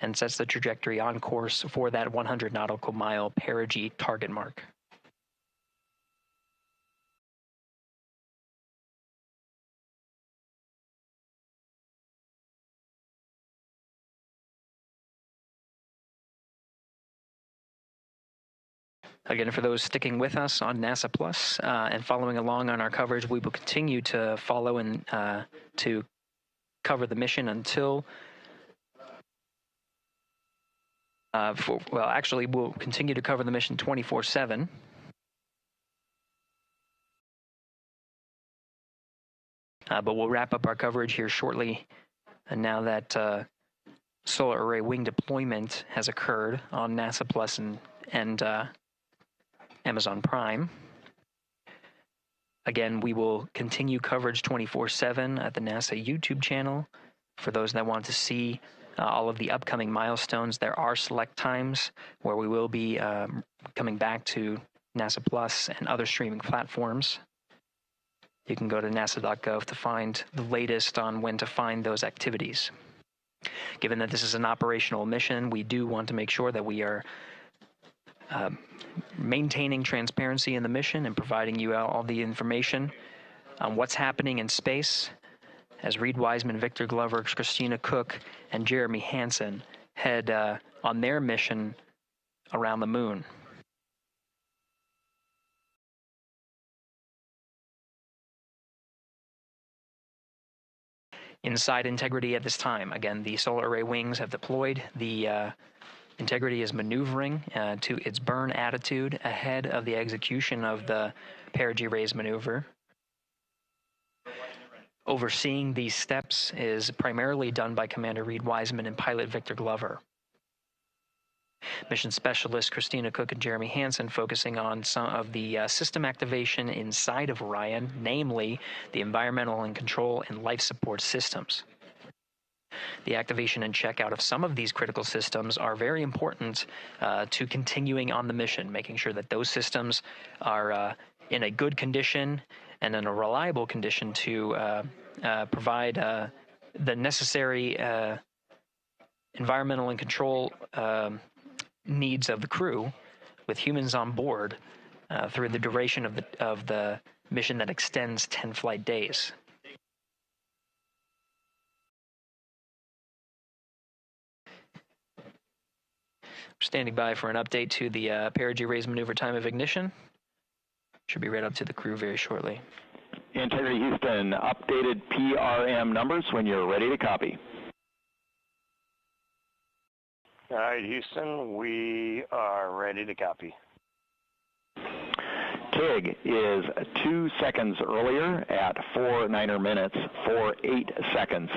and sets the trajectory on course for that 100 nautical mile perigee target mark. Again, for those sticking with us on NASA Plus and following along on our coverage, we will continue to follow and to cover the mission until, actually, we'll continue to cover the mission 24/7. But we'll wrap up our coverage here shortly. And now that solar array wing deployment has occurred on NASA Plus and Amazon Prime. Again, we will continue coverage 24/7 at the NASA YouTube channel. For those that want to see all of the upcoming milestones, there are select times where we will be coming back to NASA Plus and other streaming platforms. You can go to nasa.gov to find the latest on when to find those activities. Given that this is an operational mission, we do want to make sure that we are maintaining transparency in the mission and providing you all the information on what's happening in space as Reed Wiseman, Victor Glover, Christina Cook, and Jeremy Hansen head on their mission around the moon. Inside integrity at this time, again, the solar array wings have deployed. The integrity is maneuvering to its burn attitude ahead of the execution of the perigee raise maneuver. Overseeing these steps is primarily done by Commander Reed Wiseman and pilot Victor Glover. Mission specialist Christina Cook and Jeremy Hansen focusing on some of the system activation inside of Orion, namely the environmental and control and life support systems. The activation and checkout of some of these critical systems are very important to continuing on the mission, making sure that those systems are in a good condition and in a reliable condition to provide the necessary environmental and control needs of the crew with humans on board through the duration of the mission that extends 10 flight days. Standing by for an update to the perigee raise maneuver time of ignition. Should be right up to the crew very shortly. Integrity Houston, updated PRM numbers when you're ready to copy. All right, Houston, we are ready to copy. TIG is 2 seconds earlier at 4 minutes 48 seconds.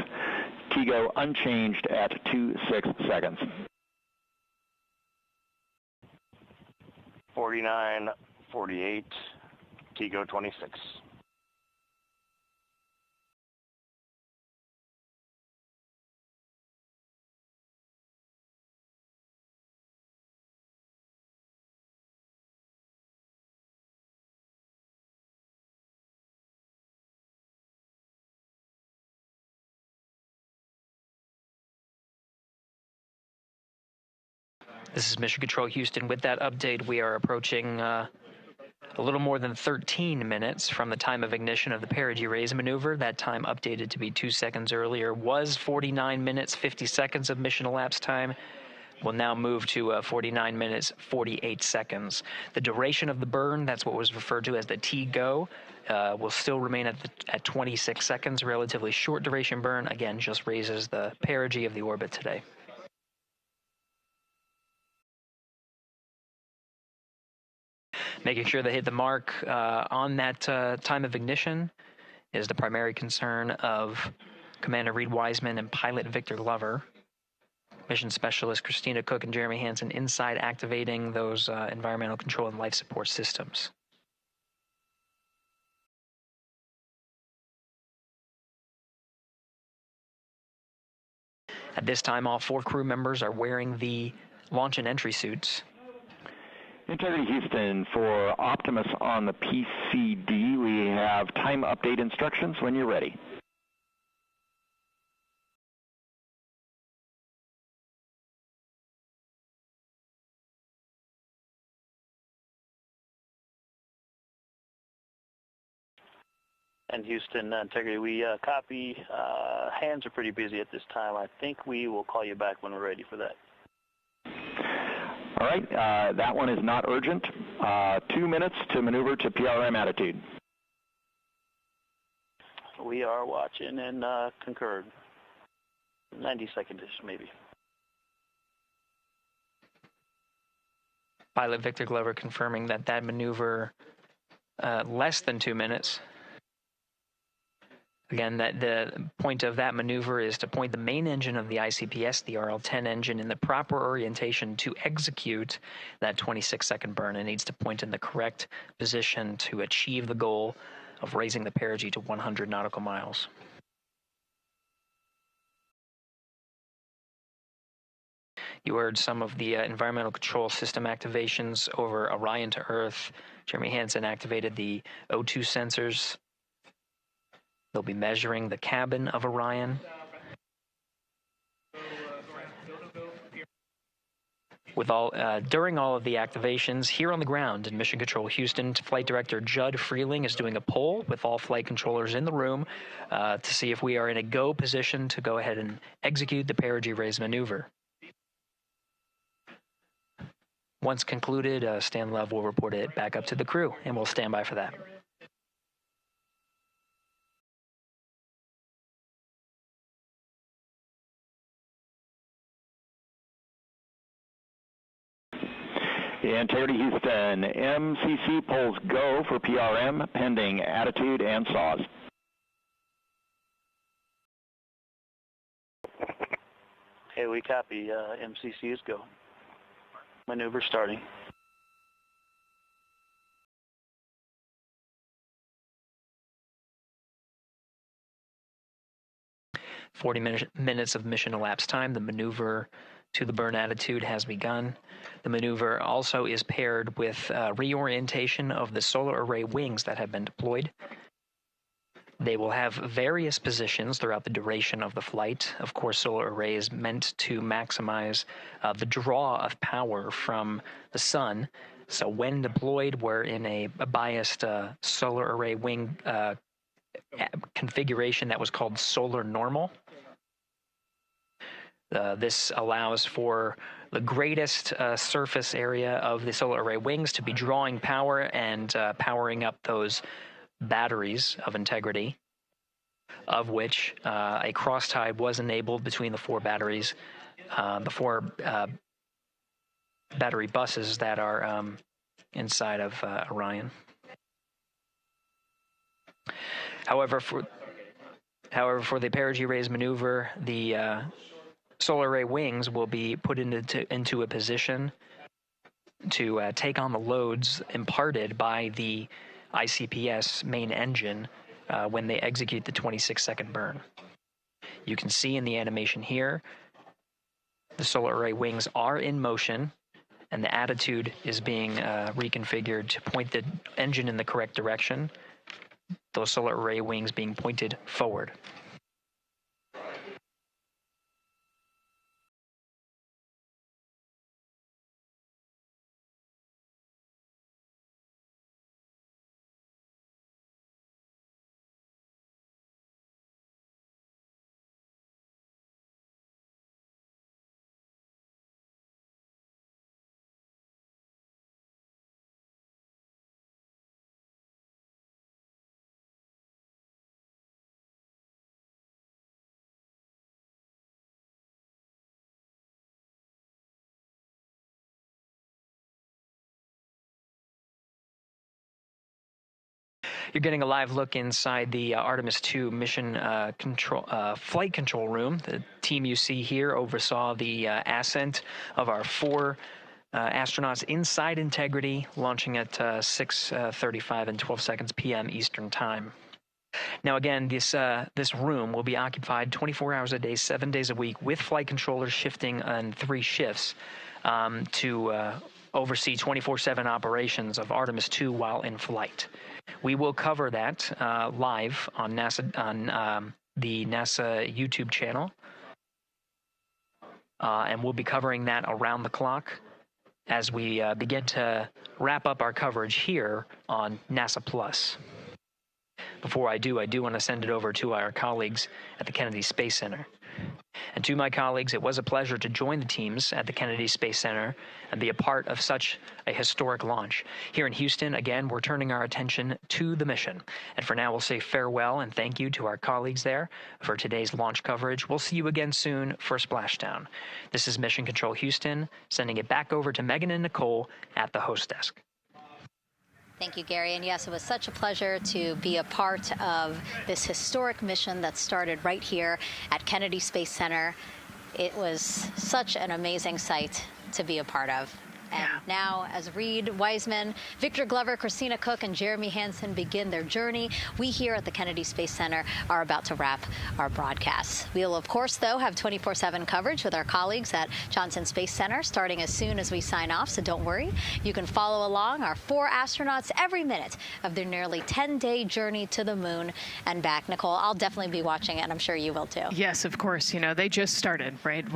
TIGO unchanged at 26 seconds. 49:48, TIGO 26. This is Mission Control Houston. With that update, we are approaching a little more than 13 minutes from the time of ignition of the perigee raise maneuver. That time updated to be 2 seconds earlier was 49 minutes 50 seconds of mission elapsed time. We'll now move to 49 minutes 48 seconds. The duration of the burn, that's what was referred to as the TGO, will still remain at 26 seconds. Relatively short duration burn, again, just raises the perigee of the orbit today. Making sure they hit the mark on that time of ignition is the primary concern of Commander Reed Wiseman and pilot Victor Glover. Mission specialist Christina Cook and Jeremy Hansen inside activating those environmental control and life support systems. At this time, all 4 crew members are wearing the launch and entry suits. Integrity Houston, for Optimus on the PCD, we have time update instructions when you're ready. And Houston, Integrity, we copy. Hands are pretty busy at this time. I think we will call you back when we're ready for that. All right, that one is not urgent. 2 minutes to maneuver to PRM attitude. We are watching and concurred. 90 seconds-ish, maybe. Pilot Victor Glover confirming that that maneuver less than 2 minutes. Again, that the point of that maneuver is to point the main engine of the ICPS, the RL-10 engine, in the proper orientation to execute that 26-second burn. It needs to point in the correct position to achieve the goal of raising the perigee to 100 nautical miles. You heard some of the environmental control system activations over Orion to Earth. Jeremy Hansen activated the O2 sensors. They'll be measuring the cabin of Orion. During all of the activations, here on the ground in Mission Control Houston, Flight Director Judd Freeling is doing a poll with all flight controllers in the room to see if we are in a go position to go ahead and execute the perigee raise maneuver. Once concluded, Stan Love will report it back up to the crew, and we'll stand by for that. Integrity Houston, MCC polls go for PRM pending attitude and saws. Hey, we copy. MCC is go. Maneuver starting. Minutes of mission elapsed time. The maneuver to the burn attitude has begun. The maneuver also is paired with reorientation of the solar array wings that have been deployed. They will have various positions throughout the duration of the flight. Of course, solar array is meant to maximize the draw of power from the sun. So when deployed, we're in a biased solar array wing configuration that was called solar normal. This allows for the greatest surface area of the solar array wings to be drawing power and powering up those batteries of Integrity, of which a cross-tie was enabled between the four batteries, the four battery buses that are inside of Orion. However, for the perigee raise maneuver, the solar array wings will be put into a position to take on the loads imparted by the ICPS main engine when they execute the 26-second burn. You can see in the animation here, the solar array wings are in motion, and the attitude is being reconfigured to point the engine in the correct direction, those solar array wings being pointed forward. You're getting a live look inside the Artemis II mission flight control room. The team you see here oversaw the ascent of our four astronauts inside Integrity, launching at 6:35 and 12 seconds p.m. Eastern Time. Now again, this room will be occupied 24 hours a day, 7 days a week, with flight controllers shifting on 3 shifts to oversee 24/7 operations of Artemis II while in flight. We will cover that live on the NASA YouTube channel, and we'll be covering that around the clock as we begin to wrap up our coverage here on NASA Plus. Before I do want to send it over to our colleagues at the Kennedy Space Center. And to my colleagues, it was a pleasure to join the teams at the Kennedy Space Center and be a part of such a historic launch. Here in Houston, again, we're turning our attention to the mission. And for now, we'll say farewell and thank you to our colleagues there for today's launch coverage. We'll see you again soon for Splashdown. This is Mission Control Houston, sending it back over to Megan and Nicole at the host desk. Thank you, Gary. And yes, it was such a pleasure to be a part of this historic mission that started right here at Kennedy Space Center. It was such an amazing sight to be a part of. And now, as Reed Wiseman, Victor Glover, Christina Cook, and Jeremy Hansen begin their journey, we here at the Kennedy Space Center are about to wrap our broadcast. We'll, of course, though, have 24/7 coverage with our colleagues at Johnson Space Center starting as soon as we sign off, so don't worry. You can follow along our 4 astronauts every minute of their nearly 10-day journey to the moon and back. Nicole, I'll definitely be watching it, and I'm sure you will, too. Yes, of course. You know, they just started, right?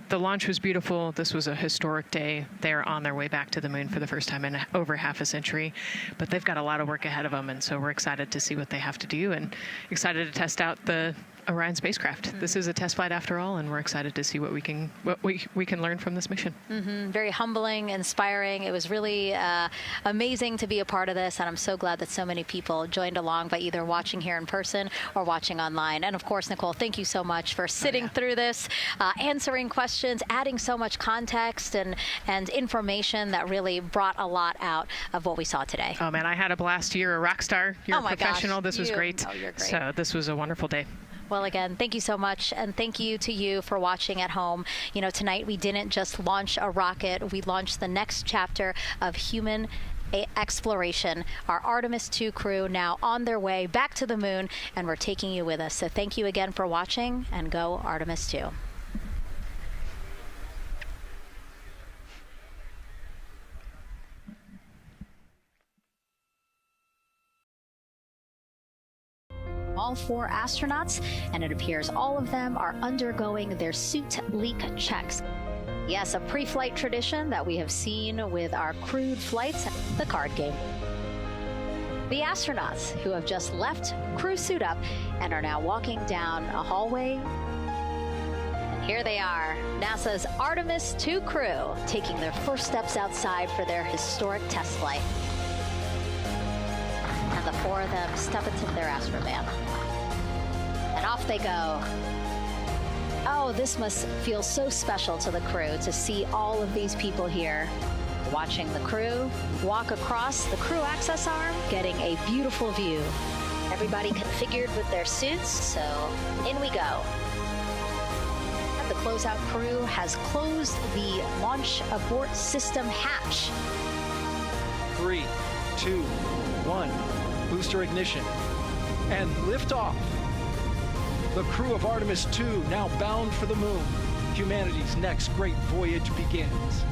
The launch was beautiful. This was a historic day. They're on their way back to the moon for the first time in over half a century, but they've got a lot of work ahead of them, and so we're excited to see what they have to do and excited to test out the Orion spacecraft. Mm-hmm. This is a test flight after all, and we're excited to see what we can learn from this mission. Mm-hmm. Very humbling, inspiring. It was really amazing to be a part of this, and I'm so glad that so many people joined along by either watching here in person or watching online. And of course, Nicole, thank you so much for sitting through this, answering questions, adding so much context and information that really brought a lot out of what we saw today. Oh man, I had a blast. You're a rock star. You're a professional. Gosh. This was great. Oh, you're great. So this was a wonderful day. Well, again, thank you so much, and thank you to you for watching at home. You know, tonight we didn't just launch a rocket, we launched the next chapter of human exploration. Our Artemis II crew now on their way back to the moon, and we're taking you with us. So thank you again for watching, and go Artemis II. All 4 astronauts, and it appears all of them are undergoing their suit leak checks. Yes, a pre-flight tradition that we have seen with our crewed flights, the card game. The astronauts who have just left crew suit up and are now walking down a hallway. And here they are, NASA's Artemis II crew, taking their first steps outside for their historic test flight. And the 4 of them step into their astrovan. And off they go. Oh, this must feel so special to the crew to see all of these people here. Watching the crew walk across the crew access arm, getting a beautiful view. Everybody configured with their suits, so in we go. And the closeout crew has closed the launch abort system hatch. 3, 2, 1. Booster ignition. And liftoff. The crew of Artemis II now bound for the moon. Humanity's next great voyage begins.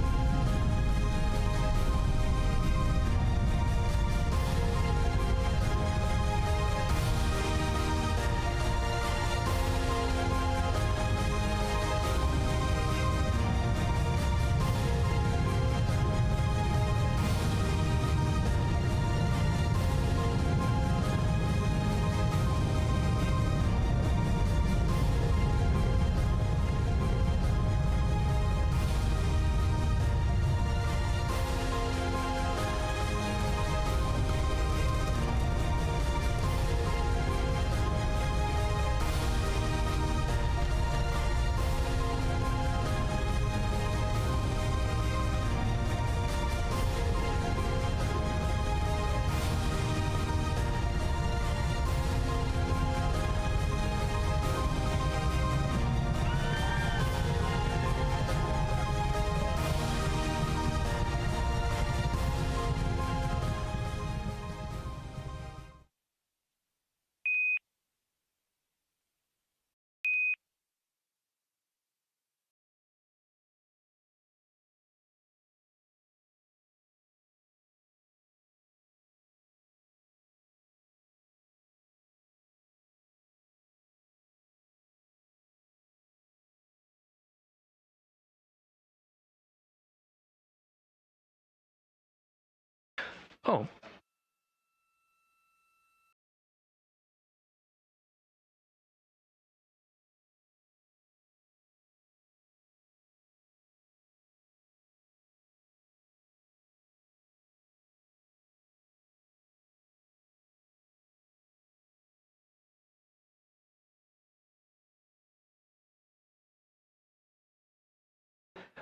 Oh,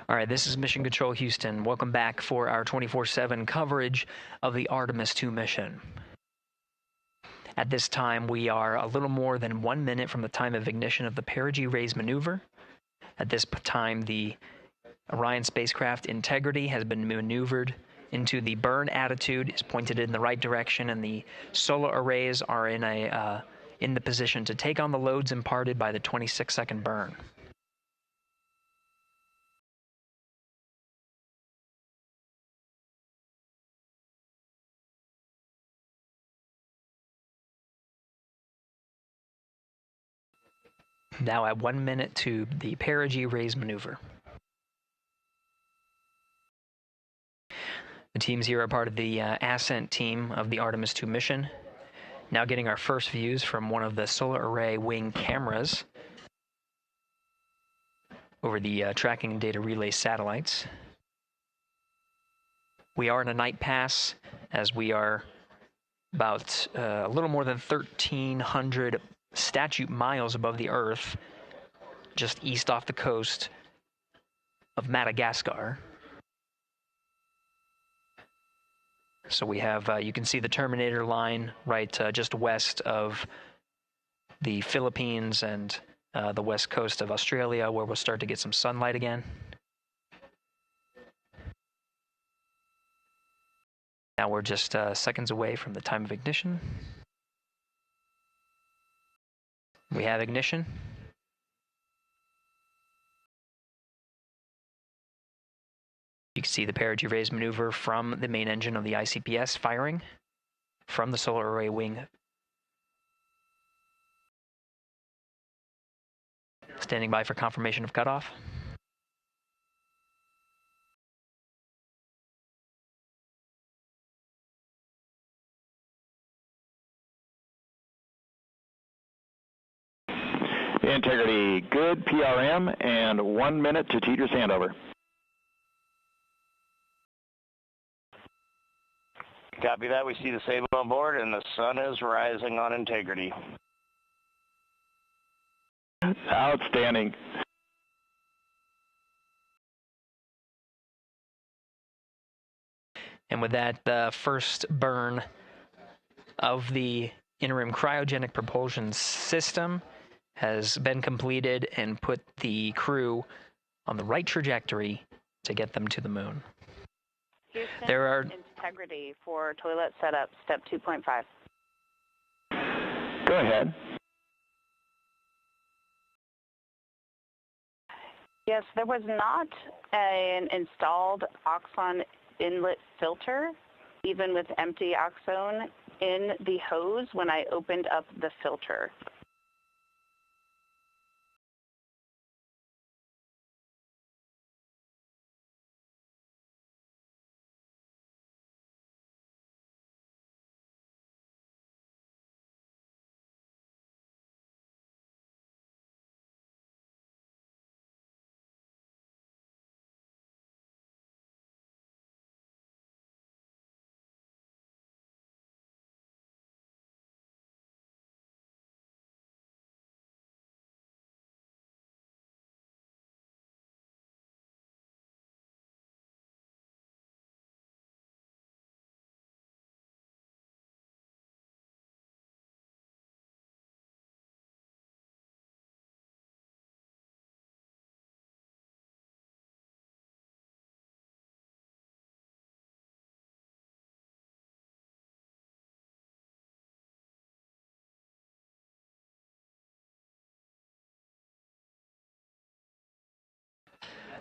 All right, this is Mission Control Houston. Welcome back for our 24/7 coverage of the Artemis II mission. At this time, we are a little more than 1 minute from the time of ignition of the perigee raise maneuver. At this time, the Orion spacecraft integrity has been maneuvered into the burn attitude, is pointed in the right direction, and the solar arrays are in the position to take on the loads imparted by the 26-second burn. Now at 1 minute to the perigee raise maneuver. The teams here are part of the ascent team of the Artemis II mission. Now getting our first views from one of the solar array wing cameras over the tracking and data relay satellites. We are in a night pass as we are about a little more than 1,300 statute miles above the Earth, just east off the coast of Madagascar. So we have, you can see the Terminator line right just west of the Philippines and the west coast of Australia, where we'll start to get some sunlight again. Now we're just seconds away from the time of ignition. We have ignition. You can see the perigee raise maneuver from the main engine of the ICPS firing from the solar array wing. Standing by for confirmation of cutoff. Integrity good, PRM, and 1 minute to Teeter's handover. Copy that. We see the Sable on board, and the sun is rising on integrity. Outstanding. And with that, the first burn of the interim cryogenic propulsion system has been completed and put the crew on the right trajectory to get them to the moon. Houston, there are integrity for toilet setup, step 2.5. Go ahead. Yes, there was not an installed oxon inlet filter, even with empty oxone, in the hose when I opened up the filter.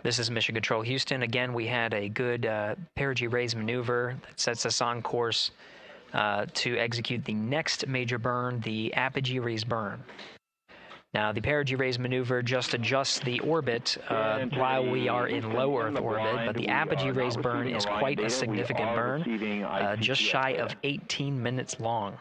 This is Mission Control Houston. Again, we had a good perigee raise maneuver that sets us on course to execute the next major burn, the apogee raise burn. Now, the perigee raise maneuver just adjusts the orbit while we are in low Earth orbit, but the apogee raise burn is quite a significant burn, just shy of 18 minutes long.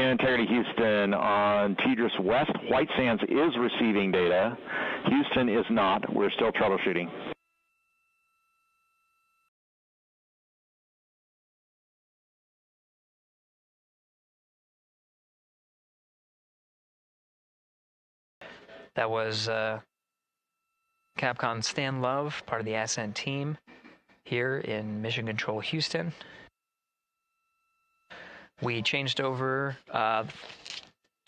Integrity Houston, on Tidris West, White Sands is receiving data. Houston is not. We're still troubleshooting. That was Capcom Stan Love, part of the Ascent team here in Mission Control Houston. We changed over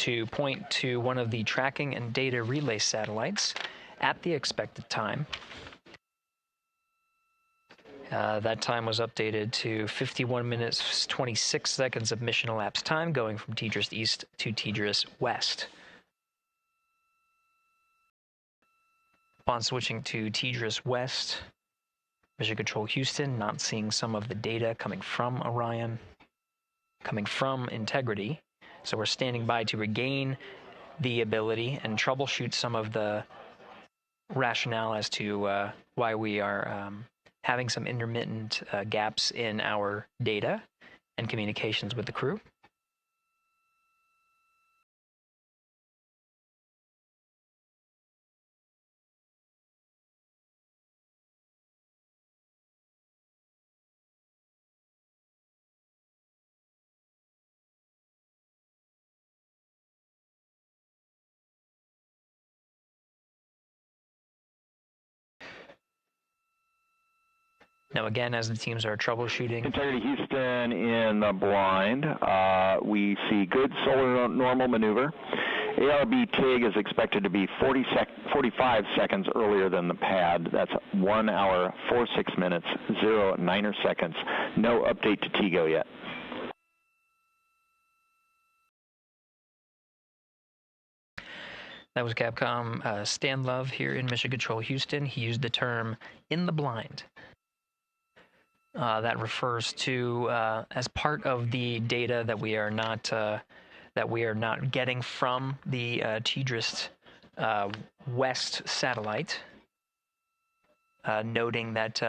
to point to one of the tracking and data relay satellites at the expected time. That time was updated to 51 minutes, 26 seconds of mission elapsed time, going from Tidris East to Tidris West. Upon switching to Tidris West, Mission Control Houston, not seeing some of the data coming from Orion, coming from Integrity. So we're standing by to regain the ability and troubleshoot some of the rationale as to why we are having some intermittent gaps in our data and communications with the crew. Now again, as the teams are troubleshooting. Integrity Houston in the blind. We see good solar normal maneuver. ARB TIG is expected to be 45 seconds earlier than the pad. That's 1 hour, 46 minutes, 0 niner seconds. No update to TIGO yet. That was Capcom Stan Love here in Mission Control Houston. He used the term "in the blind." That refers to as part of the data that we are not getting from the Tidris West satellite, noting that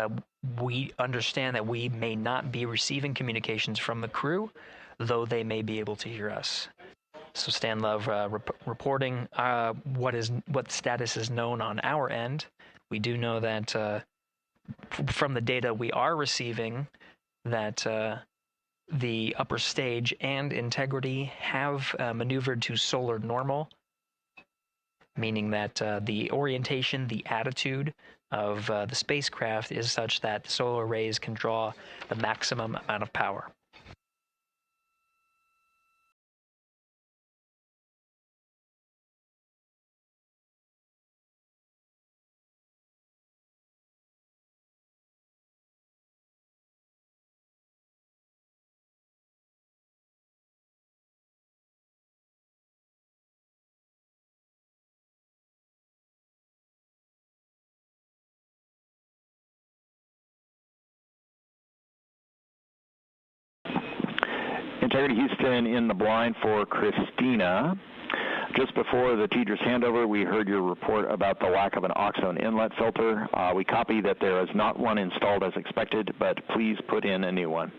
we understand that we may not be receiving communications from the crew, though they may be able to hear us. So Stan Love reporting what status is known on our end. We do know that from the data we are receiving that the upper stage and Integrity have maneuvered to solar normal, meaning that the orientation, the attitude of the spacecraft is such that the solar rays can draw the maximum amount of power. Integrity Houston in the blind for Christina. Just before the Tidris handover, we heard your report about the lack of an oxone inlet filter. We copy that there is not one installed as expected, but please put in a new one.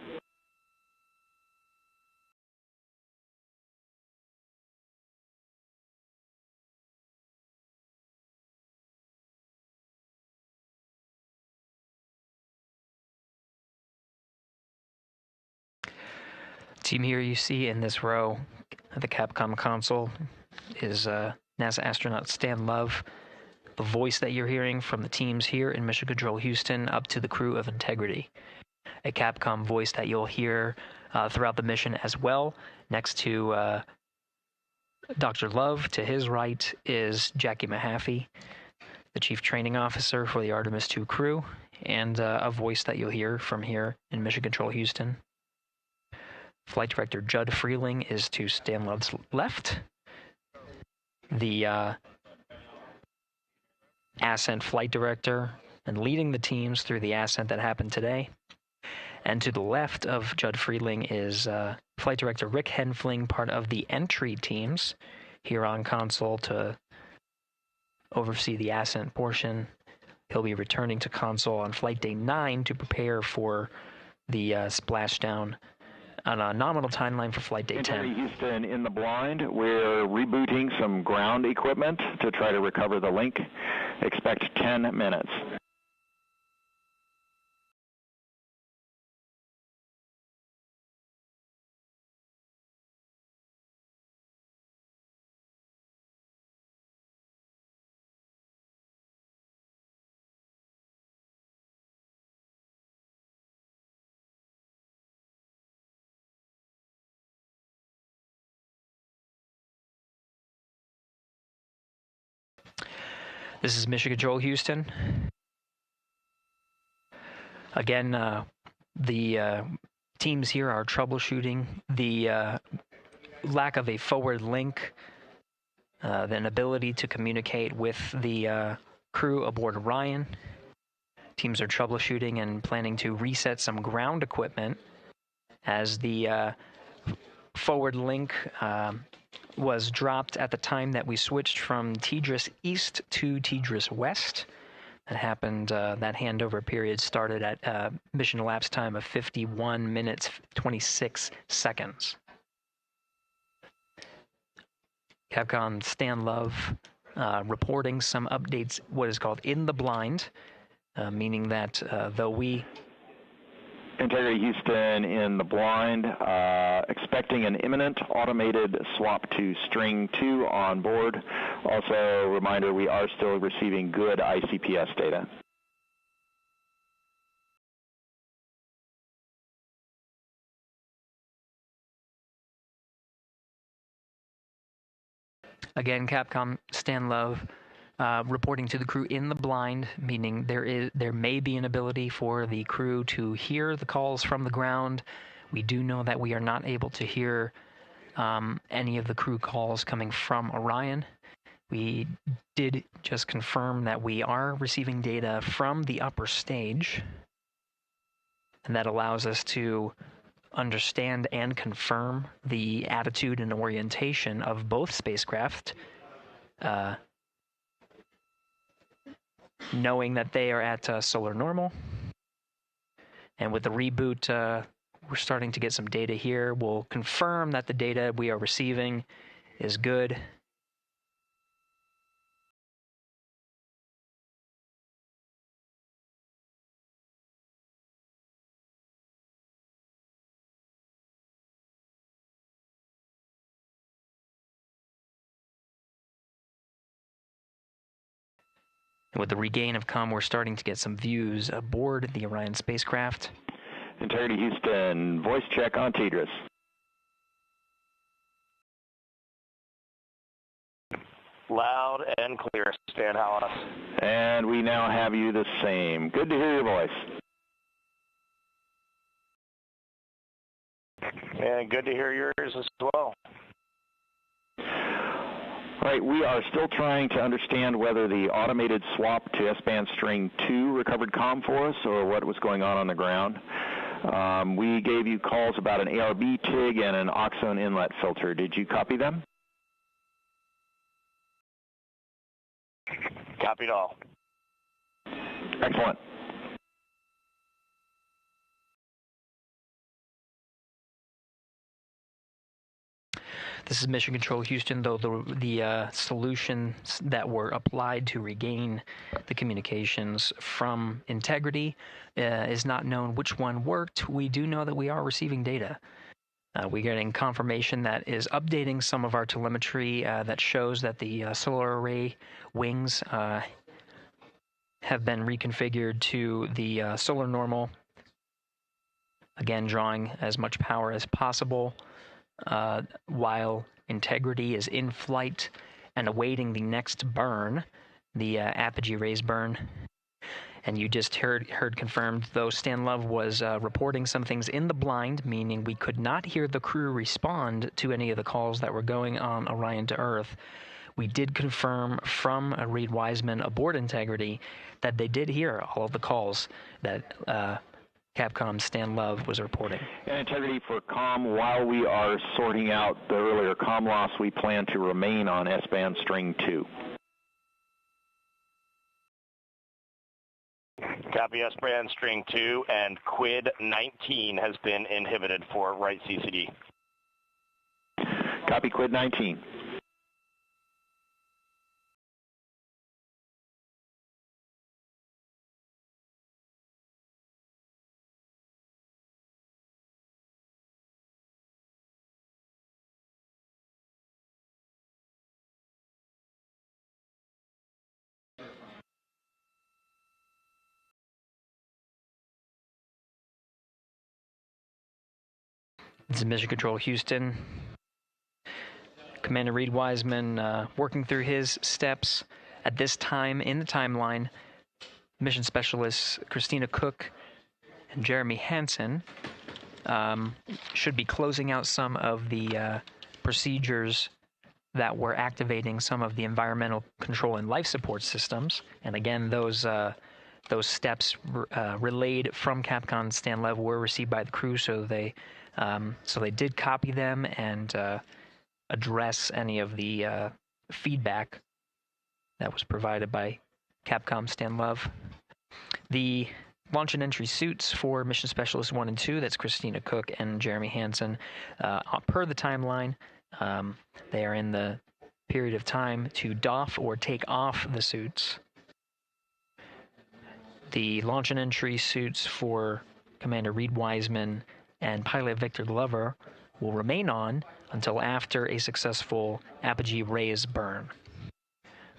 Team here you see in this row at the Capcom console is NASA astronaut Stan Love. The voice that you're hearing from the teams here in Mission Control Houston up to the crew of Integrity. A Capcom voice that you'll hear throughout the mission as well. Next to Dr. Love, to his right, is Jackie Mahaffey, the Chief Training Officer for the Artemis II crew, and a voice that you'll hear from here in Mission Control Houston. Flight Director Judd Freeling is to Stan Love's left. The Ascent Flight Director and leading the teams through the ascent that happened today. And to the left of Judd Freeling is Flight Director Rick Henfling, part of the entry teams here on console to oversee the ascent portion. He'll be returning to console on Flight Day 9 to prepare for the splashdown on a nominal timeline for flight day 10. Houston in the blind. We're rebooting some ground equipment to try to recover the link. Expect 10 minutes. This is Mission Control Houston. Again, the teams here are troubleshooting the lack of a forward link, the inability to communicate with the crew aboard Orion. Teams are troubleshooting and planning to reset some ground equipment as the forward link was dropped at the time that we switched from TDRS East to TDRS West. That happened, that handover period started at mission elapsed time of 51 minutes, 26 seconds. Capcom Stan Love reporting some updates, what is called in the blind, meaning that though we... Integrity Houston in the blind, expecting an imminent automated swap to string 2 on board. Also, reminder, we are still receiving good ICPS data. Again, Capcom Stan Love reporting to the crew in the blind, meaning there may be an ability for the crew to hear the calls from the ground. We do know that we are not able to hear any of the crew calls coming from Orion. We did just confirm that we are receiving data from the upper stage, and that allows us to understand and confirm the attitude and orientation of both spacecraft, knowing that they are at solar normal. And with the reboot, we're starting to get some data here. We'll confirm that the data we are receiving is good. And with the regain of comm, we're starting to get some views aboard the Orion spacecraft. Integrity Houston, voice check on TDRS. Loud and clear, Stan Hollis. And we now have you the same. Good to hear your voice. And good to hear yours as well. All right, we are still trying to understand whether the automated swap to S-band string 2 recovered comm for us or what was going on the ground. We gave you calls about an ARB TIG and an Oxone inlet filter. Did you copy them? Copied all. Excellent. This is Mission Control Houston, though the solutions that were applied to regain the communications from Integrity is not known which one worked. We do know that we are receiving data. We're getting confirmation that is updating some of our telemetry that shows that the solar array wings have been reconfigured to the solar normal. Again, drawing as much power as possible. While Integrity is in flight and awaiting the next burn, the apogee raise burn. And you just heard confirmed, though Stan Love was reporting some things in the blind, meaning we could not hear the crew respond to any of the calls that were going on Orion to Earth. We did confirm from Reed Wiseman aboard Integrity that they did hear all of the calls that Capcom Stan Love was reporting. And Integrity for comm, while we are sorting out the earlier comm loss, we plan to remain on S-band string 2. Copy S-band string 2, and quid 19 has been inhibited for right CCD. Copy quid 19. This is Mission Control Houston. Commander Reed Wiseman working through his steps. At this time in the timeline, mission specialists Christina Cook and Jeremy Hansen should be closing out some of the procedures that were activating some of the environmental control and life support systems. And again, those steps relayed from Capcom Stan Lev were received by the crew, so they did copy them and address any of the feedback that was provided by Capcom Stan Lev. The launch and entry suits for Mission Specialists 1 and 2, that's Christina Cook and Jeremy Hansen, per the timeline, they are in the period of time to doff or take off the suits. The launch and entry suits for Commander Reed Wiseman and pilot Victor Glover will remain on until after a successful apogee raise burn.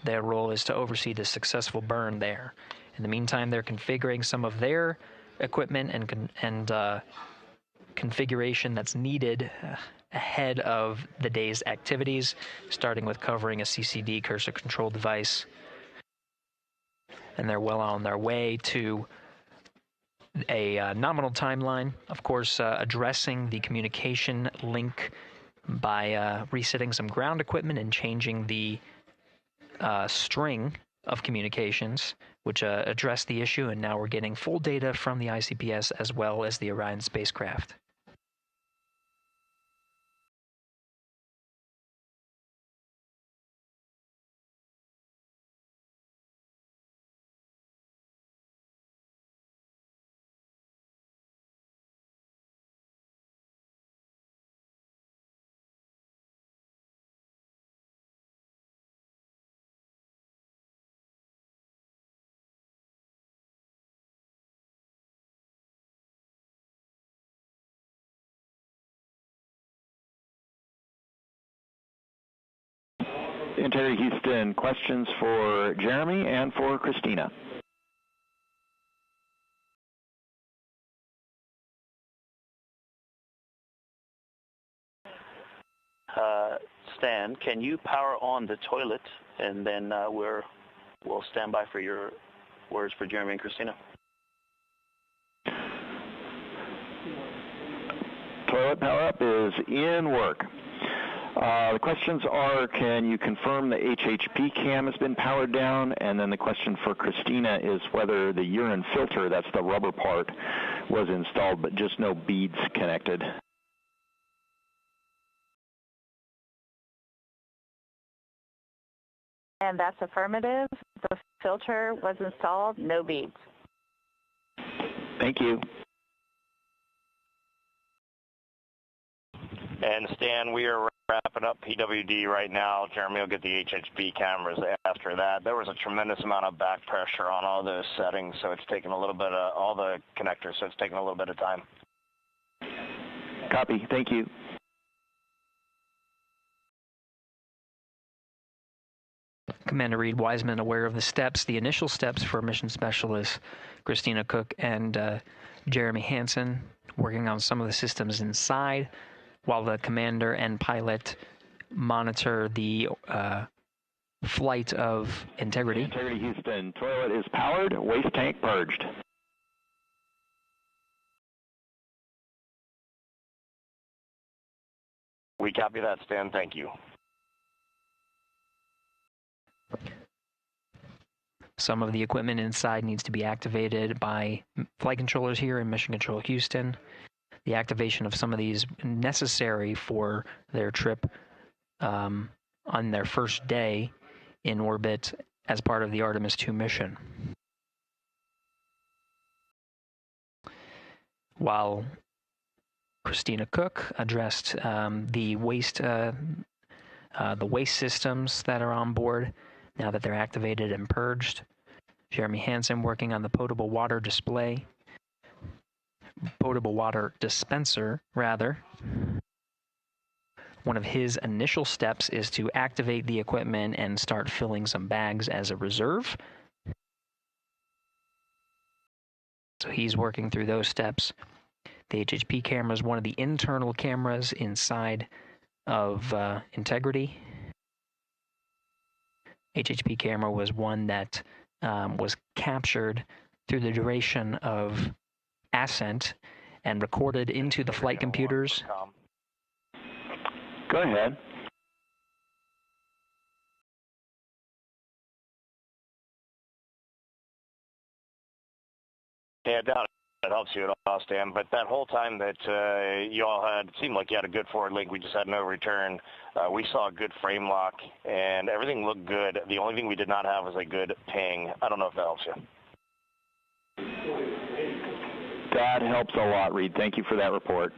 Their role is to oversee the successful burn there. In the meantime, they're configuring some of their equipment and configuration that's needed ahead of the day's activities, starting with covering a CCD cursor control device. And they're well on their way to a nominal timeline, of course, addressing the communication link by resetting some ground equipment and changing the string of communications, which addressed the issue, and now we're getting full data from the ICPS as well as the Orion spacecraft. Interior Houston, questions for Jeremy and for Christina. Stan, can you power on the toilet, and then we'll stand by for your words for Jeremy and Christina. Toilet power up is in work. The questions are, can you confirm the HHP cam has been powered down? And then the question for Christina is whether the urine filter, that's the rubber part, was installed, but just no beads connected. And that's affirmative. The filter was installed, no beads. Thank you. And Stan, we are wrapping up PWD right now. Jeremy will get the HHB cameras after that. There was a tremendous amount of back pressure on all those settings, so it's taken a little bit of all the connectors, so it's taken a little bit of time. Copy. Thank you. Commander Reed Wiseman aware of the steps, the initial steps for mission specialists Christina Cook and Jeremy Hansen, working on some of the systems inside, while the commander and pilot monitor the flight of Integrity. Integrity Houston, toilet is powered, waste tank purged. We copy that, Stan. Thank you. Some of the equipment inside needs to be activated by flight controllers here in Mission Control Houston. The activation of some of these necessary for their trip on their first day in orbit as part of the Artemis II mission. while Christina Cook addressed the waste systems that are on board now that they're activated and purged. Jeremy Hansen working on the potable water dispenser, rather. One of his initial steps is to activate the equipment and start filling some bags as a reserve. So he's working through those steps. The HHP camera is one of the internal cameras inside of Integrity. HHP camera was one that was captured through the duration of ascent and recorded into the flight computers. Go ahead. Yeah, doubt it helps you at all, Stan. But that whole time that you all had, it seemed like you had a good forward link. We just had no return. We saw a good frame lock, and everything looked good. The only thing we did not have was a good ping. I don't know if that helps you. That helps a lot, Reed. Thank you for that report.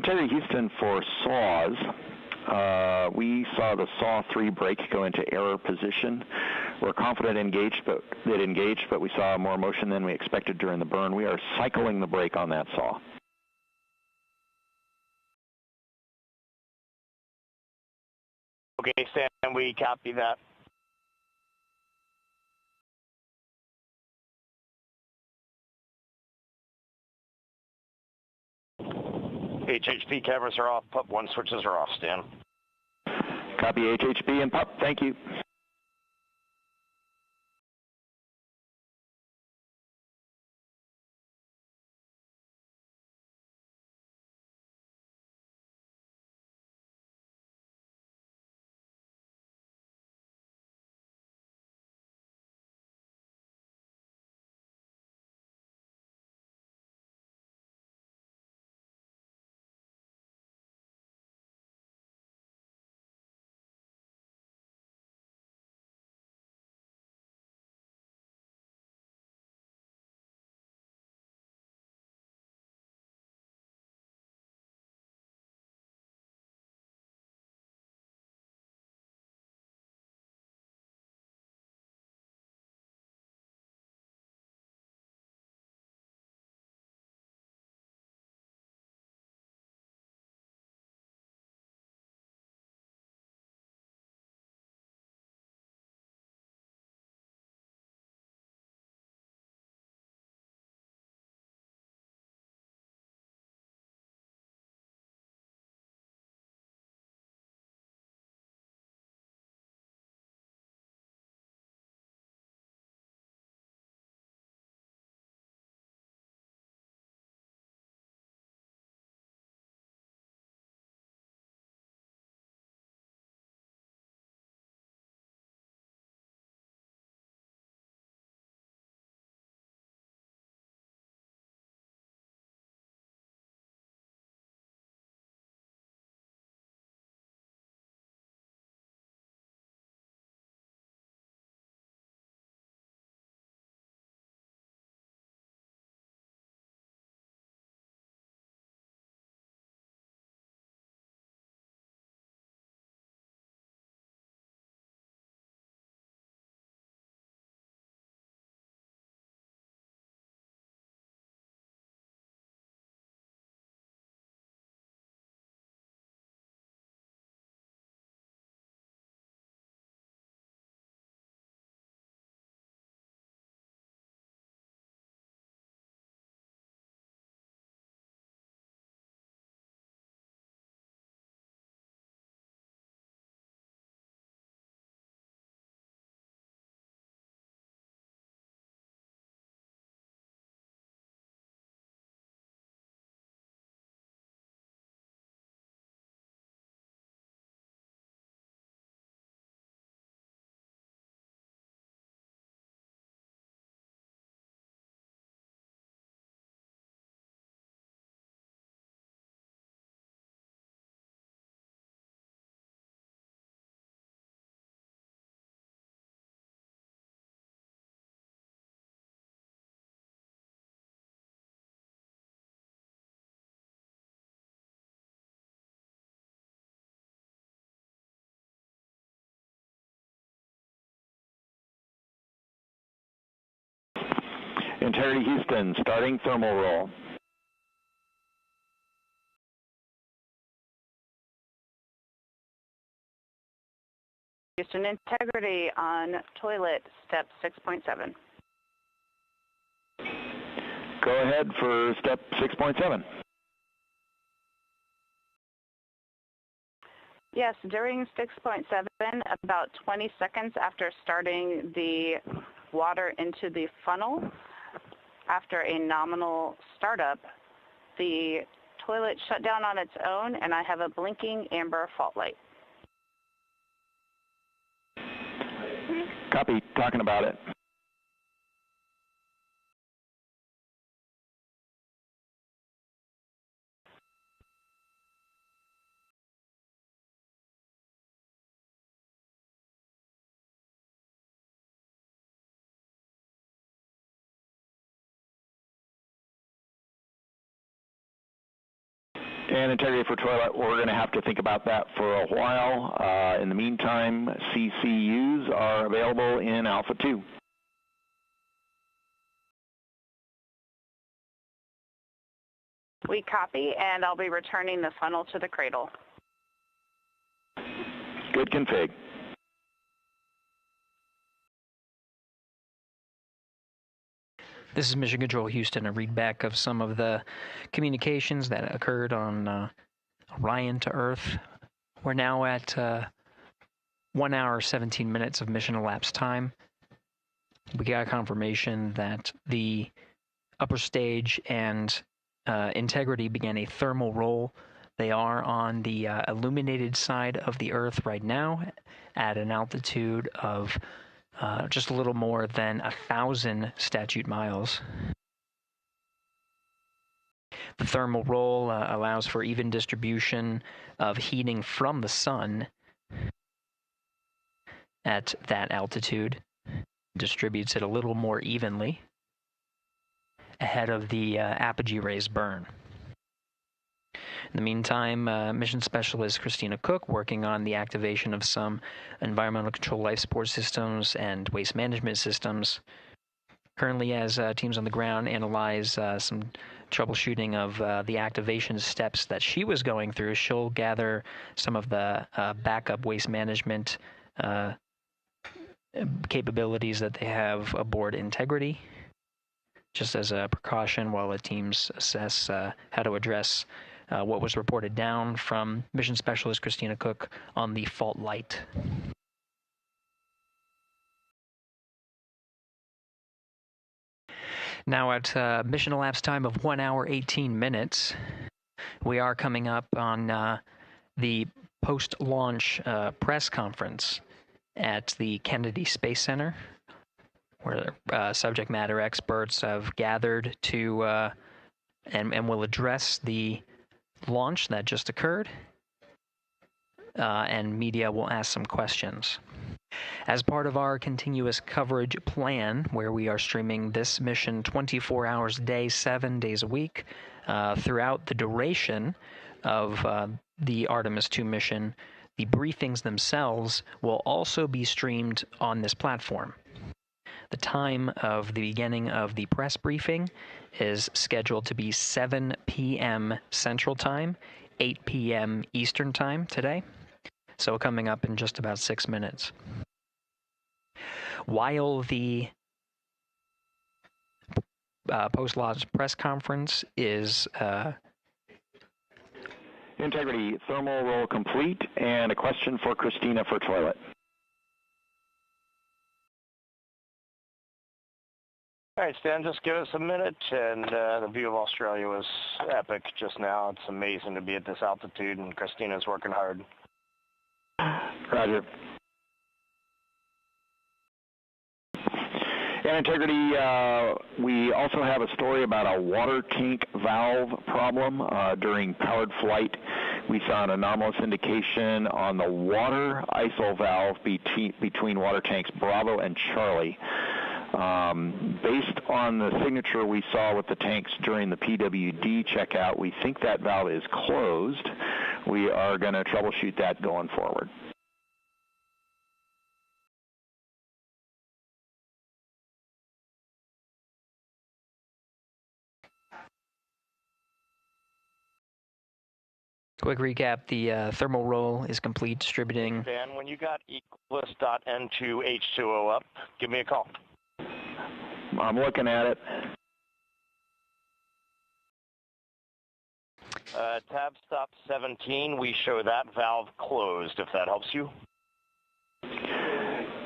Terry Houston for SAW. We saw the SAW 3 brake go into error position. We're confident it engaged, but we saw more motion than we expected during the burn. We are cycling the brake on that SAW. Okay, Stan, we copy that. HHP cameras are off, PUP 1 switches are off, Stan. Copy HHP and PUP, thank you. Integrity Houston, starting thermal roll. Houston, integrity on toilet, step 6.7. Go ahead for step 6.7. Yes, during 6.7, about 20 seconds after starting the water into the funnel, after a nominal startup, the toilet shut down on its own, and I have a blinking amber fault light. Copy, talking about it. And integrity for toilet, we're going to have to think about that for a while. In the meantime, CCUs are available in Alpha 2. We copy, and I'll be returning the funnel to the cradle. Good config. This is Mission Control Houston, a readback of some of the communications that occurred on Orion to Earth. We're now at 1 hour, 17 minutes of mission elapsed time. We got confirmation that the upper stage and Integrity began a thermal roll. They are on the illuminated side of the Earth right now at an altitude of just a little more than 1,000 statute miles. The thermal roll allows for even distribution of heating from the sun at that altitude. Distributes it a little more evenly ahead of the apogee rays burn. In the meantime, Mission Specialist Christina Cook working on the activation of some environmental control life support systems and waste management systems. Currently, as teams on the ground analyze some troubleshooting of the activation steps that she was going through, she'll gather some of the backup waste management capabilities that they have aboard Integrity, just as a precaution while the teams assess how to address what was reported down from Mission Specialist Christina Cook on the fault light. Now at mission elapsed time of 1 hour, 18 minutes, we are coming up on the post-launch press conference at the Kennedy Space Center, where subject matter experts have gathered to and will address the launch that just occurred, and media will ask some questions. As part of our continuous coverage plan, where we are streaming this mission 24 hours a day, 7 days a week, throughout the duration of the Artemis II mission, the briefings themselves will also be streamed on this platform. The time of the beginning of the press briefing is scheduled to be 7 p.m. Central Time, 8 p.m. Eastern Time today. So coming up in just about 6 minutes. While the post-launch press conference is Integrity, thermal roll complete, and a question for Christina for toilet. All right, Stan, just give us a minute, and the view of Australia was epic just now. It's amazing to be at this altitude, and Christina's working hard. Roger. And Integrity, we also have a story about a water tank valve problem during powered flight. We saw an anomalous indication on the water ISO valve between water tanks Bravo and Charlie. Based on the signature we saw with the tanks during the PWD checkout, we think that valve is closed. We are going to troubleshoot that going forward. Quick recap, the thermal roll is complete, distributing. Dan, when you got Equus.N2H2O up, give me a call. I'm looking at it. Tab stop 17, we show that valve closed, if that helps you.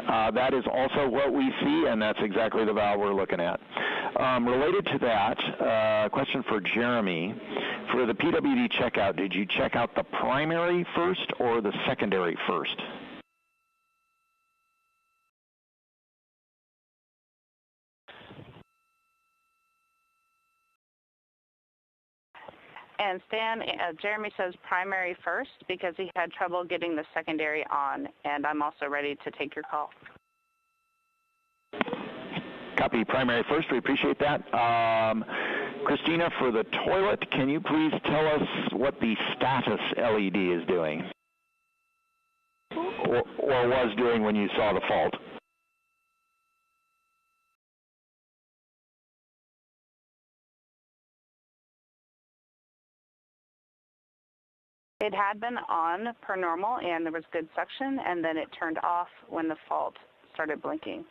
That is also what we see, and that's exactly the valve we're looking at. Related to that, question for Jeremy. For the PWD checkout, did you check out the primary first or the secondary first? And Stan, Jeremy says primary first because he had trouble getting the secondary on, and I'm also ready to take your call. Copy primary first. We appreciate that. Christina, for the toilet, can you please tell us what the status LED is doing? Or was doing when you saw the fault? It had been on per normal, and there was good suction, and then it turned off when the fault started blinking.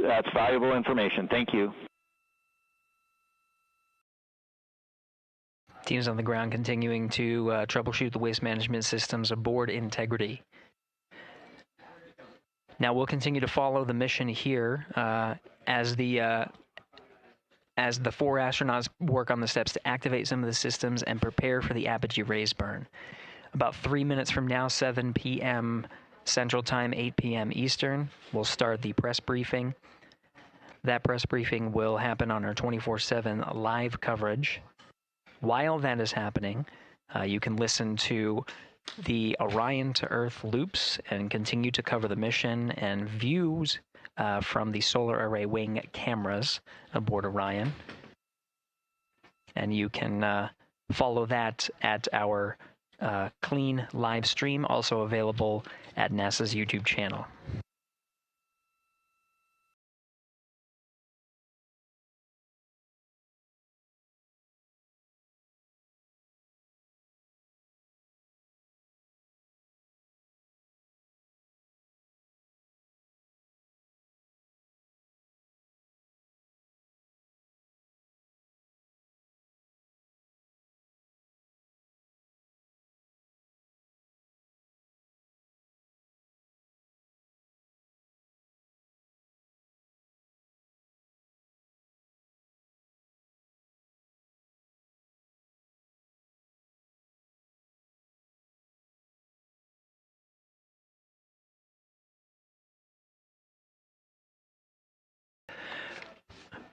That's valuable information. Thank you. Teams on the ground continuing to troubleshoot the waste management systems aboard Integrity. Now we'll continue to follow the mission here as the 4 astronauts work on the steps to activate some of the systems and prepare for the apogee raise burn. About 3 minutes from now, 7 p.m. Central Time, 8 p.m. Eastern, we'll start the press briefing. That press briefing will happen on our 24/7 live coverage. While that is happening, you can listen to the Orion to Earth loops and continue to cover the mission and views from the solar array wing cameras aboard Orion. And you can follow that at our clean live stream, also available at NASA's YouTube channel.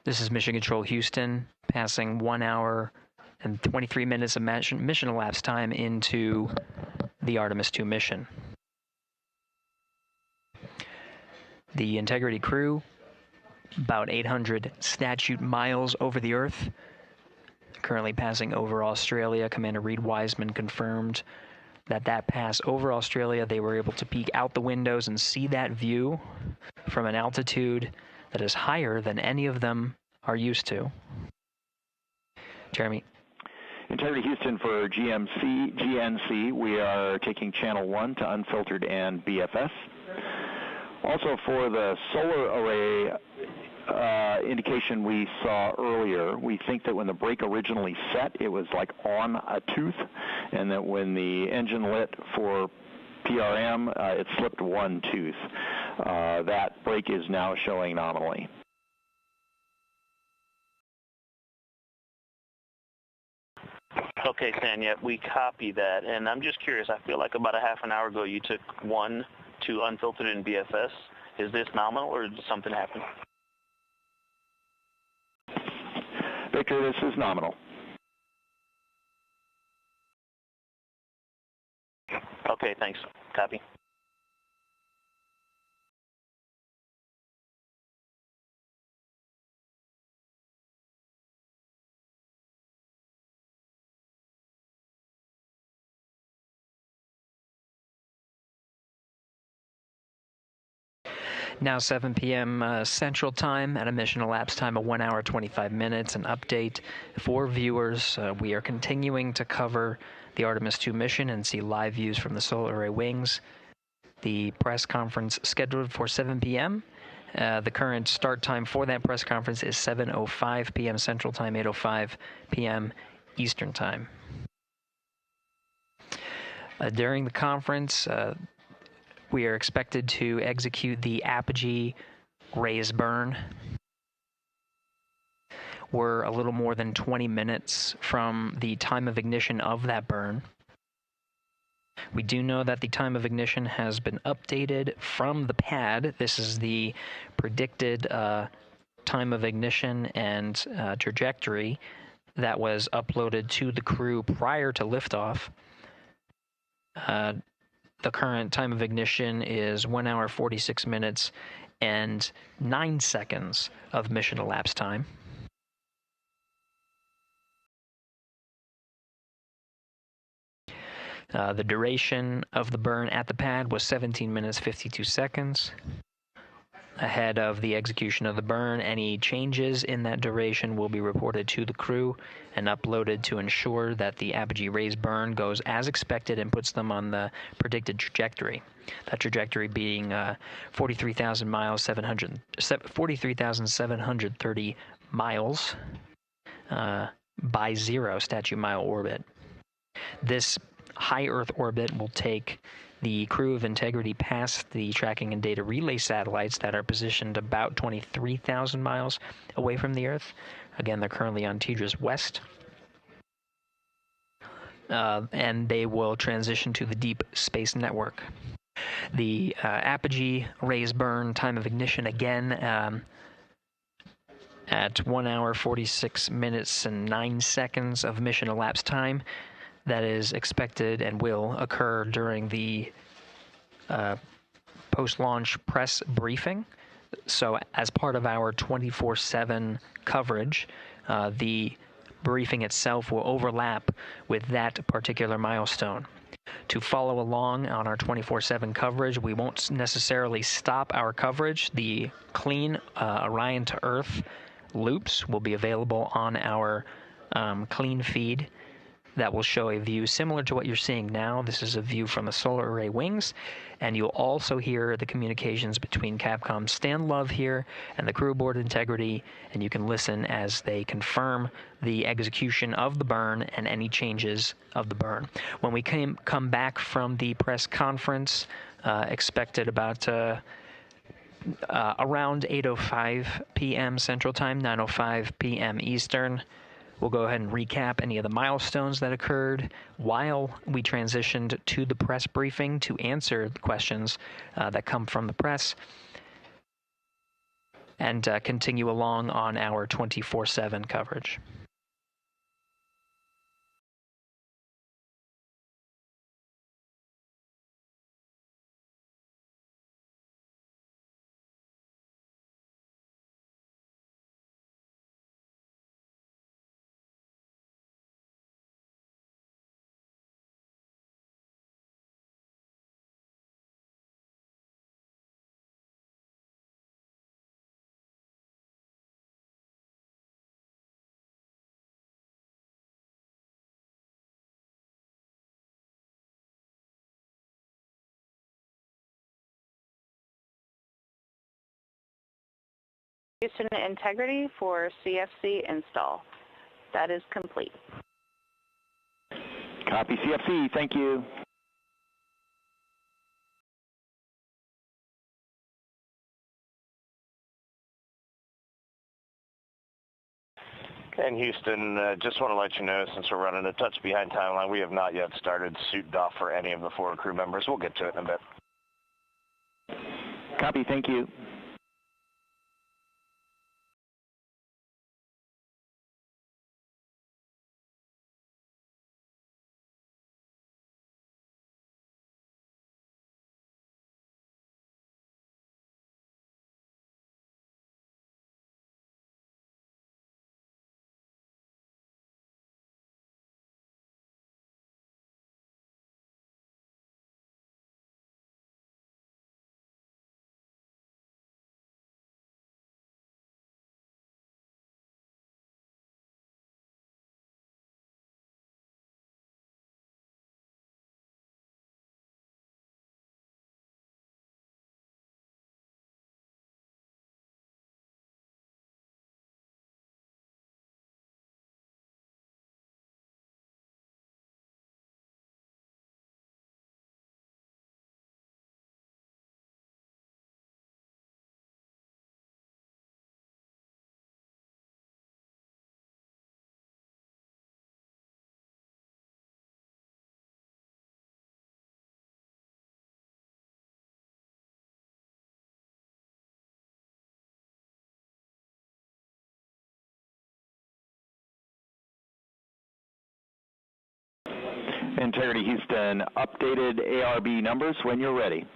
This is Mission Control Houston, passing 1 hour and 23 minutes of mission elapsed time into the Artemis II mission. The Integrity crew, about 800 statute miles over the Earth, currently passing over Australia. Commander Reed Wiseman confirmed that pass over Australia, they were able to peek out the windows and see that view from an altitude that is higher than any of them are used to. Jeremy. Integrity Houston for GNC, we are taking channel 1 to unfiltered and BFS. Also for the solar array indication we saw earlier, we think that when the brake originally set, it was like on a tooth, and that when the engine lit for PRM, it slipped one tooth. That brake is now showing nominally. Okay, Stan, we copy that. And I'm just curious, I feel like about a half an hour ago you took 1 to unfiltered and BFS. Is this nominal or did something happen? Victor, this is nominal. Okay, thanks. Copy. Now 7 p.m. Central Time at a mission elapsed time of 1 hour 25 minutes. An update for viewers. We are continuing to cover the Artemis 2 mission and see live views from the solar array wings. The press conference scheduled for 7 p.m. The current start time for that press conference is 7:05 p.m. Central Time, 8:05 p.m. Eastern Time. During the conference, we are expected to execute the apogee raise burn. We're a little more than 20 minutes from the time of ignition of that burn. We do know that the time of ignition has been updated from the pad. This is the predicted time of ignition and trajectory that was uploaded to the crew prior to liftoff. The current time of ignition is 1 hour 46 minutes and 9 seconds of mission elapsed time. The duration of the burn at the pad was 17 minutes 52 seconds. Ahead of the execution of the burn, any changes in that duration will be reported to the crew and uploaded to ensure that the apogee raise burn goes as expected and puts them on the predicted trajectory. That trajectory being 43,730 miles by 0 statute mile orbit. This high Earth orbit will take the crew of Integrity past the tracking and data relay satellites that are positioned about 23,000 miles away from the Earth. Again, they're currently on TDRS West. And they will transition to the Deep Space Network. The apogee raise burn time of ignition again at 1 hour 46 minutes and 9 seconds of mission elapsed time. That is expected and will occur during the post-launch press briefing. So as part of our 24/7 coverage, the briefing itself will overlap with that particular milestone. To follow along on our 24/7 coverage, we won't necessarily stop our coverage. The clean Orion to Earth loops will be available on our clean feed. That will show a view similar to what you're seeing now. This is a view from the solar array wings, and you'll also hear the communications between Capcom's Stan Love here and the crew aboard Integrity, and you can listen as they confirm the execution of the burn and any changes of the burn. When we come back from the press conference, expected about around 8:05 p.m. Central Time, 9:05 p.m. Eastern, we'll go ahead and recap any of the milestones that occurred while we transitioned to the press briefing to answer the questions that come from the press, and continue along on our 24/7 coverage. Houston Integrity for CFC install. That is complete. Copy CFC, thank you. And Houston, just want to let you know, since we're running a touch behind timeline, we have not yet started suit doff for any of the 4 crew members. We'll get to it in a bit. Copy, thank you. Integrity Houston, updated ARB numbers when you're ready.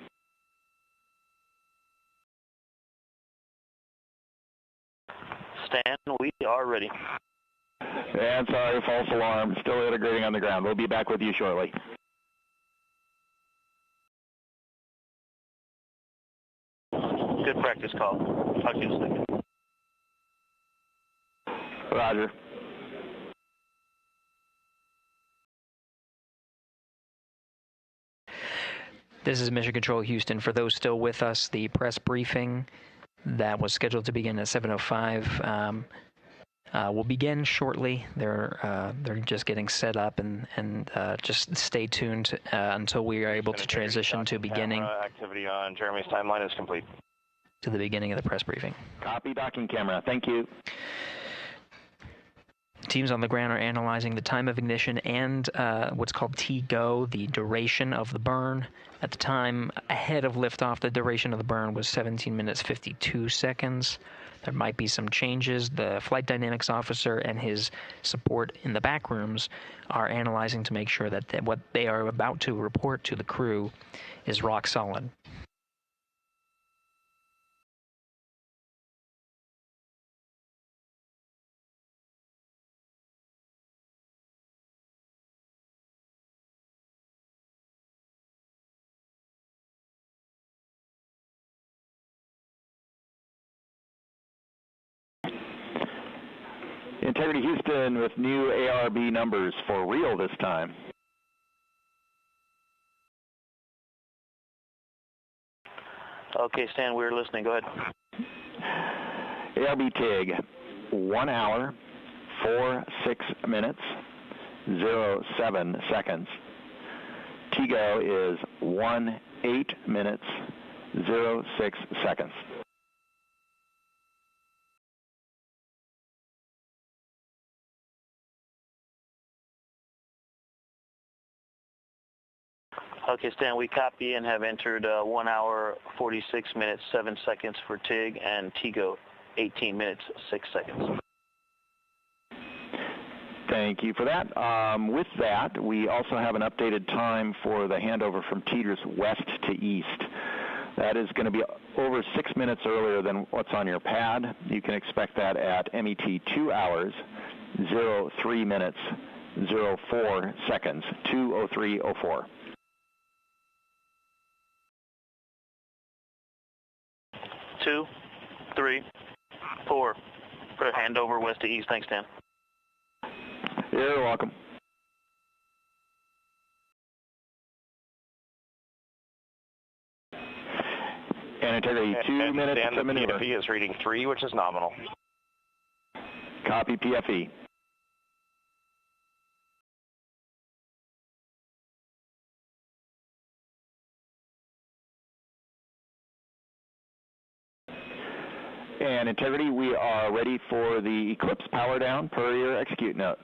Stan, we are ready. And sorry, false alarm. Still integrating on the ground. We'll be back with you shortly. Good practice call. Talk to you in a second. Roger. This is Mission Control Houston. For those still with us, the press briefing that was scheduled to begin at 7:05 will begin shortly. They're just getting set up, and just stay tuned until we are able to transition to beginning. Activity on Jeremy's timeline is complete. To the beginning of the press briefing. Copy docking camera. Thank you. Teams on the ground are analyzing the time of ignition and what's called T-GO, the duration of the burn. At the time ahead of liftoff, the duration of the burn was 17 minutes 52 seconds. There might be some changes. The flight dynamics officer and his support in the back rooms are analyzing to make sure that what they are about to report to the crew is rock solid. Integrity Houston with new ARB numbers for real this time. Okay, Stan, we're listening. Go ahead. ARB TIG, 1 hour, 46 minutes, 07 seconds. TGO is 18 minutes, 06 seconds. Okay, Stan, we copy and have entered 1 hour, 46 minutes, 7 seconds for TIG, and TGO, 18 minutes, 6 seconds. Thank you for that. With that, we also have an updated time for the handover from Teeters west to east. That is going to be over 6 minutes earlier than what's on your pad. You can expect that at MET 2 hours, 03 minutes, 04 seconds, 2:03:04. 2, 3, 4. For handover west to east. Thanks, Dan. You're welcome. And Integrity, 2 minutes to maneuver. PFE is reading 3, which is nominal. Copy PFE. And Integrity, we are ready for the Eclipse power down per your execute note.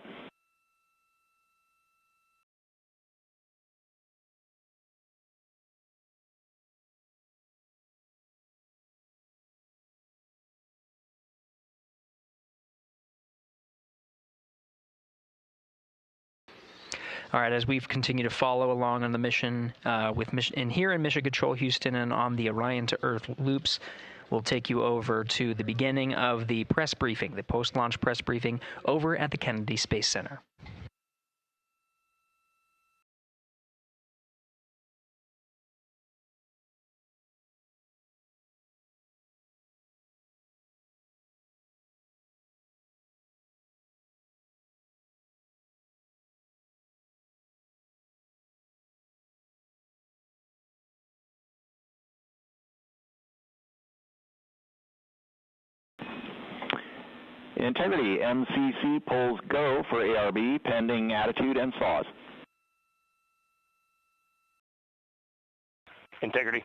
All right, as we've continued to follow along on the mission here in Mission Control Houston and on the Orion to Earth loops, we'll take you over to the beginning of the press briefing, the post-launch press briefing over at the Kennedy Space Center. Integrity, MCC polls go for ARB pending attitude and saws. Integrity.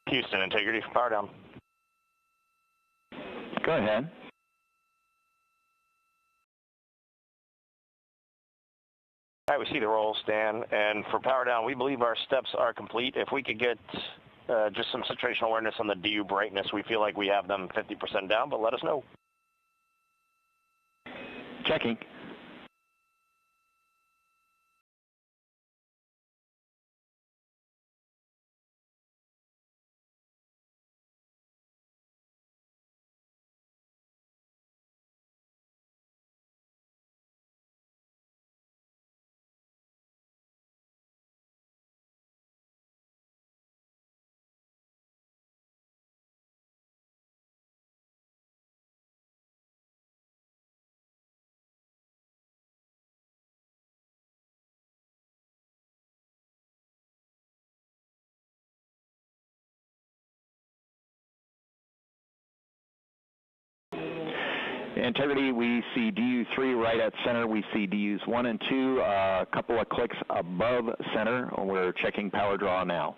Houston, integrity for power down. Go ahead. All right, we see the roll, Stan. And for power down, we believe our steps are complete. If we could get just some situational awareness on the DU brightness, we feel like we have them 50% down, but let us know. Checking. Integrity, we see DU3 right at center. We see DUs 1 and 2, a couple of clicks above center. We're checking power draw now.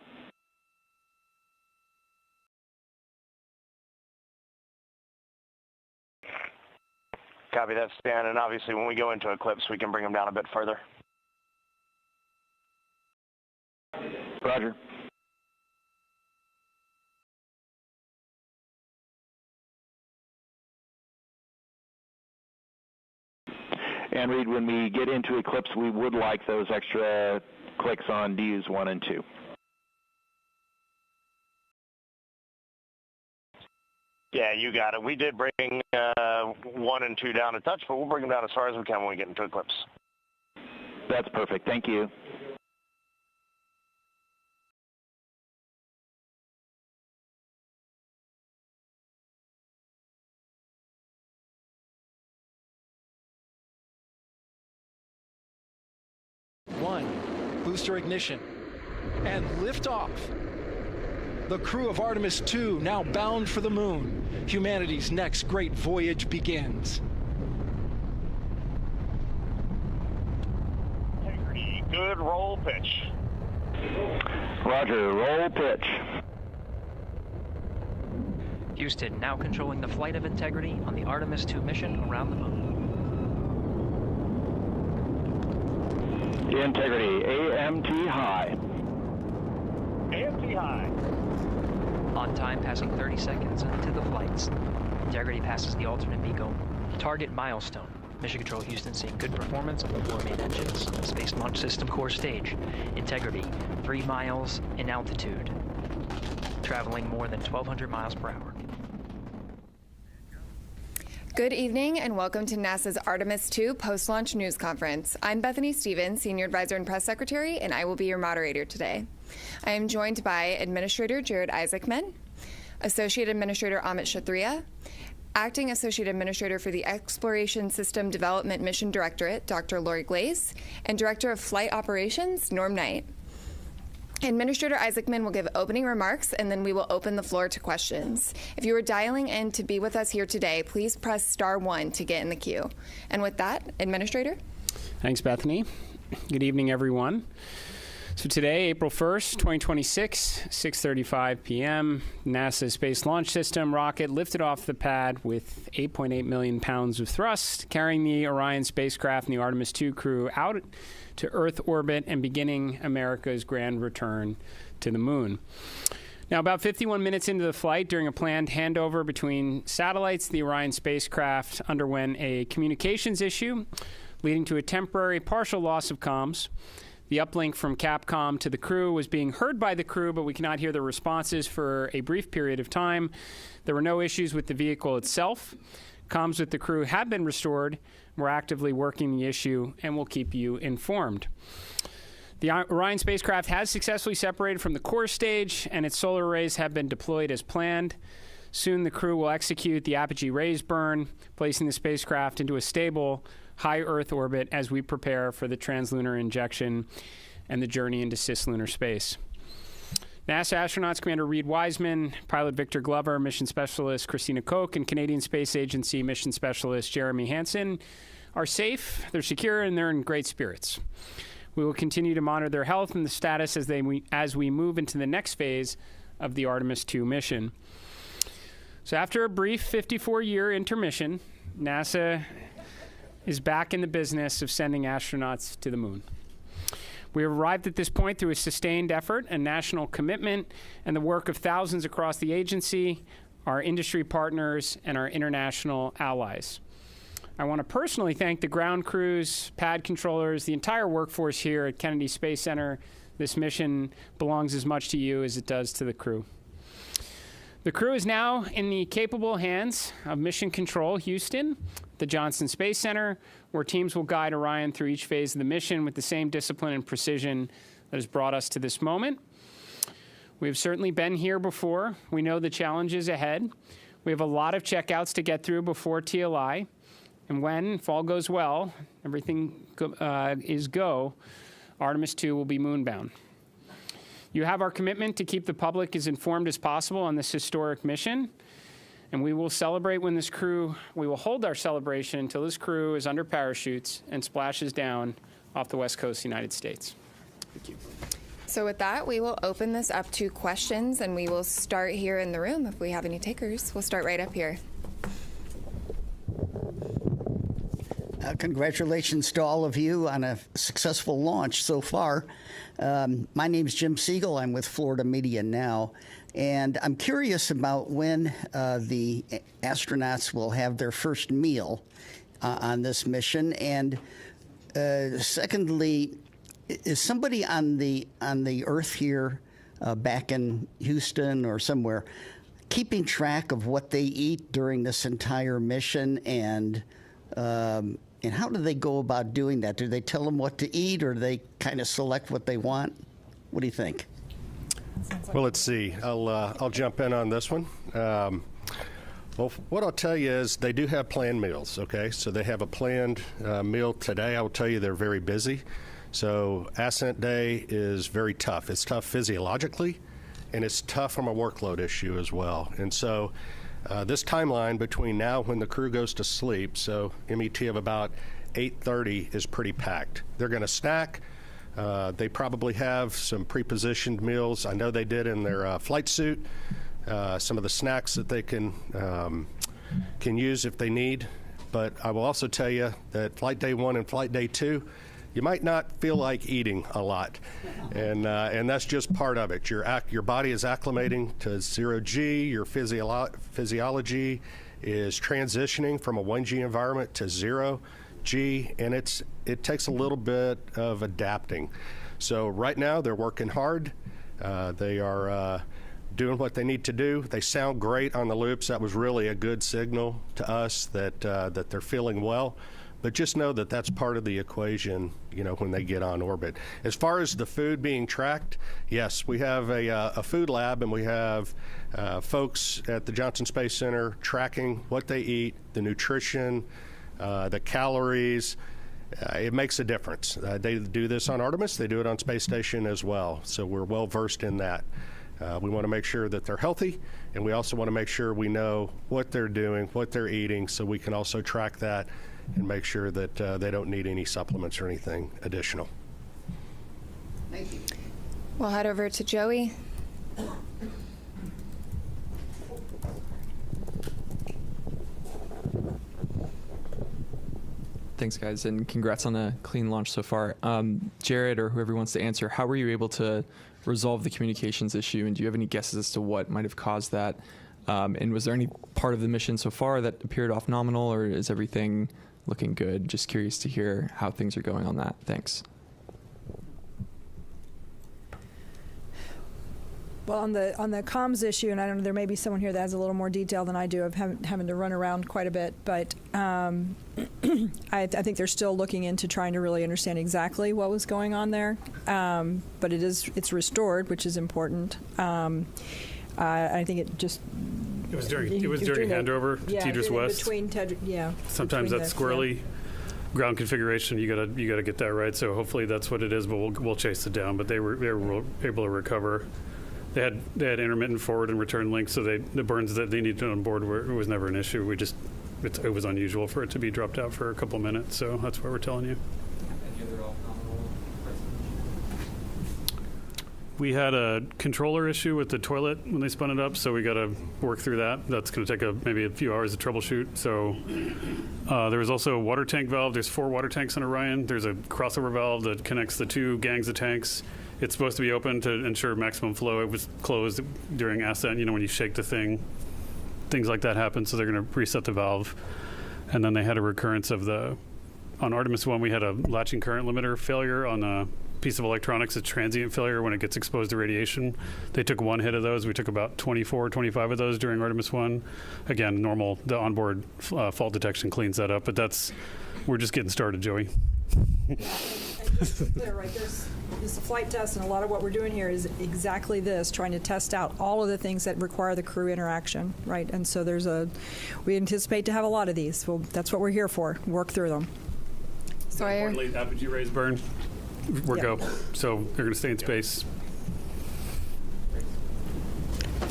Copy that, Stan. And obviously, when we go into eclipse, we can bring them down a bit further. Roger. And Reed, when we get into eclipse, we would like those extra clicks on DUs 1 and 2. Yeah, you got it. We did bring 1 and 2 down a touch, but we'll bring them down as far as we can when we get into eclipse. That's perfect. Thank you. Booster ignition and liftoff. The crew of Artemis 2 now bound for the moon. Humanity's next great voyage begins. Integrity, good roll pitch. Roger, roll pitch. Houston now controlling the flight of Integrity on the Artemis 2 mission around the moon. Integrity, AMT high. AMT high. On time, passing 30 seconds into the flights. Integrity passes the alternate MECO. Target milestone. Mission Control Houston seeing good performance on the 4 main engines. Space Launch System core stage. Integrity, 3 miles in altitude. Traveling more than 1,200 miles per hour. Good evening and welcome to NASA's Artemis 2 post-launch news conference. I'm Bethany Stevens, Senior Advisor and Press Secretary, and I will be your moderator today. I am joined by Administrator Jared Isaacman, Associate Administrator Amit Kshatriya, Acting Associate Administrator for the Exploration System Development Mission Directorate, Dr. Lori Glaze, and Director of Flight Operations, Norm Knight. Administrator Isaacman will give opening remarks, and then we will open the floor to questions. If you are dialing in to be with us here today, please press *1 to get in the queue. And with that, Administrator. Thanks, Bethany. Good evening, everyone. So today, April 1st, 2026, 6:35 p.m., NASA's Space Launch System rocket lifted off the pad with 8.8 million pounds of thrust, carrying the Orion spacecraft and the Artemis 2 crew out to Earth orbit and beginning America's grand return to the moon. Now, about 51 minutes into the flight, during a planned handover between satellites, the Orion spacecraft underwent a communications issue, leading to a temporary partial loss of comms. The uplink from Capcom to the crew was being heard by the crew, but we cannot hear their responses for a brief period of time. There were no issues with the vehicle itself. Comms with the crew have been restored. We're actively working the issue, and we'll keep you informed. The Orion spacecraft has successfully separated from the core stage, and its solar arrays have been deployed as planned. Soon, the crew will execute the apogee raise burn, placing the spacecraft into a stable, high Earth orbit as we prepare for the translunar injection and the journey into cislunar space. NASA astronauts Commander Reed Wiseman, pilot Victor Glover, mission specialist Christina Koch, and Canadian Space Agency mission specialist Jeremy Hansen are safe, they're secure, and they're in great spirits. We will continue to monitor their health and the status as we move into the next phase of the Artemis II mission. So after a brief 54-year intermission, NASA is back in the business of sending astronauts to the moon. We have arrived at this point through a sustained effort, a national commitment, and the work of thousands across the agency, our industry partners, and our international allies. I want to personally thank the ground crews, pad controllers, the entire workforce here at Kennedy Space Center. This mission belongs as much to you as it does to the crew. The crew is now in the capable hands of Mission Control Houston, the Johnson Space Center, where teams will guide Orion through each phase of the mission with the same discipline and precision that has brought us to this moment. We have certainly been here before. We know the challenges ahead. We have a lot of checkouts to get through before TLI. And when, if all goes well, everything is go, Artemis II will be moonbound. You have our commitment to keep the public as informed as possible on this historic mission. And we will celebrate when we will hold our celebration until this crew is under parachutes and splashes down off the west coast of the United States. Thank you. So with that, we will open this up to questions, and we will start here in the room if we have any takers. We'll start right up here. Congratulations to all of you on a successful launch so far. My name's Jim Siegel. I'm with Florida Media Now. And I'm curious about when the astronauts will have their first meal on this mission. And secondly, is somebody on the Earth here, back in Houston or somewhere, keeping track of what they eat during this entire mission? And how do they go about doing that? Do they tell them what to eat, or do they kind of select what they want? What do you think? Well, let's see. I'll jump in on this one. Well, what I'll tell you is they do have planned meals, okay? So they have a planned meal today. I will tell you they're very busy. So ascent day is very tough. It's tough physiologically, and it's tough from a workload issue as well. And so this timeline between now when the crew goes to sleep, so MET of about 8:30 is pretty packed. They're going to snack. They probably have some pre-positioned meals. I know they did in their flight suit. Some of the snacks that they can use if they need. But I will also tell you that flight day 1 and flight day 2, you might not feel like eating a lot, and that's just part of it. Your body is acclimating to 0G. Your physiology is transitioning from a 1G environment to 0G, and it takes a little bit of adapting. So right now they're working hard. They are doing what they need to do. They sound great on the loops. That was really a good signal to us that they're feeling well. But just know that that's part of the equation, when they get on orbit. As far as the food being tracked, yes, we have a food lab, and we have folks at the Johnson Space Center tracking what they eat, the nutrition, the calories. It makes a difference. They do this on Artemis. They do it on Space Station as well. So we're well versed in that. We want to make sure that they're healthy, and we also want to make sure we know what they're doing, what they're eating, so we can also track that and make sure that they don't need any supplements or anything additional. Thank you. We'll head over to Joey. Thanks, guys, and congrats on a clean launch so far. Jared, or whoever wants to answer, how were you able to resolve the communications issue, and do you have any guesses as to what might have caused that? And was there any part of the mission so far that appeared off nominal, or is everything looking good? Just curious to hear how things are going on that. Thanks. Well, on the comms issue, and I don't know, there may be someone here that has a little more detail than I do of having to run around quite a bit, but I think they're still looking into trying to really understand exactly what was going on there. But it's restored, which is important. I think it just... It was during handover to Tedros West. Sometimes that's squirrely ground configuration. You gotta get that right. So hopefully that's what it is. But we'll chase it down. But they were able to recover. They had intermittent forward and return links, so the burns that they needed on board it was never an issue. It was unusual for it to be dropped out for a couple minutes. So that's what we're telling you. We had a controller issue with the toilet when they spun it up, so we got to work through that. That's going to take maybe a few hours to troubleshoot. So there was also a water tank valve. There's 4 water tanks on Orion. There's a crossover valve that connects the 2 gangs of tanks. It's supposed to be open to ensure maximum flow. It was closed during ascent. You know, when you shake the thing, things like that happen. So they're going to reset the valve. And then they had a recurrence of on Artemis 1, we had a latching current limiter failure on a piece of electronics, a transient failure when it gets exposed to radiation. They took 1 hit of those. We took about 24, 25 of those during Artemis 1. Again, normal, the onboard fault detection cleans that up, but we're just getting started, Joey. Clear, right? This is a flight test, and a lot of what we're doing here is exactly this, trying to test out all of the things that require the crew interaction, right? And so we anticipate to have a lot of these. Well, that's what we're here for, work through them. Sawyer. Importantly, apogee rays burn. We're go. So they're going to stay in space.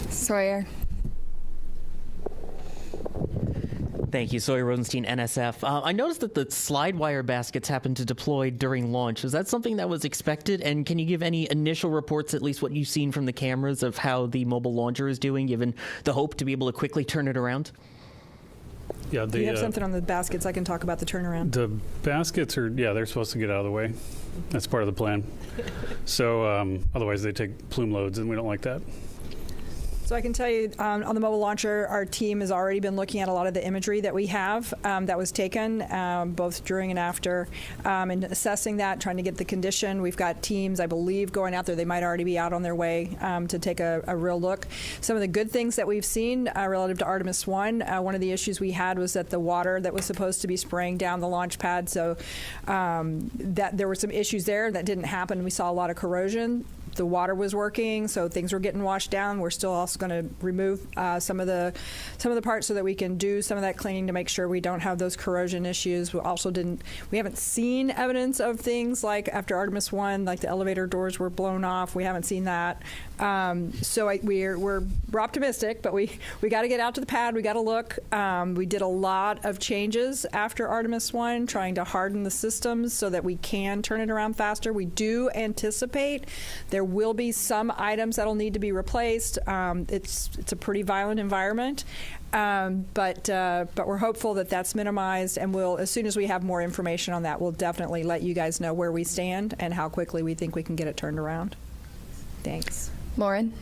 Sawyer. Thank you, Sawyer Rosenstein, NSF. I noticed that the slide wire baskets happened to deploy during launch. Was that something that was expected? And can you give any initial reports, at least what you've seen from the cameras, of how the mobile launcher is doing, given the hope to be able to quickly turn it around? Yeah, you have something on the baskets. I can talk about the turnaround. The baskets they're supposed to get out of the way. That's part of the plan. So otherwise they take plume loads, and we don't like that. So I can tell you on the mobile launcher, our team has already been looking at a lot of the imagery that we have that was taken both during and after and assessing that, trying to get the condition. We've got teams, I believe, going out there. They might already be out on their way to take a real look. Some of the good things that we've seen relative to Artemis 1, one of the issues we had was that the water that was supposed to be spraying down the launch pad, so that there were some issues there that didn't happen. We saw a lot of corrosion. The water was working, so things were getting washed down. We're still also going to remove some of the parts so that we can do some of that cleaning to make sure we don't have those corrosion issues. We haven't seen evidence of things like after Artemis 1, like the elevator doors were blown off. We haven't seen that. So we're optimistic, but we got to get out to the pad. We got to look. We did a lot of changes after Artemis 1, trying to harden the systems so that we can turn it around faster. We do anticipate there will be some items that'll need to be replaced. It's a pretty violent environment, but we're hopeful that that's minimized, and as soon as we have more information on that, we'll definitely let you guys know where we stand and how quickly we think we can get it turned around. Thanks. Lauren.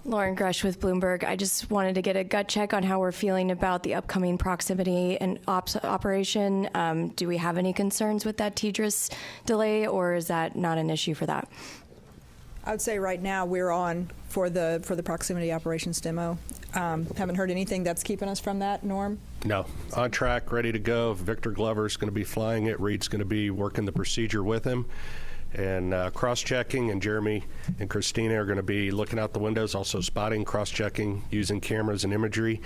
Lauren Grush with Bloomberg. I just wanted to get a gut check on how we're feeling about the upcoming proximity and ops operation. Do we have any concerns with that TDRS delay, or is that not an issue for that? I would say right now we're on for the proximity operations demo. Haven't heard anything that's keeping us from that, Norm? No. On track, ready to go. Victor Glover's going to be flying it. Reed's going to be working the procedure with him. And cross-checking, and Jeremy and Christina are going to be looking out the windows, also spotting, cross-checking, using cameras and imagery,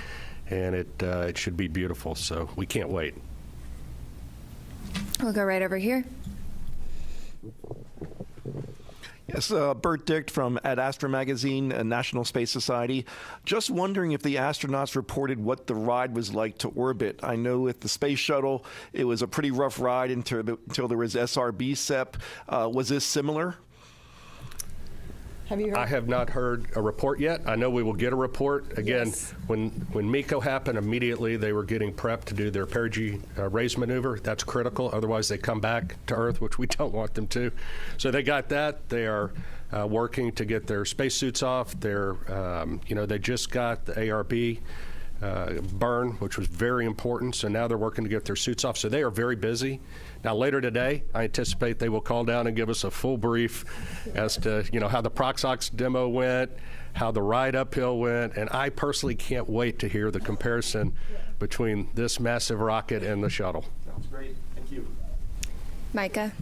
and it should be beautiful, so we can't wait. We'll go right over here. Yes, Bert Dicht from Ad Astra Magazine, National Space Society. Just wondering if the astronauts reported what the ride was like to orbit. I know with the space shuttle, it was a pretty rough ride until there was SRB SEP. Was this similar? Have you heard? I have not heard a report yet. I know we will get a report. Again, yes. when MECO happened, immediately they were getting prepped to do their perigee raise maneuver. That's critical. Otherwise, they come back to Earth, which we don't want them to. So they got that. They are working to get their spacesuits off. They just got the ARB burn, which was very important. So now they're working to get their suits off. So they are very busy. Now, later today, I anticipate they will call down and give us a full brief as to, how the Proxox demo went, how the ride uphill went, and I personally can't wait to hear the comparison between this massive rocket and the shuttle. Sounds great. Thank you. Micah.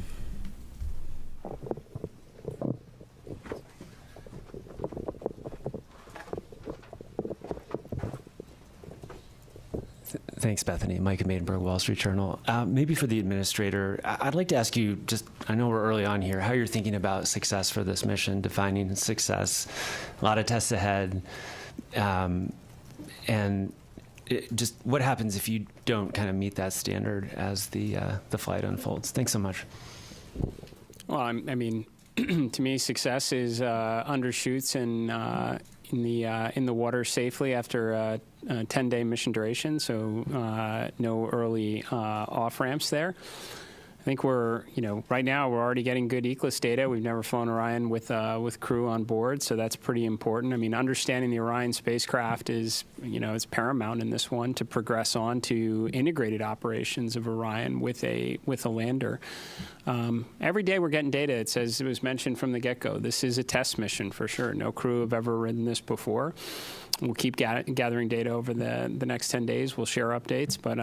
Thanks, Bethany. Micah Maidenberg, Wall Street Journal. Maybe for the administrator, I'd like to ask you, I know we're early on here, how you're thinking about success for this mission, defining success. A lot of tests ahead. And just what happens if you don't kind of meet that standard as the flight unfolds? Thanks so much. Well, I mean, to me, success is undershoots and in the water safely after a 10-day mission duration. So no early off ramps there. I think we're, right now we're already getting good ECLIS data. We've never flown Orion with crew on board, so that's pretty important. I mean, understanding the Orion spacecraft is, it's paramount in this one to progress on to integrated operations of Orion with a lander. Every day we're getting data. It says, it was mentioned from the get-go, this is a test mission for sure. No crew have ever ridden this before. We'll keep gathering data over the next 10 days. We'll share updates, but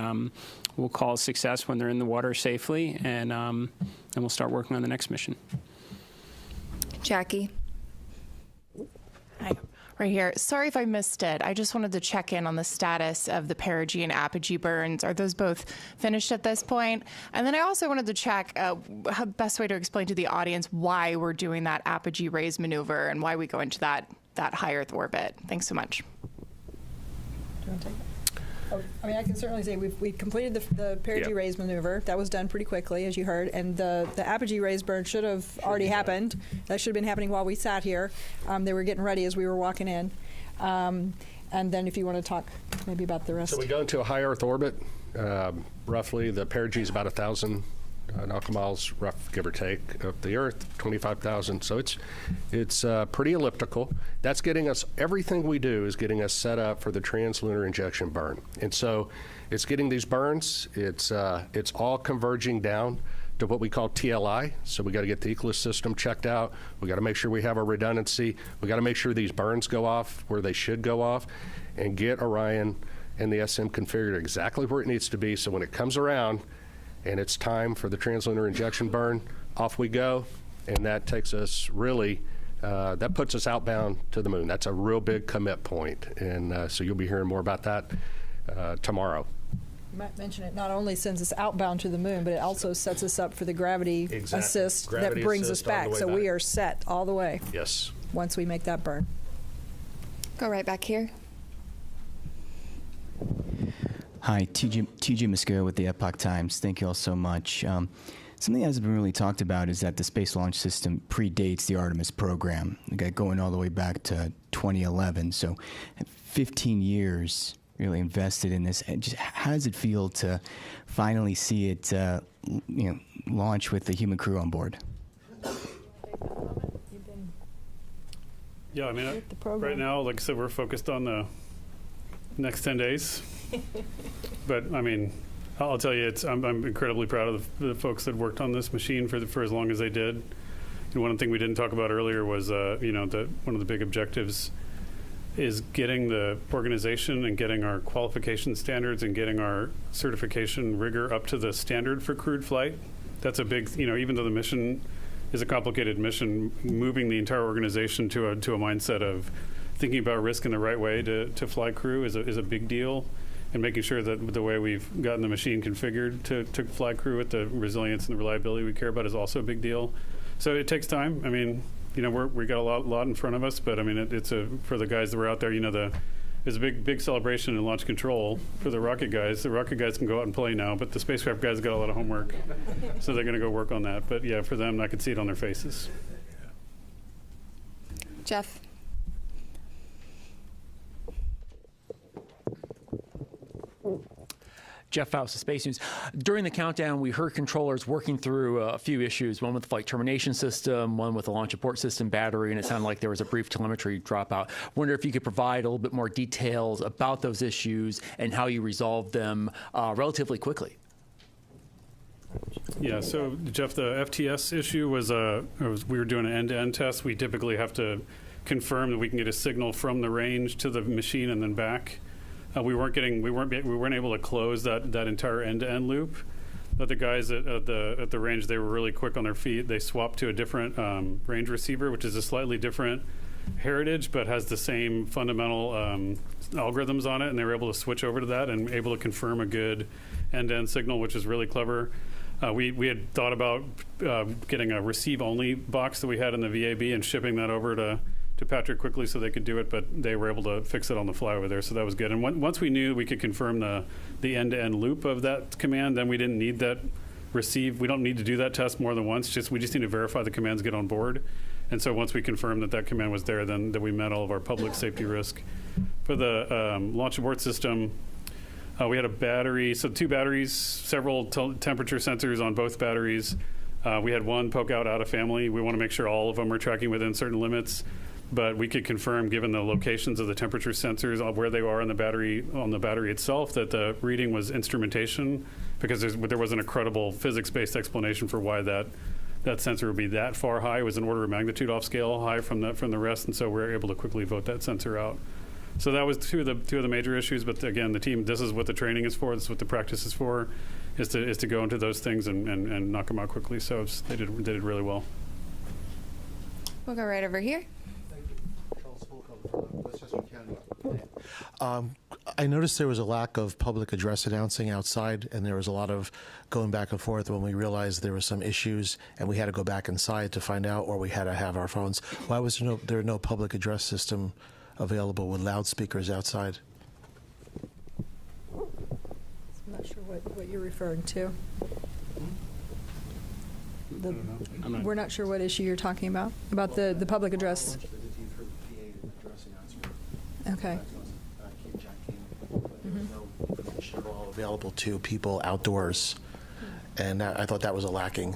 we'll call success when they're in the water safely, and we'll start working on the next mission. Jackie. Hi. Right here. Sorry if I missed it. I just wanted to check in on the status of the perigee and apogee burns. Are those both finished at this point? And then I also wanted to check how best way to explain to the audience why we're doing that apogee raise maneuver and why we go into that high Earth orbit. Thanks so much. Do you want to take it? I mean, I can certainly say we completed the perigee raise maneuver. That was done pretty quickly, as you heard, and the apogee raise burn should have already happened. That should have been happening while we sat here. They were getting ready as we were walking in. And then if you want to talk maybe about the rest. So we go into a high Earth orbit. Roughly, the perigee is about 1,000 nautical miles, rough, give or take, of the Earth, 25,000. So it's pretty elliptical. That's getting us, everything we do is getting us set up for the translunar injection burn. And so it's getting these burns. It's all converging down to what we call TLI. So we got to get the ECLIS system checked out. We got to make sure we have our redundancy. We got to make sure these burns go off where they should go off, and get Orion and the SM configured exactly where it needs to be. So when it comes around and it's time for the translunar injection burn, off we go, and that takes us really, that puts us outbound to the moon. That's a real big commit point, and so you'll be hearing more about that tomorrow. You might mention it not only sends us outbound to the moon, but it also sets us up for the gravity assist that brings us back. So we are set all the way. Yes. Once we make that burn. Go right back here. Hi, TJ Mosquera with the Epoch Times. Thank you all so much. Something that hasn't been really talked about is that the Space Launch System predates the Artemis program. We got going all the way back to 2011, so 15 years really invested in this. And just how does it feel to finally see it, launch with the human crew on board? Yeah, I mean, right now, like I said, we're focused on the next 10 days. But I mean, I'll tell you, I'm incredibly proud of the folks that worked on this machine for as long as they did. And one thing we didn't talk about earlier was, one of the big objectives is getting the organization and getting our qualification standards and getting our certification rigor up to the standard for crewed flight. That's a big, even though the mission is a complicated mission, moving the entire organization to a mindset of thinking about risk in the right way to fly crew is a big deal. And making sure that the way we've gotten the machine configured to fly crew with the resilience and the reliability we care about is also a big deal. So it takes time. I mean, we got a lot in front of us, but I mean, it's for the guys that were out there, there's a big celebration in launch control for the rocket guys. The rocket guys can go out and play now, but the spacecraft guys got a lot of homework, so they're going to go work on that. But yeah, for them, I could see it on their faces. Jeff. Jeff Faust of Space News. During the countdown, we heard controllers working through a few issues, one with the flight termination system, one with the launch abort system battery, and it sounded like there was a brief telemetry dropout. Wonder if you could provide a little bit more details about those issues and how you resolved them relatively quickly. Yeah, so Jeff, the FTS issue was we were doing an end-to-end test. We typically have to confirm that we can get a signal from the range to the machine and then back. We weren't able to close that entire end-to-end loop. But the guys at the range, they were really quick on their feet. They swapped to a different range receiver, which is a slightly different heritage, but has the same fundamental algorithms on it, and they were able to switch over to that and able to confirm a good end-to-end signal, which is really clever. We had thought about getting a receive-only box that we had in the VAB and shipping that over to to Patrick quickly so they could do it, but they were able to fix it on the fly over there, so that was good. And once we knew we could confirm the end-to-end loop of that command, then we didn't need that receive. We don't need to do that test more than once. We just need to verify the commands get on board. And so once we confirmed that command was there, then that we met all of our public safety risk. For the launch abort system, we had a battery, so 2 batteries, several temperature sensors on both batteries. We had one poke out of family. We want to make sure all of them are tracking within certain limits, but we could confirm, given the locations of the temperature sensors, where they are on the battery itself, that the reading was instrumentation, because there wasn't a credible physics-based explanation for why that sensor would be that far high. It was an order of magnitude off scale high from the rest, and so we were able to quickly vote that sensor out. So that was two of the major issues. But again, the team, this is what the training is for. This is what the practice is for, is to go into those things and knock them out quickly. So they did really well. We'll go right over here. I noticed there was a lack of public address announcing outside, and there was a lot of going back and forth when we realized there were some issues, and we had to go back inside to find out, or we had to have our phones. Why was there no public address system available with loudspeakers outside? I'm not sure what you're referring to. We're not sure what issue you're talking about the public address. Okay. Information all available to people outdoors, and I thought that was a lacking.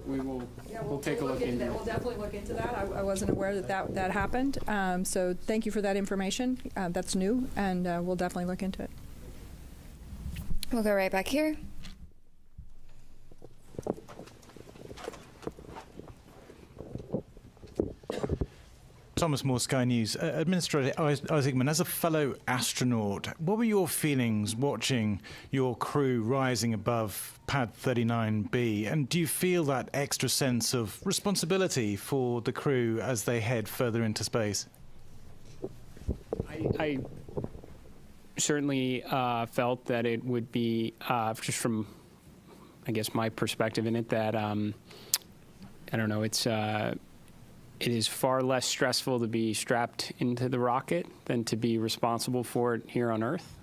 We'll take a look into that. We'll definitely look into that. I wasn't aware that happened. So thank you for that information. That's new, and we'll definitely look into it. We'll go right back here. Thomas Moore, Sky News. Administrator Isaacman, as a fellow astronaut, what were your feelings watching your crew rising above Pad 39B? And do you feel that extra sense of responsibility for the crew as they head further into space? I certainly felt that it would be, just from, I guess, my perspective in it, that, I don't know, it is far less stressful to be strapped into the rocket than to be responsible for it here on Earth.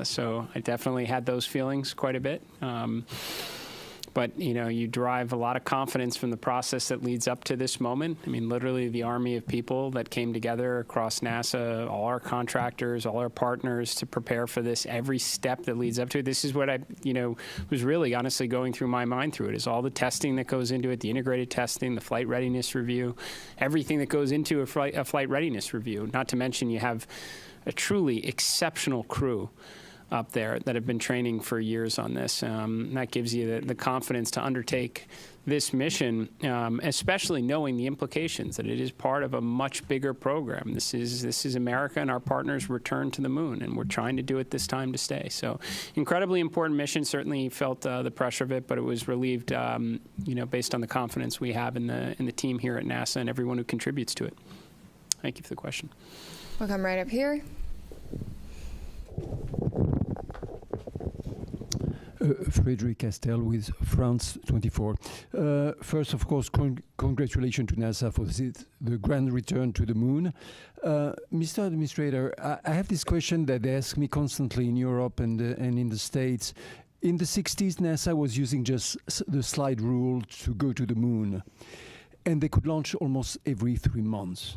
So I definitely had those feelings quite a bit. But, you derive a lot of confidence from the process that leads up to this moment. I mean, literally the army of people that came together across NASA, all our contractors, all our partners to prepare for this, every step that leads up to it. This is what I, was really honestly going through my mind through it, is all the testing that goes into it, the integrated testing, the flight readiness review, everything that goes into a flight readiness review. Not to mention you have a truly exceptional crew up there that have been training for years on this. That gives you the confidence to undertake this mission, especially knowing the implications that it is part of a much bigger program. This is America and our partners' return to the moon, and we're trying to do it this time to stay. So, incredibly important mission. Certainly felt the pressure of it, but it was relieved, based on the confidence we have in the team here at NASA and everyone who contributes to it. Thank you for the question. We'll come right up here. Frédéric Castel with France 24. First, of course, congratulations to NASA for the grand return to the moon. Mr. Administrator, I have this question that they ask me constantly in Europe and in the States. In the 60s, NASA was using just the slide rule to go to the moon, and they could launch almost every 3 months.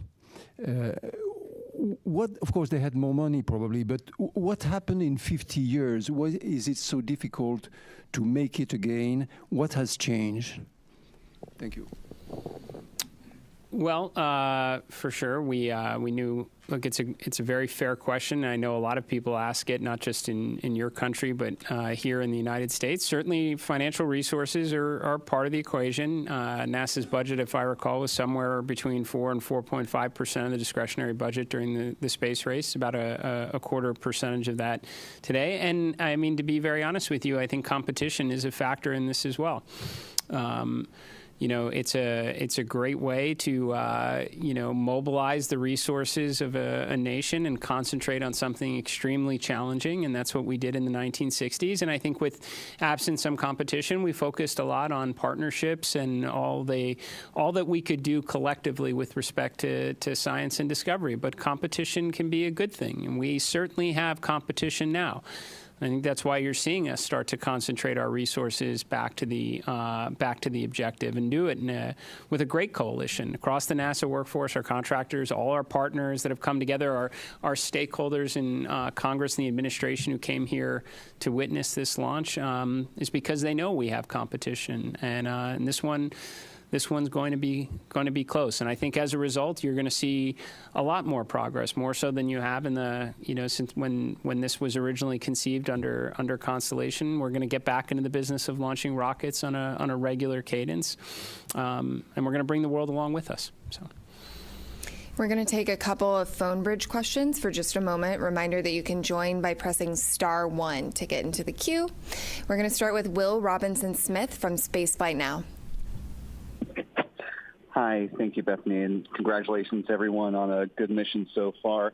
Of course, they had more money probably, but what happened in 50 years? Why is it so difficult to make it again? What has changed? Thank you. Well, for sure, we knew. Look, it's a very fair question. I know a lot of people ask it, not just in your country, but here in the United States. Certainly, financial resources are part of the equation. NASA's budget, if I recall, was somewhere between 4 and 4.5% of the discretionary budget during the space race. About a quarter percentage of that today. And I mean, to be very honest with you, I think competition is a factor in this as well. it's a great way to mobilize the resources of a nation and concentrate on something extremely challenging, and that's what we did in the 1960s. And I think with absent some competition, we focused a lot on partnerships and all that we could do collectively with respect to science and discovery. But competition can be a good thing, and we certainly have competition now. I think that's why you're seeing us start to concentrate our resources back to the objective, and do it with a great coalition across the NASA workforce, our contractors, all our partners that have come together, our stakeholders in Congress and the administration who came here to witness this launch, is because they know we have competition, and this one's going to be close. And I think as a result, you're going to see a lot more progress, more so than you have in the, since when this was originally conceived under Constellation. We're going to get back into the business of launching rockets on a regular cadence, and we're going to bring the world along with us. So. We're going to take a couple of phone bridge questions for just a moment. Reminder that you can join by pressing *1 to get into the queue. We're going to start with Will Robinson-Smith from Spaceflight Now. Hi, thank you, Bethany, and congratulations, everyone, on a good mission so far.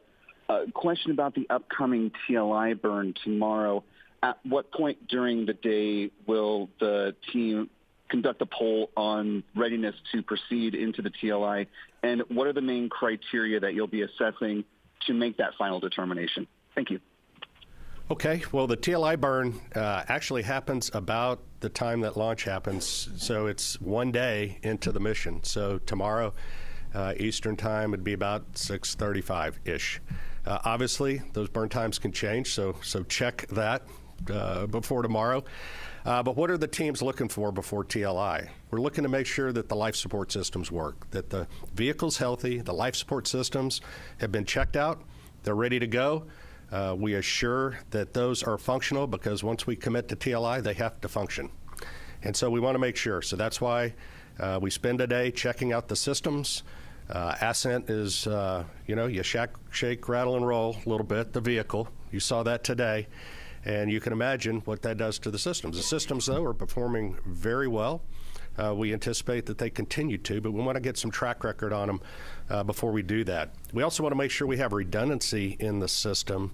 Question about the upcoming TLI burn tomorrow. At what point during the day will the team conduct a poll on readiness to proceed into the TLI, and what are the main criteria that you'll be assessing to make that final determination? Thank you. Okay, well, the TLI burn actually happens about the time that launch happens, so it's one day into the mission. So tomorrow, Eastern time, would be about 6:35-ish. Obviously, those burn times can change, so check that before tomorrow. But what are the teams looking for before TLI? We're looking to make sure that the life support systems work, that the vehicle's healthy, the life support systems have been checked out, they're ready to go. We assure that those are functional, because once we commit to TLI, they have to function. And so we want to make sure. So that's why we spend a day checking out the systems. Ascent is, you shake, rattle, and roll a little bit, the vehicle. You saw that today. And you can imagine what that does to the systems. The systems, though, are performing very well. We anticipate that they continue to, but we want to get some track record on them before we do that. We also want to make sure we have redundancy in the system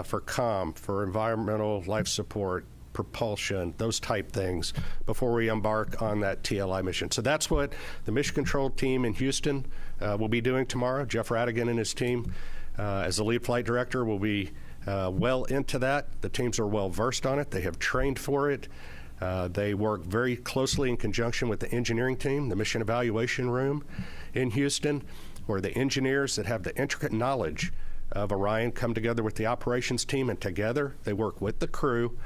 for COM, for environmental life support, propulsion, those type things, before we embark on that TLI mission. So that's what the mission control team in Houston will be doing tomorrow. Jeff Radigan and his team, as the lead flight director, will be well into that. The teams are well versed on it. They have trained for it. They work very closely in conjunction with the engineering team, the mission evaluation room in Houston, where the engineers that have the intricate knowledge of Orion come together with the operations team, and together they work with the crew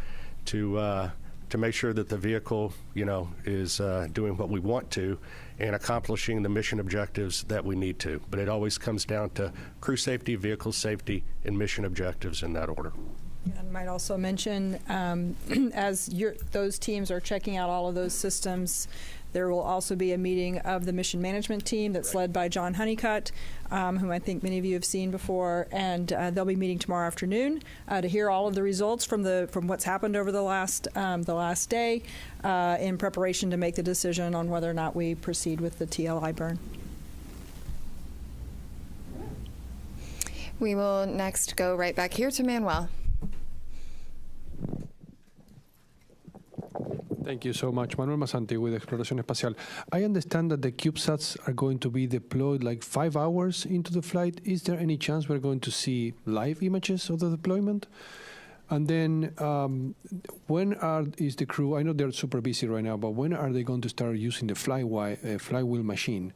to make sure that the vehicle, is doing what we want to and accomplishing the mission objectives that we need to. But it always comes down to crew safety, vehicle safety, and mission objectives in that order. And might also mention, as those teams are checking out all of those systems, there will also be a meeting of the mission management team that's led by John Honeycutt, whom I think many of you have seen before, and they'll be meeting tomorrow afternoon to hear all of the results from what's happened over the last day, in preparation to make the decision on whether or not we proceed with the TLI burn. We will next go right back here to Manuel. Thank you so much. Manuel Masanti with Exploración Espacial. I understand that the CubeSats are going to be deployed like 5 hours into the flight. Is there any chance we're going to see live images of the deployment? And then when is the crew, I know they're super busy right now, but when are they going to start using the flywheel machine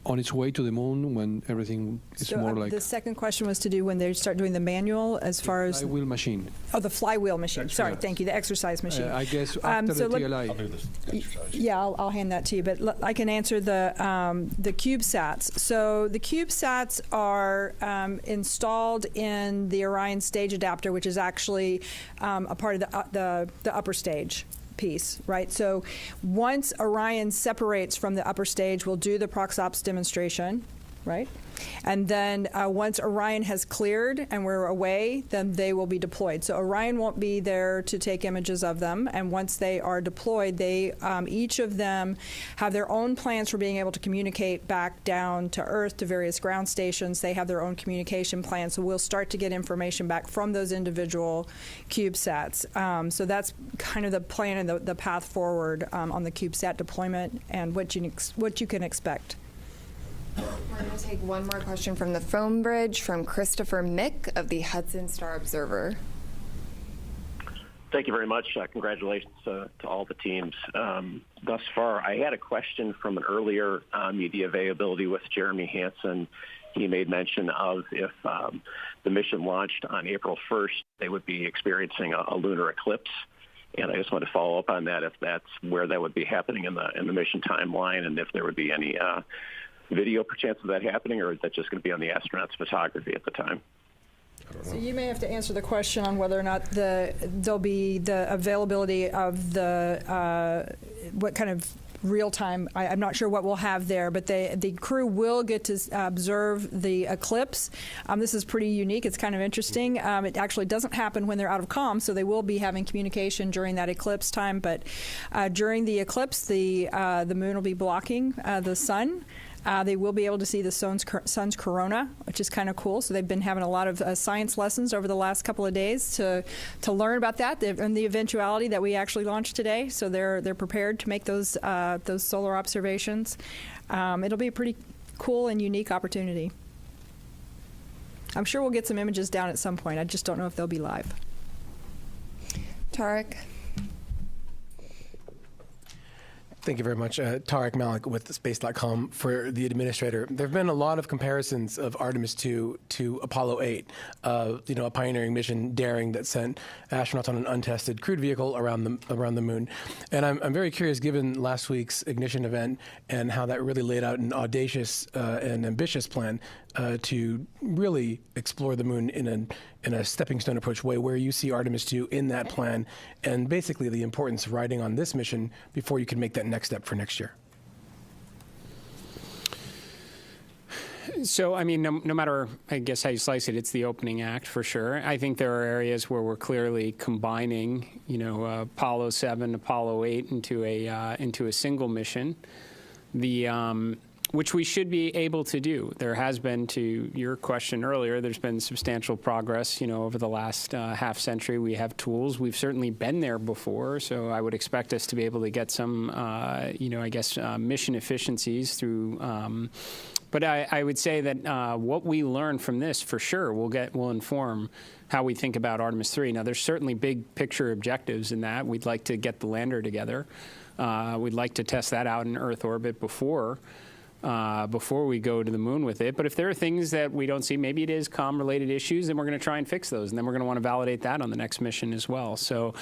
on its way to the moon, when everything is more like... The second question was to do when they start doing the manual as far as... Flywheel machine. Oh, the flywheel machine. Sorry, thank you. The exercise machine. I guess after the TLI. I'll do this exercise. Yeah, I'll hand that to you, but I can answer the CubeSats. So the CubeSats are installed in the Orion stage adapter, which is actually a part of the upper stage piece, right? So once Orion separates from the upper stage, we'll do the ProxOps demonstration. right? And then once Orion has cleared and we're away, then they will be deployed. So Orion won't be there to take images of them. And once they are deployed, they each of them have their own plans for being able to communicate back down to Earth to various ground stations. They have their own communication plans. So we'll start to get information back from those individual CubeSats. So that's kind of the plan and the path forward on the CubeSat deployment and what you can expect. We're going to take one more question from the phone bridge from Christopher Mick of the Hudson Star Observer. Thank you very much. Congratulations to all the teams thus far. I had a question from an earlier media availability with Jeremy Hansen. He made mention of if the mission launched on April 1st, they would be experiencing a lunar eclipse. And I just want to follow up on that, if that's where that would be happening in the mission timeline, and if there would be any video perchance of that happening, or is that just going to be on the astronauts' photography at the time? So you may have to answer the question on whether or not there'll be the availability of the what kind of real time. I'm not sure what we'll have there, but the crew will get to observe the eclipse. This is pretty unique. It's kind of interesting. It actually doesn't happen when they're out of comm, so they will be having communication during that eclipse time. But during the eclipse, the moon will be blocking the sun. They will be able to see the sun's corona, which is kind of cool. So they've been having a lot of science lessons over the last couple of days to learn about that and the eventuality that we actually launched today. So they're prepared to make those solar observations. It'll be a pretty cool and unique opportunity. I'm sure we'll get some images down at some point. I just don't know if they'll be live. Tarek. Thank you very much. Tarek Malik with Space.com for the administrator. There have been a lot of comparisons of Artemis 2 to Apollo 8, a pioneering mission, daring, that sent astronauts on an untested crewed vehicle around the moon. And I'm very curious, given last week's ignition event and how that really laid out an audacious and ambitious plan to really explore the moon in a stepping stone approach way, where you see Artemis 2 in that plan, and basically the importance of riding on this mission before you can make that next step for next year. So, I mean, no matter, I guess, how you slice it, it's the opening act for sure. I think there are areas where we're clearly combining, Apollo 7, Apollo 8 into a single mission. Which we should be able to do. There has been, to your question earlier, there's been substantial progress, over the last half century. We have tools. We've certainly been there before, so I would expect us to be able to get some, mission efficiencies through. But I would say that what we learn from this, for sure, will inform how we think about Artemis 3. Now, there's certainly big picture objectives in that. We'd like to get the lander together. We'd like to test that out in Earth orbit before we go to the moon with it. But if there are things that we don't see, maybe it is comm-related issues, then we're going to try and fix those. And then we're going to want to validate that on the next mission as well. So,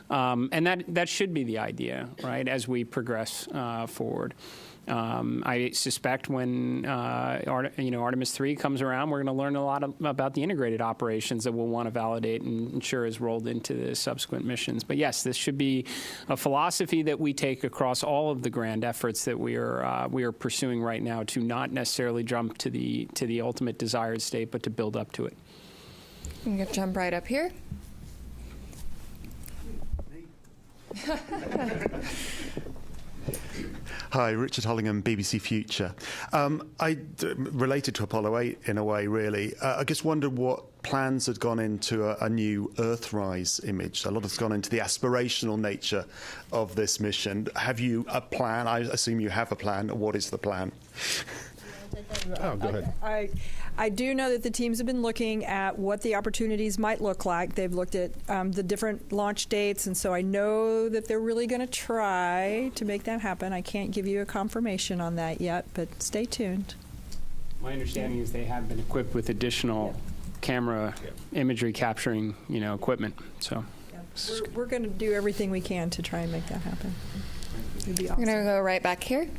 and that should be the idea, right, as we progress forward. I suspect when Artemis 3 comes around, we're going to learn a lot about the integrated operations that we'll want to validate and ensure is rolled into the subsequent missions. But yes, this should be a philosophy that we take across all of the grand efforts that we are pursuing right now, to not necessarily jump to the ultimate desired state, but to build up to it. I'm going to jump right up here. Hi, Richard Hollingham, BBC Future. Related to Apollo 8 in a way, really. I just wondered what plans had gone into a new Earthrise image. A lot has gone into the aspirational nature of this mission. Have you a plan? I assume you have a plan. What is the plan? Oh, go ahead. I do know that the teams have been looking at what the opportunities might look like. They've looked at the different launch dates, and so I know that they're really going to try to make that happen. I can't give you a confirmation on that yet, but stay tuned. My understanding is they have been equipped with additional camera imagery capturing, equipment. So we're going to do everything we can to try and make that happen. It'd be awesome. We're going to go right back here.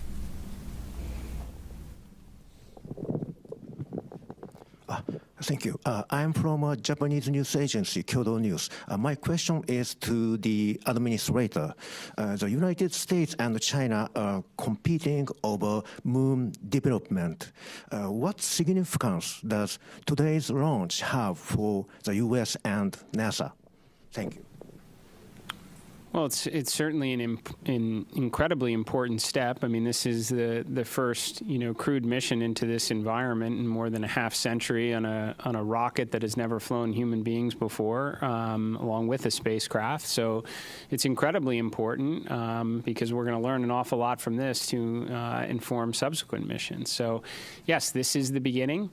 Thank you. I'm from a Japanese news agency, Kyodo News. My question is to the administrator. The United States and China are competing over moon development. What significance does today's launch have for the U.S. and NASA? Thank you. Well, it's certainly an incredibly important step. I mean, this is the first crewed mission into this environment in more than a half century on a rocket that has never flown human beings before, along with a spacecraft. So it's incredibly important because we're going to learn an awful lot from this to inform subsequent missions. So, yes, this is the beginning.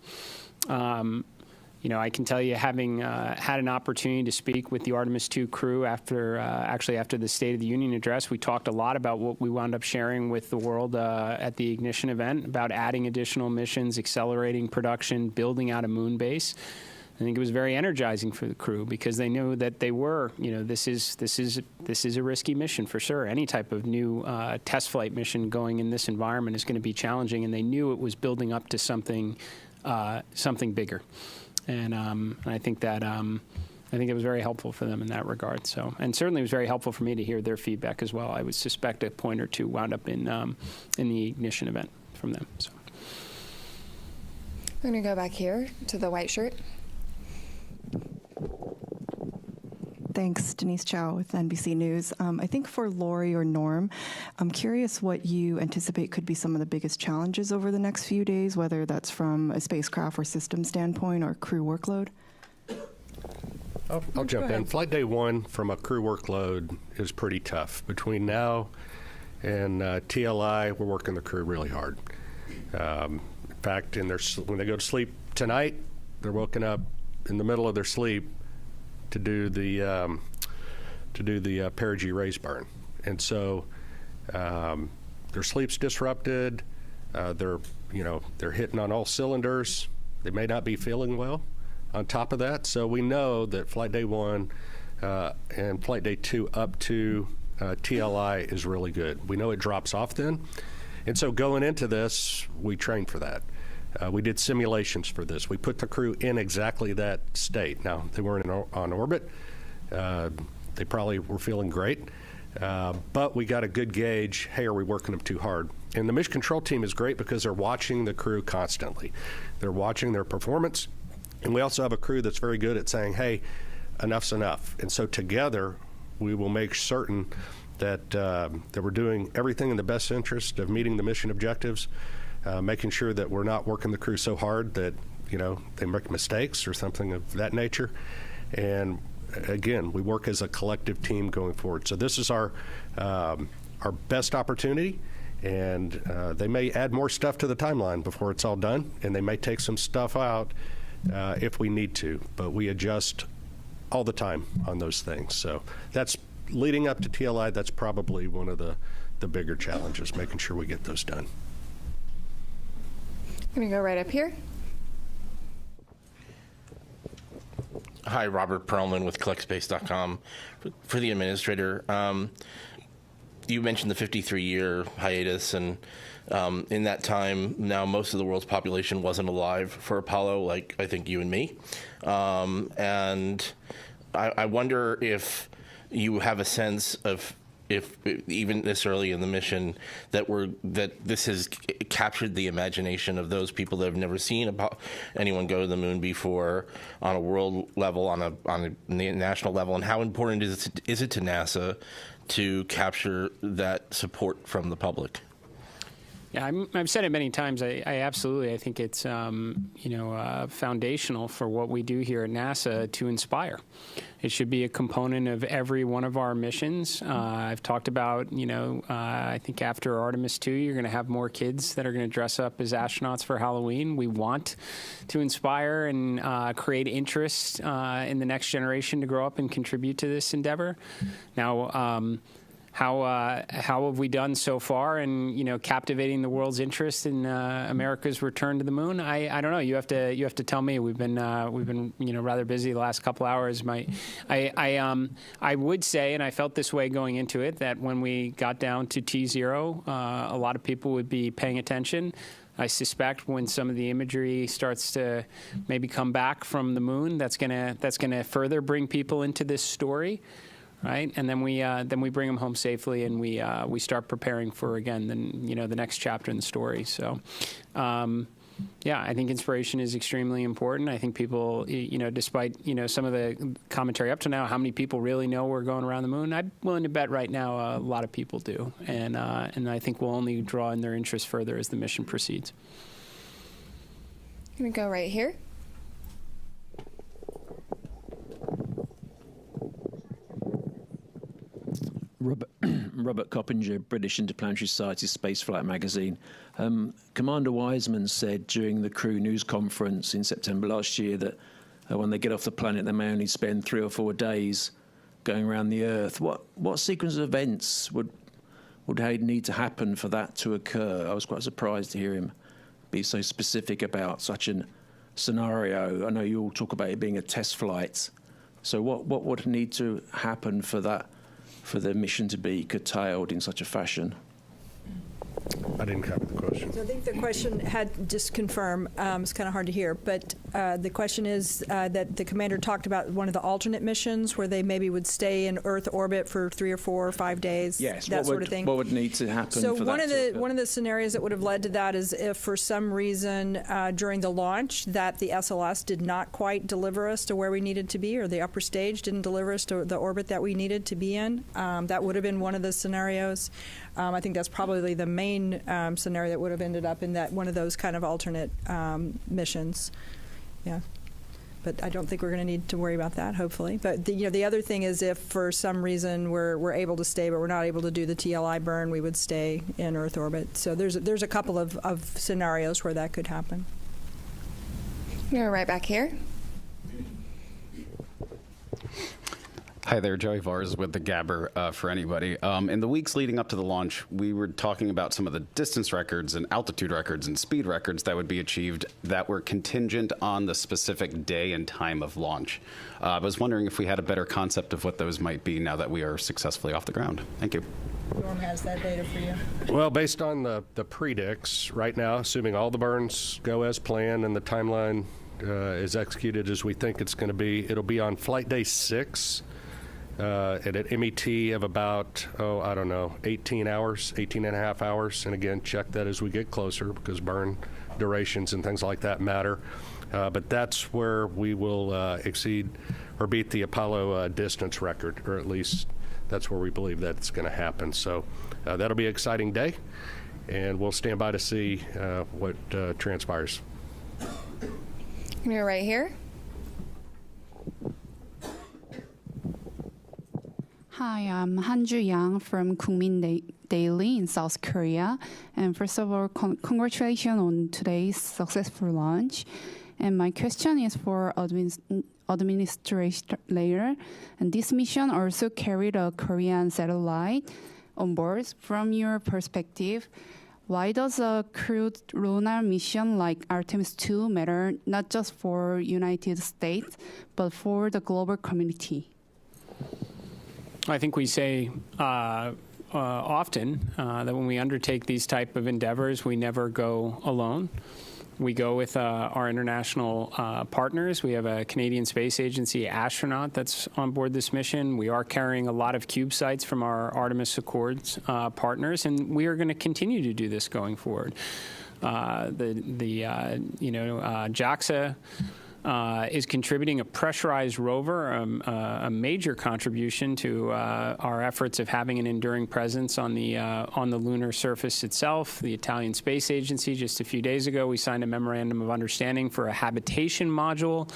I can tell you, having had an opportunity to speak with the Artemis II crew after the State of the Union address, we talked a lot about what we wound up sharing with the world at the Ignition event about adding additional missions, accelerating production, building out a moon base. I think it was very energizing for the crew because they knew that they were, this is a risky mission for sure. Any type of new test flight mission going in this environment is going to be challenging, and they knew it was building up to something bigger. And I think that it was very helpful for them in that regard. So, and certainly it was very helpful for me to hear their feedback as well. I would suspect a point or two wound up in the Ignition event from them. So, we're going to go back here to the white shirt. Thanks, Denise Chow with NBC News. I think for Lori or Norm, I'm curious what you anticipate could be some of the biggest challenges over the next few days, whether that's from a spacecraft or system standpoint or crew workload. I'll jump in. Flight day 1 from a crew workload is pretty tough. Between now and TLI, we're working the crew really hard. In fact, when they go to sleep tonight, they're woken up in the middle of their sleep to do the perigee raise burn, and so their sleep's disrupted. They're hitting on all cylinders. They may not be feeling well. On top of that, so we know that flight day 1 and flight day 2 up to TLI is really good. We know it drops off then, and so going into this, we trained for that. We did simulations for this. We put the crew in exactly that state. Now, they weren't on orbit. They probably were feeling great. But we got a good gauge, hey, are we working them too hard? And the mission control team is great because they're watching the crew constantly. They're watching their performance. And we also have a crew that's very good at saying, hey, enough's enough. And so together, we will make certain that, that we're doing everything in the best interest of meeting the mission objectives, making sure that we're not working the crew so hard that, they make mistakes or something of that nature. And again, we work as a collective team going forward. So this is our best opportunity, and they may add more stuff to the timeline before it's all done, and they may take some stuff out if we need to, but we adjust all the time on those things. So that's leading up to TLI. That's probably one of the bigger challenges, making sure we get those done. I'm going to go right up here. Hi, Robert Perlman with CollectSpace.com. For the administrator, you mentioned the 53-year hiatus, and in that time, now most of the world's population wasn't alive for Apollo, like I think you and me. And I wonder if you have a sense of, if even this early in the mission, that this has captured the imagination of those people that have never seen anyone go to the moon before on a world level, on a national level, and how important is it to NASA to capture that support from the public? Yeah, I've said it many times. I think it's foundational for what we do here at NASA to inspire. It should be a component of every one of our missions. I've talked about, I think after Artemis II, you're going to have more kids that are going to dress up as astronauts for Halloween. We want to inspire and create interest in the next generation to grow up and contribute to this endeavor. Now, how have we done so far in captivating the world's interest in America's return to the moon? I don't know. You have to tell me. We've been rather busy the last couple hours. I would say, and I felt this way going into it, that when we got down to T0, a lot of people would be paying attention. I suspect when some of the imagery starts to maybe come back from the moon, that's gonna further bring people into this story, right? And then we bring them home safely, and we start preparing for, again, the next chapter in the story. So. Yeah, I think inspiration is extremely important. I think people, despite, some of the commentary up to now, how many people really know we're going around the moon? I'm willing to bet right now a lot of people do. And I think we'll only draw in their interest further as the mission proceeds. I'm going to go right here. Robert Coppinger, British Interplanetary Society Spaceflight Magazine. Commander Wiseman said during the crew news conference in September last year that when they get off the planet, they may only spend 3 or 4 days going around the Earth. What sequence of events would need to happen for that to occur? I was quite surprised to hear him be so specific about such a scenario. I know you all talk about it being a test flight. So what would need to happen for the mission to be curtailed in such a fashion? I didn't cover the question. So I think the question had, just confirm, it's kind of hard to hear, but the question is that the commander talked about one of the alternate missions where they maybe would stay in Earth orbit for 3 or 4 or 5 days. Yes, that sort of thing. What would need to happen? So for one that of the scenarios that would have led to that is if for some reason during the launch that the SLS did not quite deliver us to where we needed to be, or the upper stage didn't deliver us to the orbit that we needed to be in. That would have been one of the scenarios. I think that's probably the main scenario that would have ended up in that one of those kind of alternate missions. Yeah. But I don't think we're going to need to worry about that, hopefully. But the other thing is if for some reason we're able to stay, but we're not able to do the TLI burn, we would stay in Earth orbit. So there's a couple of scenarios where that could happen. You're right back here. Hi there, Joey Vars with the Gabber for anybody. In the weeks leading up to the launch, we were talking about some of the distance records and altitude records and speed records that would be achieved that were contingent on the specific day and time of launch. I was wondering if we had a better concept of what those might be now that we are successfully off the ground. Thank you. Norm has that data for you. Well, based on the predicts right now, assuming all the burns go as planned and the timeline is executed as we think it's going to be, it'll be on flight day 6. At an MET of about, 18 hours, 18 and a half hours. And again, check that as we get closer because burn durations and things like that matter. But that's where we will exceed or beat the Apollo distance record, or at least that's where we believe that's going to happen. So that'll be an exciting day, and we'll stand by to see what transpires. You're right here. Hi, I'm Hanju Yang from Kookmin Daily in South Korea. And first of all, congratulations on today's successful launch. And my question is for administrator. And this mission also carried a Korean satellite on board. From your perspective, why does a crewed lunar mission like Artemis 2 matter not just for United States, but for the global community? I think we say often that when we undertake these type of endeavors, we never go alone. We go with our international partners. We have a Canadian Space Agency astronaut that's on board this mission. We are carrying a lot of CubeSats from our Artemis Accords partners, and we are going to continue to do this going forward. JAXA is contributing a pressurized rover, a major contribution to our efforts of having an enduring presence on the lunar surface itself. The Italian Space Agency, just a few days ago, we signed a memorandum of understanding for a habitation module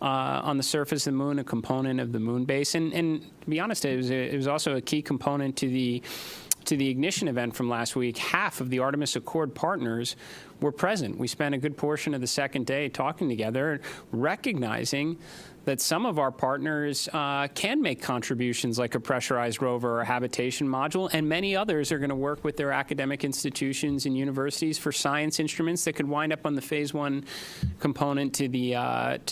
on the surface of the moon, a component of the moon base. And to be honest, it was also a key component to the ignition event from last week. Half of the Artemis Accord partners were present. We spent a good portion of the second day talking together, recognizing that some of our partners can make contributions like a pressurized rover or a habitation module, and many others are going to work with their academic institutions and universities for science instruments that could wind up on the Phase 1 component to the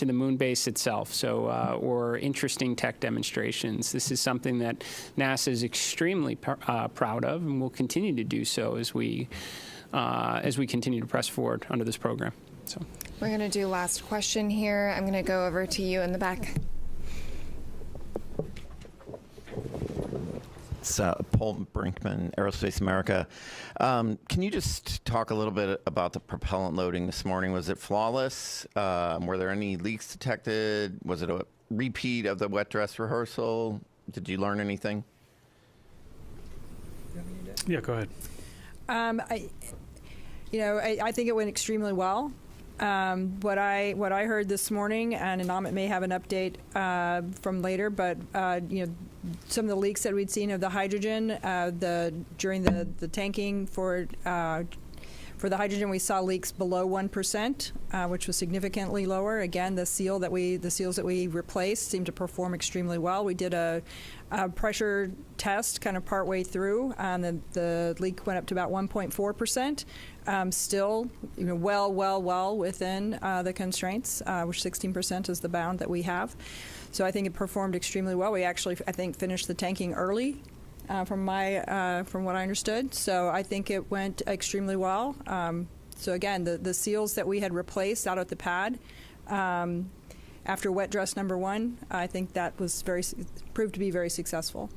moon base itself, or interesting tech demonstrations. This is something that NASA is extremely proud of and will continue to do so as we as we continue to press forward under this program. So we're going to do last question here. I'm going to go over to you in the back. It's Paul Brinkman, Aerospace America. Can you just talk a little bit about the propellant loading this morning? Was it flawless? Were there any leaks detected? Was it a repeat of the wet dress rehearsal? Did you learn anything? Yeah, go ahead. I think it went extremely well. What I heard this morning, and Amit may have an update from later, but some of the leaks that we'd seen of the hydrogen during the tanking for the hydrogen, we saw leaks below 1%, which was significantly lower. Again, the seals that we replaced seemed to perform extremely well. We did a pressure test kind of partway through, and the leak went up to about 1.4%. Still, well within the constraints, which 16% is the bound that we have. So I think it performed extremely well. We actually, I think, finished the tanking early, from what I understood. So I think it went extremely well. So again, the seals that we had replaced out at the pad after wet dress number 1, I think that was proved to be very successful.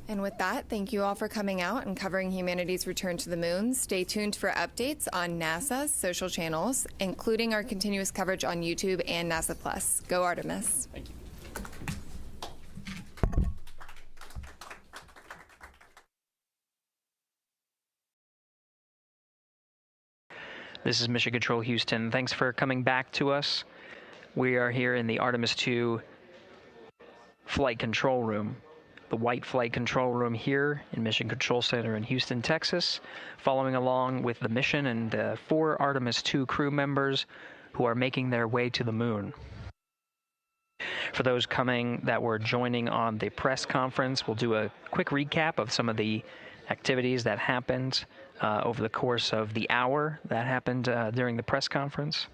And with that, thank you all for coming out and covering humanity's return to the moon. Stay tuned for updates on NASA's social channels, including our continuous coverage on YouTube and NASA Plus. Go Artemis. Thank you. This is Mission Control Houston. Thanks for coming back to us. We are here in the Artemis II flight control room, the White Flight Control Room here in Mission Control Center in Houston, Texas, following along with the mission and 4 Artemis II crew members who are making their way to the moon. For those that were joining on the press conference, we'll do a quick recap of some of the activities that happened over the course of the hour that happened during the press conference.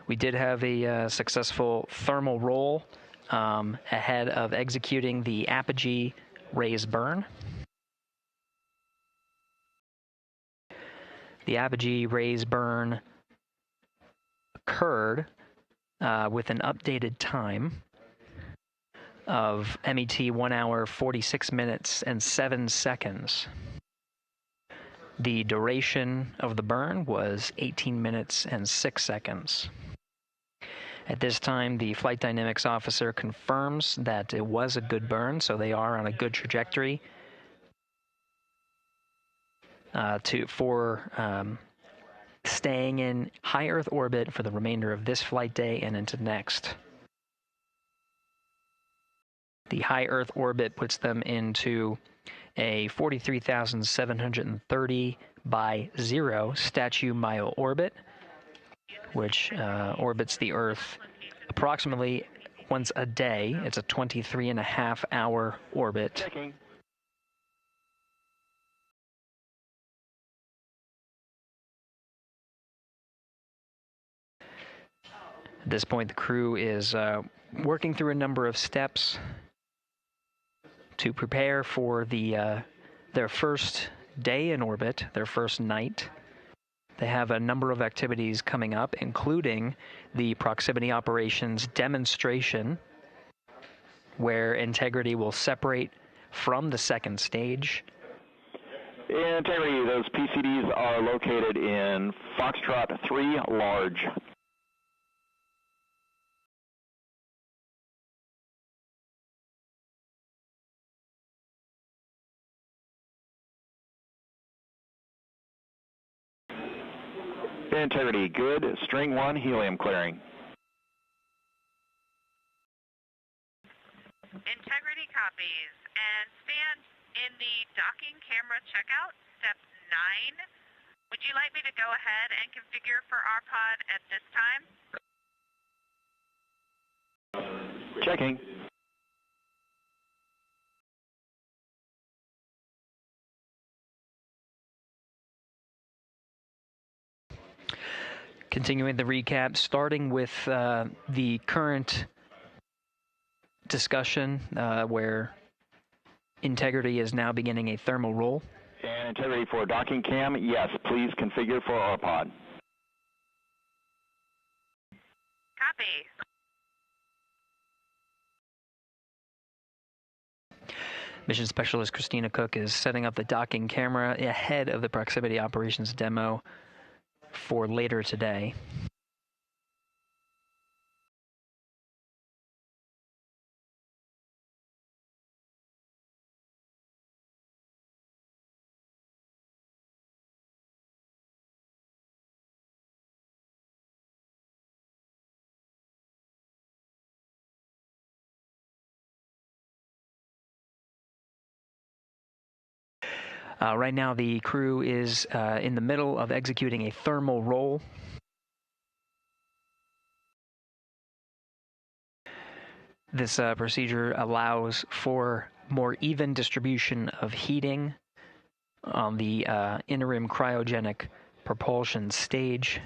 We did have a successful thermal roll ahead of executing the apogee raise burn. The apogee raise burn occurred with an updated time of MET 1 hour, 46 minutes, and 7 seconds. The duration of the burn was 18 minutes and 6 seconds. At this time, the flight dynamics officer confirms that it was a good burn, so they are on a good trajectory for staying in high Earth orbit for the remainder of this flight day and into next. The high Earth orbit puts them into a 43,730 by 0 statute mile orbit, which orbits the Earth approximately once a day. It's a 23.5-hour orbit. Checking. At this point, the crew is working through a number of steps to prepare for their first day in orbit, their first night. They have a number of activities coming up, including the proximity operations demonstration, where Integrity will separate from the second stage. Integrity, those PCDs are located in Foxtrot 3 large. Integrity, good. String 1, helium clearing. Integrity copies. And stand in the docking camera checkout, step 9. Would you like me to go ahead and configure for our pod at this time? Checking. Continuing the recap, starting with the current discussion where Integrity is now beginning a thermal roll. Integrity for docking cam, yes, please configure for RPOD. Copy. Mission Specialist Christina Cook is setting up the docking camera ahead of the proximity operations demo for later today. Right now, the crew is in the middle of executing a thermal roll. This procedure allows for more even distribution of heating on the interim cryogenic propulsion stage,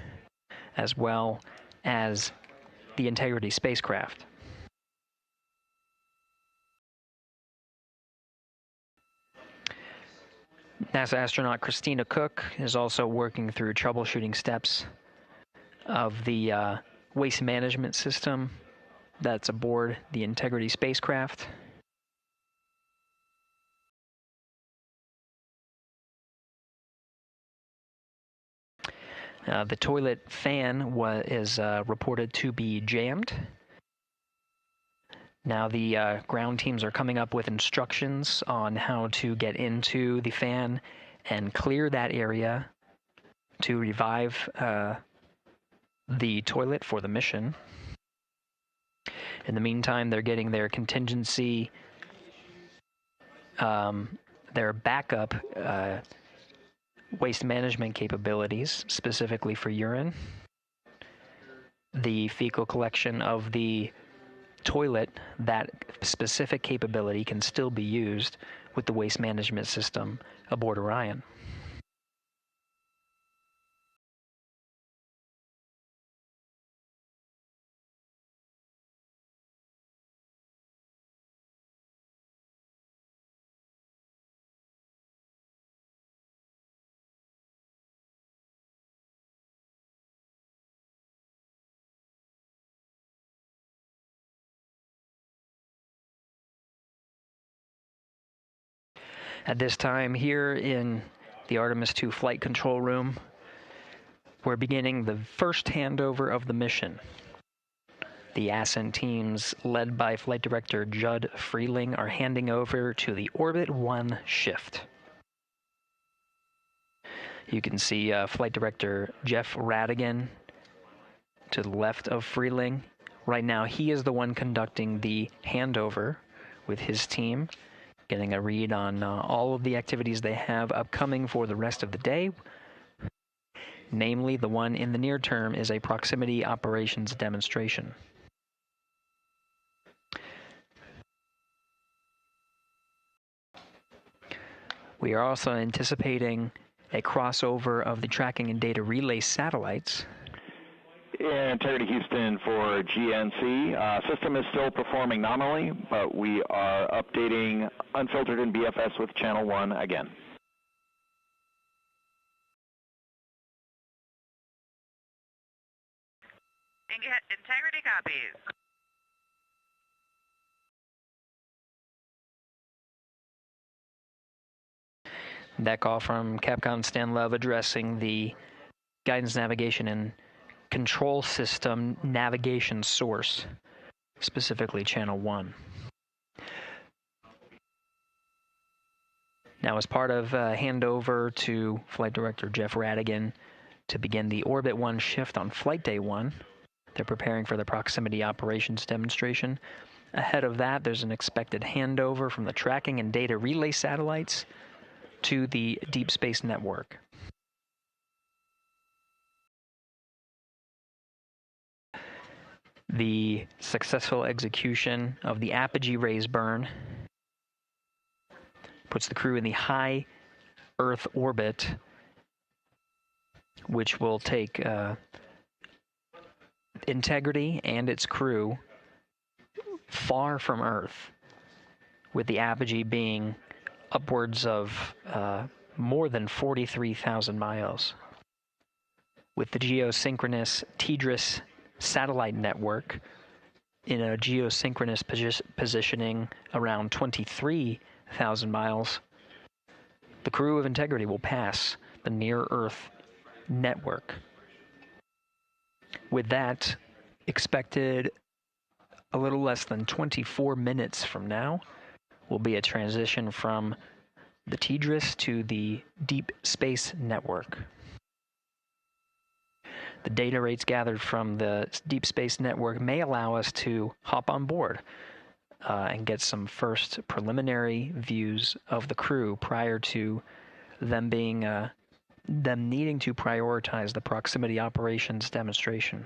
as well as the Integrity spacecraft. NASA astronaut Christina Cook is also working through troubleshooting steps of the waste management system that's aboard the Integrity spacecraft. The toilet fan is reported to be jammed. Now the ground teams are coming up with instructions on how to get into the fan and clear that area to revive the toilet for the mission. In the meantime, they're getting their contingency, their backup waste management capabilities, specifically for urine. The fecal collection of the toilet, that specific capability can still be used with the waste management system aboard Orion. At this time here in the Artemis II flight control room, we're beginning the first handover of the mission. The ascent teams led by Flight Director Judd Freeling are handing over to the Orbit 1 shift. You can see Flight Director Jeff Radigan to the left of Freeling. Right now he is the one conducting the handover with his team, getting a read on all of the activities they have upcoming for the rest of the day. Namely, the one in the near term is a proximity operations demonstration. We are also anticipating a crossover of the tracking and data relay satellites. Integrity Houston for GNC. System is still performing nominally, but we are updating unfiltered and BFS with channel 1 again. Integrity copies. That call from Capcom Stan Love addressing the guidance, navigation, and control system navigation source, specifically channel 1. Now, as part of handover to Flight Director Jeff Radigan to begin the Orbit 1 shift on Flight Day 1, they're preparing for the proximity operations demonstration. Ahead of that, there's an expected handover from the tracking and data relay satellites to the Deep Space Network. The successful execution of the apogee raise burn puts the crew in the high Earth orbit, which will take Integrity and its crew far from Earth, with the apogee being upwards of more than 43,000 miles. With the geosynchronous TDRS satellite network in a geosynchronous positioning around 23,000 miles, the crew of Integrity will pass the near-Earth network. With that, expected a little less than 24 minutes from now will be a transition from the TDRS to the Deep Space Network. The data rates gathered from the Deep Space Network may allow us to hop on board and get some first preliminary views of the crew prior to them needing to prioritize the proximity operations demonstration.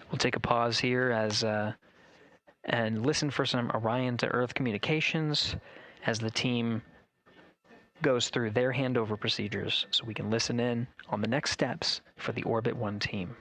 We'll take a pause here and listen for some Orion to Earth communications as the team goes through their handover procedures, so we can listen in on the next steps for the Orbit 1 team.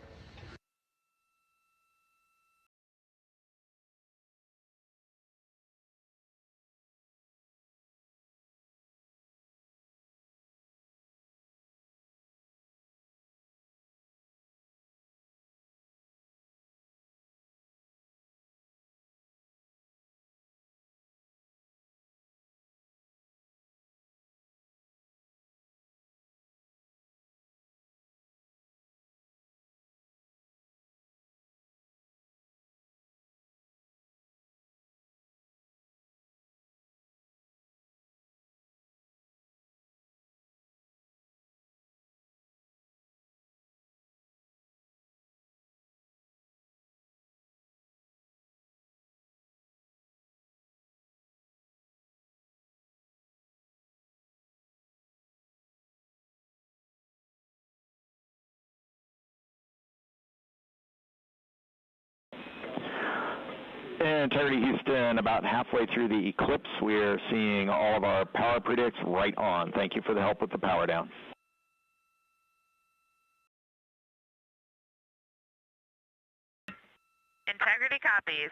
Integrity Houston, about halfway through the eclipse, we're seeing all of our power predicts right on. Thank you for the help with the power down. Integrity copies.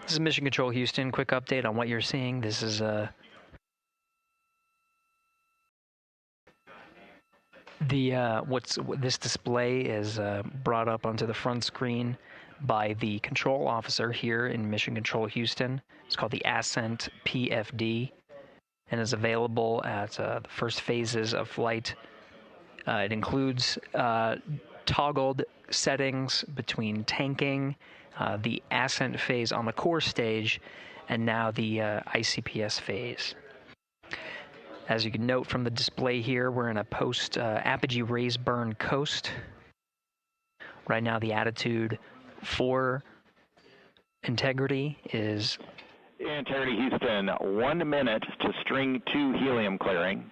This is Mission Control Houston. Quick update on what you're seeing. This is this display is brought up onto the front screen by the control officer here in Mission Control Houston. It's called the Ascent PFD and is available at the first phases of flight. It includes toggled settings between tanking, the ascent phase on the core stage, and now the ICPS phase. As you can note from the display here, we're in a post-apogee raise burn coast. Right now, the attitude for integrity is... Integrity Houston, 1 minute to string 2 helium clearing.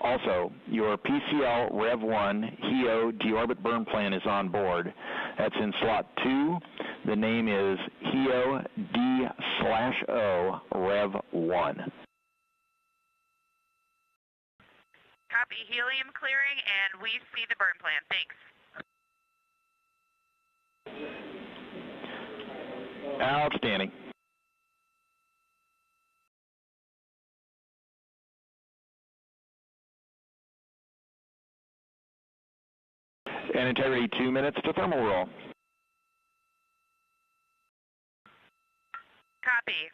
Also, your PCL Rev 1 HEO deorbit burn plan is on board. That's in slot 2. The name is HEO D/O Rev 1. Copy helium clearing, and we see the burn plan. Thanks. Outstanding. And integrity, 2 minutes to thermal roll. Copy.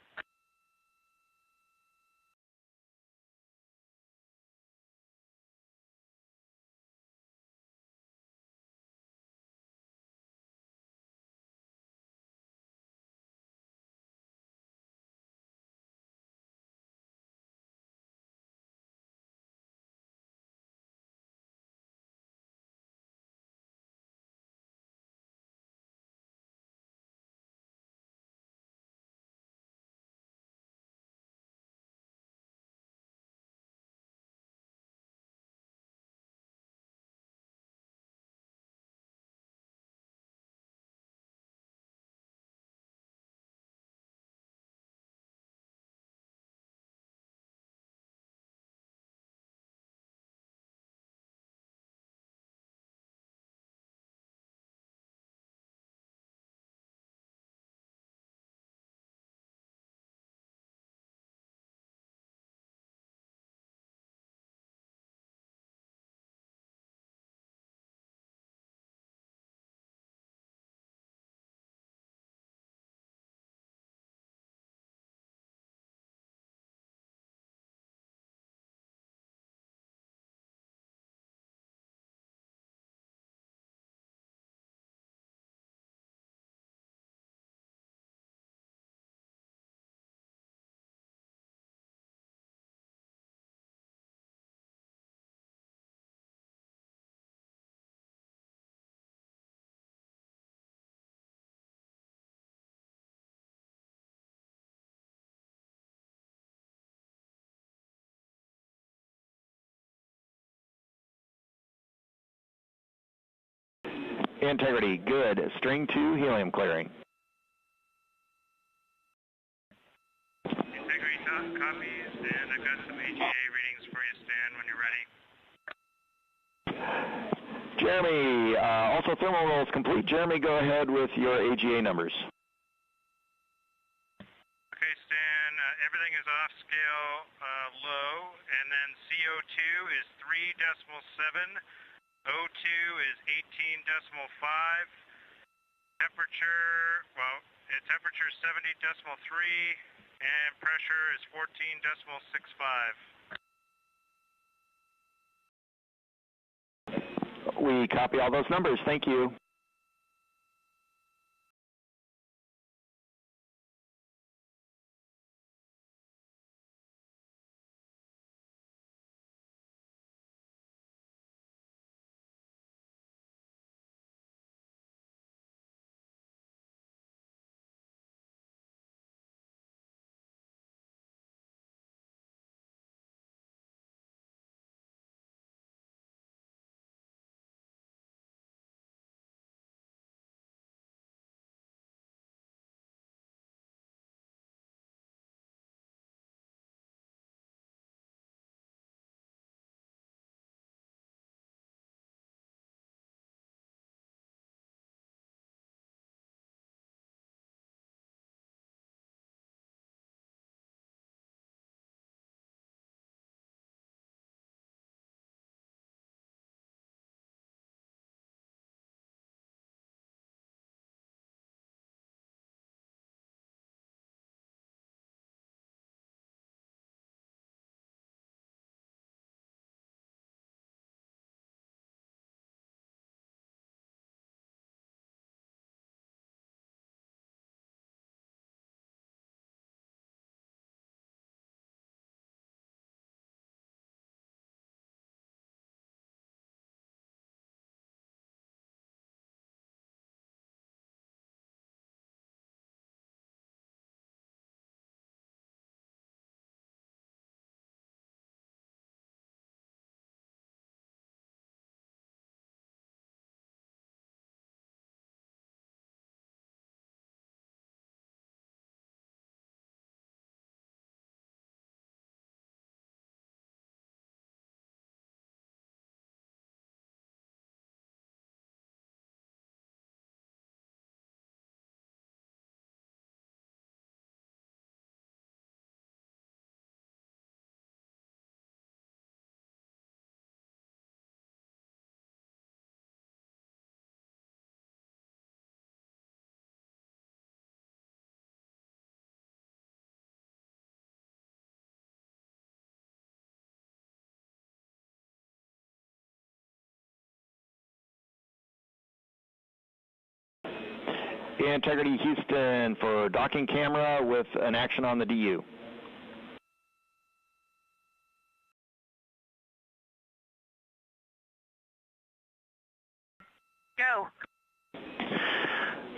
Integrity, good. String 2 helium clearing. Integrity copies, and I've got some AGA readings for you, Stan, when you're ready. Jeremy, also thermal roll is complete. Jeremy, go ahead with your AGA numbers. Okay, Stan, everything is off scale low, and then CO2 is 3.7. O2 is 18.5. Temperature, temperature is 70.3, and pressure is 14.65. We copy all those numbers. Thank you. Integrity Houston for docking camera with an action on the DU. Go.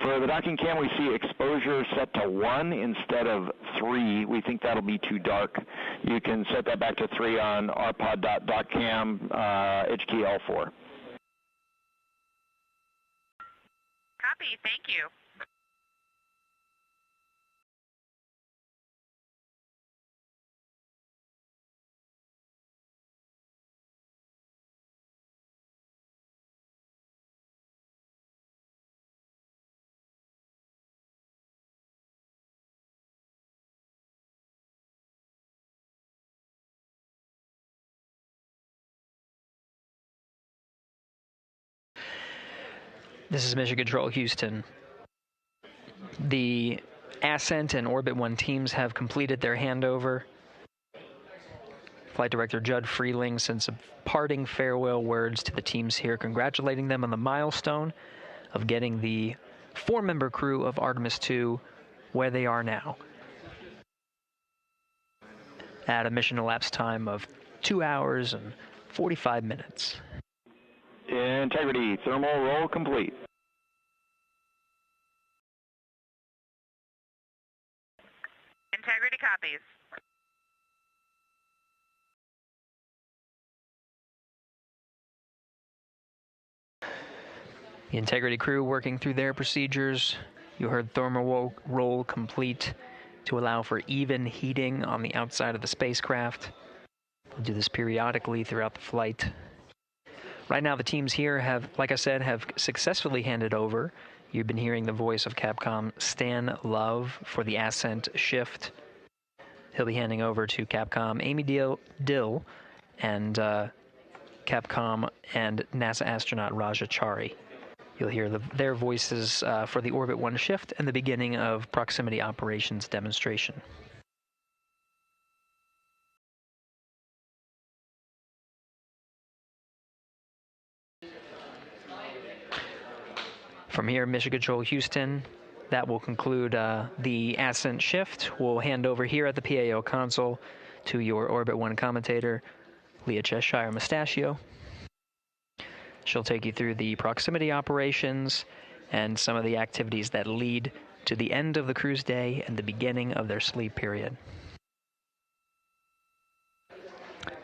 For the docking cam, we see exposure set to 1 instead of 3. We think that'll be too dark. You can set that back to 3 on rpod.doccam, HKey L4. Copy. Thank you. This is Mission Control Houston. The Ascent and Orbit 1 teams have completed their handover. Flight Director Judd Freeling sent some parting farewell words to the teams here, congratulating them on the milestone of getting the 4-member crew of Artemis II where they are now, at a mission elapsed time of 2 hours and 45 minutes. Integrity, thermal roll complete. Integrity copies. The Integrity crew working through their procedures. You heard thermal roll complete to allow for even heating on the outside of the spacecraft. We'll do this periodically throughout the flight. Right now, the teams here have, like I said, have successfully handed over. You've been hearing the voice of Capcom Stan Love for the Ascent shift. He'll be handing over to Capcom Amy Dill and Capcom and NASA astronaut Raja Chari. You'll hear their voices for the Orbit 1 shift and the beginning of proximity operations demonstration. From here, Mission Control Houston, that will conclude the Ascent shift. We'll hand over here at the PAO console to your Orbit 1 commentator, Leah Cheshire Mustachio. She'll take you through the proximity operations and some of the activities that lead to the end of the cruise day and the beginning of their sleep period.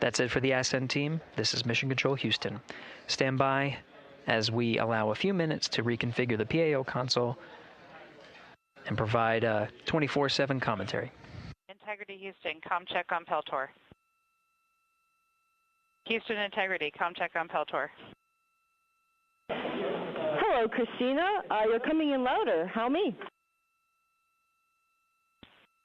That's it for the Ascent team. This is Mission Control Houston. Stand by as we allow a few minutes to reconfigure the PAO console and provide 24/7 commentary. Integrity Houston, com check on Peltor. Houston Integrity, com check on Peltor. Hello, Christina. You're coming in louder. How me?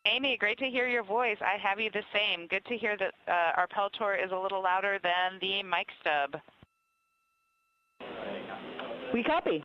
Amy, great to hear your voice. I have you the same. Good to hear that our Peltor is a little louder than the mic stub. We copy.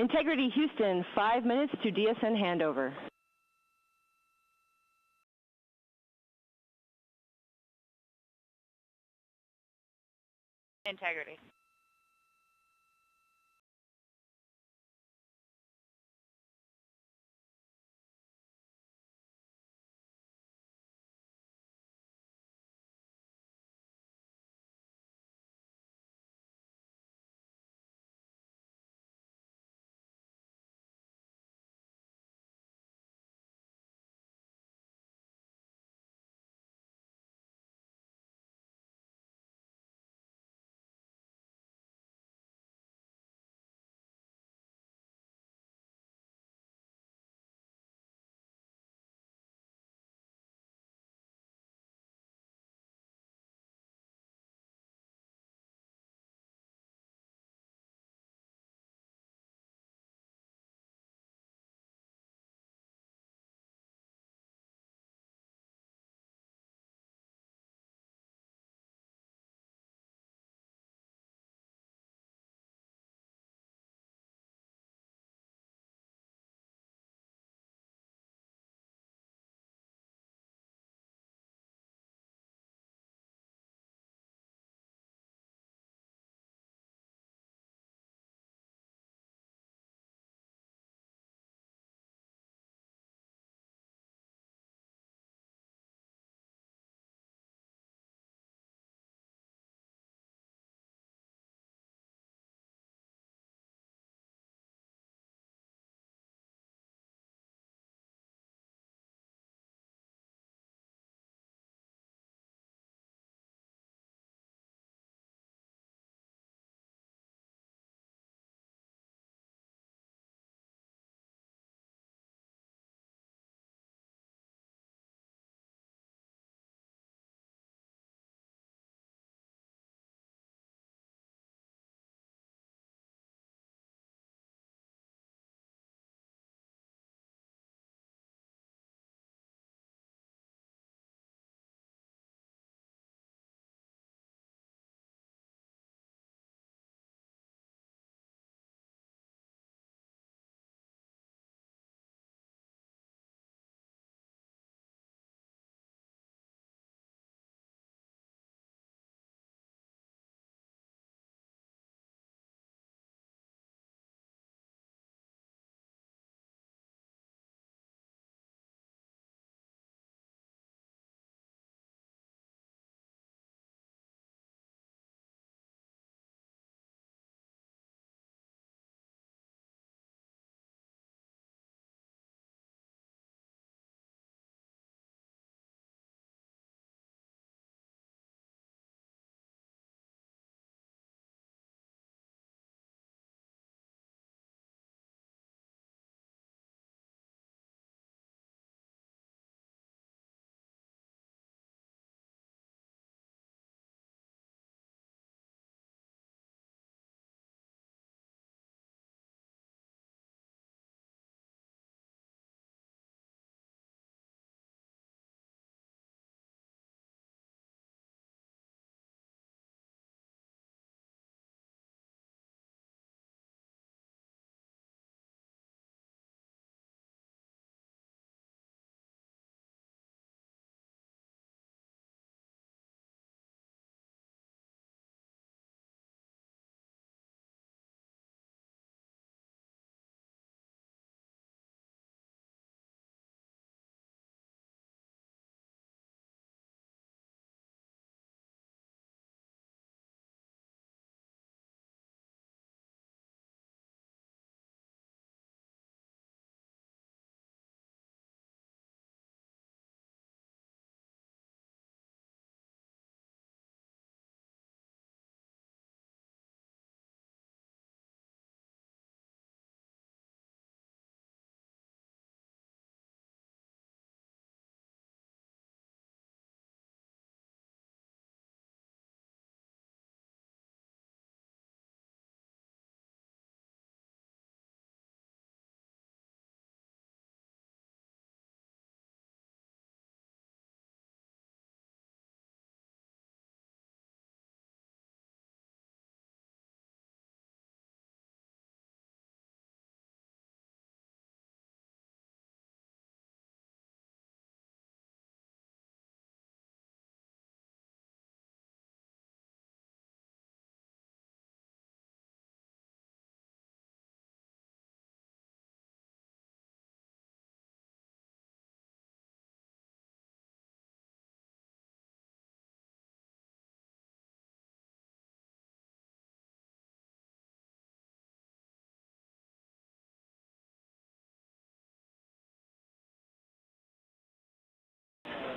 Integrity Houston, 5 minutes to DSN handover. Integrity.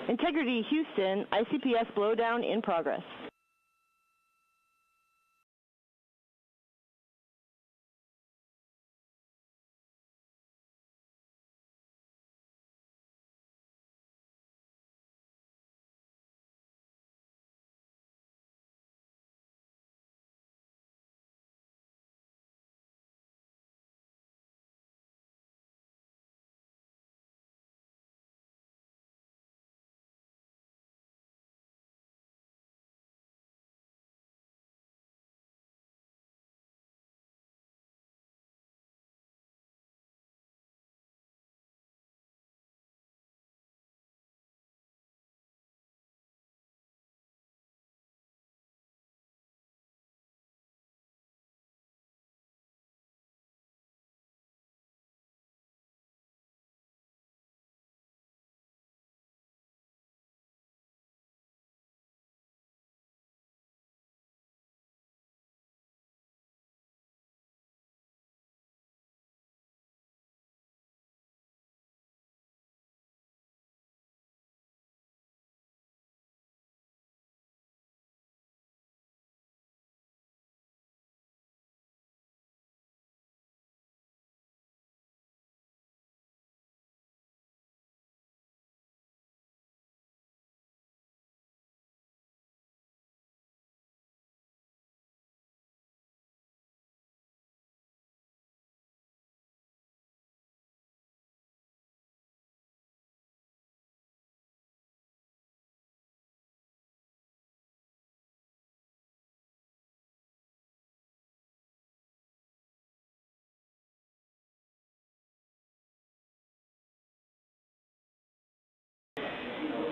Integrity Houston, ICPS blowdown in progress.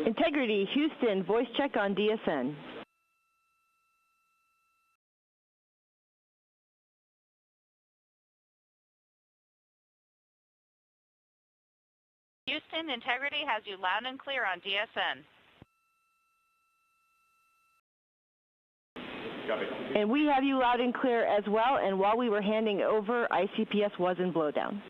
Integrity Houston, voice check on DSN. Houston, Integrity has you loud and clear on DSN. Copy. And we have you loud and clear as well, and while we were handing over, ICPS was in blowdown.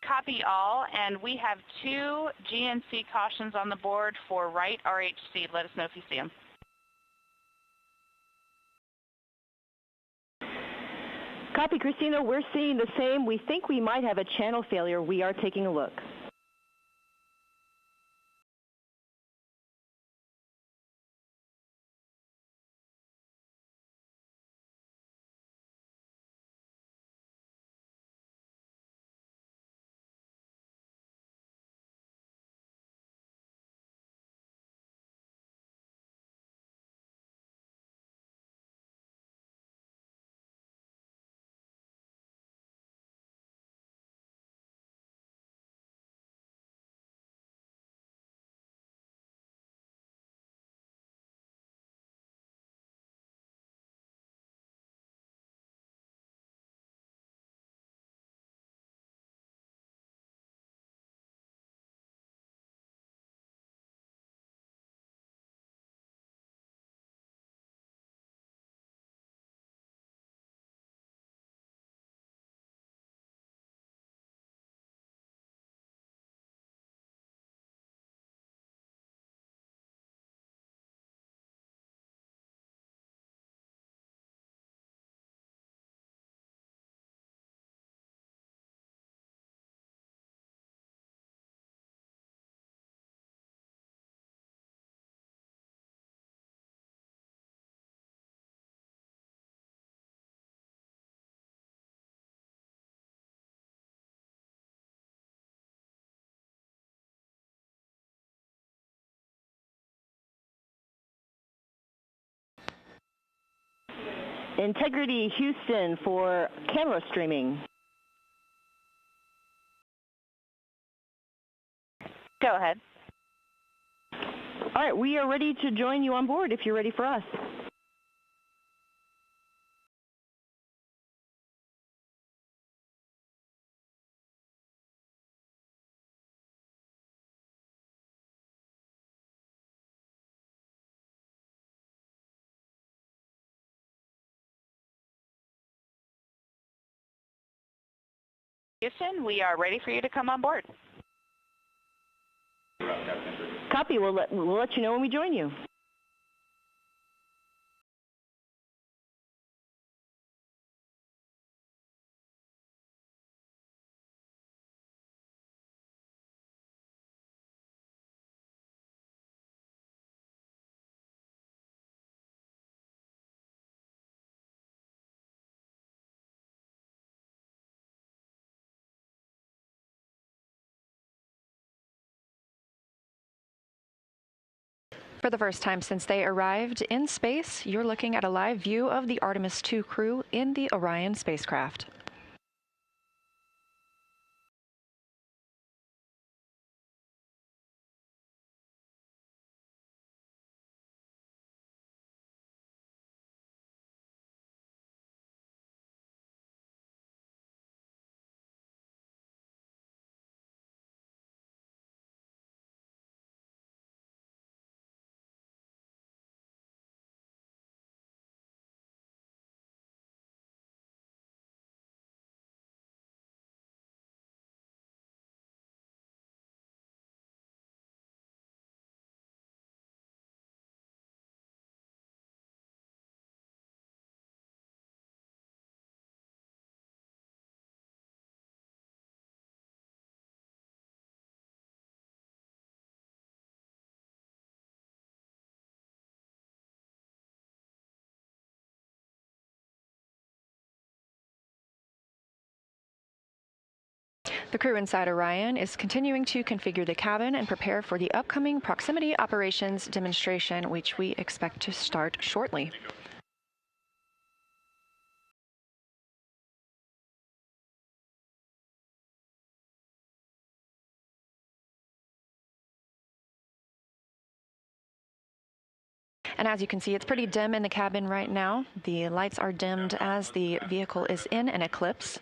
Copy all, and we have 2 GNC cautions on the board for right RHC. Let us know if you see them. Copy, Christina. We're seeing the same. We think we might have a channel failure. We are taking a look. Integrity Houston for camera streaming. Go ahead. All right, we are ready to join you on board if you're ready for us. Houston, we are ready for you to come on board. Copy. We'll let you know when we join you. For the first time since they arrived in space, you're looking at a live view of the Artemis II crew in the Orion spacecraft. The crew inside Orion is continuing to configure the cabin and prepare for the upcoming proximity operations demonstration, which we expect to start shortly. And as you can see, it's pretty dim in the cabin right now. The lights are dimmed as the vehicle is in an eclipse.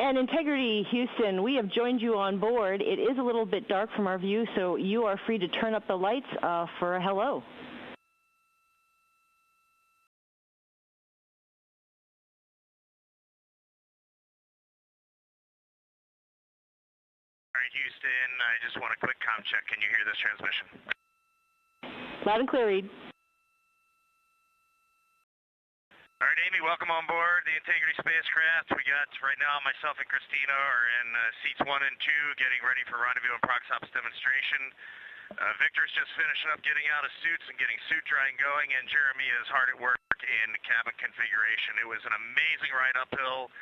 And Integrity Houston, we have joined you on board. It is a little bit dark from our view, so you are free to turn up the lights for a hello. All right, Houston, I just want a quick comm check. Can you hear this transmission? Loud and clear, Reed. All right, Amy, welcome on board the Integrity spacecraft. We got, right now, myself and Christina are in seats 1 and 2, getting ready for rendezvous and prox ops demonstration. Victor's just finishing up getting out of suits and getting suit drying going, and Jeremy is hard at work in cabin configuration. It was an amazing ride uphill.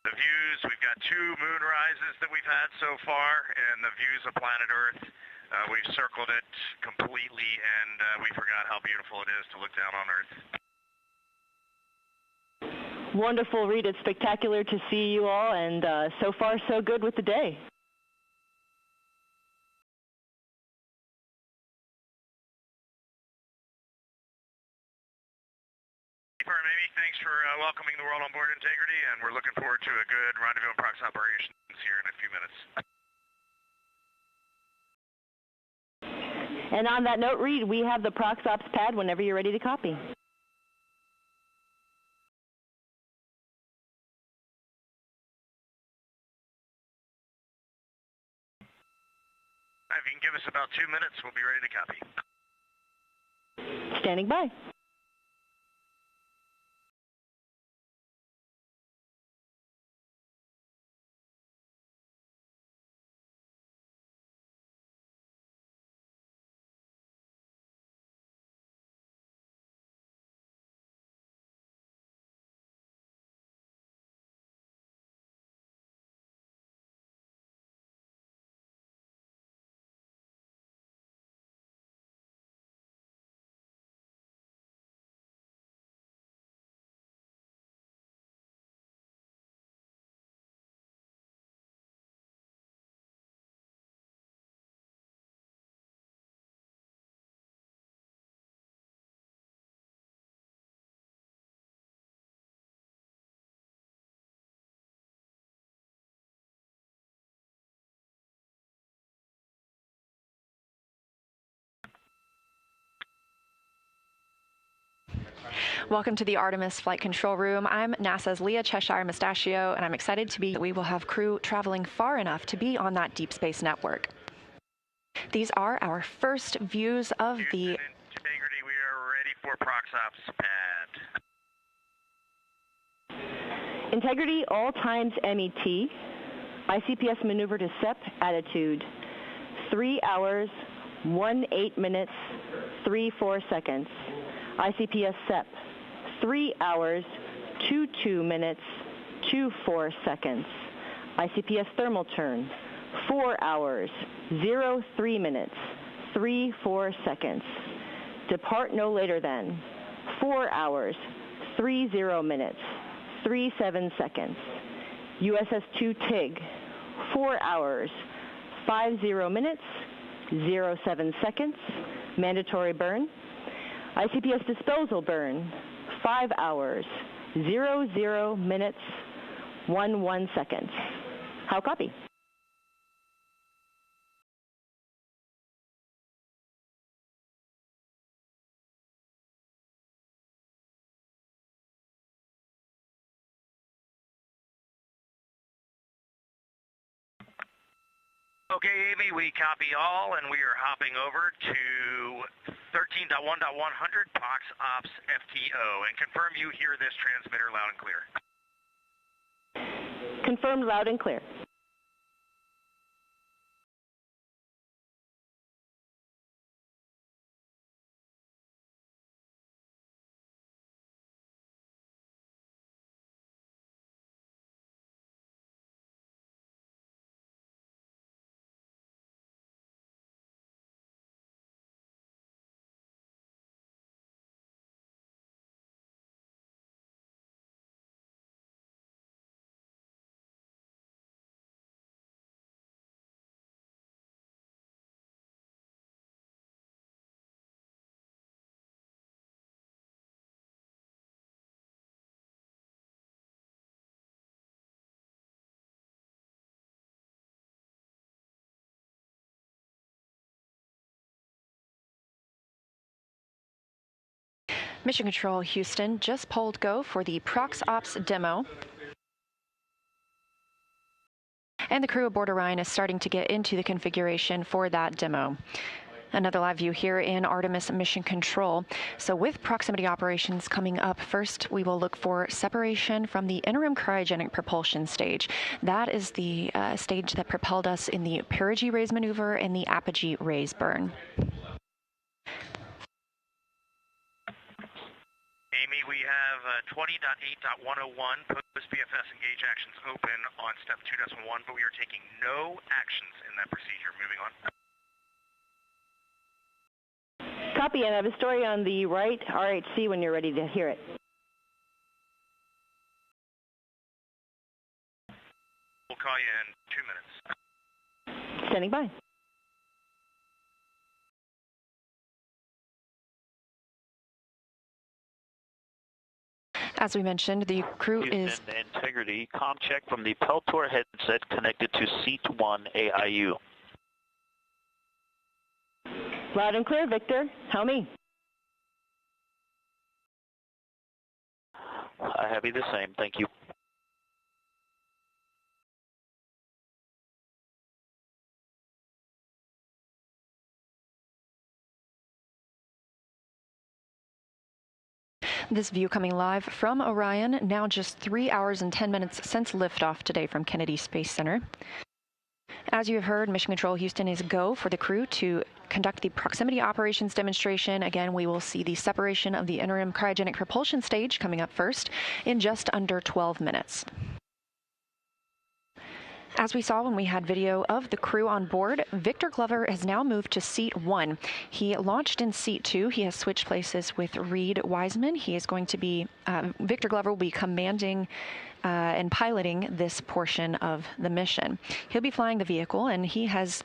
The views, we've got 2 moon rises that we've had so far, and the views of planet Earth. We've circled it completely, and we forgot how beautiful it is to look down on Earth. Wonderful, Reed. It's spectacular to see you all, and so far so good with the day. Amy, thanks for welcoming the world on board Integrity, and we're looking forward to a good rendezvous and prox operations here in a few minutes. And on that note, Reed, we have the prox ops pad whenever you're ready to copy. If you can give us about 2 minutes, we'll be ready to copy. Standing by. Welcome to the Artemis Flight Control Room. I'm NASA's Leah Cheshire Mustachio, and I'm excited to be. We will have crew traveling far enough to be on that deep space network. These are our first views of the Integrity. We are ready for ProxOps pad. Integrity, all times MET. ICPS maneuver to SEP, attitude. 3 hours, 18 minutes, 34 seconds. ICPS SEP, 3 hours, 22 minutes, 24 seconds. ICPS thermal turn, 4 hours, 03 minutes, 34 seconds. Depart no later than 4 hours, 30 minutes, 37 seconds. USS-2 TIG, 4 hours, 50 minutes, 07 seconds. Mandatory burn. ICPS disposal burn, 5 hours, 00 minutes, 11 seconds. How copy? Okay, Amy, we copy all, and we are hopping over to 13.1.100 ProxOps FTO, and confirm you hear this transmitter loud and clear. Confirmed loud and clear. Mission Control Houston just polled go for the ProxOps demo. And the crew aboard Orion is starting to get into the configuration for that demo. Another live view here in Artemis Mission Control. So with proximity operations coming up, first we will look for separation from the interim cryogenic propulsion stage. That is the stage that propelled us in the perigee raise maneuver and the apogee raise burn. Amy, we have 20.8.101 post-BFS engage actions open on step 2.1, but we are taking no actions in that procedure. Moving on. Copy, and I have a story on the right RHC when you're ready to hear it. We'll call you in 2 minutes. Standing by. As we mentioned, the crew is... Integrity, comm check from the Peltor headset connected to seat 1 AIU. Loud and clear, Victor. How me? Heavy the same, thank you. This view coming live from Orion, now just 3 hours and 10 minutes since liftoff today from Kennedy Space Center. As you have heard, Mission Control Houston is go for the crew to conduct the proximity operations demonstration. Again, we will see the separation of the interim cryogenic propulsion stage coming up first in just under 12 minutes. As we saw when we had video of the crew on board, Victor Glover has now moved to seat 1. He launched in seat 2. He has switched places with Reed Wiseman. He is going to be, Victor Glover will be commanding and piloting this portion of the mission. He'll be flying the vehicle, and he has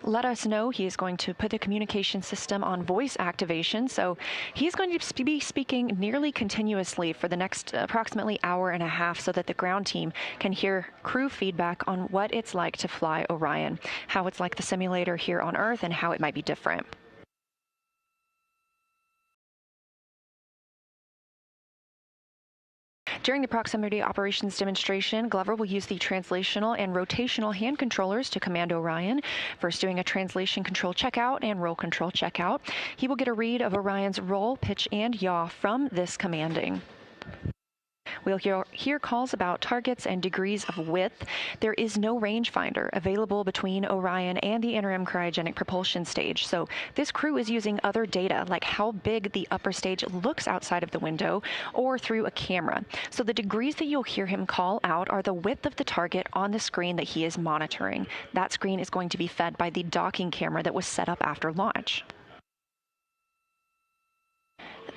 let us know he is going to put the communication system on voice activation. So he's going to be speaking nearly continuously for the next approximately hour and a half so that the ground team can hear crew feedback on what it's like to fly Orion, how it's like the simulator here on Earth, and how it might be different. During the proximity operations demonstration, Glover will use the translational and rotational hand controllers to command Orion, first doing a translation control checkout and roll control checkout. He will get a read of Orion's roll, pitch, and yaw from this commanding. We'll hear calls about targets and degrees of width. There is no rangefinder available between Orion and the interim cryogenic propulsion stage, so this crew is using other data, like how big the upper stage looks outside of the window or through a camera. So the degrees that you'll hear him call out are the width of the target on the screen that he is monitoring. That screen is going to be fed by the docking camera that was set up after launch.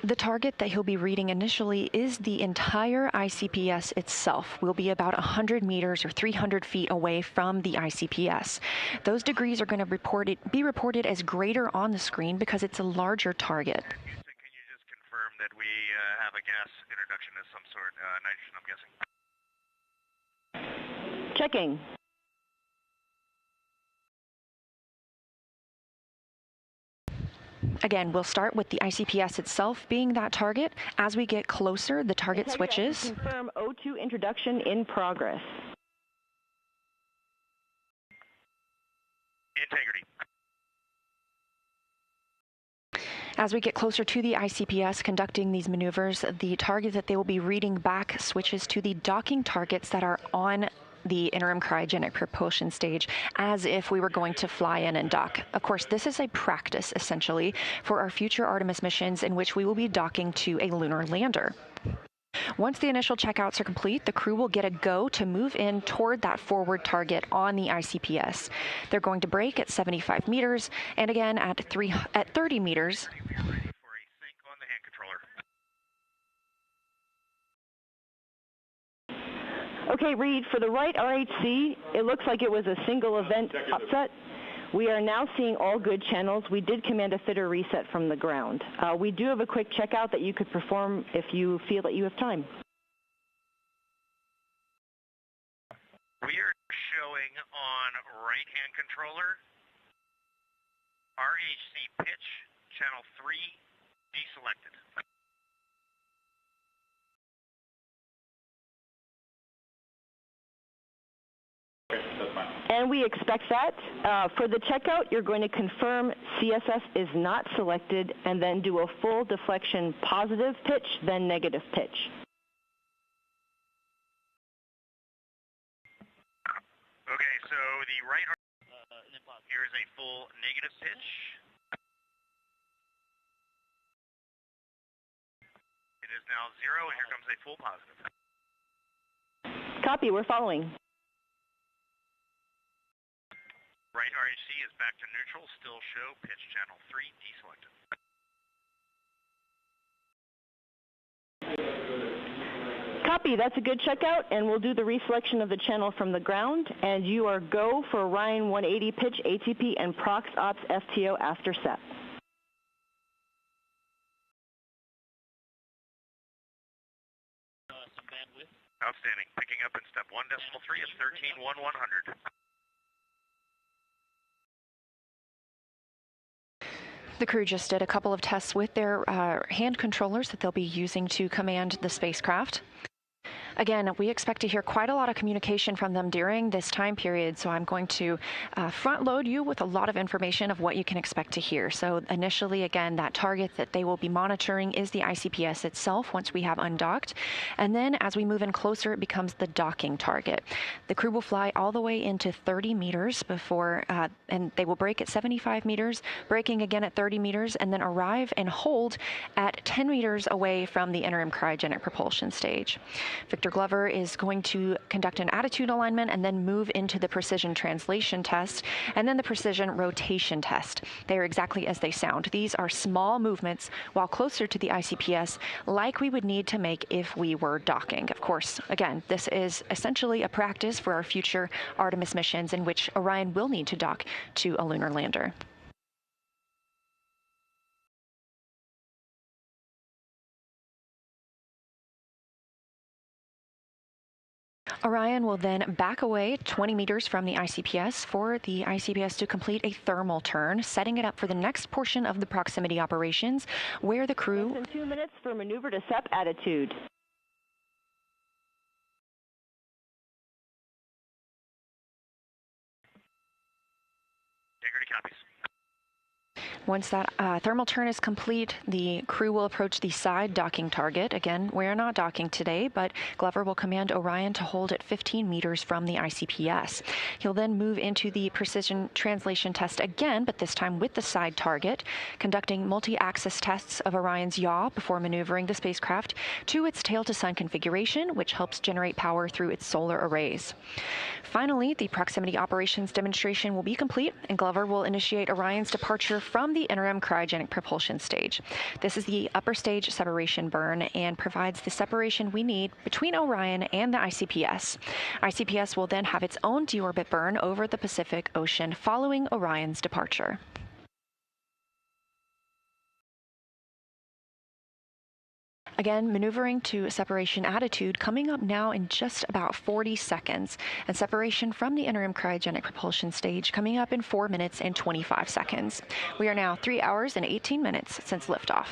The target that he'll be reading initially is the entire ICPS itself. We'll be about 100 meters or 300 feet away from the ICPS. Those degrees are going to be reported as greater on the screen because it's a larger target. Houston, can you just confirm that we have a gas introduction of some sort, nitrogen, I'm guessing? Checking. Again, we'll start with the ICPS itself being that target. As we get closer, the target switches. Confirm O2 introduction in progress. Integrity. As we get closer to the ICPS conducting these maneuvers, the target that they will be reading back switches to the docking targets that are on the interim cryogenic propulsion stage, as if we were going to fly in and dock. Of course, this is a practice, essentially, for our future Artemis missions in which we will be docking to a lunar lander. Once the initial checkouts are complete, the crew will get a go to move in toward that forward target on the ICPS. They're going to brake at 75 meters, and again at 30 meters. Okay, Reed, for the right RHC, it looks like it was a single event upset. We are now seeing all good channels. We did command a fitter reset from the ground. We do have a quick checkout that you could perform if you feel that you have time. We are showing on right-hand controller, RHC pitch, channel 3, deselected. And we expect that. For the checkout, you're going to confirm CSS is not selected and then do a full deflection positive pitch, then negative pitch. Okay, so the right here is a full negative pitch. It is now 0, and here comes a full positive. Copy, we're following. Right RHC is back to neutral, still show pitch channel 3 deselected. Copy, that's a good checkout, and we'll do the reselection of the channel from the ground, and you are go for Orion 180 pitch ATP and Prox Ops FTO after set. Outstanding. Picking up in step 1.3 is 13.100. The crew just did a couple of tests with their hand controllers that they'll be using to command the spacecraft. Again, we expect to hear quite a lot of communication from them during this time period, so I'm going to front load you with a lot of information of what you can expect to hear. So initially, again, that target that they will be monitoring is the ICPS itself once we have undocked. And then as we move in closer, it becomes the docking target. The crew will fly all the way into 30 meters before, and they will brake at 75 meters, braking again at 30 meters, and then arrive and hold at 10 meters away from the interim cryogenic propulsion stage. Victor Glover is going to conduct an attitude alignment and then move into the precision translation test and then the precision rotation test. They are exactly as they sound. These are small movements while closer to the ICPS, like we would need to make if we were docking. Of course, again, this is essentially a practice for our future Artemis missions in which Orion will need to dock to a lunar lander. Orion will then back away 20 meters from the ICPS for the ICPS to complete a thermal turn, setting it up for the next portion of the proximity operations, where the crew... Less than 2 minutes for maneuver to SEP attitude. Once that thermal turn is complete, the crew will approach the side docking target. Again, we're not docking today, but Glover will command Orion to hold at 15 meters from the ICPS. He'll then move into the precision translation test again, but this time with the side target, conducting multi-axis tests of Orion's yaw before maneuvering the spacecraft to its tail-to-sun configuration, which helps generate power through its solar arrays. Finally, the proximity operations demonstration will be complete, and Glover will initiate Orion's departure from the interim cryogenic propulsion stage. This is the upper stage separation burn and provides the separation we need between Orion and the ICPS. ICPS will then have its own deorbit burn over the Pacific Ocean following Orion's departure. Again, maneuvering to separation attitude coming up now in just about 40 seconds, and separation from the interim cryogenic propulsion stage coming up in 4 minutes and 25 seconds. We are now 3 hours and 18 minutes since liftoff.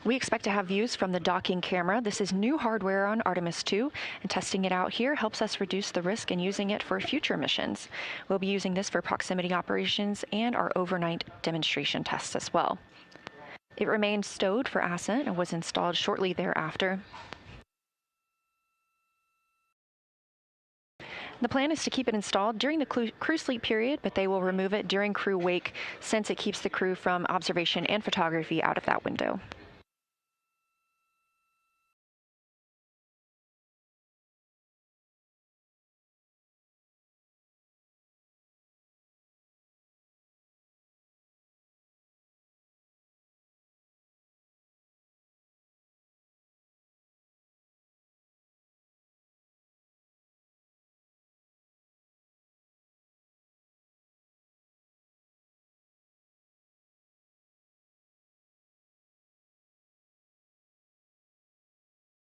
We expect to have views from the docking camera. This is new hardware on Artemis II, and testing it out here helps us reduce the risk in using it for future missions. We'll be using this for proximity operations and our overnight demonstration tests as well. It remained stowed for ascent and was installed shortly thereafter. The plan is to keep it installed during the crew sleep period, but they will remove it during crew wake since it keeps the crew from observation and photography out of that window.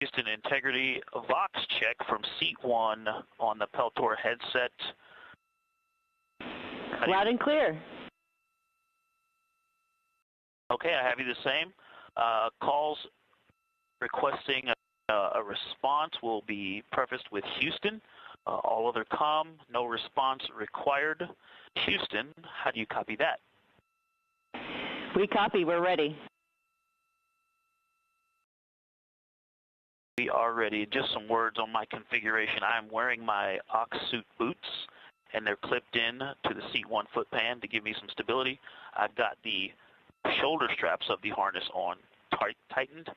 Houston integrity Vox check from seat 1 on the Peltor headset. Loud and clear. Okay, I have you the same. Calls requesting a response will be prefaced with Houston. All other comm, no response required. Houston, how do you copy that? We copy, we're ready. We are ready. Just some words on my configuration. I'm wearing my ox suit boots, and they're clipped in to the seat 1 foot pan to give me some stability. I've got the shoulder straps of the harness on tightened,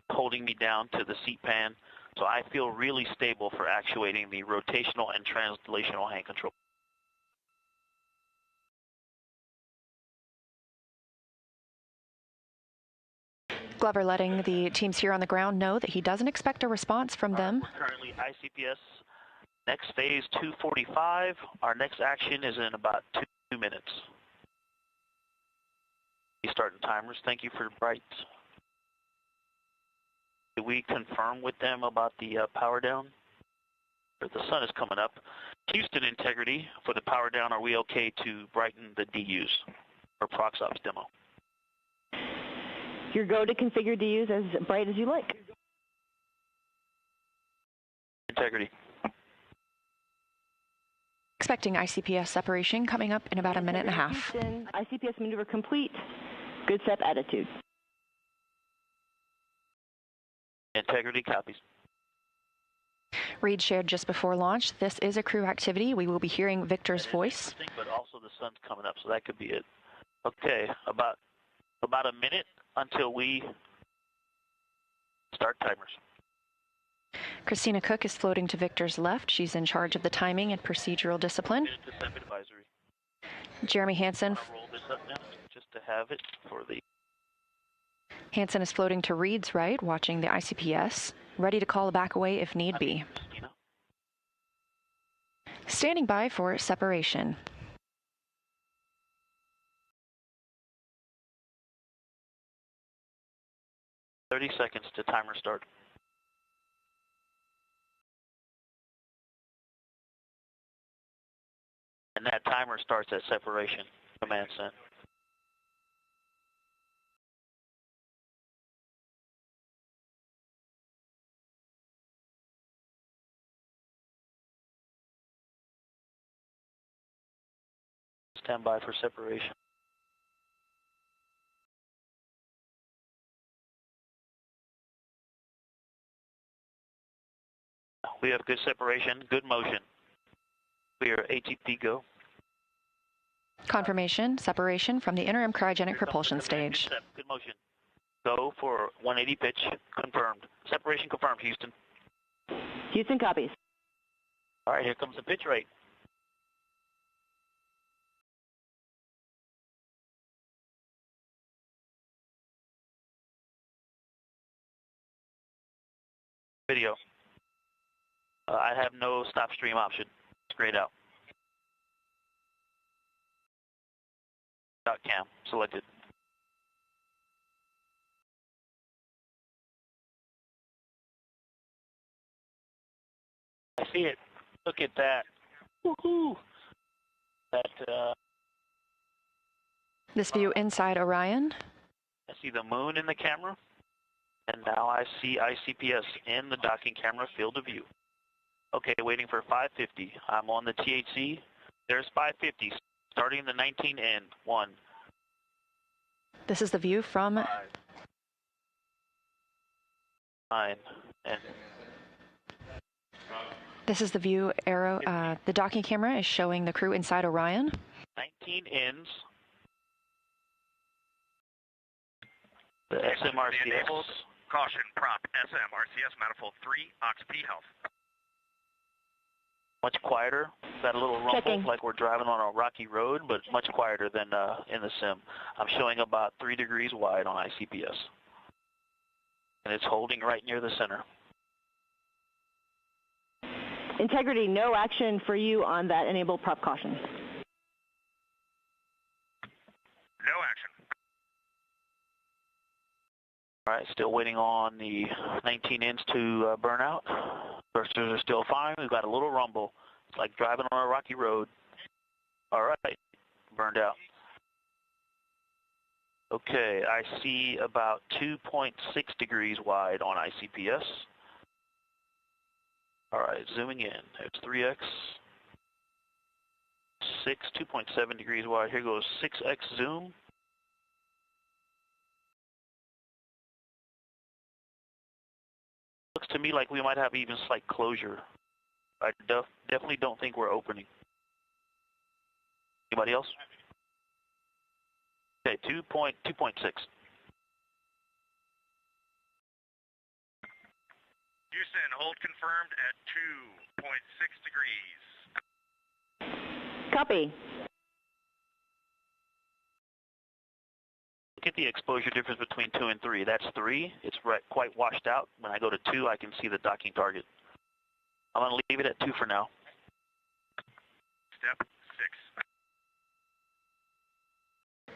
holding me down to the seat pan, so I feel really stable for actuating the rotational and translational hand control. Glover letting the teams here on the ground know that he doesn't expect a response from them. We're currently ICPS, next phase 245. Our next action is in about 2 minutes. Starting timers. Thank you for Bright. Did we confirm with them about the power down? The sun is coming up. Houston integrity for the power down. Are we okay to brighten the DUs or ProxOps demo? Your go to configure DUs as bright as you like. Integrity. Expecting ICPS separation coming up in about a minute and a half. Houston, ICPS maneuver complete. Good step attitude. Integrity copies. Reed shared just before launch. This is a crew activity. We will be hearing Victor's voice. But also the sun's coming up, so that could be it. Okay, about a minute until we start timers. Christina Cook is floating to Victor's left. She's in charge of the timing and procedural discipline. Advisory. Jeremy Hansen. Roll this up now just to have it for the. Hansen is floating to Reed's right, watching the ICPS, ready to call a back away if need be. Standing by for separation. "30 seconds to timer start." And that timer starts at separation. Command sent. Stand by for separation. We have good separation, good motion. We are ATP go. Confirmation, separation from the interim cryogenic propulsion stage. Good motion. Go for 180 pitch, confirmed. Separation confirmed, Houston. Houston copies. All right, here comes the pitch rate. Video. I have no stop stream option. Straight out. .cam selected. I see it. Look at that. Woohoo! That. This view inside Orion. I see the moon in the camera, and now I see ICPS in the docking camera field of view. Okay, waiting for 550. I'm on the THC. There's 550, starting the 19N. 1. This is the view from 5. 9. And this is the view arrow. The docking camera is showing the crew inside Orion. 19 ends. The SMRCS. Caution, prompt, SMRCS, manifold 3, Ox-P health. Much quieter. Got a little rumble, like we're driving on a rocky road, but much quieter than in the sim. I'm showing about 3 degrees wide on ICPS. And it's holding right near the center. Integrity, no action for you on that enable prop caution. No action. All right, still waiting on the 19 ends to burn out. Thrusters are still fine. We've got a little rumble. It's like driving on a rocky road. All right, burned out. Okay, I see about 2.6 degrees wide on ICPS. All right, zooming in. There's 3x. 2.7 degrees wide. Here goes 6x zoom. Looks to me like we might have even slight closure. I definitely don't think we're opening. Anybody else? Okay, 2.6. Houston, hold confirmed at 2.6 degrees. Copy. Look at the exposure difference between 2 and 3. That's 3. It's quite washed out. When I go to 2, I can see the docking target. I'm going to leave it at 2 for now. Step 6.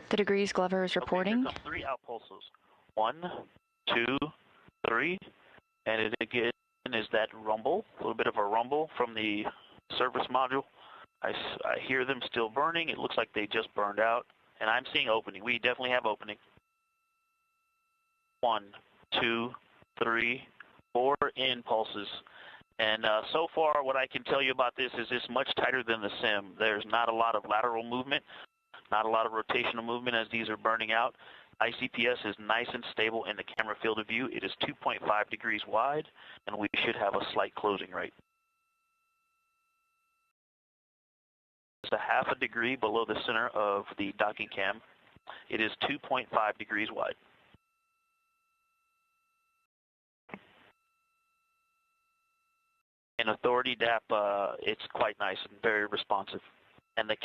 The degrees Glover is reporting. Okay, here come 3 outpulses. 1, 2, 3. And it again is that rumble, a little bit of a rumble from the service module. I hear them still burning. It looks like they just burned out. And I'm seeing opening. We definitely have opening. 1, 2, 3, 4 impulses. And so far, what I can tell you about this is it's much tighter than the sim. There's not a lot of lateral movement, not a lot of rotational movement as these are burning out. ICPS is nice and stable in the camera field of view. It is 2.5 degrees wide, and we should have a slight closing rate. It's a half a degree below the center of the docking cam. It is 2.5 degrees wide. In Authority DAP, it's quite nice and very responsive. And the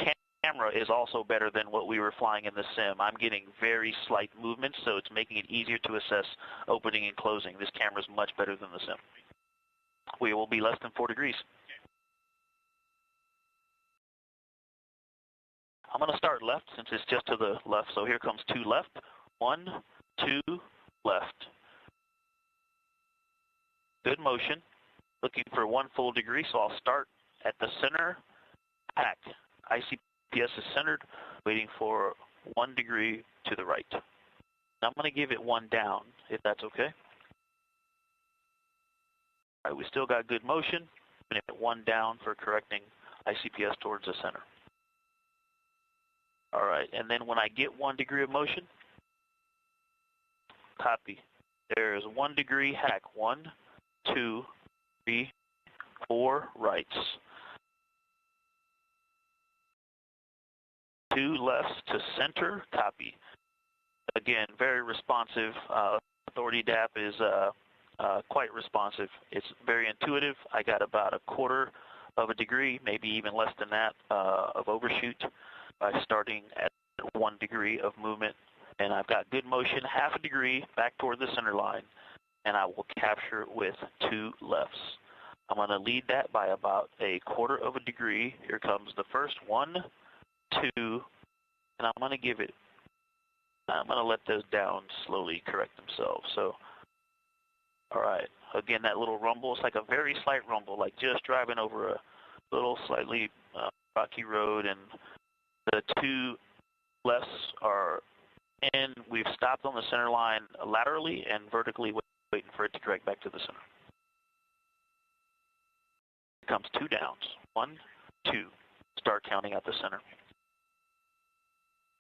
camera is also better than what we were flying in the sim. I'm getting very slight movements, so it's making it easier to assess opening and closing. This camera is much better than the sim. We will be less than 4 degrees. I'm going to start left since it's just to the left. So here comes 2 left. 1, 2, left. Good motion. Looking for 1 full degree, so I'll start at the center. Pack. ICPS is centered, waiting for 1 degree to the right. Now I'm going to give it 1 down, if that's okay. All right, we still got good motion. I'm going to hit 1 down for correcting ICPS towards the center. All right, and then when I get 1 degree of motion, copy. There is 1 degree hack. 1, 2, 3, 4 rights. 2 lefts to center, copy. Again, very responsive. Authority DAP is quite responsive. It's very intuitive. I got about 1/4 of a degree, maybe even less than that, of overshoot by starting at 1 degree of movement. And I've got good motion, 1/2 degree back toward the center line, and I will capture it with 2 lefts. I'm going to lead that by about 1/4 of a degree. Here comes the first 1, 2, and I'm going to give it. I'm going to let those down slowly correct themselves. So, all right. Again, that little rumble, it's like a very slight rumble, like just driving over a little slightly rocky road, and the 2 lefts are in. We've stopped on the center line laterally and vertically, waiting for it to correct back to the center. Here comes 2 downs. 1, 2. Start counting at the center.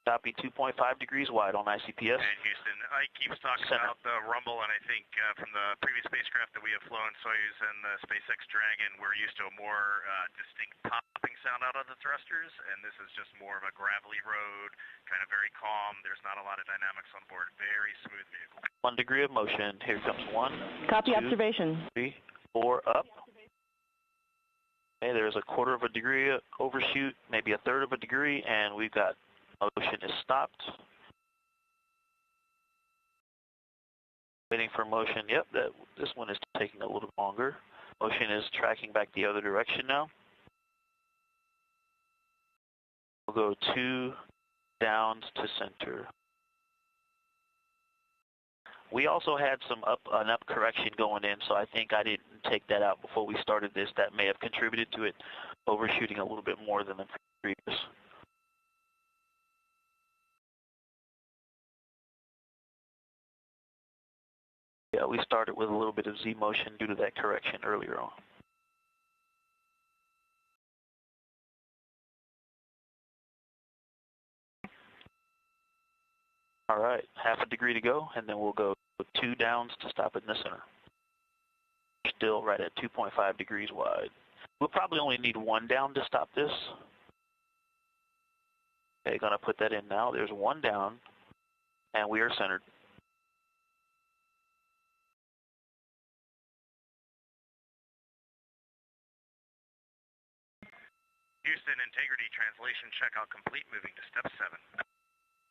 Copy 2.5 degrees wide on ICPS. And Houston, Ike keeps talking about the rumble, and I think from the previous spacecraft that we have flown, Soyuz and the SpaceX Dragon, we're used to a more distinct popping sound out of the thrusters, and this is just more of a gravelly road, kind of very calm. There's not a lot of dynamics on board. Very smooth vehicle. 1 degree of motion. Here comes 1. Copy 2, observation. 3, 4 up. Okay, there's 1/4 of a degree overshoot, maybe 1/3 of a degree, and we've got motion is stopped. Waiting for motion. Yep, this one is taking a little longer. Motion is tracking back the other direction now. We'll go 2 downs to center. We also had an up correction going in, so I think I didn't take that out before we started this. That may have contributed to it overshooting a little bit more than the previous. Yeah, we started with a little bit of Z motion due to that correction earlier on. All right, 1/2 degree to go, and then we'll go 2 downs to stop it in the center. Still right at 2.5 degrees wide. We'll probably only need 1 down to stop this. Okay, gonna put that in now. There's 1 down, and we are centered. Houston, integrity translation checkout complete. Moving to step 7.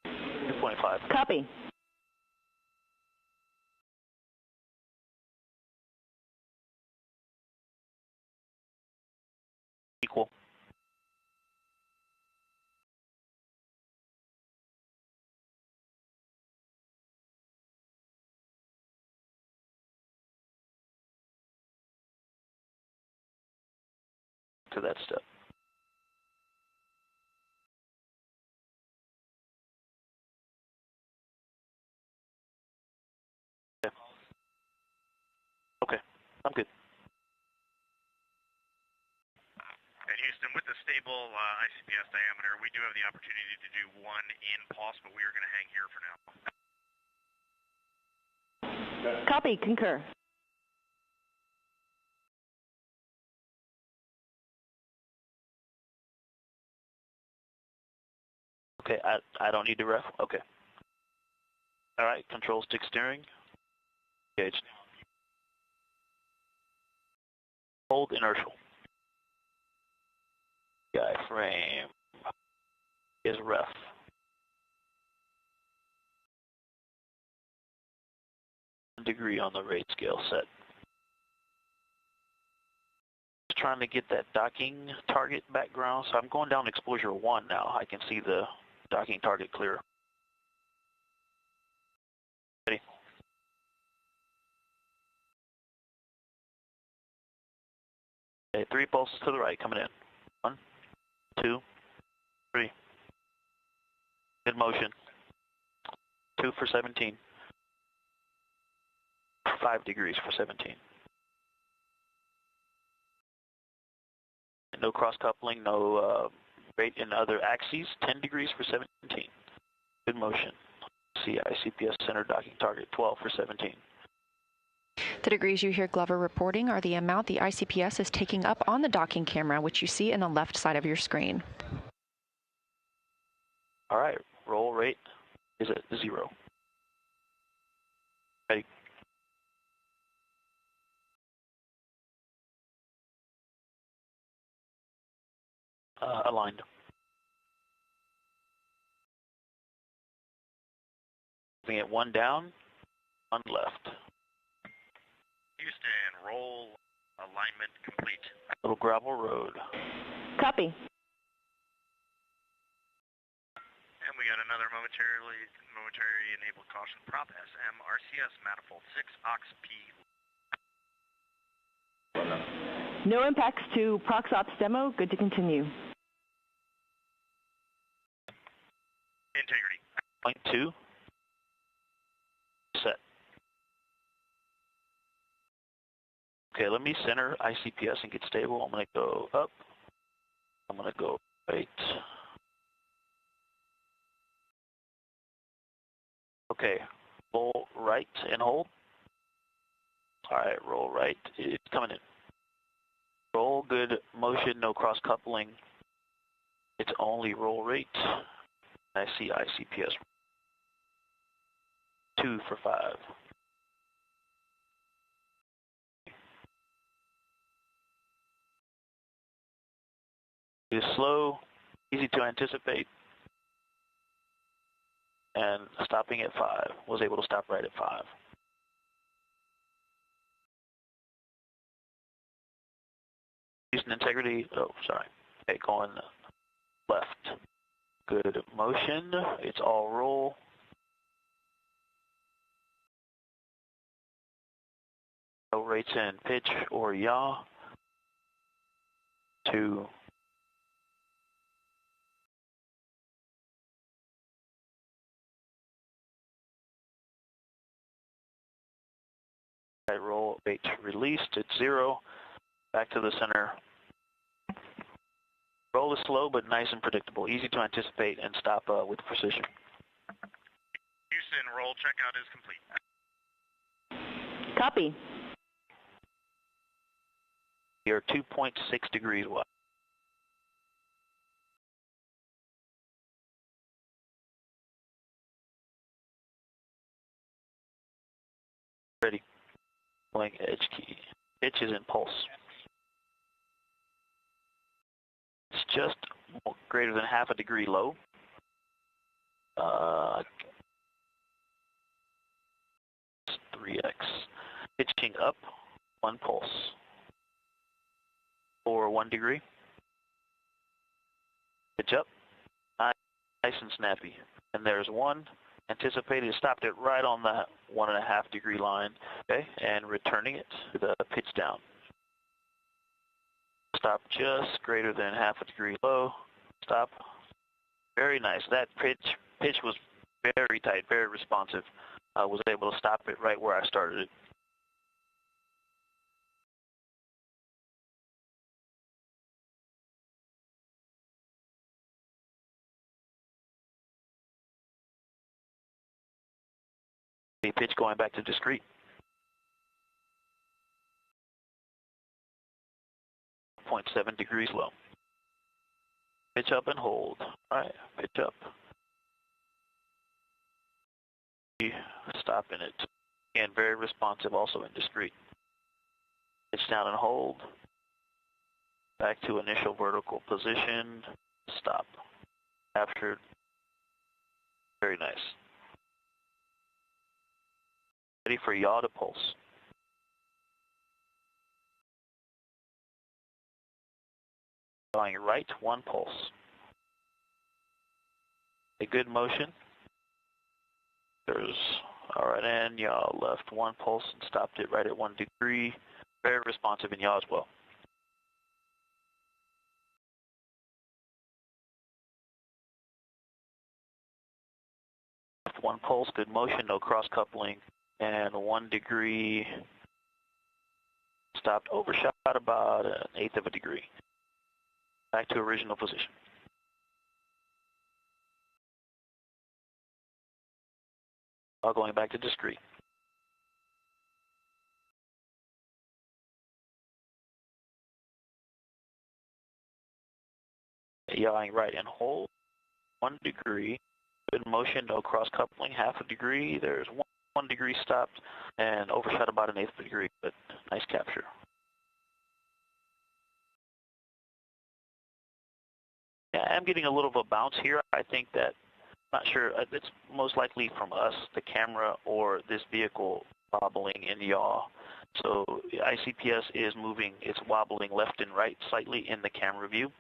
2.5. Copy. Equal. To that step. Okay, I'm good. And Houston, with the stable ICPS diameter, we do have the opportunity to do 1 in pulse, but we are going to hang here for now. Copy, concur. Okay, I don't need to ref. Okay. All right, control stick steering. Engaged. Hold inertial. Diaphragm is ref. Degree on the rate scale set. Just trying to get that docking target background, so I'm going down exposure 1 now. I can see the docking target clear. Ready? Okay, 3 pulses to the right coming in. 1, 2, 3. Good motion. 2 for 17. 5 degrees for 17. No cross coupling, no Rate in other axes, 10 degrees for 17. Good motion. See ICPS center docking target, 12 for 17. The degrees you hear Glover reporting are the amount the ICPS is taking up on the docking camera, which you see in the left side of your screen. All right, roll rate is at 0. Ready. Aligned. Moving it 1 down, 1 left. Houston, roll alignment complete. Little gravel road. Copy. And we got another momentary enabled caution prop SM RCS manifold 6 ox P. No impacts to Prox Ops demo. Good to continue. Integrity. Point 2. Set. Okay, let me center ICPS and get stable. I'm going to go up. I'm going to go right. Okay, roll right and hold. All right, roll right. It's coming in. Roll, good motion, no cross coupling. It's only roll rate. I see ICPS. 2 for 5. It is slow, easy to anticipate, and stopping at 5. Was able to stop right at 5. Houston integrity, oh, sorry. Okay, going left. Good motion, it's all roll. No rates in pitch or yaw. 2. Right, roll, bait released, it's 0. Back to the center. Roll is slow but nice and predictable, easy to anticipate and stop with precision. Houston, roll checkout is complete. Copy. You're 2.6 degrees wide. Ready. Going edge key. Pitch is in pulse. It's just greater than half a degree low. 3x. Pitching up, 1 pulse. For 1 degree. Pitch up, nice and snappy. And there's 1. Anticipated, stopped it right on that 1.5 degree line. Okay, and returning it to the pitch down. Stop just greater than half a degree low. Stop. Very nice. That pitch was very tight, very responsive. I was able to stop it right where I started it. The pitch going back to discrete. 0.7 degrees low. Pitch up and hold. All right, pitch up. Stopping it. Again, very responsive, also in discrete. Pitch down and hold. Back to initial vertical position. Stop. Captured. Very nice. Ready for yaw to pulse. Going right, 1 pulse. A good motion. There's all right, and yaw left, 1 pulse and stopped it right at 1 degree. Very responsive in yaw as well. One pulse, good motion, no cross coupling, and 1 degree. Stopped, overshot about 1/8 of a degree. Back to original position. Going back to discrete. Yawing right and hold. 1 degree. Good motion, no cross coupling. Half a degree. There's 1 degree stopped and overshot about an 1/8 degree, but nice capture. Yeah, I'm getting a little of a bounce here. I think that, not sure, it's most likely from us, the camera, or this vehicle wobbling in yaw. So ICPS is moving, it's wobbling left and right slightly in the camera view.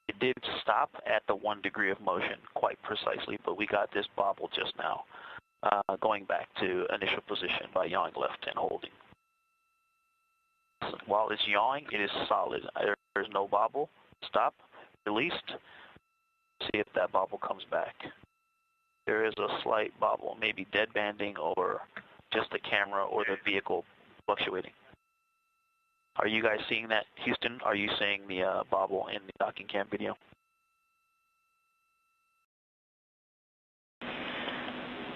It did stop at the 1 degree of motion quite precisely, but we got this bobble just now, going back to initial position by yawing left and holding. So while it's yawing, it is solid. There's no bobble. Stop, released. See if that bobble comes back. There is a slight bobble, maybe dead banding or just the camera or the vehicle fluctuating. Are you guys seeing that, Houston? Are you seeing the bobble in the docking cam video?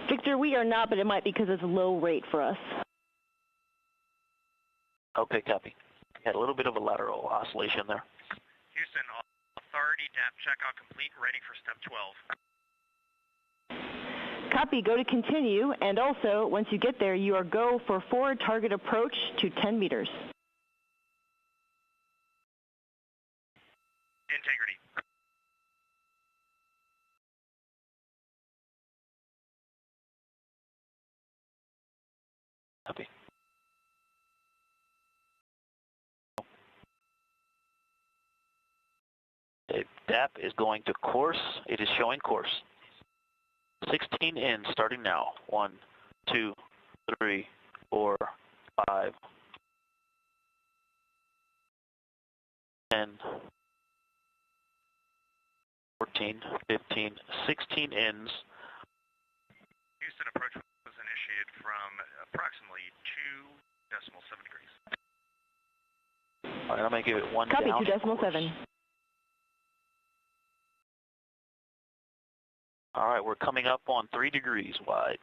Victor, we are not, but it might be because it's low rate for us. Okay, copy. Had a little bit of a lateral oscillation there. Houston, authority, DAP checkout complete, ready for step 12. Copy, go to continue, and also, once you get there, you are go for forward target approach to 10 meters. Integrity. Copy. DAP is going to course. It is showing course. 16 in, starting now. 1, 2, 3, 4, 5, 10, 14, 15, 16 ins. Houston, approach was initiated from approximately 2.7 degrees. All right, I'm going to give it 1 Copy, down. 2.7. All right, we're coming up on 3 degrees wide.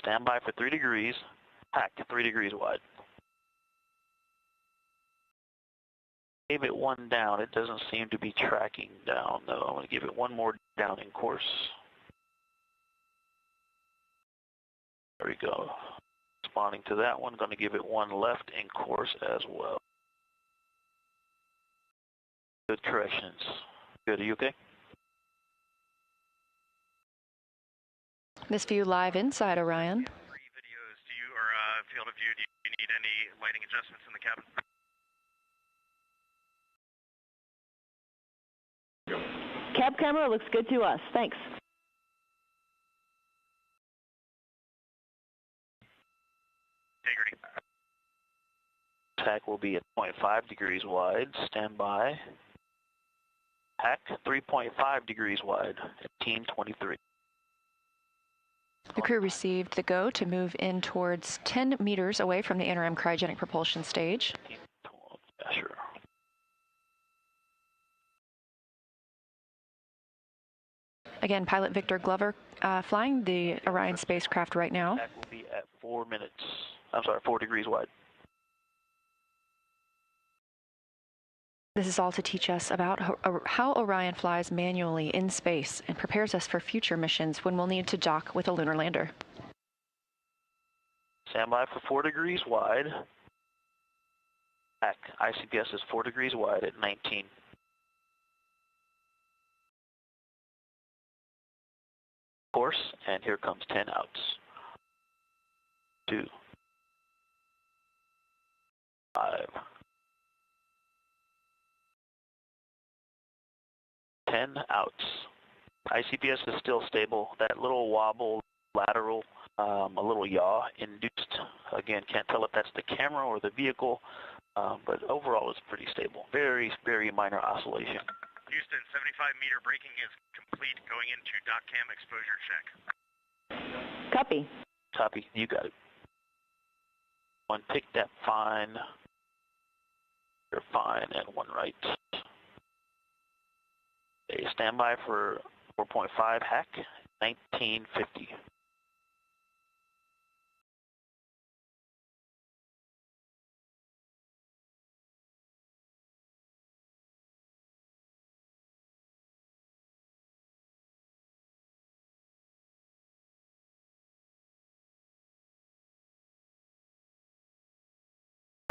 Stand by for 3 degrees. Hack to 3 degrees wide. Gave it 1 down. It doesn't seem to be tracking down, though. I'm going to give it 1 more down in course. There we go. Responding to that one, going to give it 1 left in course as well. Good corrections. Good, are you okay? This view live inside Orion. 3 videos. Do you, or field of view, do you need any lighting adjustments in the cabin? Cab camera looks good to us. Thanks. Integrity. Tack will be at 0.5 degrees wide. Stand by. Hack 3.5 degrees wide at 1823. The crew received the go to move in towards 10 meters away from the interim cryogenic propulsion stage. Yeah, sure. Again, pilot Victor Glover flying the Orion spacecraft right now. Tack will be at 4 minutes. I'm sorry, 4 degrees wide. This is all to teach us about how Orion flies manually in space and prepares us for future missions when we'll need to dock with a lunar lander. Stand by for 4 degrees wide. Back. ICPS is 4 degrees wide at 19. Course, and here comes 10 outs. 2, 5, 10 outs. ICPS is still stable. That little wobble, lateral, a little yaw induced. Again, can't tell if that's the camera or the vehicle, but overall it's pretty stable. Very, very minor oscillation. Houston, 75-meter braking is complete. Going into dock cam exposure check. Copy. Copy. You got it. 1 pick that fine. You're fine, and 1 right. Okay, stand by for 4.5 hack, 1950.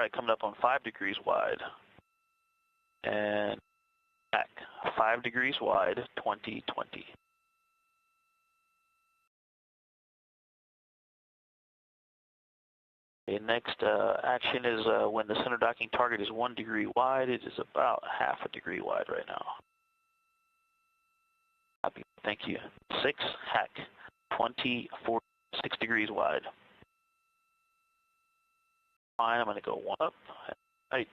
All right, coming up on 5 degrees wide. And back 5 degrees wide, 2020. Okay, next action is when the center docking target is 1 degree wide. It is about half a degree wide right now. Copy. Thank you. 6, hack, 24, 6 degrees wide. Fine, I'm going to go 1 up, right.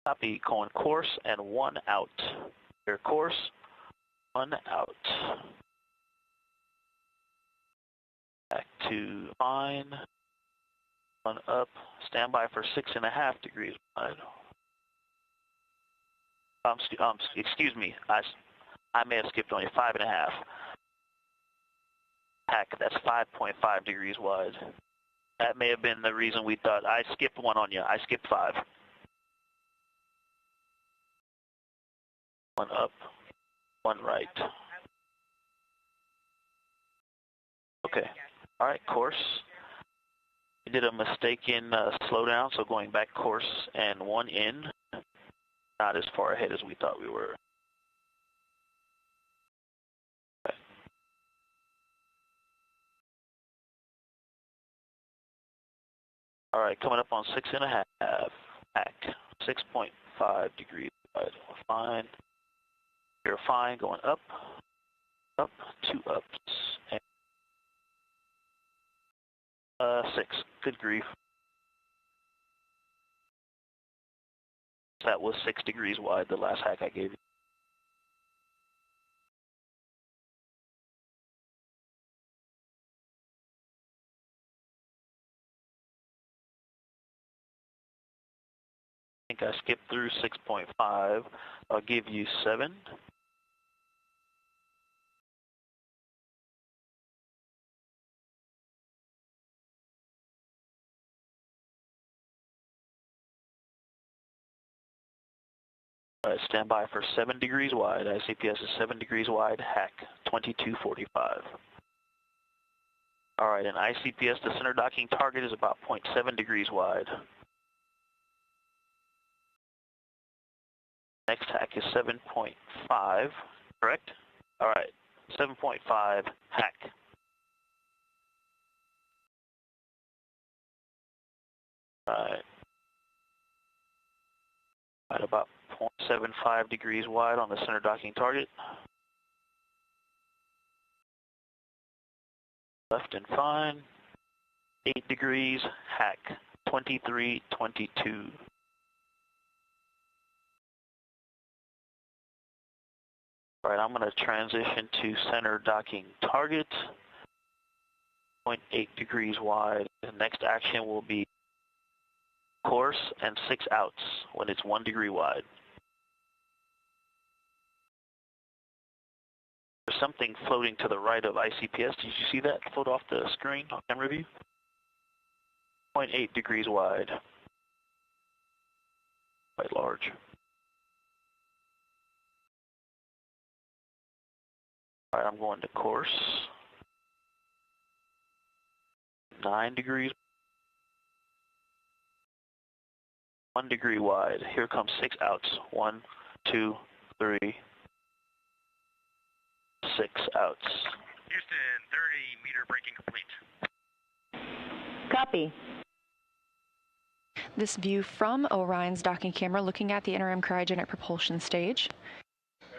Copy, going course and 1 out. Clear course, 1 out. Back to fine, 1 up. Standby for 6.5 degrees wide. Excuse me, I may have skipped on you, 5.5. Heck, that's 5.5 degrees wide. That may have been the reason we thought I skipped 1 on you. I skipped 5. 1 up, 1 right. Okay. All right, course. We did a mistaken slowdown, so going back course and 1 in. Not as far ahead as we thought we were. Okay. All right, coming up on 6.5. Back 6.5 degrees wide. Fine. You're fine. Going up, up, 2 ups, and 6. Good grief. That was 6 degrees wide, the last hack I gave you. I think I skipped through 6.5. I'll give you 7. All right, stand by for 7 degrees wide. ICPS is 7 degrees wide. Hack 2245. All right, in ICPS, the center docking target is about 0.7 degrees wide. Next hack is 7.5, correct? All right, 7.5, hack. All right. At about 0.75 degrees wide on the center docking target. Left and fine. 8 degrees, hack. 2322. All right, I'm going to transition to center docking target. 0.8 degrees wide. The next action will be course and 6 outs when it's 1 degree wide. There's something floating to the right of ICPS. Did you see that float off the screen on camera view? 0.8 degrees wide. Quite large. All right, I'm going to course. 9 degrees. 1 degree wide. Here comes 6 outs. 1, 2, 3, 6 outs. Houston, 30-meter braking complete. Copy. This view from Orion's docking camera looking at the interim cryogenic propulsion stage.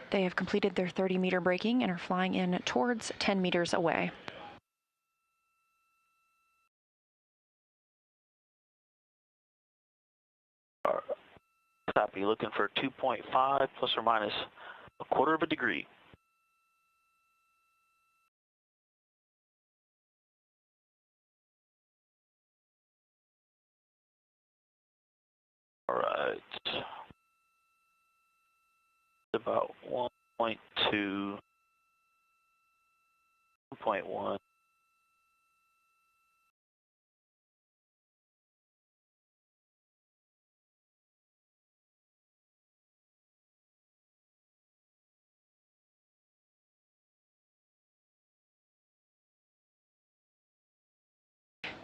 They have completed their 30-meter braking and are flying in towards 10 meters away. Copy, looking for 2.5 plus or minus 1/4 of a degree. All right. About 1.2, 1.1.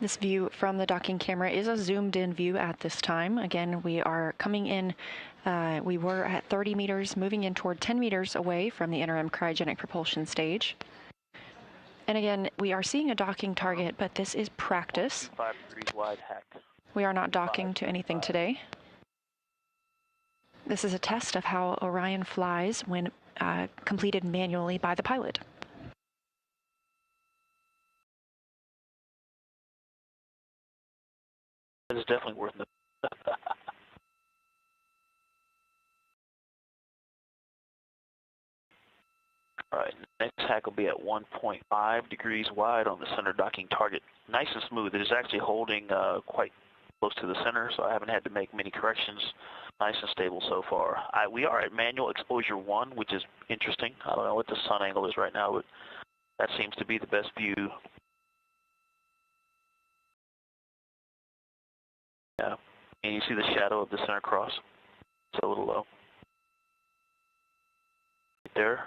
This view from the docking camera is a zoomed-in view at this time. Again, we are coming in, we were at 30 meters, moving in toward 10 meters away from the interim cryogenic propulsion stage. And again, we are seeing a docking target, but this is practice. 5 degrees wide hack. We are not docking to anything today. This is a test of how Orion flies when completed manually by the pilot. It is definitely worth it. All right, next hack will be at 1.5 degrees wide on the center docking target. Nice and smooth. It is actually holding quite close to the center, so I haven't had to make many corrections. Nice and stable so far. We are at manual exposure 1, which is interesting. I don't know what the sun angle is right now, but that seems to be the best view. Yeah, and you see the shadow of the center cross. It's a little low. Right there.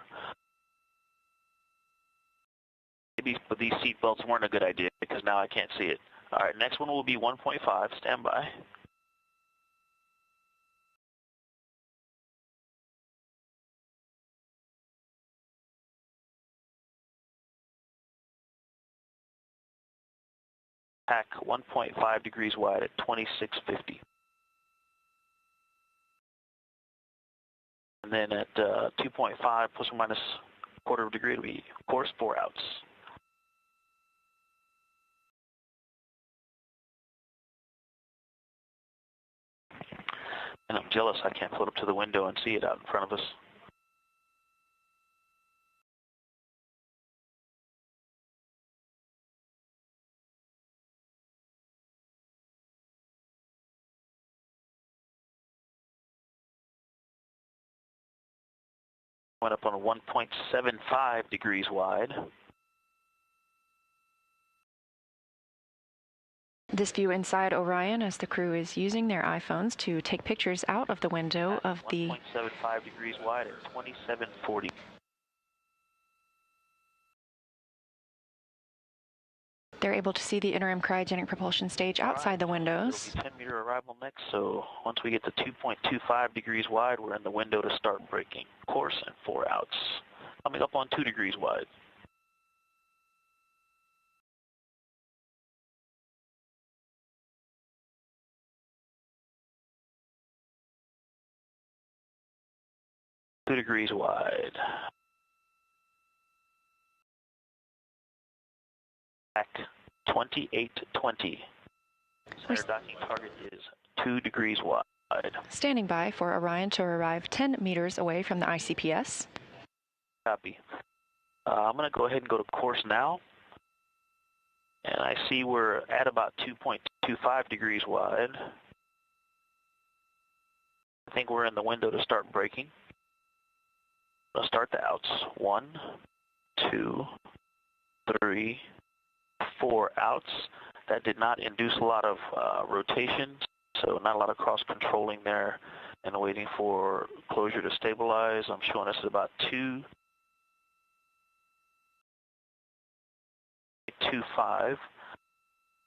Maybe these seat belts weren't a good idea because now I can't see it. All right, next one will be 1.5. Stand by. Hack 1.5 degrees wide at 2650. And then at 2.5 plus or minus a quarter of a degree, it'll be course 4 outs. And I'm jealous I can't float up to the window and see it out in front of us. Went up on a 1.75 degrees wide. This view inside Orion as the crew is using their iPhones to take pictures out of the window of the 1.75 degrees wide at 2740. They're able to see the interim cryogenic propulsion stage outside the windows. It'll be 10-meter arrival next, so once we get to 2.25 degrees wide, we're in the window to start braking. Course and 4 outs. Coming up on 2 degrees wide. Two degrees wide. Back 2820. Center docking target is 2 degrees wide. Standing by for Orion to arrive 10 meters away from the ICPS. Copy. I'm going to go ahead and go to course now. And I see we're at about 2.25 degrees wide. I think we're in the window to start braking. I'll start the outs. 1, 2, 3, 4 outs. That did not induce a lot of rotation, so not a lot of cross-controlling there and waiting for closure to stabilize. I'm showing us at about 2.25.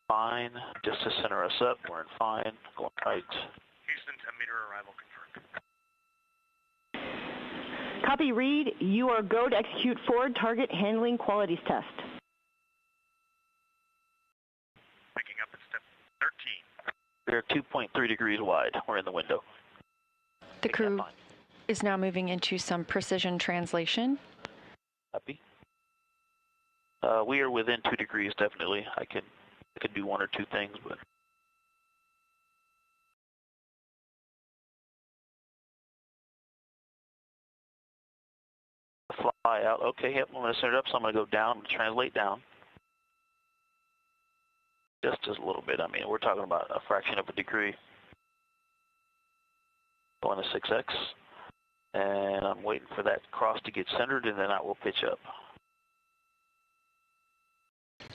Fine, just to center us up. We're in fine. Going right. Houston, 10-meter arrival confirmed. Copy, Reed. You are go to execute forward target handling qualities test. Picking up at step 13. We're 2.3 degrees wide. We're in the window. The crew is now moving into some precision translation. Copy. We are within 2 degrees, definitely. I could do 1 or 2 things, but fly out. Okay, yep, I'm going to center it up, so I'm going to go down. I'm going to translate down. Just a little bit. I mean, we're talking about a fraction of a degree. Going to 6x. And I'm waiting for that cross to get centered, and then I will pitch up.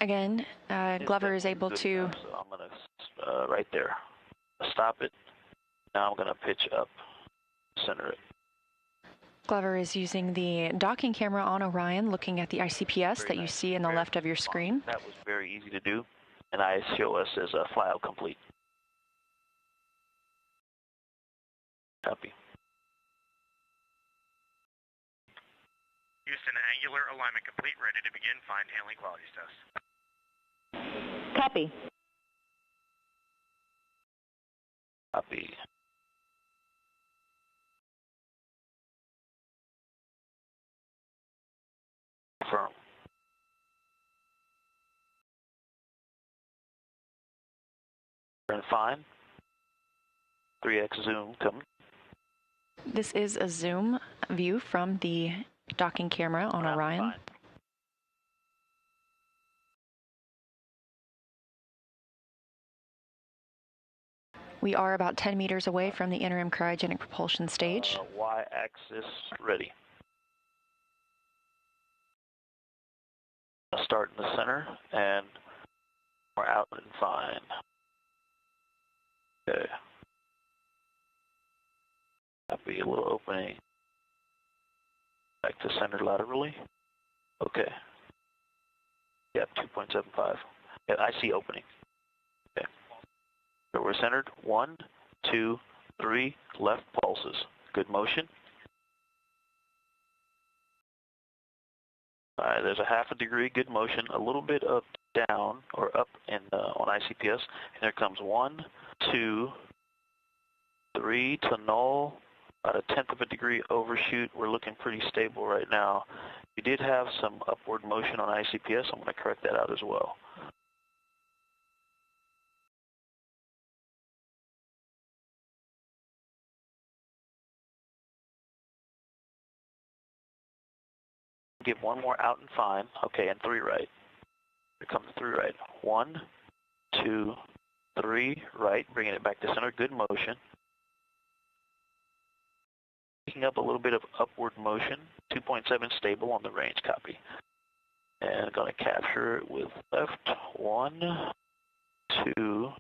Again, Glover is able to... So I'm going to, right there, stop it. Now I'm going to pitch up, center it. Glover is using the docking camera on Orion, looking at the ICPS that you see in the left of your screen. That was very easy to do. and I show us as a flyout complete. Copy. Houston, angular alignment complete, ready to begin fine handling qualities test. Copy. Copy. Confirm. Turn fine. 3x zoom coming. This is a zoom view from the docking camera on Orion. Fine. We are about 10 meters away from the interim cryogenic propulsion stage. Y-axis ready. I'll start in the center, and we're out and fine. Okay. Copy, a little opening. Back to center laterally. Okay. Yep, 2.75. Yeah, I see opening. Okay. So we're centered. 1, 2, 3, left pulses. Good motion. All right, there's a half a degree, good motion, a little bit up, down, or up in on ICPS. And there comes 1, 2, 3 to null, about a tenth of a degree overshoot. We're looking pretty stable right now. We did have some upward motion on ICPS. I'm going to correct that out as well. Give one more out and fine. Okay, and 3 right. Here comes 3 right. 1, 2, 3 right. Bringing it back to center. Good motion. Picking up a little bit of upward motion. 2.7 stable on the range. Copy. And going to capture it with left. 1, 2,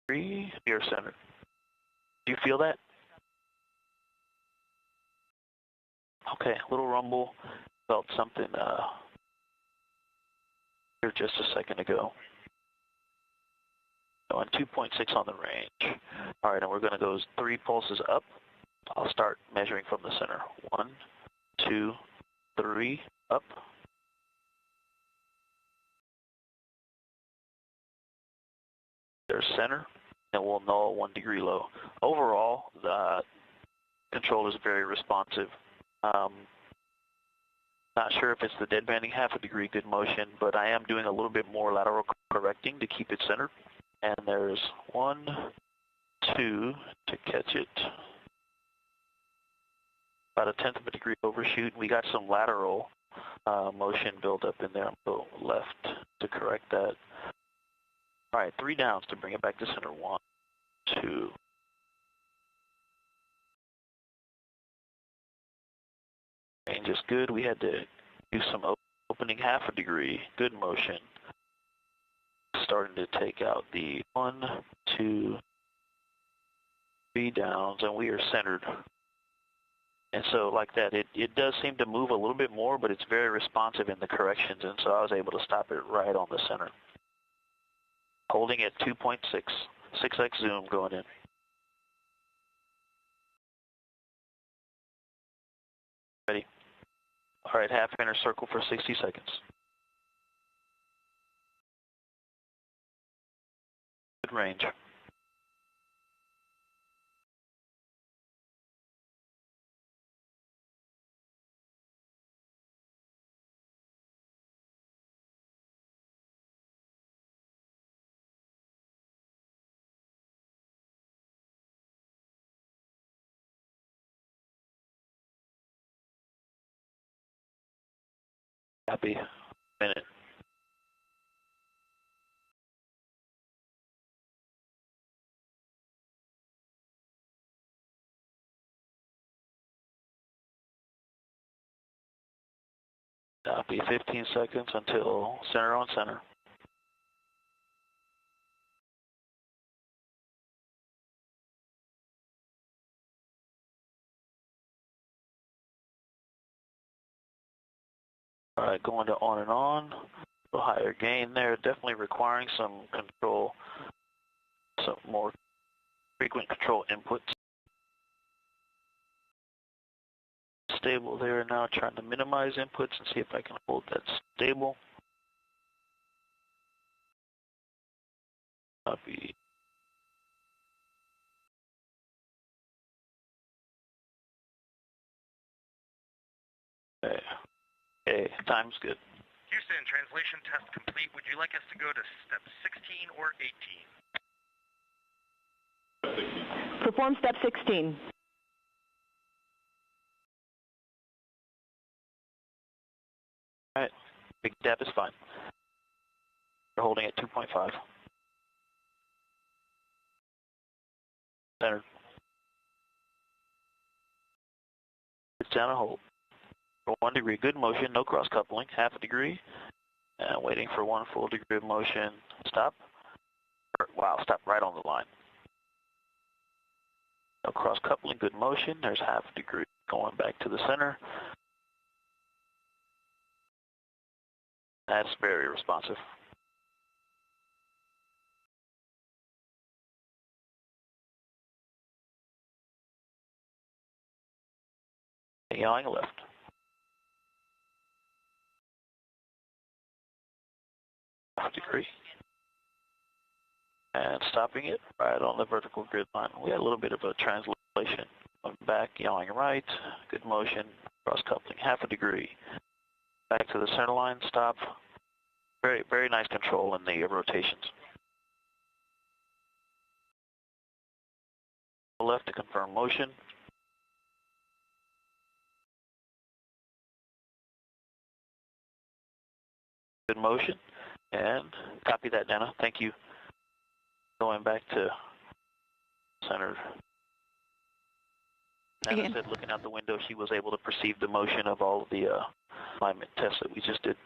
3. Here center. Do you feel that? Okay, a little rumble. Felt something here just a second ago. And 2.6 on the range. All right, and we're going to go 3 pulses up. I'll start measuring from the center. 1, 2, 3, up. There's center, and we'll null 1 degree low. Overall, the control is very responsive. Not sure if it's the dead banding half a degree good motion, but I am doing a little bit more lateral correcting to keep it centered. And there's 1, 2 to catch it. About a tenth of a degree overshoot. We got some lateral motion build up in there. I'm going to go left to correct that. All right, 3 downs to bring it back to center. 1, 2. Range is good. We had to do some opening half a degree. Good motion. Starting to take out the 1, 2, 3 downs, and we are centered. And so like that, it does seem to move a little bit more, but it's very responsive in the corrections, and so I was able to stop it right on the center. Holding at 2.6, 6x zoom going in. Ready. All right, half inner circle for 60 seconds. Good range. Copy. Minute. Copy. 15 seconds until center on center. All right, going to on and on. A higher gain there, definitely requiring some control, some more frequent control inputs. Stable there now, trying to minimize inputs and see if I can hold that stable. Copy. Okay, time's good. Houston, translation test complete. Would you like us to go to step 16 or 18? Perform step 16. All right, big dab is fine. We're holding at 2.5. Centered. It's down and hold. For 1 degree, good motion, no cross coupling, half a degree, and waiting for 1 full degree of motion. Stop. Wow, stop right on the line. No cross coupling, good motion. There's half a degree going back to the center. That's very responsive. Yawing left. Half degree. And stopping it right on the vertical grid line. We had a little bit of a translation. Going back, yawing right, good motion, cross coupling, half a degree. Back to the center line, stop. Very, very nice control in the rotations. Left to confirm motion. Good motion. And copy that, Dana. Thank you. Going back to center. Dana said looking out the window, she was able to perceive the motion of all of the alignment tests that we just did.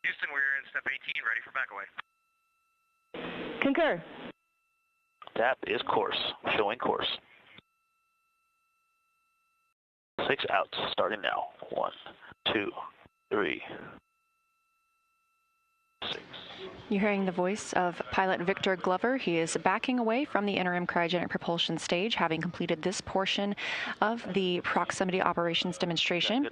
Houston, we're in step 18, ready for back away. Concur. Tap is course, showing course. 6 outs, starting now. 1, 2, 3, 6. You're hearing the voice of pilot Victor Glover. He is backing away from the interim cryogenic propulsion stage, having completed this portion of the proximity operations demonstration.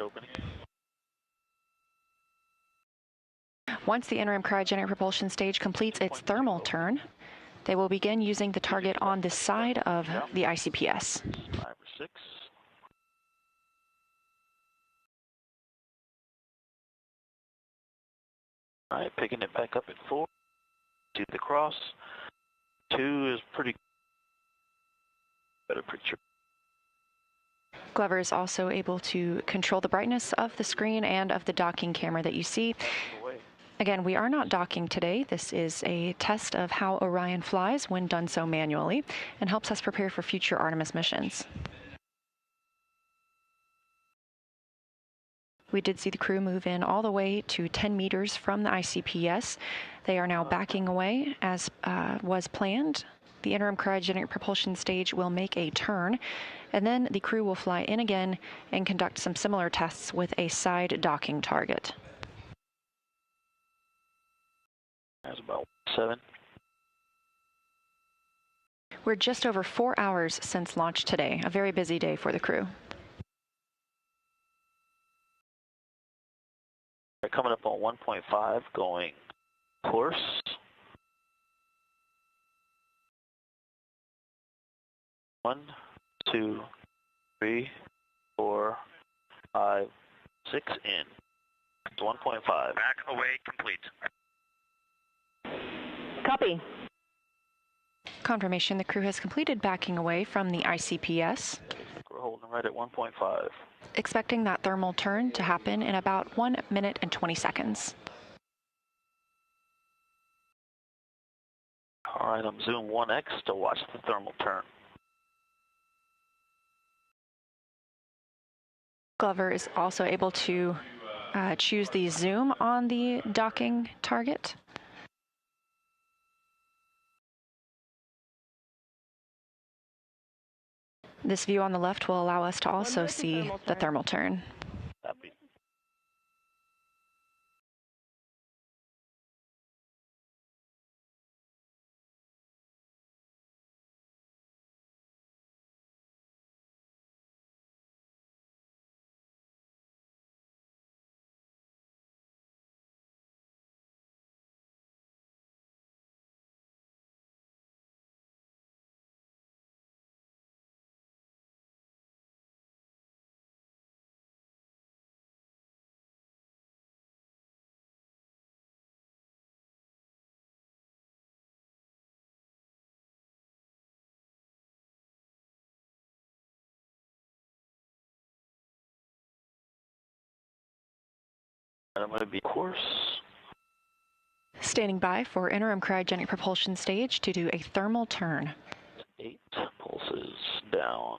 Once the interim cryogenic propulsion stage completes its thermal turn, they will begin using the target on this side of the ICPS. 5 or 6. All right, picking it back up at 4. See the cross. 2 is pretty better picture. Glover is also able to control the brightness of the screen and of the docking camera that you see. Again, we are not docking today. This is a test of how Orion flies when done so manually and helps us prepare for future Artemis missions. We did see the crew move in all the way to 10 meters from the ICPS. They are now backing away as was planned. The interim cryogenic propulsion stage will make a turn, and then the crew will fly in again and conduct some similar tests with a side docking target. That's about 7. We're just over 4 hours since launch today, a very busy day for the crew. They're coming up on 1.5, going course. 1, 2, 3, 4, 5, 6 in. It's 1.5. Back away complete. Copy. Confirmation the crew has completed backing away from the ICPS. We're holding right at 1.5. Expecting that thermal turn to happen in about 1 minute and 20 seconds. All right, I'm zoom 1x to watch the thermal turn. Glover is also able to choose the zoom on the docking target. This view on the left will allow us to also see the thermal turn. I'm going to be course. Standing by for interim cryogenic propulsion stage to do a thermal turn. 8 pulses down.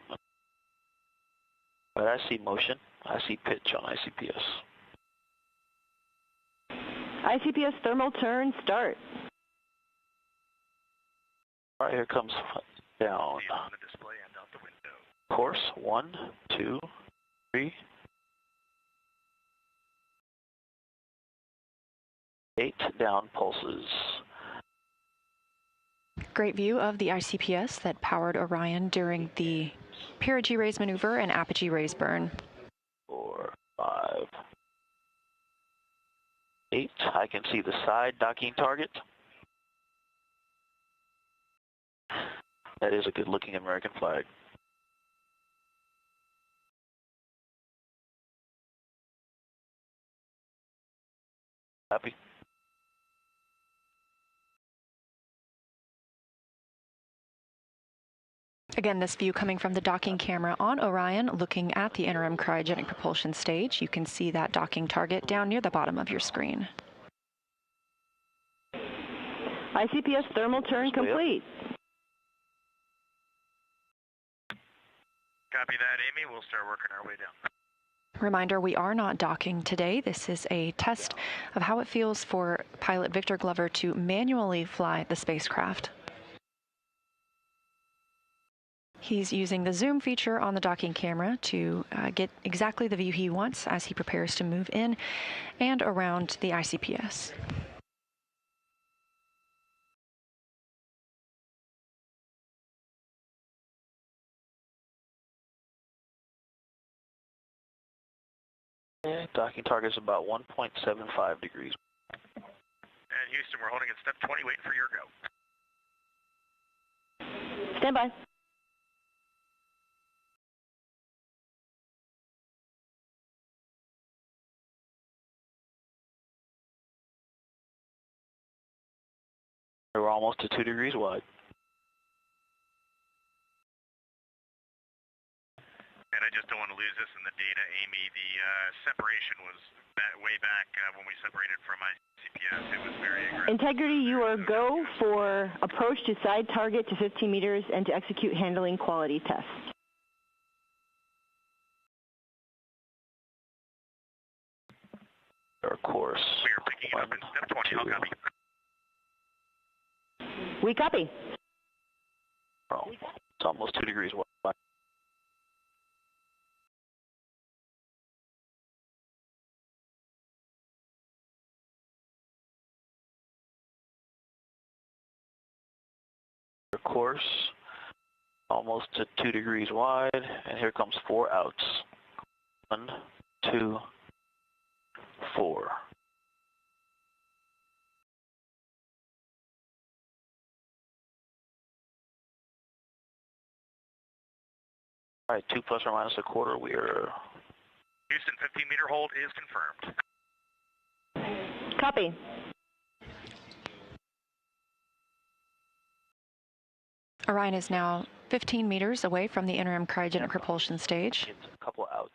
But I see motion. I see pitch on ICPS. ICPS thermal turn, start. All right, here comes down. On the display and out the window. Course, 1, 2, 3. 8 down pulses. Great view of the ICPS that powered Orion during the perigee raise maneuver and apogee raise burn. 4, 5, 8. I can see the side docking target. That is a good looking American flag. Happy. Again, this view coming from the docking camera on Orion, looking at the interim cryogenic propulsion stage. You can see that docking target down near the bottom of your screen. ICPS thermal turn complete. Copy that, Amy. We'll start working our way down. Reminder, we are not docking today. This is a test of how it feels for pilot Victor Glover to manually fly the spacecraft. He's using the zoom feature on the docking camera to get exactly the view he wants as he prepares to move in and around the ICPS. Docking target is about 1.75 degrees. And Houston, we're holding at step 20, waiting for your go. Stand by. We're almost to 2 degrees wide. And I just don't want to lose this in the data, Amy. The separation was way back when we separated from ICPS. It was very aggressive. Integrity, you are go for approach to side target to 15 meters and to execute handling quality tests. Our course. We are picking it up in step 20. I'll copy. We copy. Oh, it's almost 2 degrees wide. Course, almost to 2 degrees wide, and here comes 4 outs. 1, 2, 4. All right, 2 plus or minus a quarter. We are. Houston, 15-meter hold is confirmed. Copy. Orion is now 15 meters away from the interim cryogenic propulsion stage. A couple outs.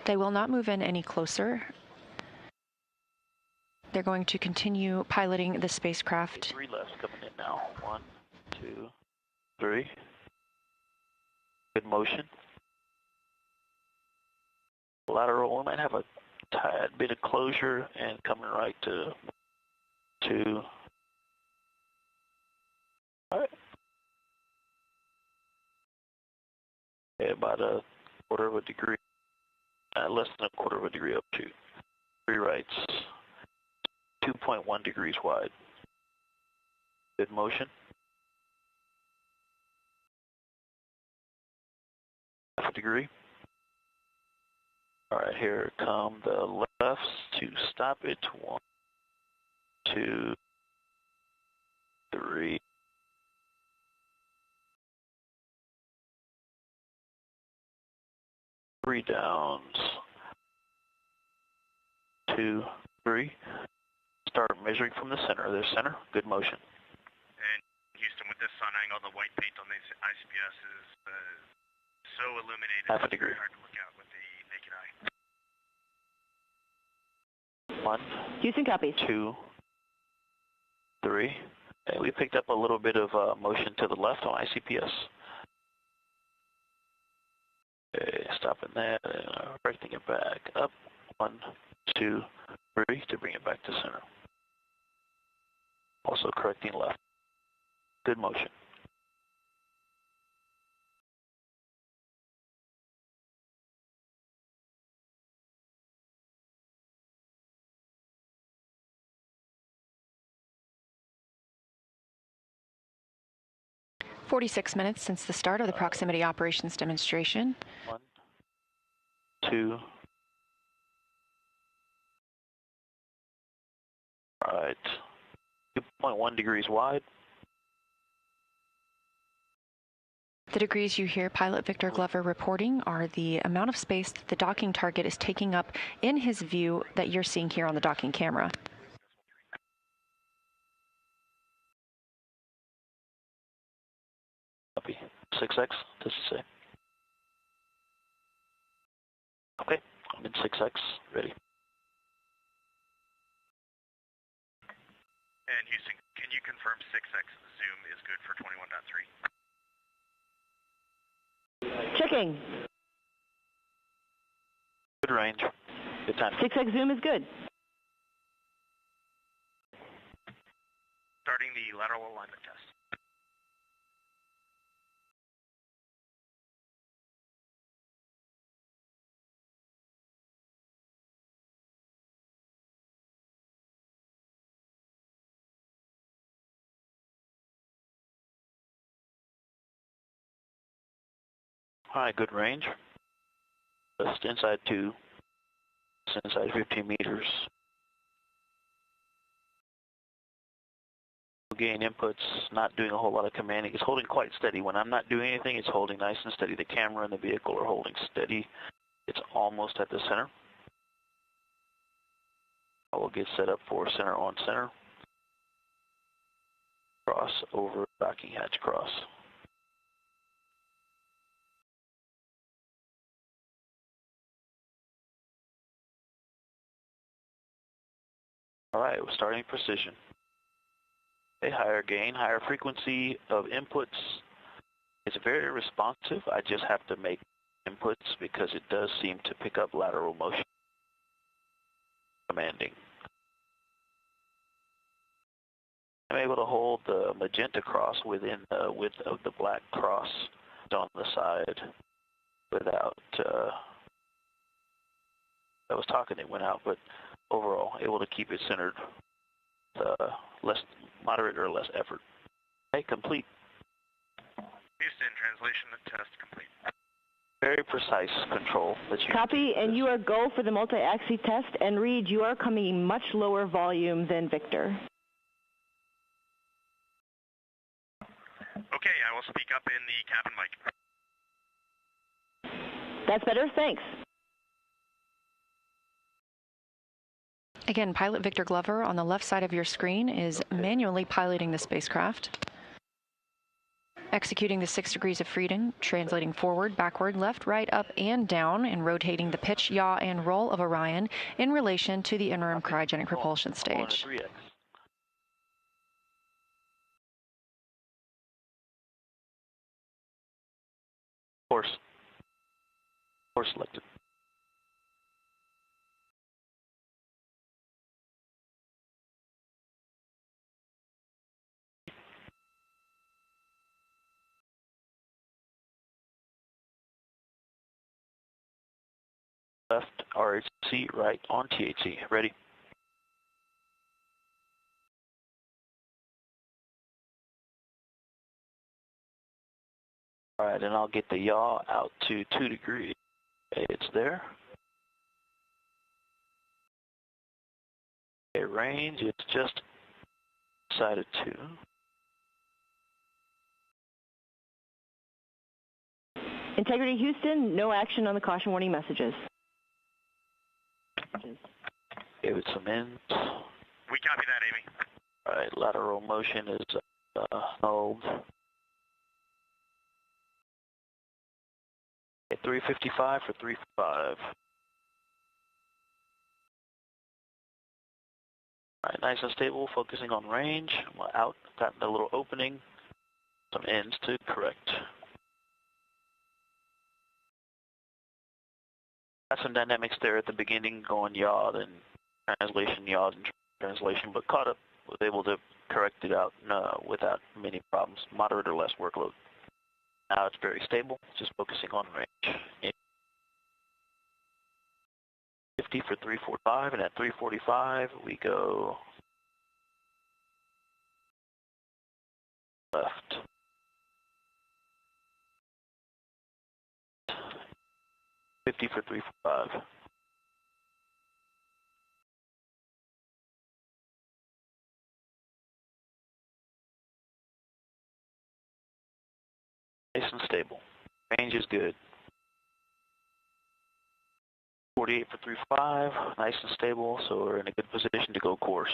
They will not move in any closer. They're going to continue piloting the spacecraft. 3 left coming in now. 1, 2, 3. Good motion. Lateral, we might have a tad bit of closure and coming right to 2. All right. Okay, about a quarter of a degree, less than a quarter of a degree up to 3 rights, 2.1 degrees wide. Good motion. Half a degree. All right, here come the lefts to stop it. 1, 2, 3. 3 downs. 2, 3. Start measuring from the center. There's center. Good motion. And Houston, with this sun angle, the white paint on the ICPS is so illuminated. Half a degree. It's very hard to look out with the naked eye. 1. Houston copies. 2, 3. And we picked up a little bit of motion to the left on ICPS. Okay, stopping that, correcting it back up. 1, 2, 3 to bring it back to center. Also correcting left. Good motion. "46 minutes since the start of the proximity operations demonstration. 1, 2. All right. 2.1 degrees wide. The degrees you hear Pilot Victor Glover reporting are the amount of space that the docking target is taking up in his view that you're seeing here on the docking camera. Copy. 6X, does it say? Okay, I'm in 6X, ready. And Houston, can you confirm 6X zoom is good for 21.3? Checking. Good range. Good time. 6X zoom is good. Starting the lateral alignment test. All right, good range. Just inside 2, just inside 15 meters. Gain inputs, not doing a whole lot of commanding. It's holding quite steady. When I'm not doing anything, it's holding nice and steady. The camera and the vehicle are holding steady. It's almost at the center. I will get set up for center on center. Cross over docking hatch cross. All right, we're starting precision. A higher gain, higher frequency of inputs. It's very responsive. I just have to make inputs because it does seem to pick up lateral motion. Commanding. I'm able to hold the magenta cross within the width of the black cross on the side without, I was talking, it went out, but overall, able to keep it centered, less moderate or less effort. Okay, complete. Houston, translation test complete. Very precise control. That you Copy, and you are go for the multi-axis test, and Reed, you are coming much lower volume than Victor. Okay, I will speak up in the cabin mic. That's better, thanks. Again, Pilot Victor Glover on the left side of your screen is manually piloting the spacecraft, executing the 6 degrees of freedom, translating forward, backward, left, right, up, and down, and rotating the pitch, yaw, and roll of Orion in relation to the interim cryogenic propulsion stage. Course selected. Left RHC, right on THC. Ready? All right, and I'll get the yaw out to 2 degrees. Okay, it's there. Okay, range, it's just side of 2. Integrity Houston, no action on the caution warning messages. Give it some ends. We copy that, Amy. All right, lateral motion is held. Okay, 355 for 3.5. All right, nice and stable, focusing on range. Out, got a little opening, some ends to correct. Got some dynamics there at the beginning, going yawed and translation, yawed and translation, but caught up, was able to correct it out without many problems, moderate or less workload. Now it's very stable, just focusing on range. 50 for 345, and at 345 we go left. $50 for 345. Nice and stable. Range is good. 48 for 3.5, nice and stable, so we're in a good position to go course.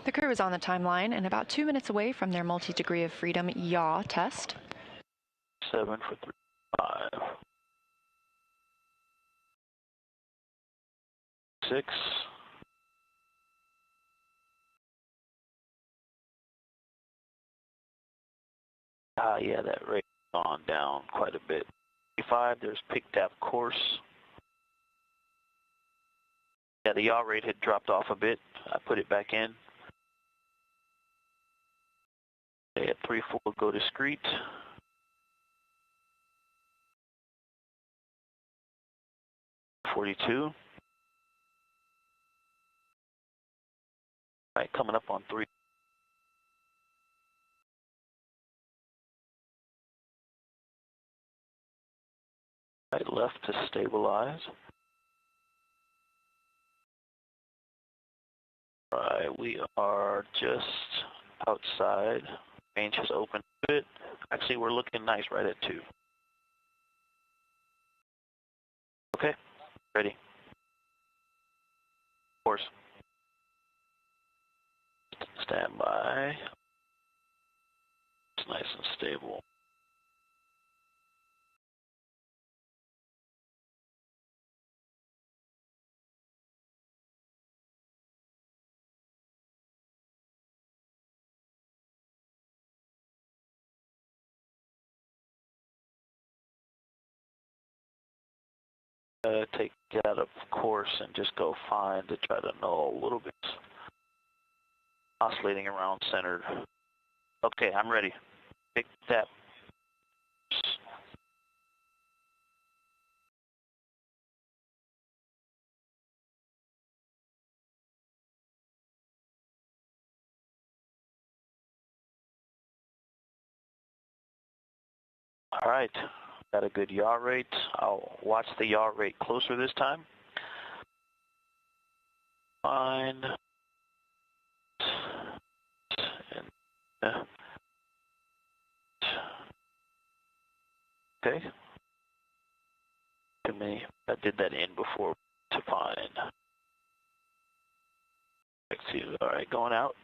The crew is on the timeline and about 2 minutes away from their multi-degree of freedom yaw test. 7 for 3.5. 6. Yeah, that rate has gone down quite a bit. 5, there's pick tap course. Yeah, the yaw rate had dropped off a bit. I put it back in. At 3-4, go discrete. $42. All right, coming up on 3. Right, left to stabilize. All right, we are just outside. Range has opened a bit. Actually, we're looking nice right at 2. Okay, ready. Course. Stand by. It's nice and stable. Take it out of course and just go fine to try to null a little bit. Oscillating around centered. Okay, I'm ready. Pick that. All right, got a good yaw rate. I'll watch the yaw rate closer this time. Fine. And, okay. Too many. I did that in before to fine. Let's see. All right, going out.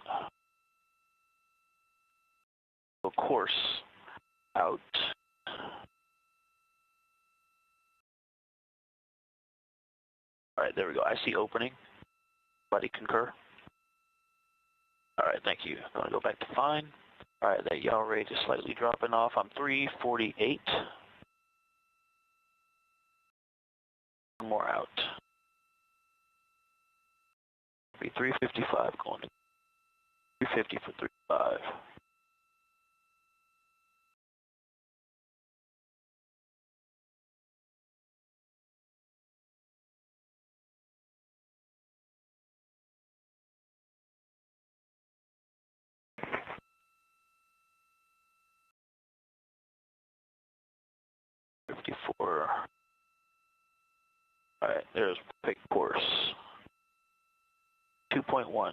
Of course, out. All right, there we go. I see opening. Everybody concur? All right, thank you. I'm going to go back to fine. All right, that yaw rate is slightly dropping off. I'm 348. One more out. 355 going to 350 for 35. All right, there's pick course. 2.1.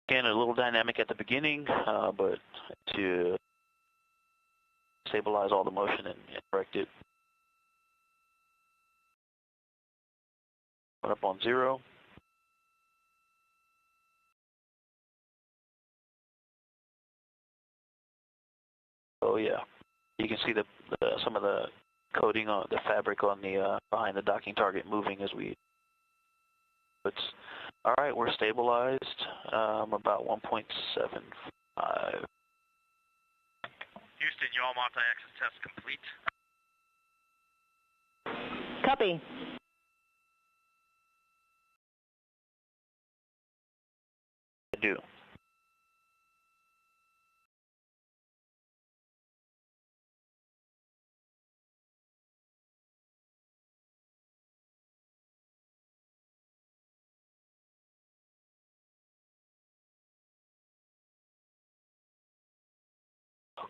Again, a little dynamic at the beginning, but to stabilize all the motion and correct it. Went up on 0. Oh yeah, you can see some of the coating on the fabric on the behind the docking target moving as we. It's all right. We're stabilized about 1.75. Houston, y'all multi-axis test complete. Copy. I do.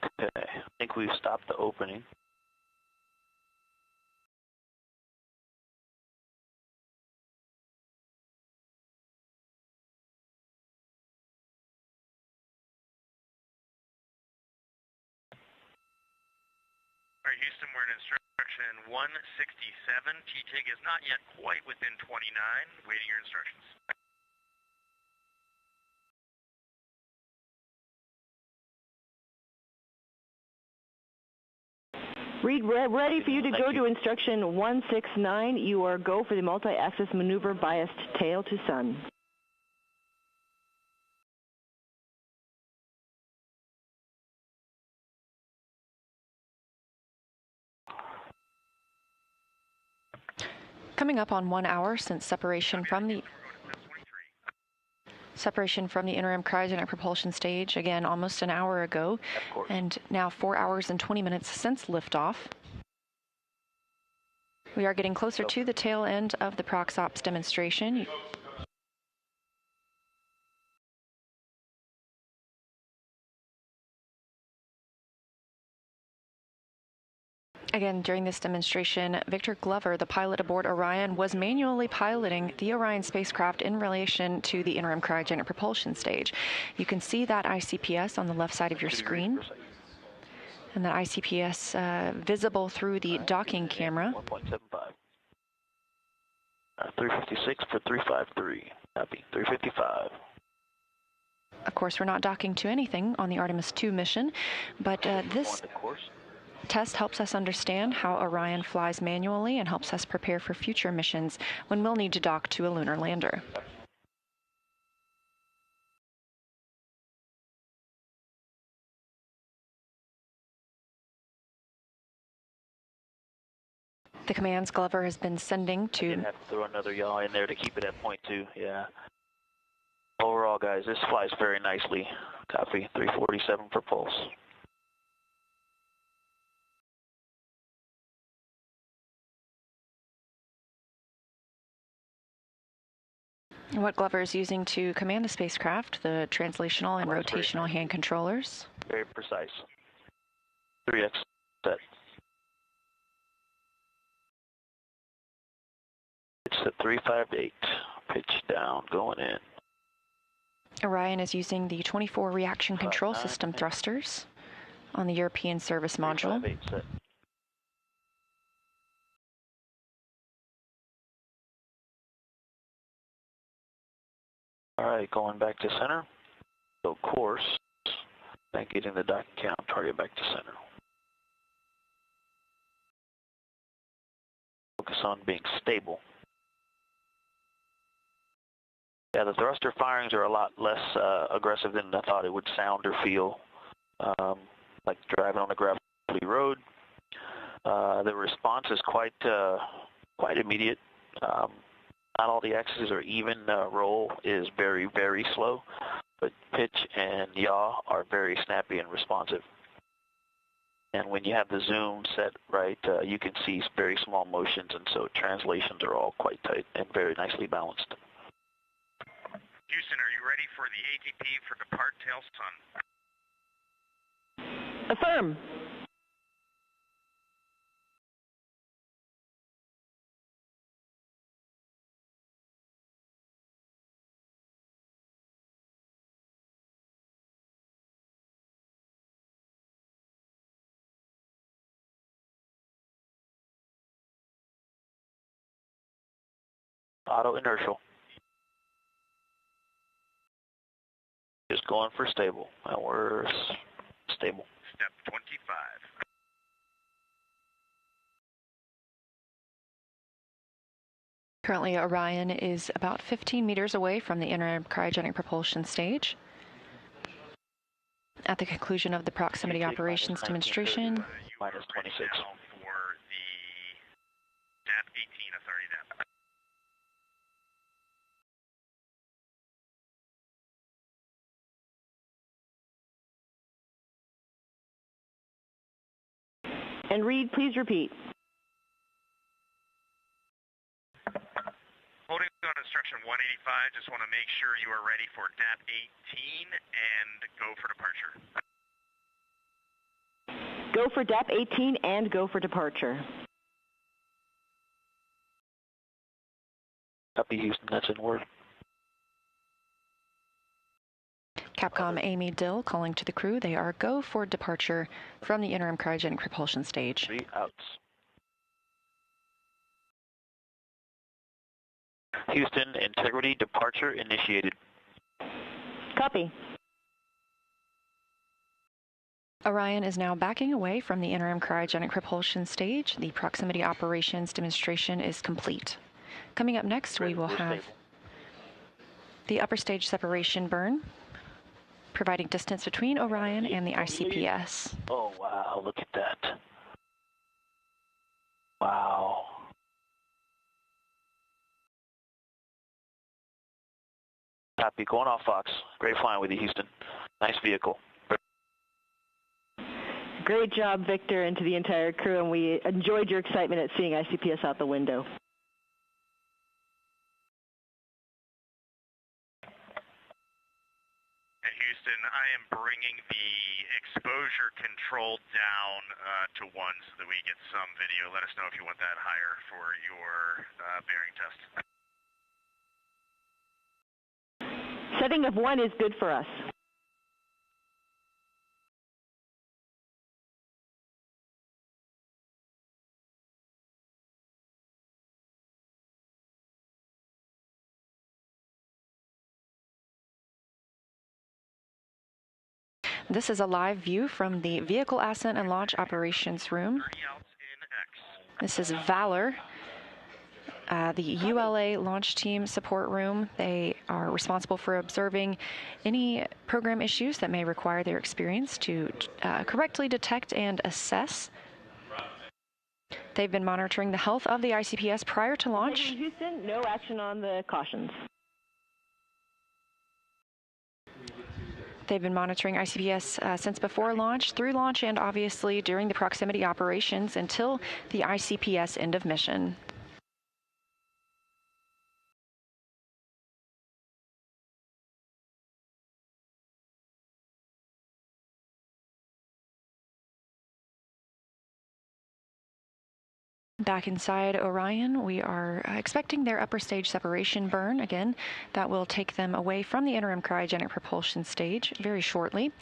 Okay, I think we've stopped the opening. All right, Houston, we're in instruction 167. TTIG is not yet quite within 29. Waiting your instructions. Reed, we're ready for you to go to instruction 169. You are go for the multi-axis maneuver biased tail to sun. Coming up on 1 hour since separation from the interim cryogenic propulsion stage, again almost an hour ago, and now 4 hours and 20 minutes since liftoff. We are getting closer to the tail end of the PROXOPS demonstration. Again, during this demonstration, Victor Glover, the pilot aboard Orion, was manually piloting the Orion spacecraft in relation to the interim cryogenic propulsion stage. You can see that ICPS on the left side of your screen, and that ICPS visible through the docking camera. 1.75. 356 for 353. Copy. 355. Of course, we're not docking to anything on the Artemis II mission, but this test helps us understand how Orion flies manually and helps us prepare for future missions when we'll need to dock to a lunar lander. The commands Glover has been sending to... I did have to throw another yaw in there to keep it at 0.2, yeah. Overall, guys, this flies very nicely. Copy. 347 for pulse. What Glover is using to command the spacecraft, the translational and rotational hand controllers. Very precise. 3x set. Pitch at 358. Pitch down, going in. Orion is using the 24 reaction control system thrusters on the European service module. 358 set. All right, going back to center. So course, and getting the docking count target back to center. Focus on being stable. Yeah, the thruster firings are a lot less aggressive than I thought it would sound or feel, like driving on a gravelly road. The response is quite immediate. Not all the axes are even. Roll is very, very slow, but pitch and yaw are very snappy and responsive. And when you have the zoom set right, you can see very small motions, and so translations are all quite tight and very nicely balanced. Houston, are you ready for the ATP for depart tail sun? Affirm. Auto inertial. Just going for stable. And we're stable. Step 25. Currently, Orion is about 15 meters away from the interim cryogenic propulsion stage. At the conclusion of the proximity operations demonstration, minus 26. For the DAP 18 authority DAP. And Reed, please repeat. Holding on instruction 185, just want to make sure you are ready for DAP 18 and go for departure. Go for DAP 18 and go for departure. Copy, Houston, that's in word. Capcom Amy Dill calling to the crew. They are go for departure from the interim cryogenic propulsion stage. 3 outs. Houston, integrity departure initiated. Copy. Orion is now backing away from the interim cryogenic propulsion stage. The proximity operations demonstration is complete. Coming up next, we will have the upper stage separation burn, providing distance between Orion and the ICPS. Oh, wow, look at that. Wow. Copy, going off Fox. Great flying with you, Houston. Nice vehicle. Great job, Victor, and to the entire crew, and we enjoyed your excitement at seeing ICPS out the window. And Houston, I am bringing the exposure control down to 1 so that we get some video. Let us know if you want that higher for your bearing test. Setting of 1 is good for us. This is a live view from the Vehicle Ascent and Launch Operations Room. This is Valor, the ULA launch team support room. They are responsible for observing any program issues that may require their experience to correctly detect and assess. They've been monitoring the health of the ICPS prior to launch. Houston, no action on the cautions. They've been monitoring ICPS since before launch, through launch, and obviously during the proximity operations until the ICPS end of mission. Back inside Orion, we are expecting their upper stage separation burn. Again, that will take them away from the interim cryogenic propulsion stage very shortly.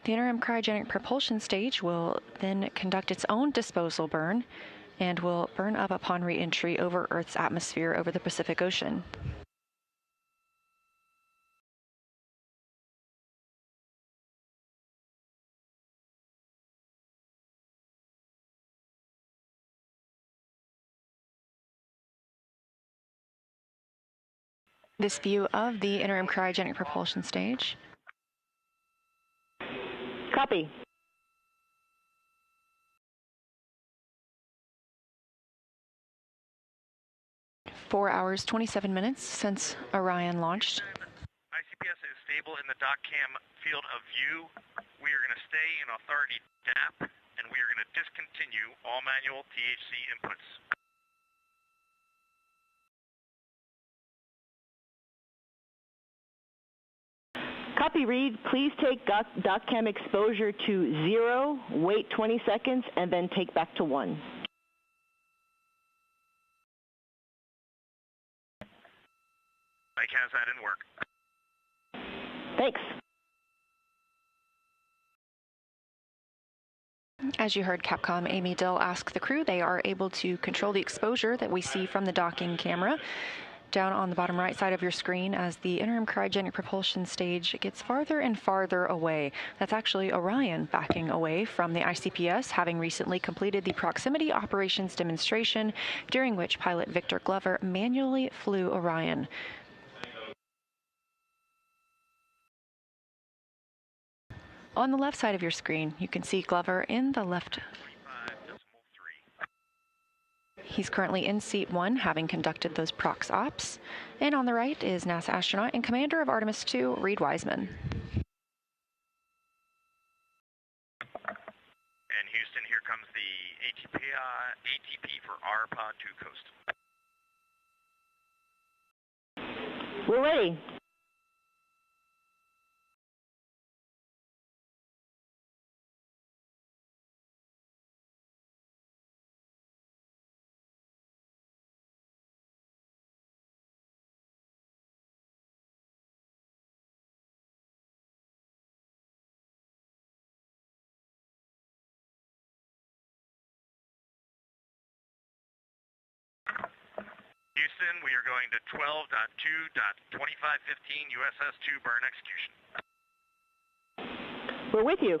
The interim cryogenic propulsion stage will then conduct its own disposal burn and will burn up upon re-entry over Earth's atmosphere over the Pacific Ocean. This view of the interim cryogenic propulsion stage. Copy. Four hours, 27 minutes since Orion launched. ICPS is stable in the dock cam field of view. We are going to stay in authority DAP, and we are going to discontinue all manual THC inputs. Copy, Reed. Please take dock cam exposure to 0, wait 20 seconds, and then take back to 1. Mike has that in work. Thanks. As you heard Capcom Amy Dill ask the crew, they are able to control the exposure that we see from the docking camera. down on the bottom right side of your screen as the interim cryogenic propulsion stage gets farther and farther away. That's actually Orion backing away from the ICPS, having recently completed the proximity operations demonstration, during which pilot Victor Glover manually flew Orion. On the left side of your screen, you can see Glover in the left. He's currently in seat 1, having conducted those prox ops. And on the right is NASA astronaut and commander of Artemis II, Reed Wiseman. And Houston, here comes the ATP for ARPA to coast. We're ready. Houston, we are going to 12.2.2515 USS-2 burn execution. We're with you.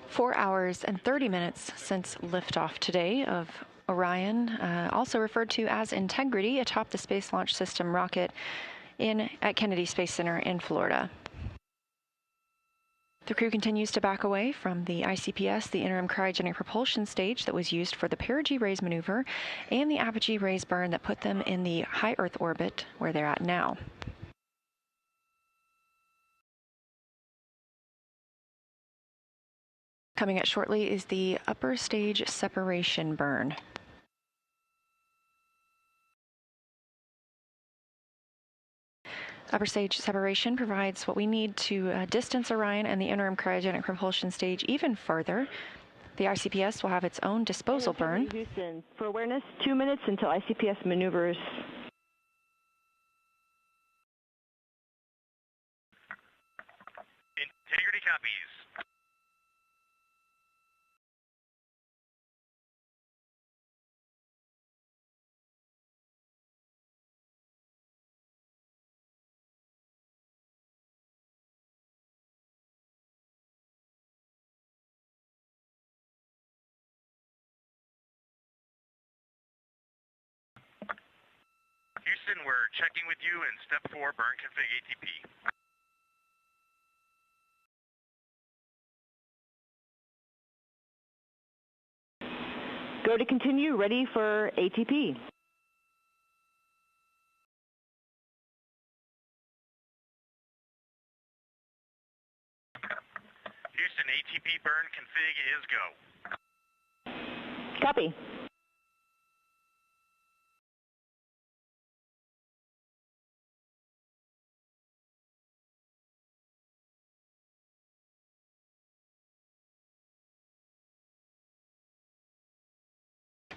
"4 hours and 30 minutes since liftoff today of Orion, also referred to as Integrity, atop the Space Launch System rocket at Kennedy Space Center in Florida. The crew continues to back away from the ICPS, the interim cryogenic propulsion stage that was used for the perigee raise maneuver, and the apogee raise burn that put them in the high Earth orbit where they're at now. Coming up shortly is the upper stage separation burn. Upper stage separation provides what we need to distance Orion and the interim cryogenic propulsion stage even further. The ICPS will have its own disposal burn. Houston, for awareness, 2 minutes until ICPS maneuvers. Integrity copies. Houston, we're checking with you in step 4 burn config ATP. Go to continue, ready for ATP. Houston, ATP burn config is go. Copy.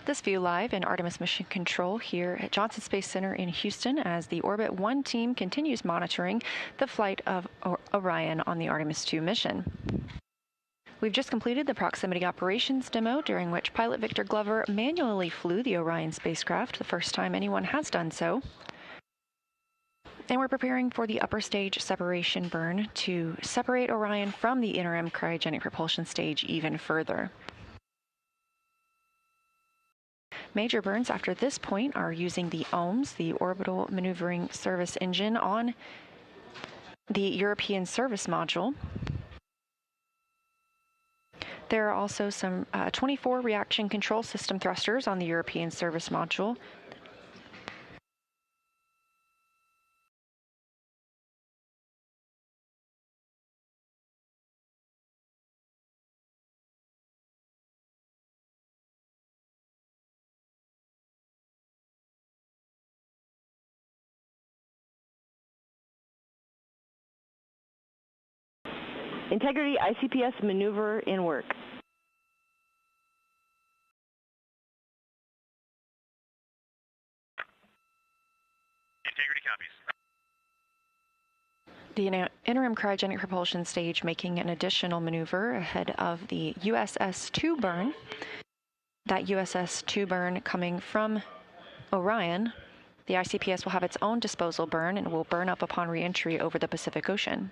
This view live in Artemis Mission Control here at Johnson Space Center in Houston as the Orbit 1 team continues monitoring the flight of Orion on the Artemis II mission. We've just completed the proximity operations demo, during which pilot Victor Glover manually flew the Orion spacecraft, the first time anyone has done so. And we're preparing for the upper stage separation burn to separate Orion from the interim cryogenic propulsion stage even further. major burns after this point are using the OMS, the Orbital Maneuvering Service Engine, on the European Service Module. There are also some 24 reaction control system thrusters on the European Service Module. Integrity ICPS maneuver in work. Integrity copies. The interim cryogenic propulsion stage making an additional maneuver ahead of the USS-2 burn. That USS-2 burn coming from Orion. The ICPS will have its own disposal burn and will burn up upon re-entry over the Pacific Ocean.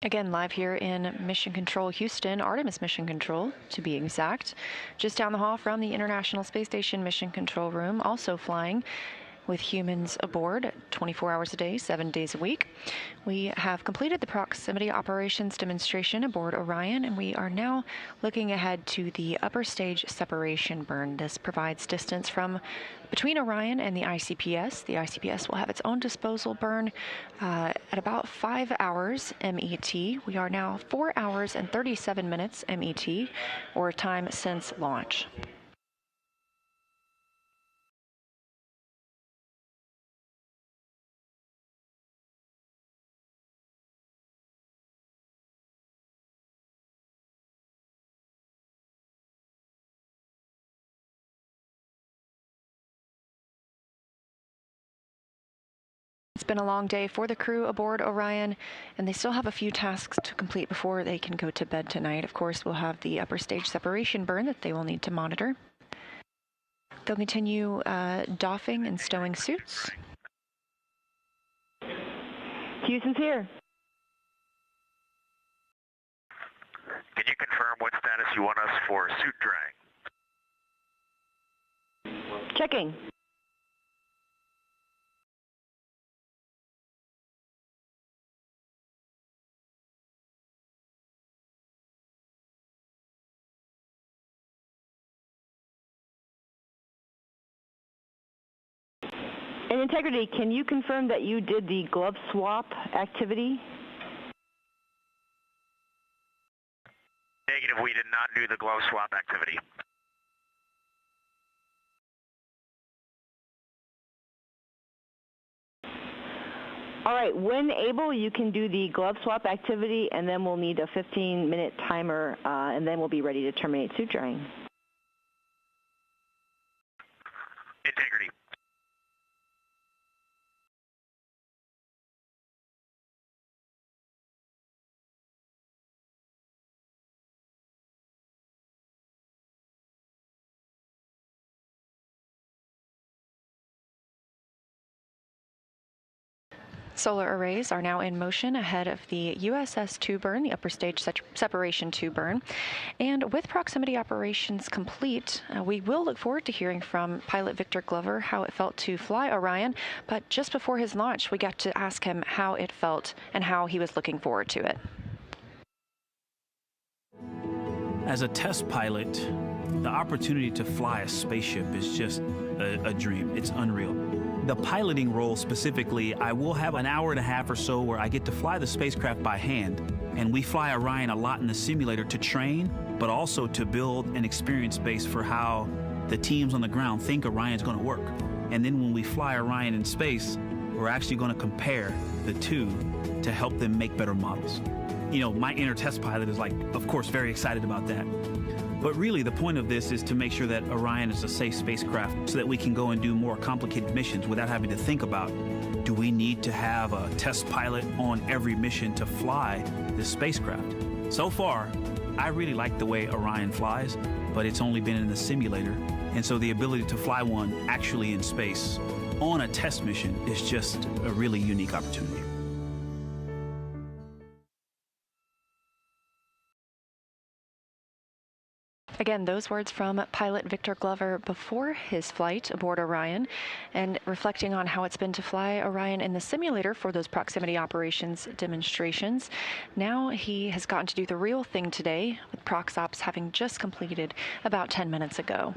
Again, live here in Mission Control Houston, Artemis Mission Control, to be exact. Just down the hall from the International Space Station Mission Control Room, also flying with humans aboard 24 hours a day, 7 days a week. We have completed the proximity operations demonstration aboard Orion, and we are now looking ahead to the upper stage separation burn. This provides distance from between Orion and the ICPS. The ICPS will have its own disposal burn at about 5 hours MET. We are now 4 hours and 37 minutes MET, or time since launch. It's been a long day for the crew aboard Orion, and they still have a few tasks to complete before they can go to bed tonight. Of course, we'll have the upper stage separation burn that they will need to monitor. They'll continue doffing and stowing suits. Houston's here. Can you confirm what status you want us for suit drying? Checking. And Integrity, can you confirm that you did the glove swap activity? Negative, we did not do the glove swap activity. All right, when able, you can do the glove swap activity, and then we'll need a 15-minute timer, and then we'll be ready to terminate suit drying. Integrity. Solar arrays are now in motion ahead of the USS 2 burn, the upper stage separation 2 burn. And with proximity operations complete, we will look forward to hearing from pilot Victor Glover how it felt to fly Orion. But just before his launch, we got to ask him how it felt and how he was looking forward to it. As a test pilot, the opportunity to fly a spaceship is just a dream. It's unreal. The piloting role specifically, I will have an hour and a half or so where I get to fly the spacecraft by hand, and we fly Orion a lot in the simulator to train, but also to build an experience base for how the teams on the ground think Orion's going to work. And then when we fly Orion in space, we're actually going to compare the two to help them make better models. You know, my inner test pilot is like, of course, very excited about that. But really, the point of this is to make sure that Orion is a safe spacecraft so that we can go and do more complicated missions without having to think about, do we need to have a test pilot on every mission to fly this spacecraft? So far, I really like the way Orion flies, but it's only been in the simulator. And so the ability to fly one actually in space on a test mission is just a really unique opportunity. Again, those words from pilot Victor Glover before his flight aboard Orion, and reflecting on how it's been to fly Orion in the simulator for those proximity operations demonstrations. Now he has gotten to do the real thing today, with Prox Ops having just completed about 10 minutes ago.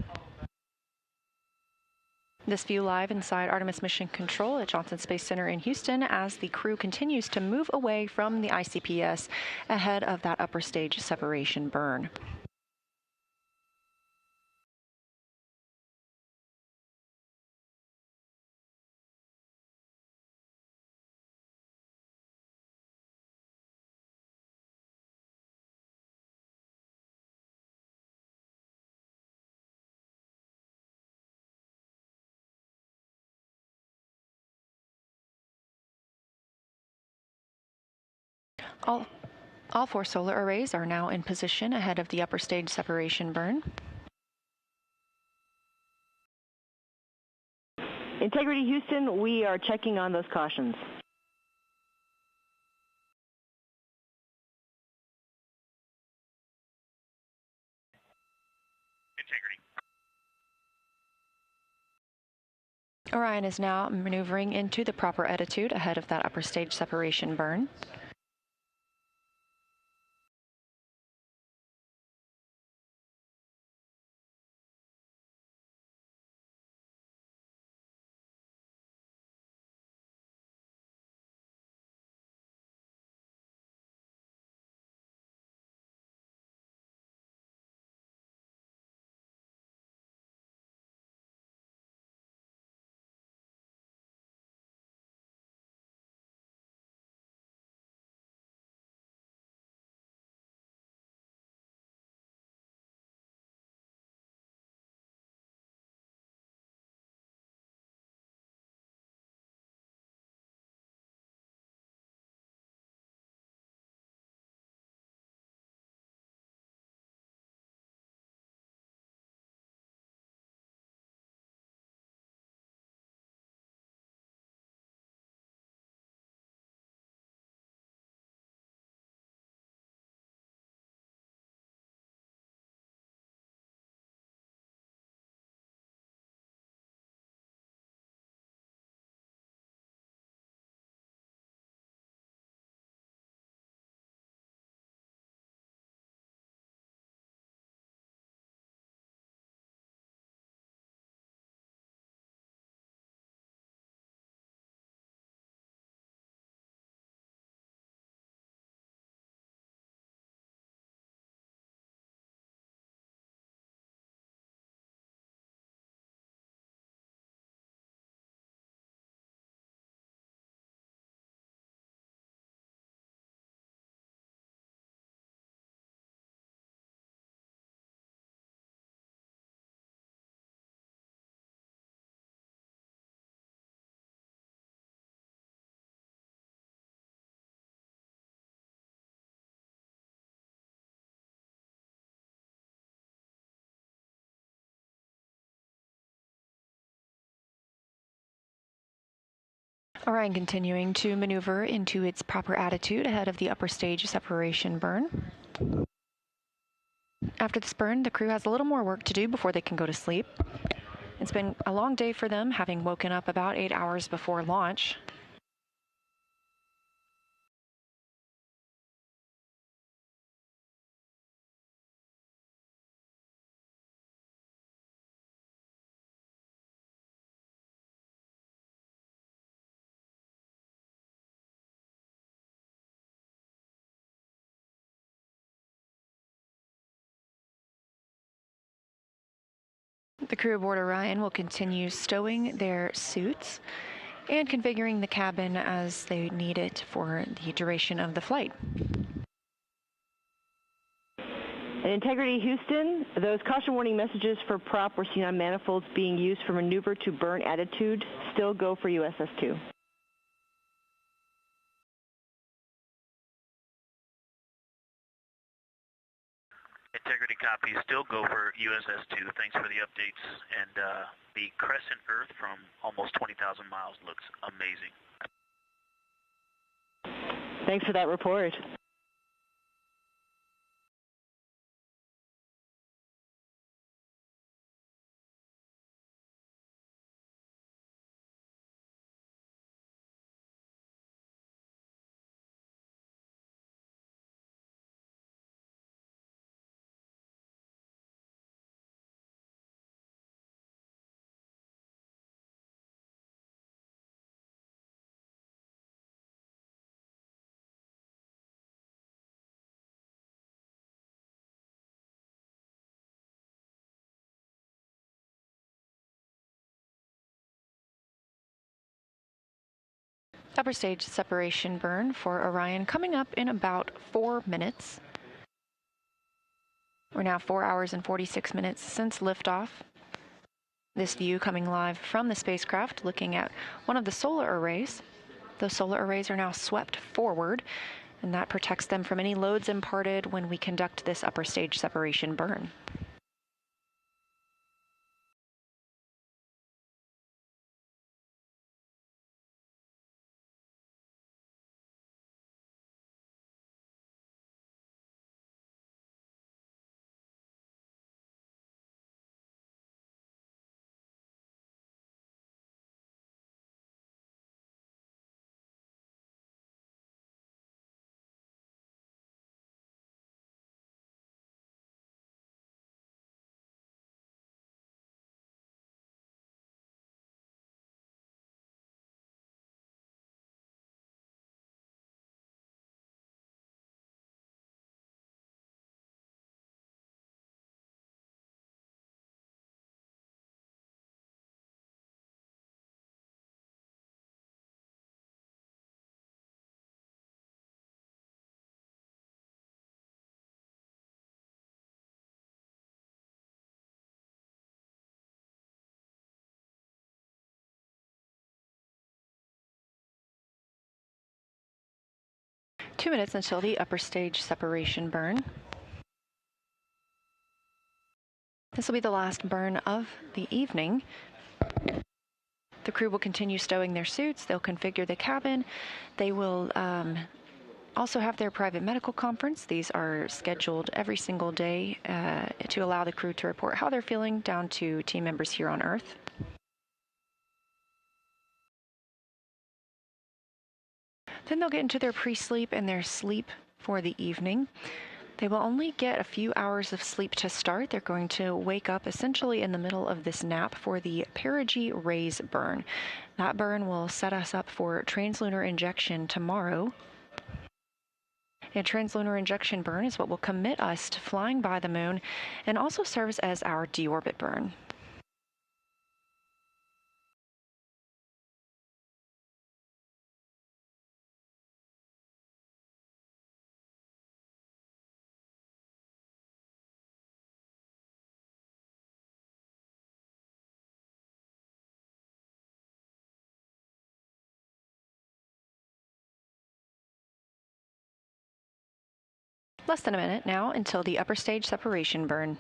This view live inside Artemis Mission Control at Johnson Space Center in Houston as the crew continues to move away from the ICPS ahead of that upper stage separation burn. All four solar arrays are now in position ahead of the upper stage separation burn. Integrity Houston, we are checking on those cautions. Integrity. Orion is now maneuvering into the proper attitude ahead of that upper stage separation burn. Orion continuing to maneuver into its proper attitude ahead of the upper stage separation burn. After this burn, the crew has a little more work to do before they can go to sleep. It's been a long day for them, having woken up about 8 hours before launch. The crew aboard Orion will continue stowing their suits and configuring the cabin as they need it for the duration of the flight. In Integrity Houston, those caution warning messages for prop were seen on manifolds being used for maneuver to burn attitude. Still go for USS-2. Integrity copy. Still go for USS-2. Thanks for the updates. And the crescent Earth from almost 20,000 miles looks amazing. Thanks for that report. Upper stage separation burn for Orion coming up in about 4 minutes. We're now 4 hours and 46 minutes since liftoff. This view coming live from the spacecraft, looking at one of the solar arrays. Those solar arrays are now swept forward, and that protects them from any loads imparted when we conduct this upper stage separation burn. Two minutes until the upper stage separation burn. This will be the last burn of the evening. The crew will continue stowing their suits. They'll configure the cabin. They will also have their private medical conference. These are scheduled every single day to allow the crew to report how they're feeling down to team members here on Earth. Then they'll get into their pre-sleep and their sleep for the evening. They will only get a few hours of sleep to start. They're going to wake up essentially in the middle of this nap for the perigee raise burn. That burn will set us up for translunar injection tomorrow. A translunar injection burn is what will commit us to flying by the moon and also serves as our deorbit burn. Less than a minute now until the upper stage separation burn.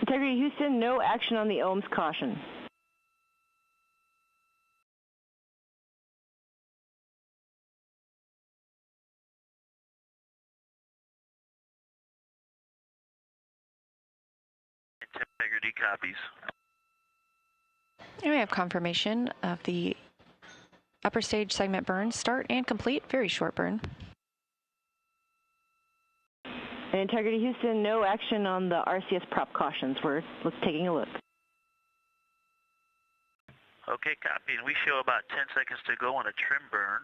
Integrity Houston, no action on the ohms caution. Integrity copies. And we have confirmation of the upper stage segment burn start and complete. Very short burn. And Integrity Houston, no action on the RCS prop cautions. We're taking a look. Okay, copy. And we show about 10 seconds to go on a trim burn,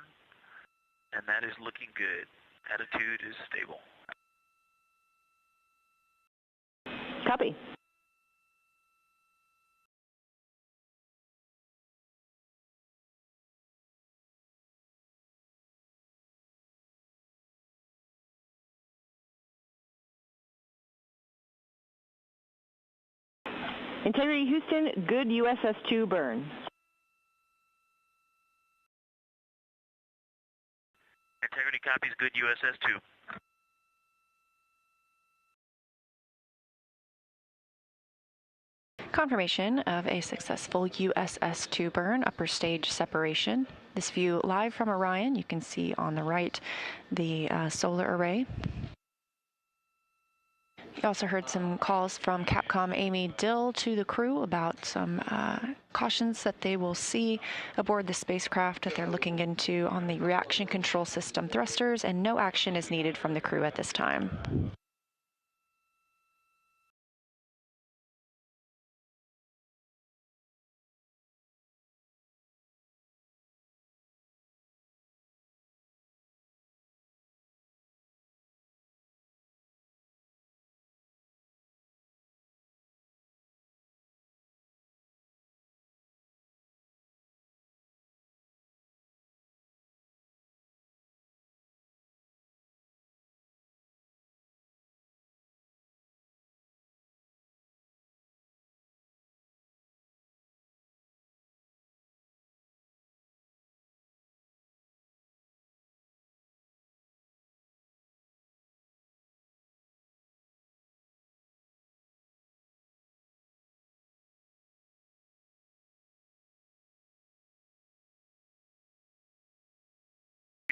and that is looking good. Attitude is stable. Copy. Integrity Houston, good USS-2 burn. Integrity copies, good USS-2. Confirmation of a successful USS-2 burn, upper stage separation. This view live from Orion. You can see on the right the solar array. You also heard some calls from Capcom Amy Dill to the crew about some cautions that they will see aboard the spacecraft that they're looking into on the reaction control system thrusters, and no action is needed from the crew at this time.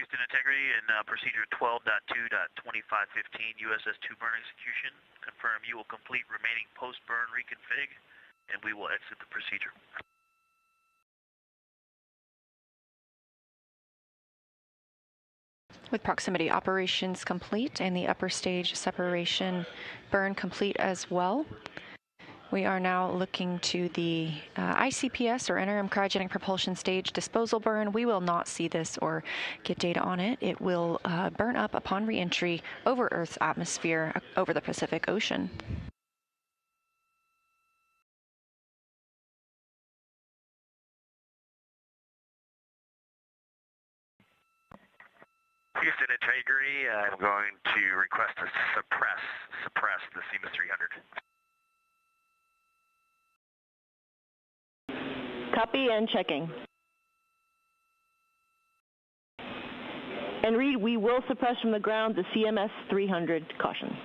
Houston Integrity and procedure 12.2.2515 USS-2 burn execution. Confirm you will complete remaining post-burn reconfig, and we will exit the procedure. With proximity operations complete and the upper stage separation burn complete as well, we are now looking to the ICPS, or interim cryogenic propulsion stage disposal burn. We will not see this or get data on it. It will burn up upon reentry over Earth's atmosphere over the Pacific Ocean. Houston Integrity, I'm going to request to suppress the CMIS 300. Copy and checking. And Reed, we will suppress from the ground the CMS 300 caution.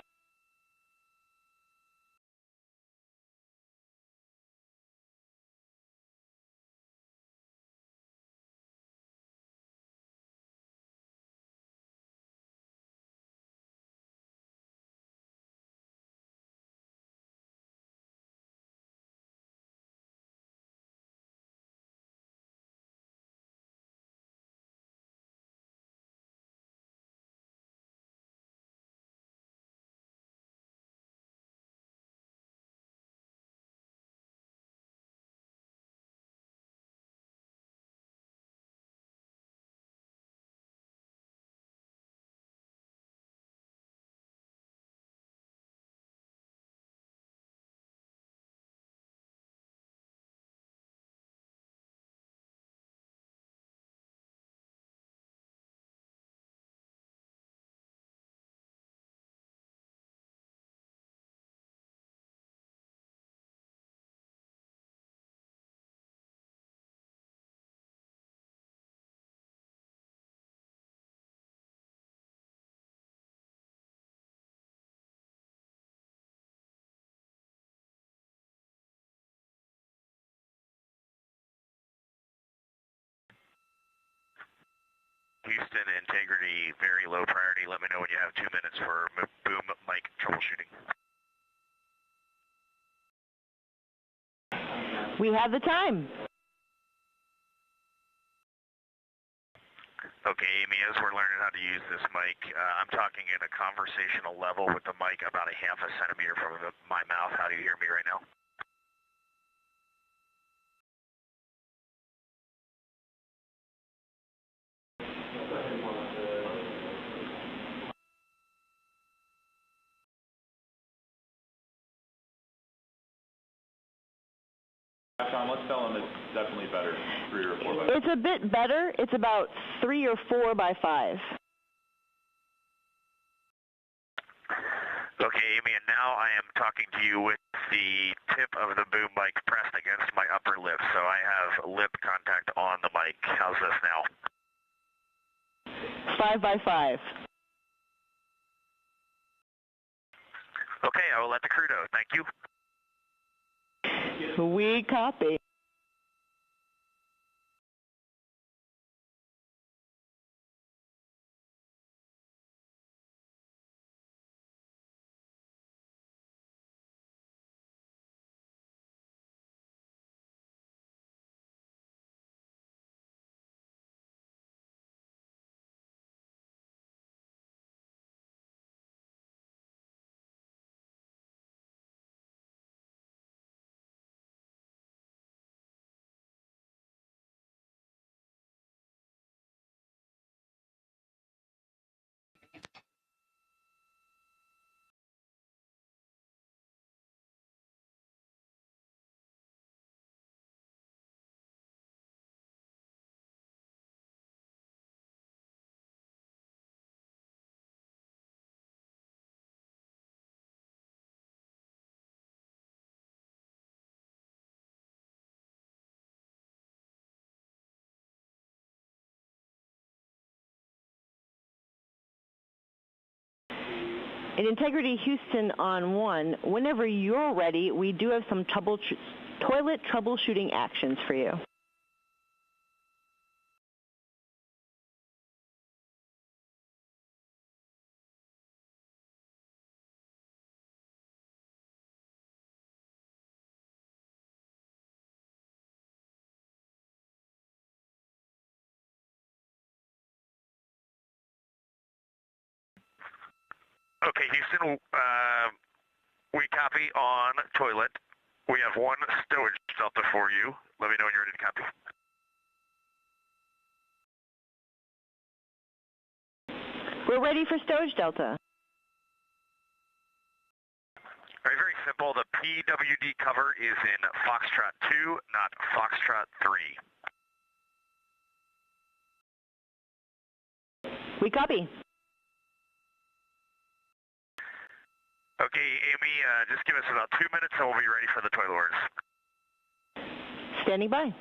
Houston, integrity, very low priority. Let me know when you have 2 minutes for boom mic troubleshooting. We have the time. Okay, Amy, as we're learning how to use this mic, I'm talking in a conversational level with the mic about a half a centimeter from my mouth. How do you hear me right now? Tom, let's tell them it's definitely better, 3 or 4 by 5. It's a bit better. It's about 3 or 4 by 5. Okay, Amy, and now I am talking to you with the tip of the boom mic pressed against my upper lip, so I have lip contact on the mic. How's this now? 5 by 5. Okay, I will let the crew know. Thank you. We copy. In Integrity Houston on 1, whenever you're ready, we do have some toilet troubleshooting actions for you. Okay, Houston, we copy on toilet. We have 1 stowage delta for you. Let me know when you're ready to copy. We're ready for stowage delta. Very, very simple. The PWD cover is in Foxtrot 2, not Foxtrot 3. We copy. Okay, Amy, just give us about 2 minutes and we'll be ready for the toilet orders. Standing by.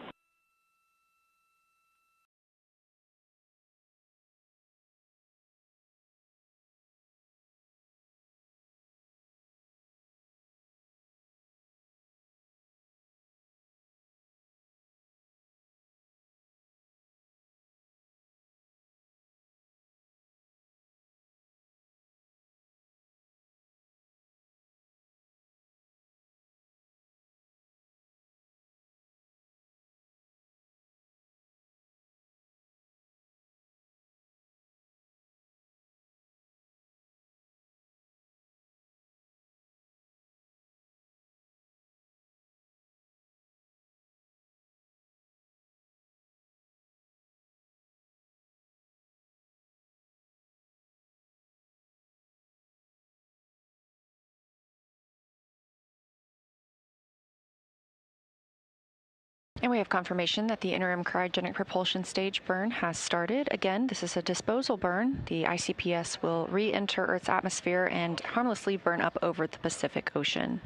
And we have confirmation that the interim cryogenic propulsion stage burn has started. Again, this is a disposal burn. The ICPS will re-enter Earth's atmosphere and harmlessly burn up over the Pacific Ocean.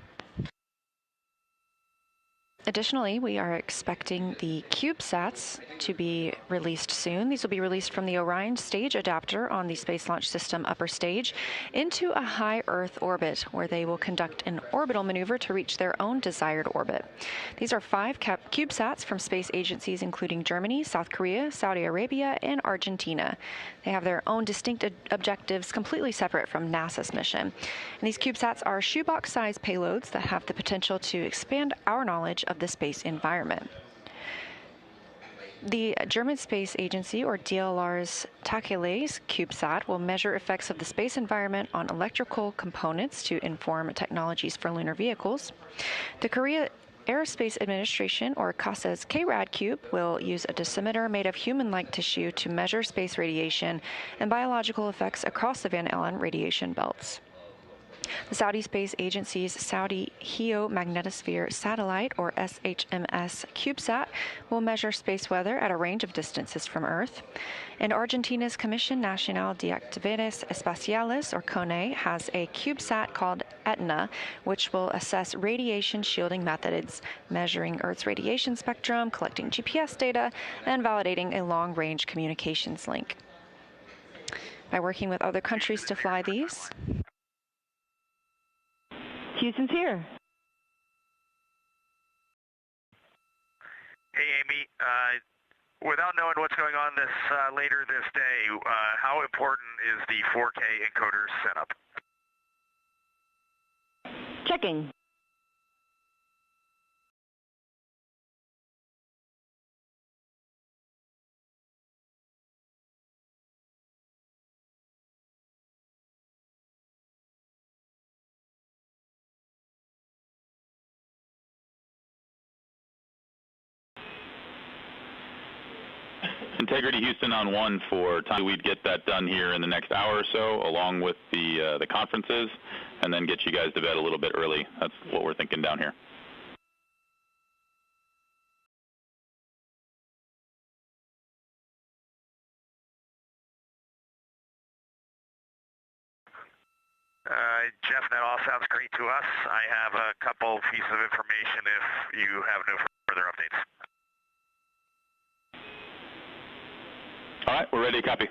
Additionally, we are expecting the CubeSats to be released soon. These will be released from the Orion stage adapter on the Space Launch System upper stage into a high Earth orbit, where they will conduct an orbital maneuver to reach their own desired orbit. These are 5 CubeSats from space agencies including Germany, South Korea, Saudi Arabia, and Argentina. They have their own distinct objectives completely separate from NASA's mission. And these CubeSats are shoebox-sized payloads that have the potential to expand our knowledge of the space environment. The German Space Agency, or DLR's Tacheles CubeSat, will measure effects of the space environment on electrical components to inform technologies for lunar vehicles. The Korea Aerospace Administration, or CASA's KRAD Cube, will use a dosimeter made of human-like tissue to measure space radiation and biological effects across the Van Allen radiation belts. The Saudi Space Agency's Saudi Geomagnetosphere Satellite, or SHMS CubeSat, will measure space weather at a range of distances from Earth. And Argentina's Comisión Nacional de Actividades Espaciales, or CONE, has a CubeSat called Etna, which will assess radiation shielding methods, measuring Earth's radiation spectrum, collecting GPS data, and validating a long-range communications link. By working with other countries to fly these, Houston's here. Hey, Amy. Without knowing what's going on later this day, how important is the 4K encoder setup? Checking. Integrity Houston on 1 for time. We'd get that done here in the next hour or so, along with the conferences, and then get you guys to bed a little bit early. That's what we're thinking down here. Jeff, that all sounds great to us. I have a couple pieces of information if you have no further updates. All right, we're ready to copy.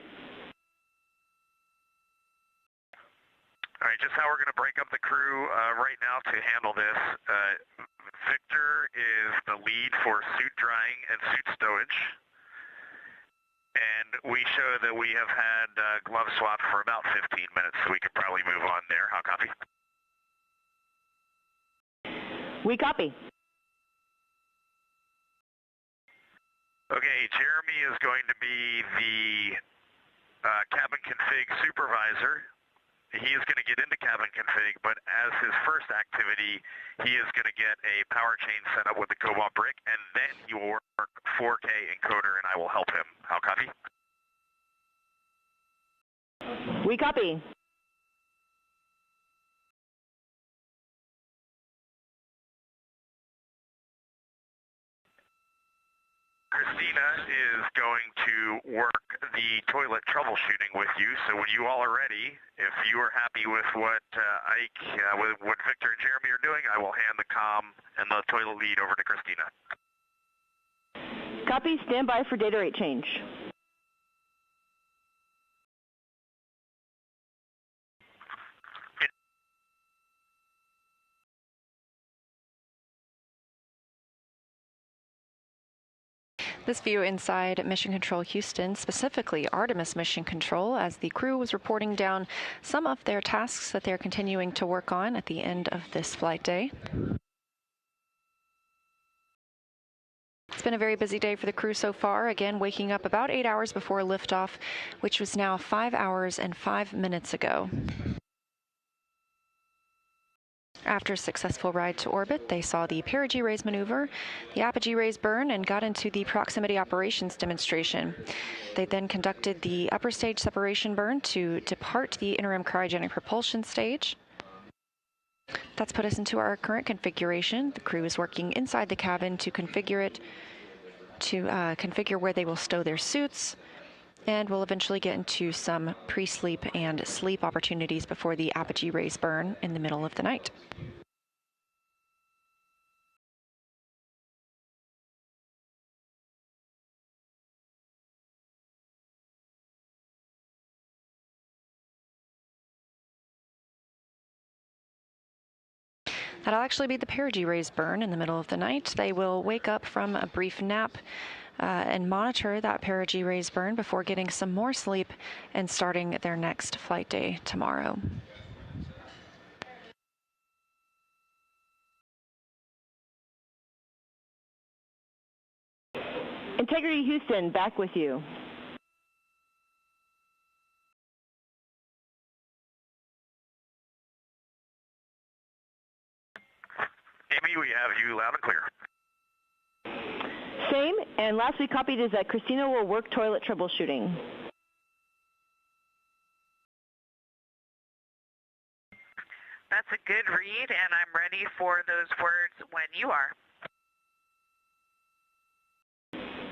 All right, just how we're going to break up the crew right now to handle this. Victor is the lead for suit drying and suit stowage. And we show that we have had glove swap for about 15 minutes, so we could probably move on there. How copy? We copy. Okay, Jeremy is going to be the cabin config supervisor. He is going to get into cabin config, but as his first activity, he is going to get a power chain set up with the Cobalt brick, and then he will work 4K encoder, and I will help him. How copy? We copy. Christina is going to work the toilet troubleshooting with you, so when you all are ready, if you are happy with what what Victor and Jeremy are doing, I will hand the comm and the toilet lead over to Christina. Copy. Stand by for data rate change. This view inside Mission Control Houston, specifically Artemis Mission Control, as the crew was reporting down some of their tasks that they're continuing to work on at the end of this flight day. It's been a very busy day for the crew so far, again waking up about 8 hours before liftoff, which was now 5 hours and 5 minutes ago. After a successful ride to orbit, they saw the perigee raise maneuver, the apogee raise burn, and got into the proximity operations demonstration. They then conducted the upper stage separation burn to depart the interim cryogenic propulsion stage. That's put us into our current configuration. The crew is working inside the cabin to configure it, to configure where they will stow their suits, and we'll eventually get into some pre-sleep and sleep opportunities before the apogee raise burn in the middle of the night. That'll actually be the perigee rays burn in the middle of the night. They will wake up from a brief nap and monitor that perigee rays burn before getting some more sleep and starting their next flight day tomorrow. Integrity Houston, back with you. Amy, we have you loud and clear. Same, and last we copied is that Christina will work toilet troubleshooting. That's a good read, and I'm ready for those words when you are.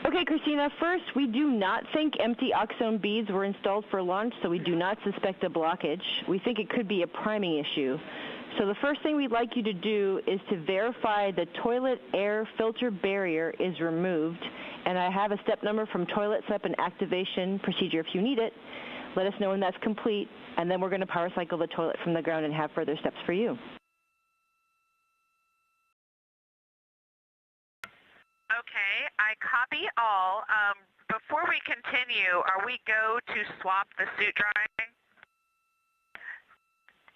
Okay, Christina, first, we do not think empty oxone beads were installed for launch, so we do not suspect a blockage. We think it could be a priming issue. So the first thing we'd like you to do is to verify the toilet air filter barrier is removed. And I have a step number from toilet step and activation procedure if you need it. Let us know when that's complete, and then we're going to power cycle the toilet from the ground and have further steps for you. Okay, I copy all. Before we continue, are we go to swap the suit drying?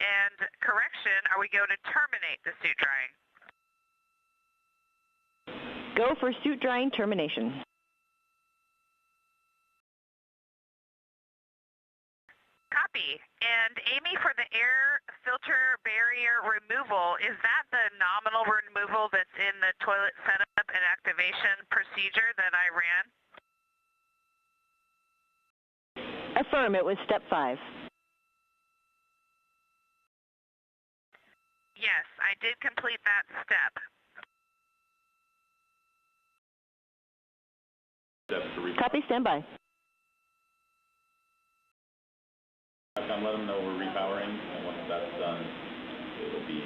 And correction, are we going to terminate the suit drying? Go for suit drying termination. Copy. And Amy, for the air filter barrier removal, is that the nominal removal that's in the toilet setup and activation procedure that I ran? Affirm, it was step 5. Yes, I did complete that step. Copy, standby. Let them know we're repowering, and once that's done, it will be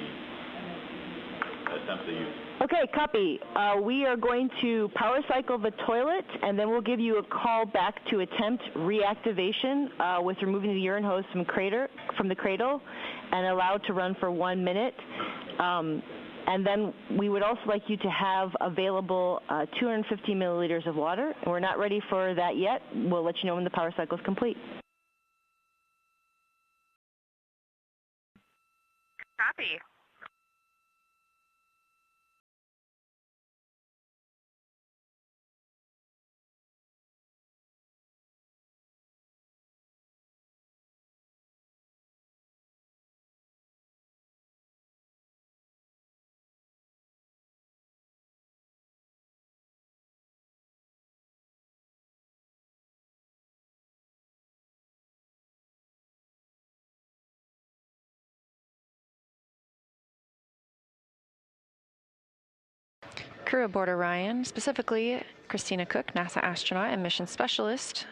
attempt to use. Okay, copy. We are going to power cycle the toilet, and then we'll give you a call back to attempt reactivation with removing the urine hose from the cradle and allowed to run for 1 minute. And then we would also like you to have available 250 milliliters of water. And we're not ready for that yet. We'll let you know when the power cycle is complete. Copy. Crew aboard Orion, specifically Christina Cook, NASA astronaut and mission specialist,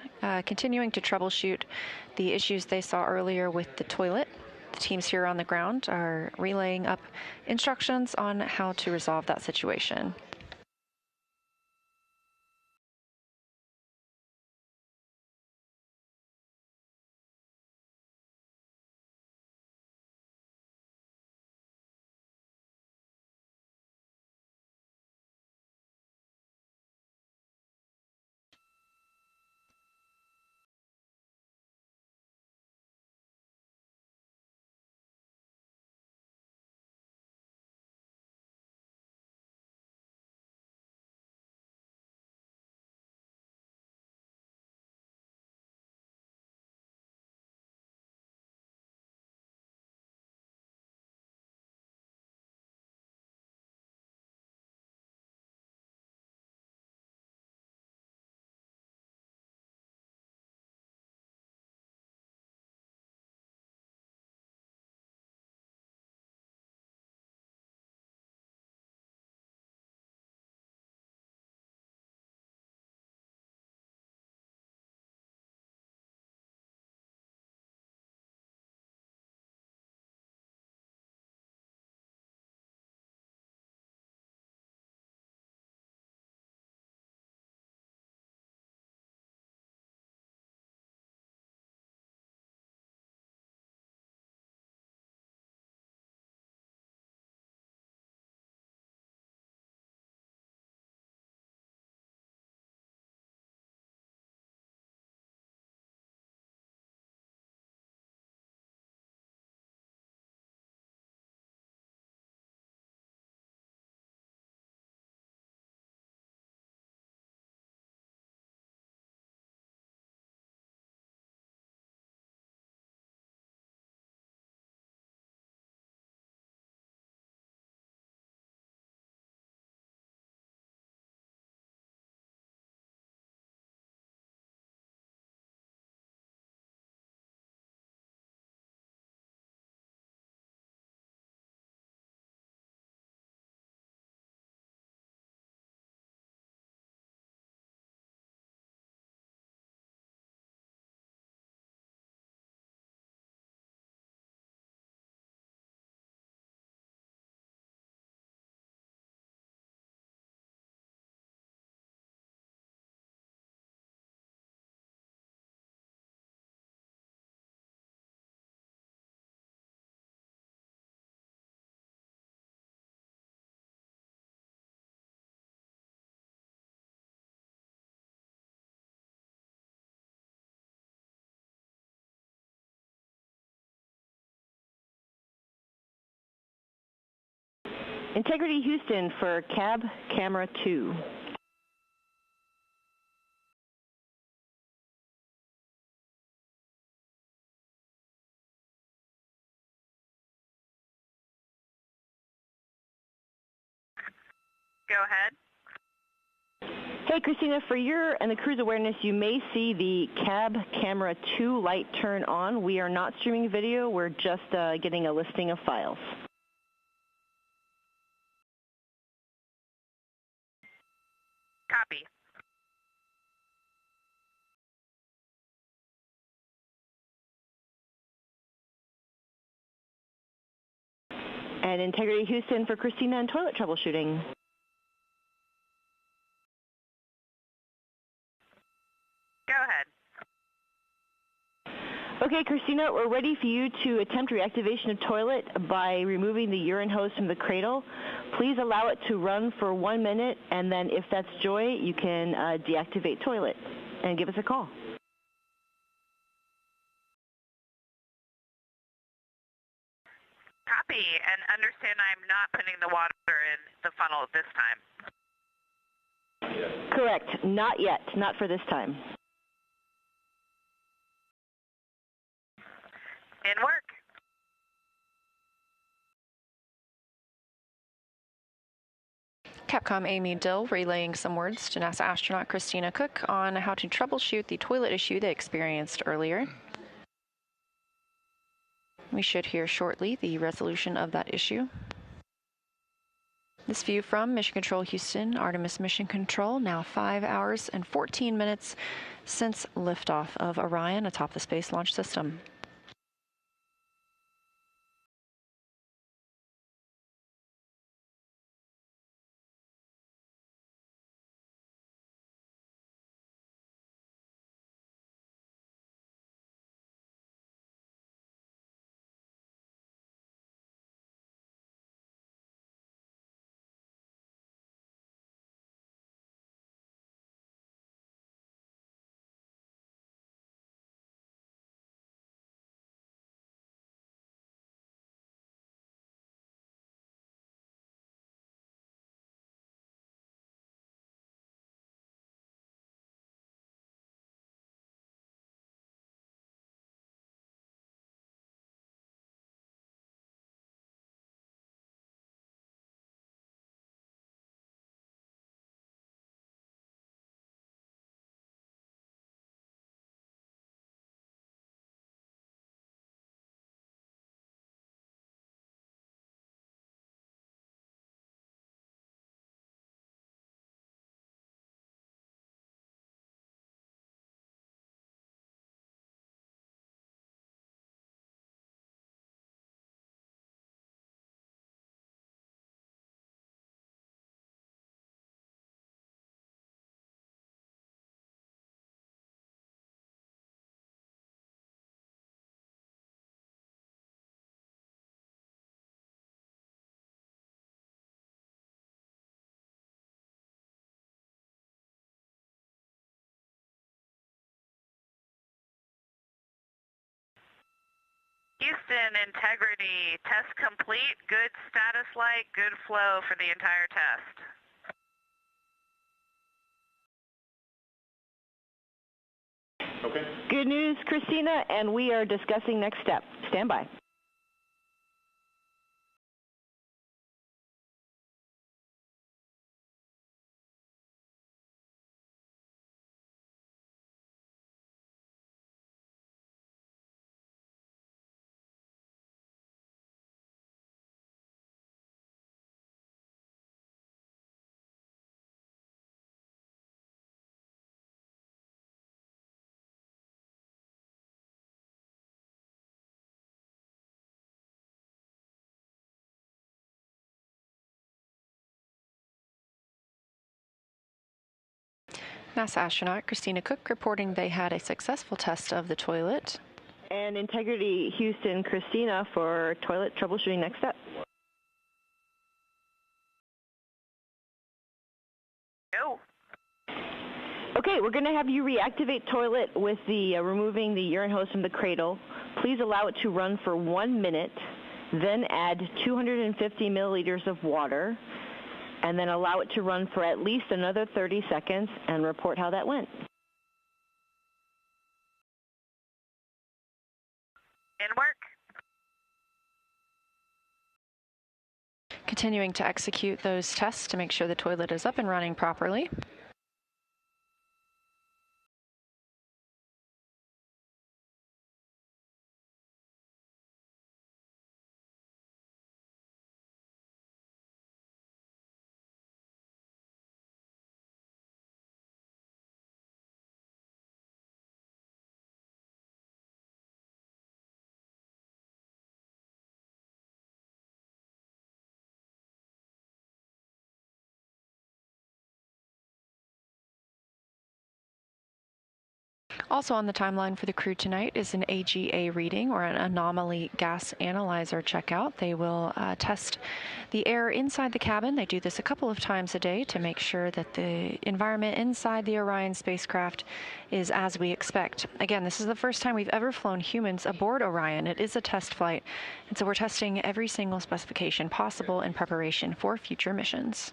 continuing to troubleshoot the issues they saw earlier with the toilet. The teams here on the ground are relaying up instructions on how to resolve that situation. Integrity Houston for cab camera 2. Go ahead. Hey, Christina, for your and the crew's awareness, you may see the cab camera 2 light turn on. We are not streaming video. We're just getting a listing of files. Copy. And Integrity Houston for Christina and toilet troubleshooting. Go ahead. Okay, Christina, we're ready for you to attempt reactivation of toilet by removing the urine hose from the cradle. Please allow it to run for 1 minute, and then if that's joy, you can deactivate toilet and give us a call. Copy, and understand I'm not putting the water in the funnel at this time. Correct. Not yet. Not for this time. In work. Capcom Amy Dill relaying some words to NASA astronaut Christina Cook on how to troubleshoot the toilet issue they experienced earlier. We should hear shortly the resolution of that issue. This view from Mission Control Houston, Artemis Mission Control, now 5 hours and 14 minutes since liftoff of Orion atop the Space Launch System. Houston, integrity, test complete, good status light, good flow for the entire test. Okay. Good news, Christina, and we are discussing next step. Stand by. NASA astronaut Christina Cook reporting they had a successful test of the toilet. And integrity Houston, Christina for toilet troubleshooting next step. Go. Okay, we're going to have you reactivate toilet with the removing the urine hose from the cradle. Please allow it to run for 1 minute, then add 250 milliliters of water, and then allow it to run for at least another 30 seconds and report how that went. In work. Continuing to execute those tests to make sure the toilet is up and running properly. Also on the timeline for the crew tonight is an AGA reading, or an anomaly gas analyzer checkout. They will test the air inside the cabin. They do this a couple of times a day to make sure that the environment inside the Orion spacecraft is as we expect. Again, this is the first time we've ever flown humans aboard Orion. It is a test flight, and so we're testing every single specification possible in preparation for future missions.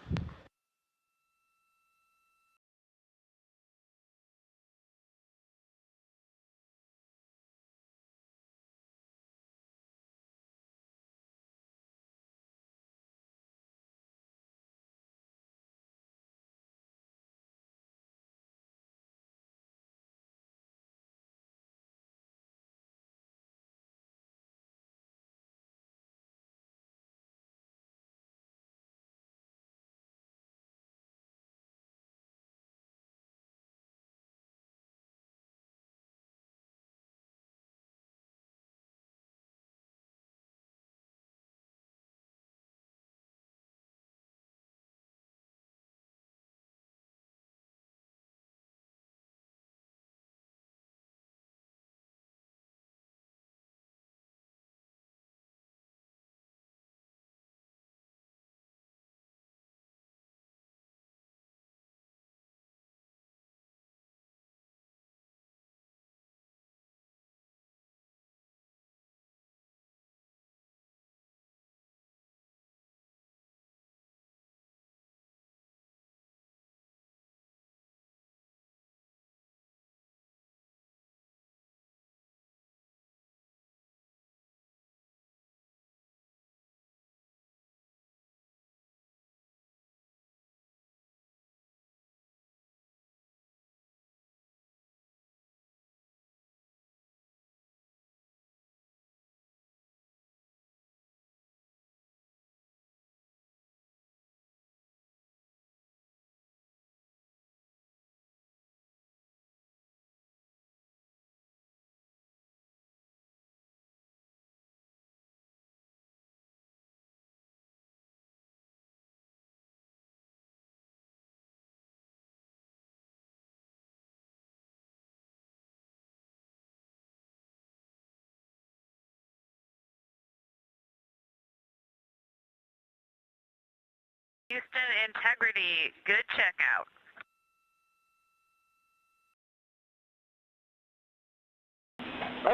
Houston Integrity, good checkout.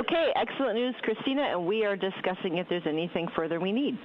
Okay, excellent news, Christina, and we are discussing if there's anything further we need.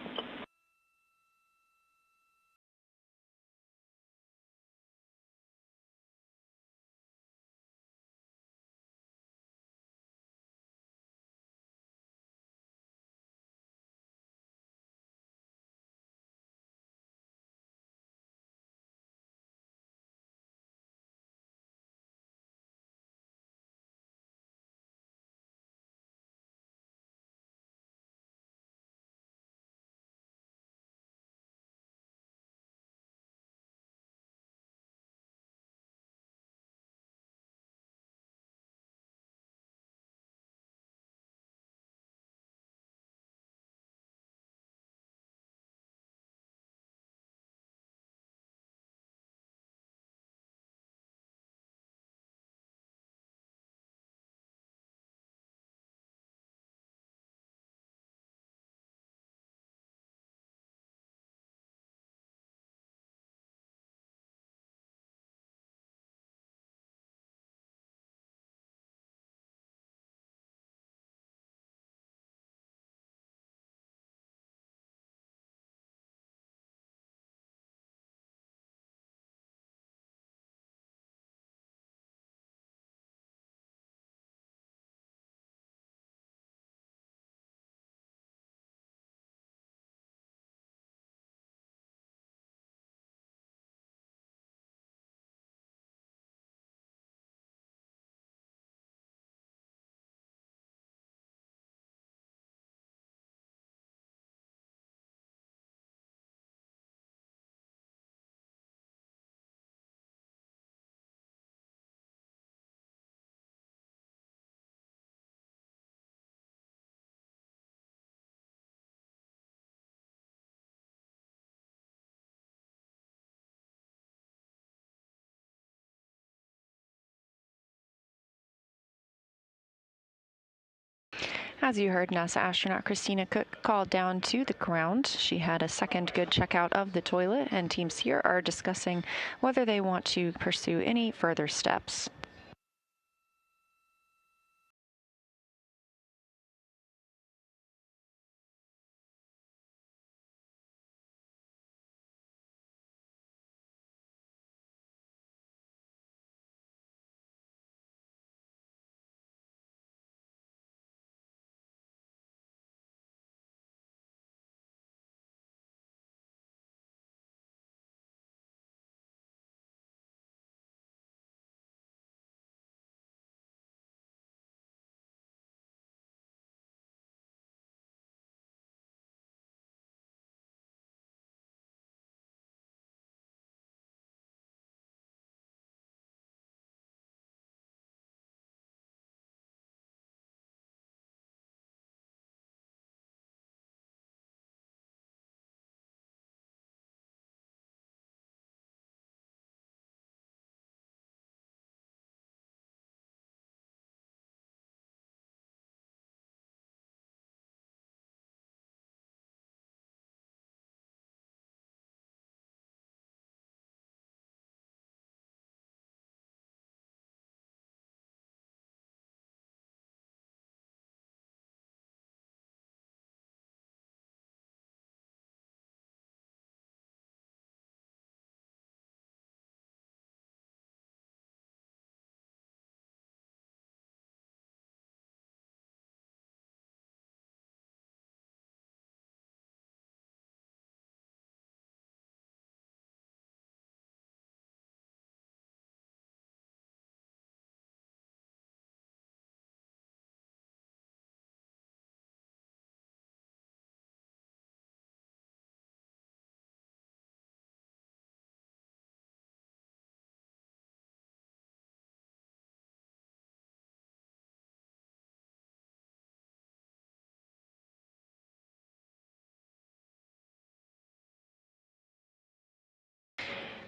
As you heard, NASA astronaut Christina Cook called down to the ground. She had a second good checkout of the toilet, and teams here are discussing whether they want to pursue any further steps.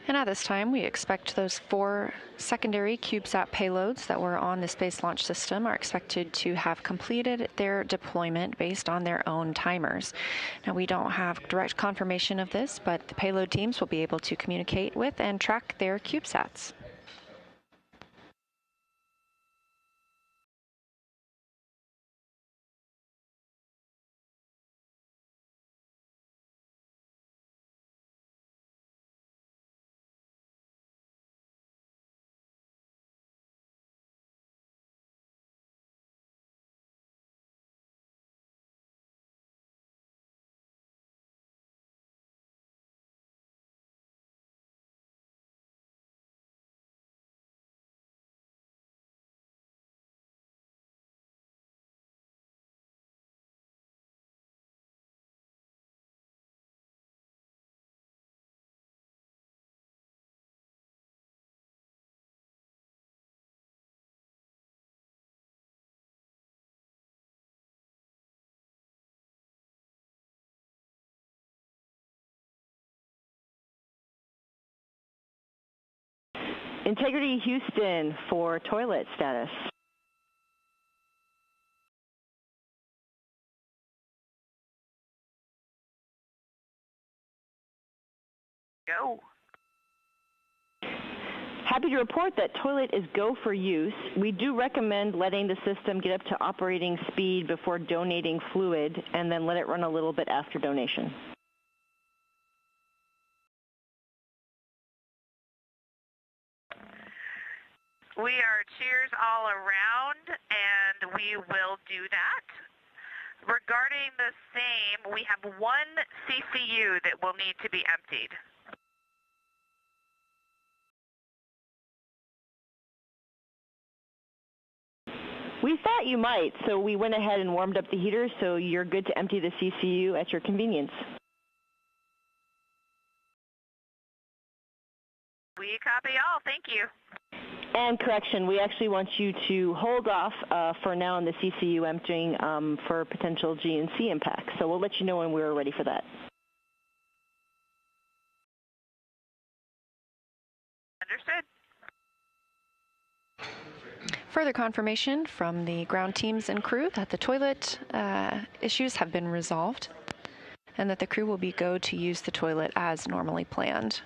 And at this time, we expect those 4 secondary CubeSat payloads that were on the Space Launch System are expected to have completed their deployment based on their own timers. Now, we don't have direct confirmation of this, but the payload teams will be able to communicate with and track their CubeSats. Integrity Houston for toilet status. Go. Happy to report that toilet is go for use. We do recommend letting the system get up to operating speed before donating fluid, and then let it run a little bit after donation. We are cheers all around, and we will do that. Regarding the same, we have 1 CCU that will need to be emptied. We thought you might, so we went ahead and warmed up the heater, so you're good to empty the CCU at your convenience. We copy all. Thank you. And correction, we actually want you to hold off for now on the CCU emptying for potential GNC impact. So we'll let you know when we're ready for that. Understood. Further confirmation from the ground teams and crew that the toilet issues have been resolved and that the crew will be go to use the toilet as normally planned.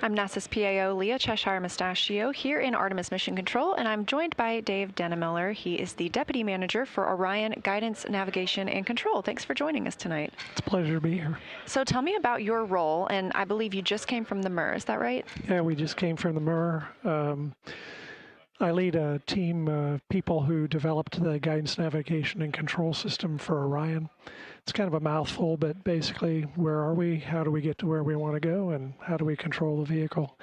I'm NASA's PAO Leah Cheshire Mustachio here in Artemis Mission Control, and I'm joined by Dave Dennemiller. He is the Deputy Manager for Orion Guidance, Navigation, and Control. Thanks for joining us tonight. It's a pleasure to be here. So tell me about your role, and I believe you just came from the MER, is that right? Yeah, we just came from the MER. I lead a team of people who developed the guidance, navigation, and control system for Orion. It's kind of a mouthful, but basically, where are we? How do we get to where we want to go? And how do we control the vehicle?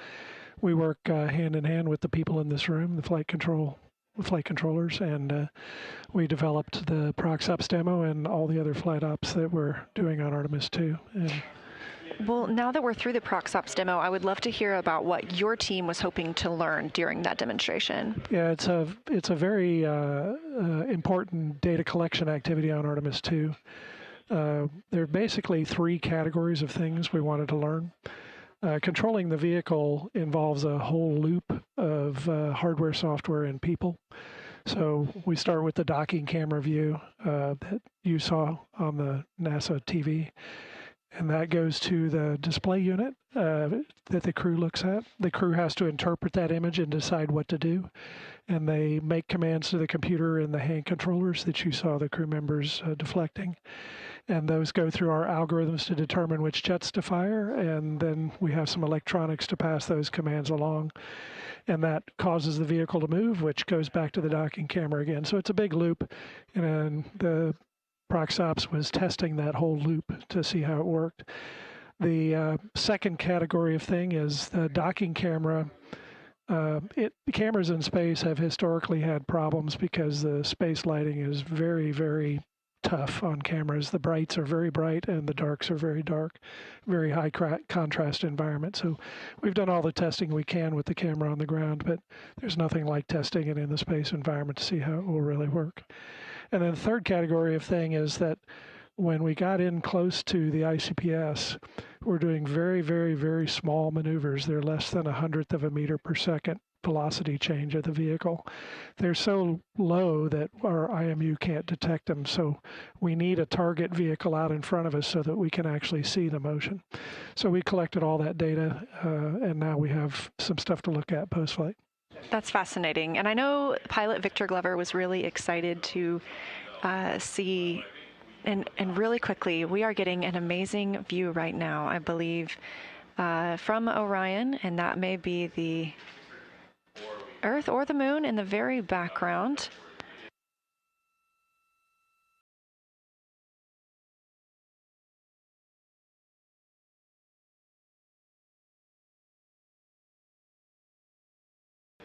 We work hand in hand with the people in this room, the flight controllers, and we developed the PROXOPS demo and all the other flight ops that we're doing on Artemis 2. Well, now that we're through the PROXOPS demo, I would love to hear about what your team was hoping to learn during that demonstration. Yeah, it's a very important data collection activity on Artemis 2. There are basically three categories of things we wanted to learn. Controlling the vehicle involves a whole loop of hardware, software, and people. So we start with the docking camera view that you saw on the NASA TV. And that goes to the display unit that the crew looks at. The crew has to interpret that image and decide what to do. And they make commands to the computer and the hand controllers that you saw the crew members deflecting. And those go through our algorithms to determine which jets to fire. And then we have some electronics to pass those commands along. And that causes the vehicle to move, which goes back to the docking camera again. So it's a big loop. And the PROXOPS was testing that whole loop to see how it worked. The second category of thing is the docking camera. Cameras in space have historically had problems because the space lighting is very, very tough on cameras. The brights are very bright and the darks are very dark, very high contrast environment. So we've done all the testing we can with the camera on the ground, but there's nothing like testing it in the space environment to see how it will really work. And then the third category of thing is that when we got in close to the ICPS, we're doing very, very, very small maneuvers. They're less than 1/100th of a meter per second velocity change of the vehicle. They're so low that our IMU can't detect them. So we need a target vehicle out in front of us so that we can actually see the motion. So we collected all that data, and now we have some stuff to look at post-flight. That's fascinating. And I know pilot Victor Glover was really excited to see, and really quickly, we are getting an amazing view right now, I believe, from Orion, and that may be the Earth or the Moon in the very background.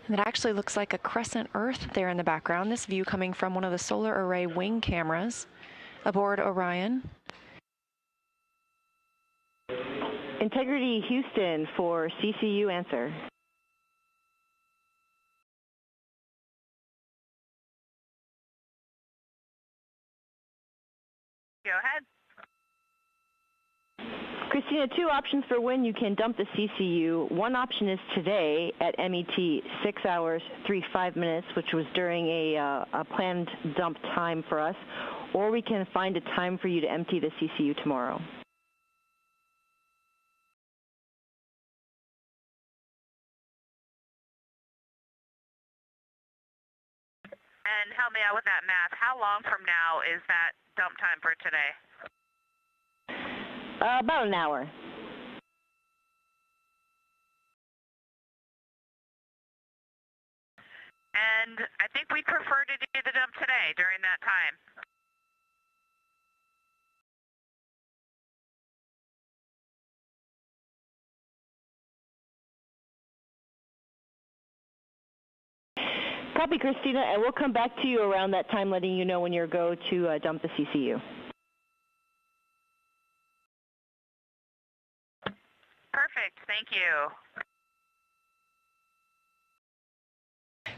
And it actually looks like a crescent Earth there in the background. This view coming from one of the solar array wing cameras aboard Orion. Integrity Houston for CCU answer. Go ahead. Christina, two options for when you can dump the CCU. One option is today at MET 6 hours 35 minutes, which was during a planned dump time for us, or we can find a time for you to empty the CCU tomorrow. And help me out with that math. How long from now is that dump time for today? About an hour. And I think we'd prefer to do the dump today during that time. Copy, Christina, and we'll come back to you around that time, letting you know when you're go to dump the CCU. Perfect. Thank you.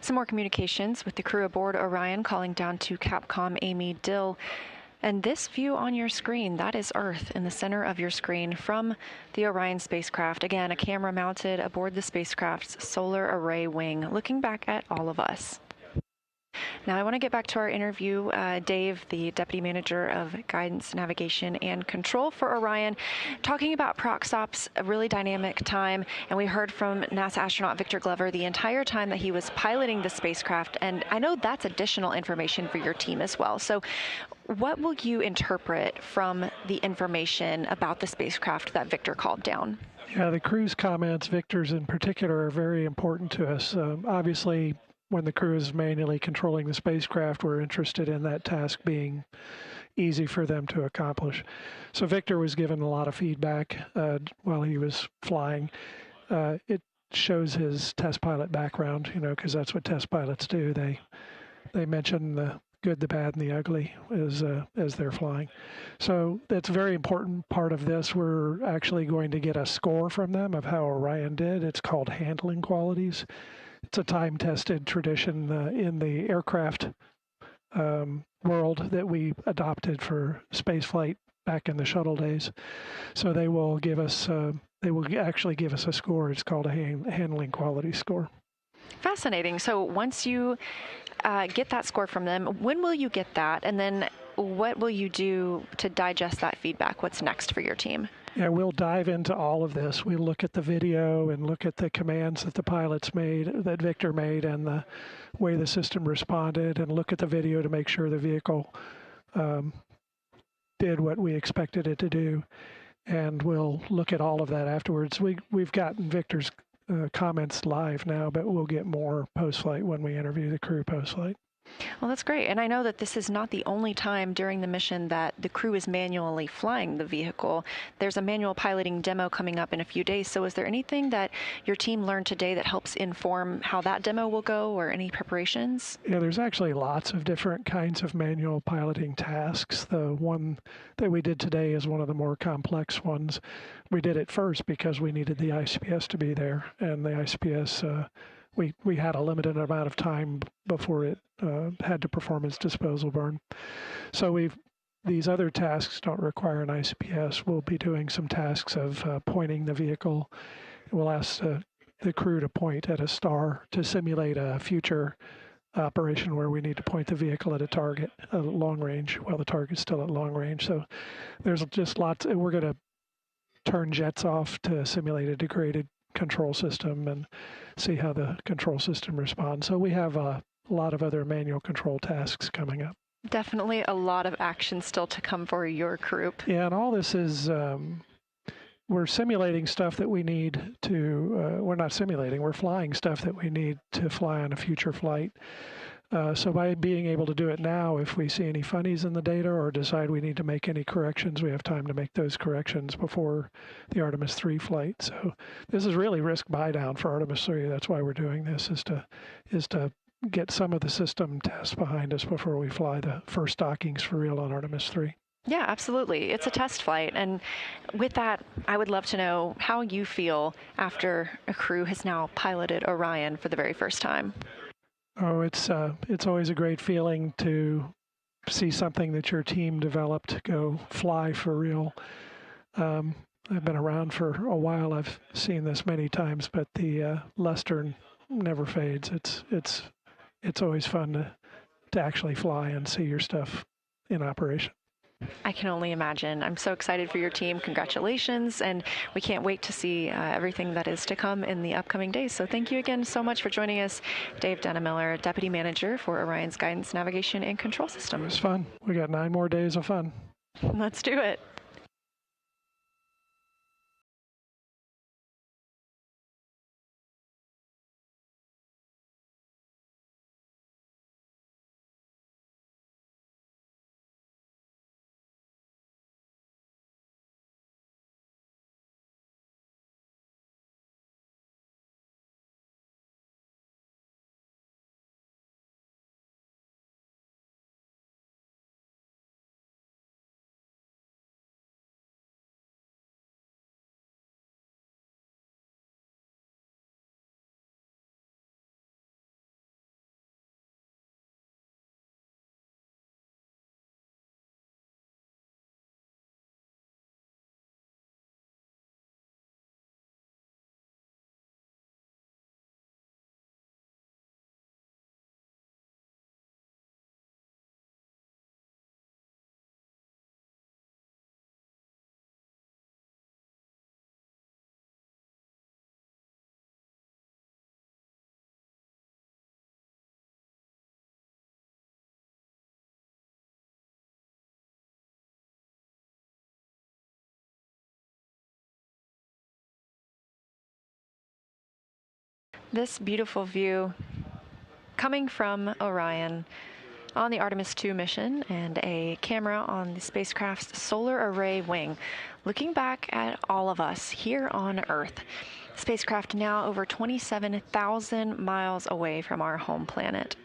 Some more communications with the crew aboard Orion, calling down to Capcom Amy Dill. And this view on your screen, that is Earth in the center of your screen from the Orion spacecraft. Again, a camera mounted aboard the spacecraft's solar array wing, looking back at all of us. Now, I want to get back to our interview. Dave, the Deputy Manager of Guidance, Navigation, and Control for Orion, talking about PROXOP's a really dynamic time. And we heard from NASA astronaut Victor Glover the entire time that he was piloting the spacecraft. And I know that's additional information for your team as well. So what will you interpret from the information about the spacecraft that Victor called down? Yeah, the crew's comments, Victor's in particular, are very important to us. Obviously, when the crew is manually controlling the spacecraft, we're interested in that task being easy for them to accomplish. So Victor was given a lot of feedback while he was flying. It shows his test pilot background, you know, because that's what test pilots do. They mention the good, the bad, and the ugly as they're flying. So that's a very important part of this. We're actually going to get a score from them of how Orion did. It's called handling qualities. It's a time-tested tradition in the aircraft world that we adopted for spaceflight back in the shuttle days. So they will give us, they will actually give us a score. It's called a handling quality score. Fascinating. So once you get that score from them, when will you get that? And then what will you do to digest that feedback? What's next for your team? Yeah, we'll dive into all of this. We look at the video and look at the commands that the pilots made, that Victor made, and the way the system responded, and look at the video to make sure the vehicle did what we expected it to do. And we'll look at all of that afterwards. We've gotten Victor's comments live now, but we'll get more post-flight when we interview the crew post-flight. Well, that's great. And I know that this is not the only time during the mission that the crew is manually flying the vehicle. There's a manual piloting demo coming up in a few days. So is there anything that your team learned today that helps inform how that demo will go, or any preparations? Yeah, there's actually lots of different kinds of manual piloting tasks. The one that we did today is one of the more complex ones. We did it first because we needed the ICPS to be there, and the ICPS we had a limited amount of time before it had to perform its disposal burn. So these other tasks don't require an ICPS. We'll be doing some tasks of pointing the vehicle. We'll ask the crew to point at a star to simulate a future operation where we need to point the vehicle at a target at long range while the target's still at long range. So there's just lots. We're going to turn jets off to simulate a degraded control system and see how the control system responds. So we have a lot of other manual control tasks coming up. Definitely a lot of action still to come for your group. Yeah, and all this is, we're simulating stuff that we need to, we're not simulating, we're flying stuff that we need to fly on a future flight. So by being able to do it now, if we see any funnies in the data or decide we need to make any corrections, we have time to make those corrections before the Artemis 3 flight. So this is really risk buy down for Artemis 3. That's why we're doing this, is to get some of the system tests behind us before we fly the first dockings for real on Artemis 3. Yeah, absolutely. It's a test flight. And with that, I would love to know how you feel after a crew has now piloted Orion for the very first time. Oh, it's always a great feeling to see something that your team developed go fly for real. I've been around for a while. I've seen this many times, but the luster never fades. It's always fun to actually fly and see your stuff in operation. I can only imagine. I'm so excited for your team. Congratulations, and we can't wait to see everything that is to come in the upcoming days. So thank you again so much for joining us, Dave Dennemiller, Deputy Manager for Orion's Guidance, Navigation, and Control System. It was fun. We got 9 more days of fun. Let's do it. This beautiful view coming from Orion on the Artemis II mission and a camera on the spacecraft's solar array wing, looking back at all of us here on Earth. Spacecraft now over 27,000 miles away from our home planet.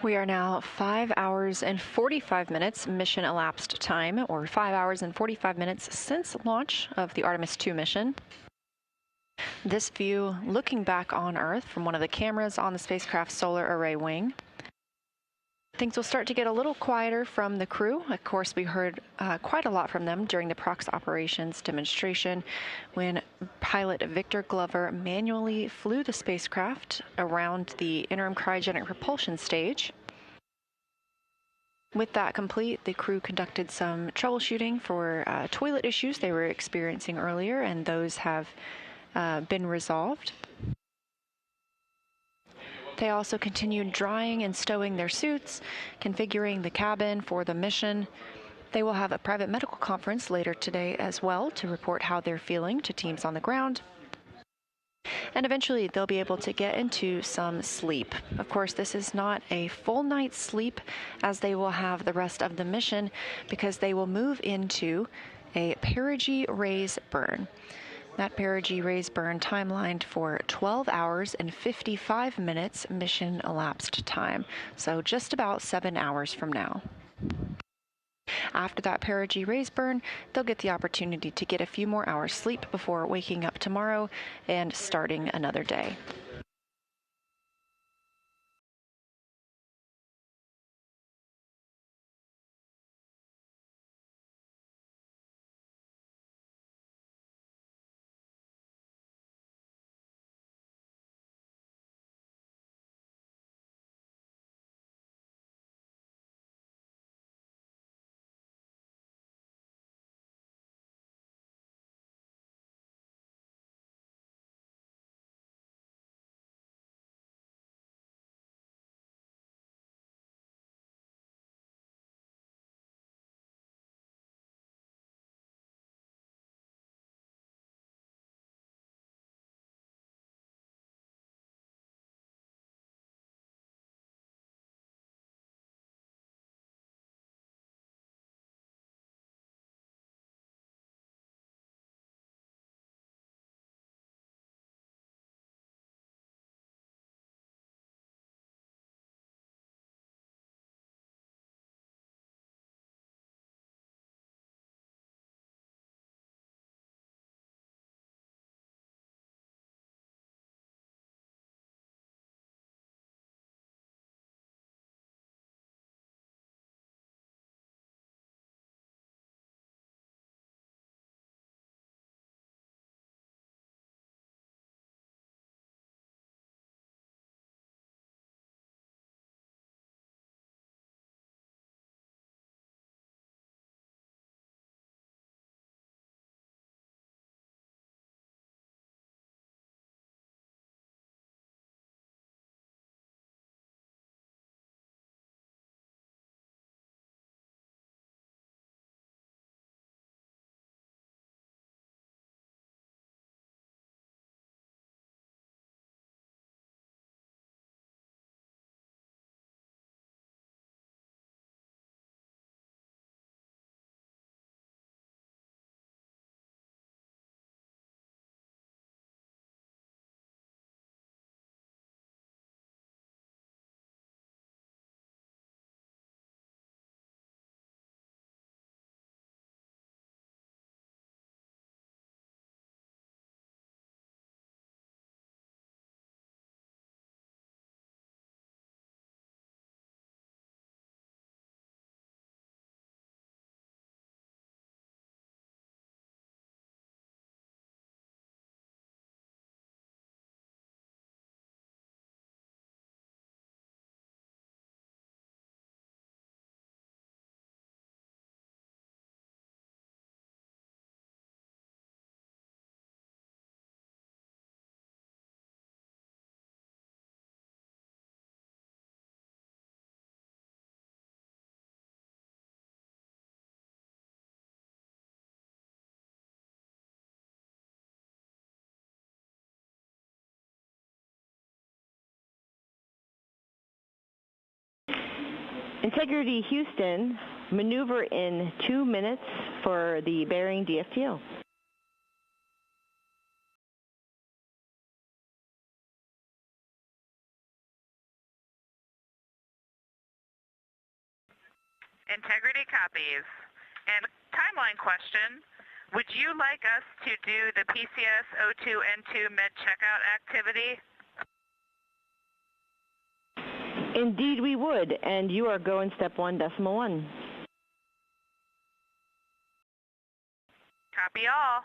We are now 5 hours and 45 minutes mission elapsed time, or 5 hours and 45 minutes since launch of the Artemis II mission. This view looking back on Earth from one of the cameras on the spacecraft's solar array wing. Things will start to get a little quieter from the crew. Of course, we heard quite a lot from them during the prox operations demonstration when pilot Victor Glover manually flew the spacecraft around the interim cryogenic propulsion stage. With that complete, the crew conducted some troubleshooting for toilet issues they were experiencing earlier, and those have been resolved. They also continued drying and stowing their suits, configuring the cabin for the mission. They will have a private medical conference later today as well to report how they're feeling to teams on the ground. And eventually they'll be able to get into some sleep. Of course, this is not a full night's sleep, as they will have the rest of the mission because they will move into a perigee raise burn. That perigee raise burn timelined for 12 hours and 55 minutes mission elapsed time, so just about 7 hours from now. After that perigee raise burn, they'll get the opportunity to get a few more hours sleep before waking up tomorrow and starting another day. Integrity Houston, maneuver in 2 minutes for the bearing DFTO. Integrity copies. And timeline question, would you like us to do the PCS O2N2 med checkout activity? Indeed we would, and you are going step 1.1. Copy all.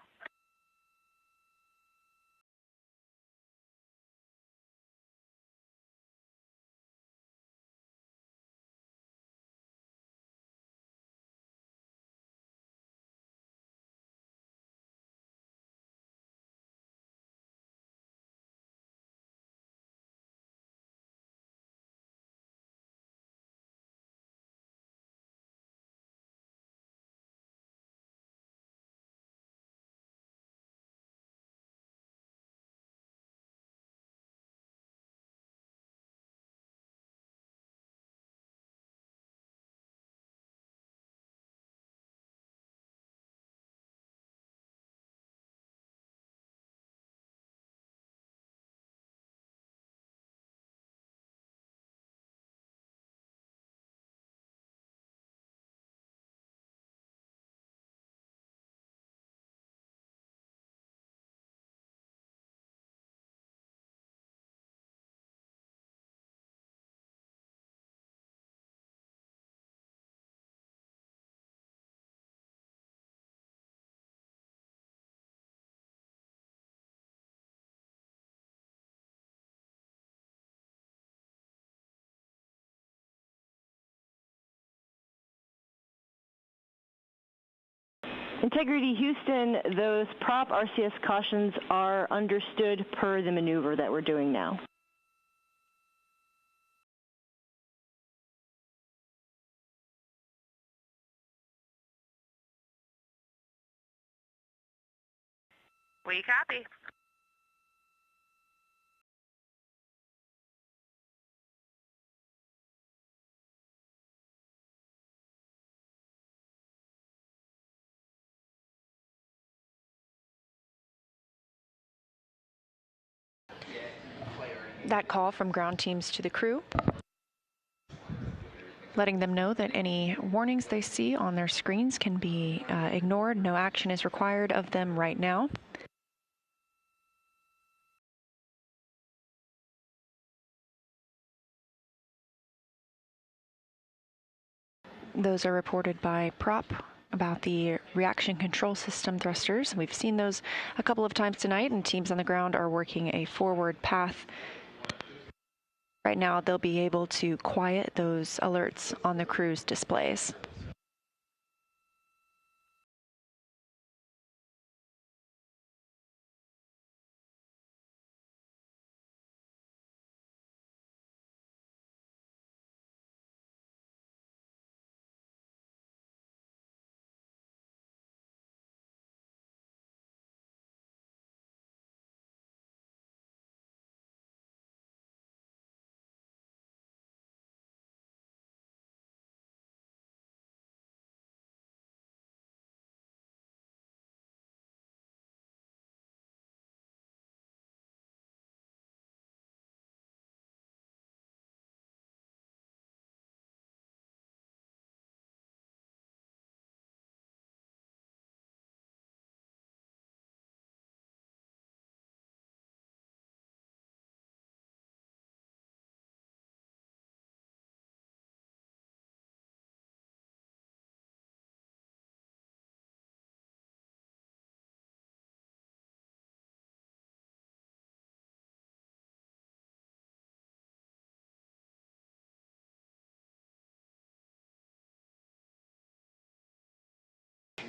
Integrity Houston, those prop RCS cautions are understood per the maneuver that we're doing now. We copy. That call from ground teams to the crew, letting them know that any warnings they see on their screens can be ignored. No action is required of them right now. Those are reported by prop about the reaction control system thrusters. We've seen those a couple of times tonight, and teams on the ground are working a forward path. Right now, they'll be able to quiet those alerts on the crew's displays.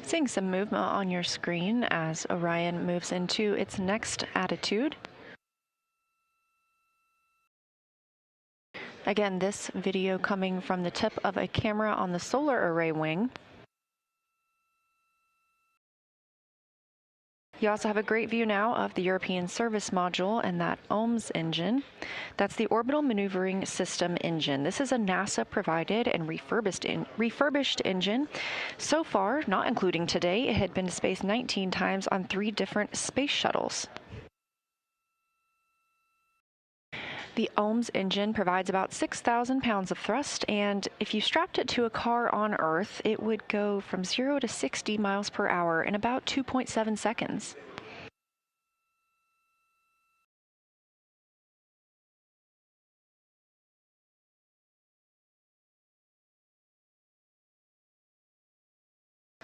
Seeing some movement on your screen as Orion moves into its next attitude. Again, this video coming from the tip of a camera on the solar array wing. You also have a great view now of the European service module and that OMS engine. That's the Orbital Maneuvering System engine. This is a NASA-provided and refurbished engine. So far, not including today, it had been to space 19 times on 3 different space shuttles. The OMS engine provides about 6,000 pounds of thrust, and if you strapped it to a car on Earth, it would go from 0 to 60 miles per hour in about 2.7 seconds.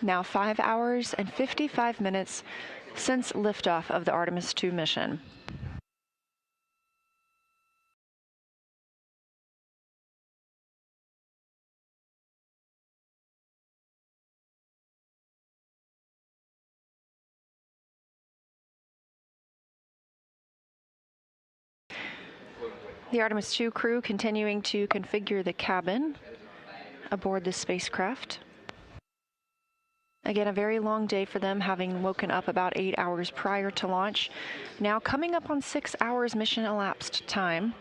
Now 5 hours and 55 minutes since liftoff of the Artemis II mission. The Artemis II crew continuing to configure the cabin aboard the spacecraft. Again, a very long day for them, having woken up about 8 hours prior to launch. Now coming up on 6 hours mission elapsed time.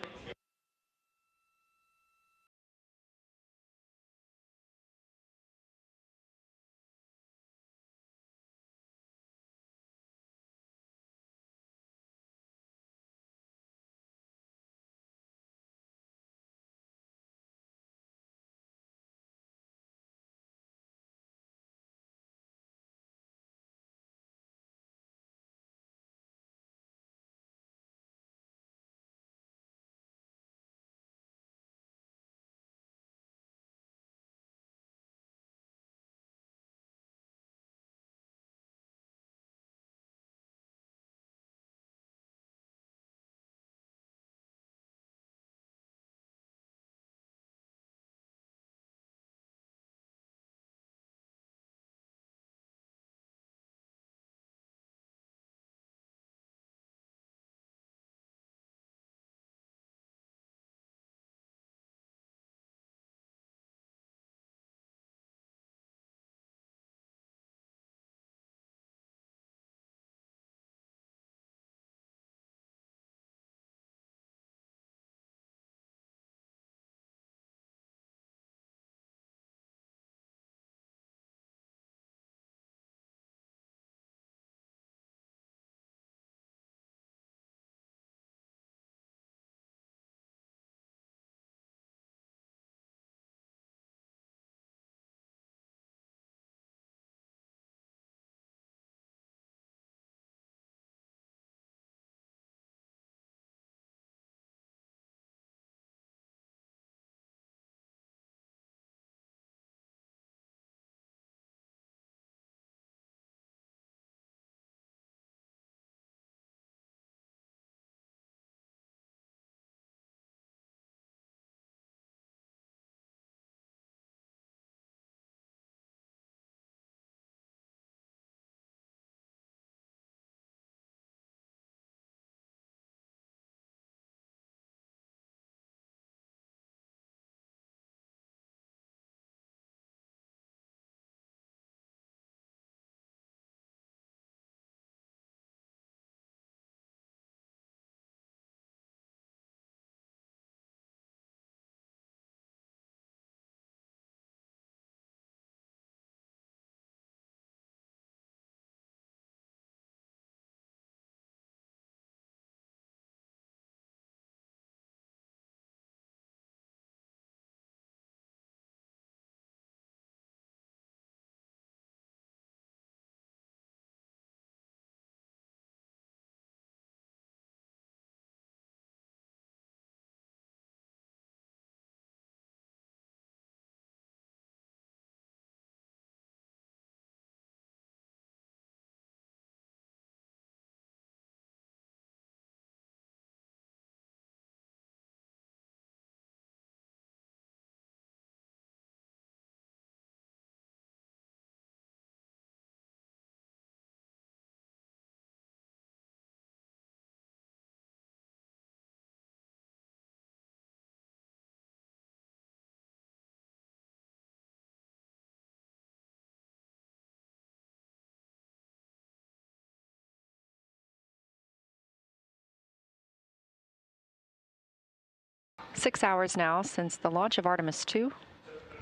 Six hours now since the launch of Artemis II,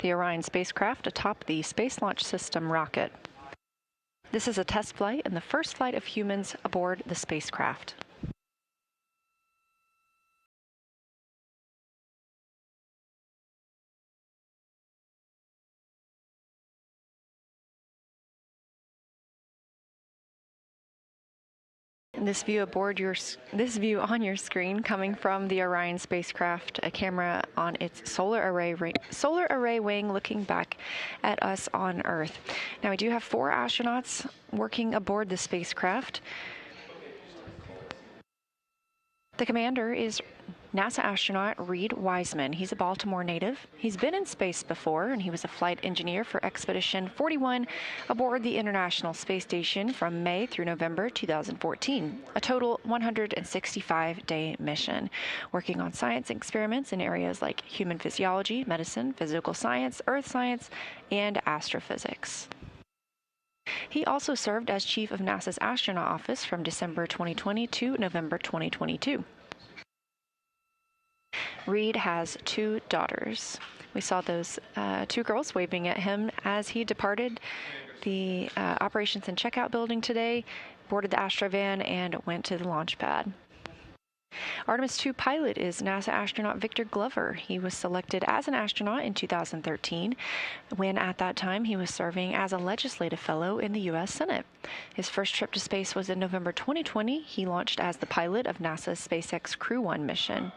the Orion spacecraft atop the Space Launch System rocket. This is a test flight and the first flight of humans aboard the spacecraft. And this view on your screen coming from the Orion spacecraft, a camera on its solar array wing looking back at us on Earth. Now we do have 4 astronauts working aboard the spacecraft. The commander is NASA astronaut Reed Wiseman. He's a Baltimore native. He's been in space before, and he was a flight engineer for Expedition 41 aboard the International Space Station from May through November 2014, a total 165-day mission, working on science experiments in areas like human physiology, medicine, physical science, earth science, and astrophysics. He also served as chief of NASA's astronaut office from December 2020 to November 2022. Reed has 2 daughters. We saw those 2 girls waving at him as he departed the operations and checkout building today, boarded the Astrovan, and went to the launch pad. Artemis II pilot is NASA astronaut Victor Glover. He was selected as an astronaut in 2013, when at that time he was serving as a legislative fellow in the U.S. Senate. His first trip to space was in November 2020. He launched as the pilot of NASA's SpaceX Crew 1 mission,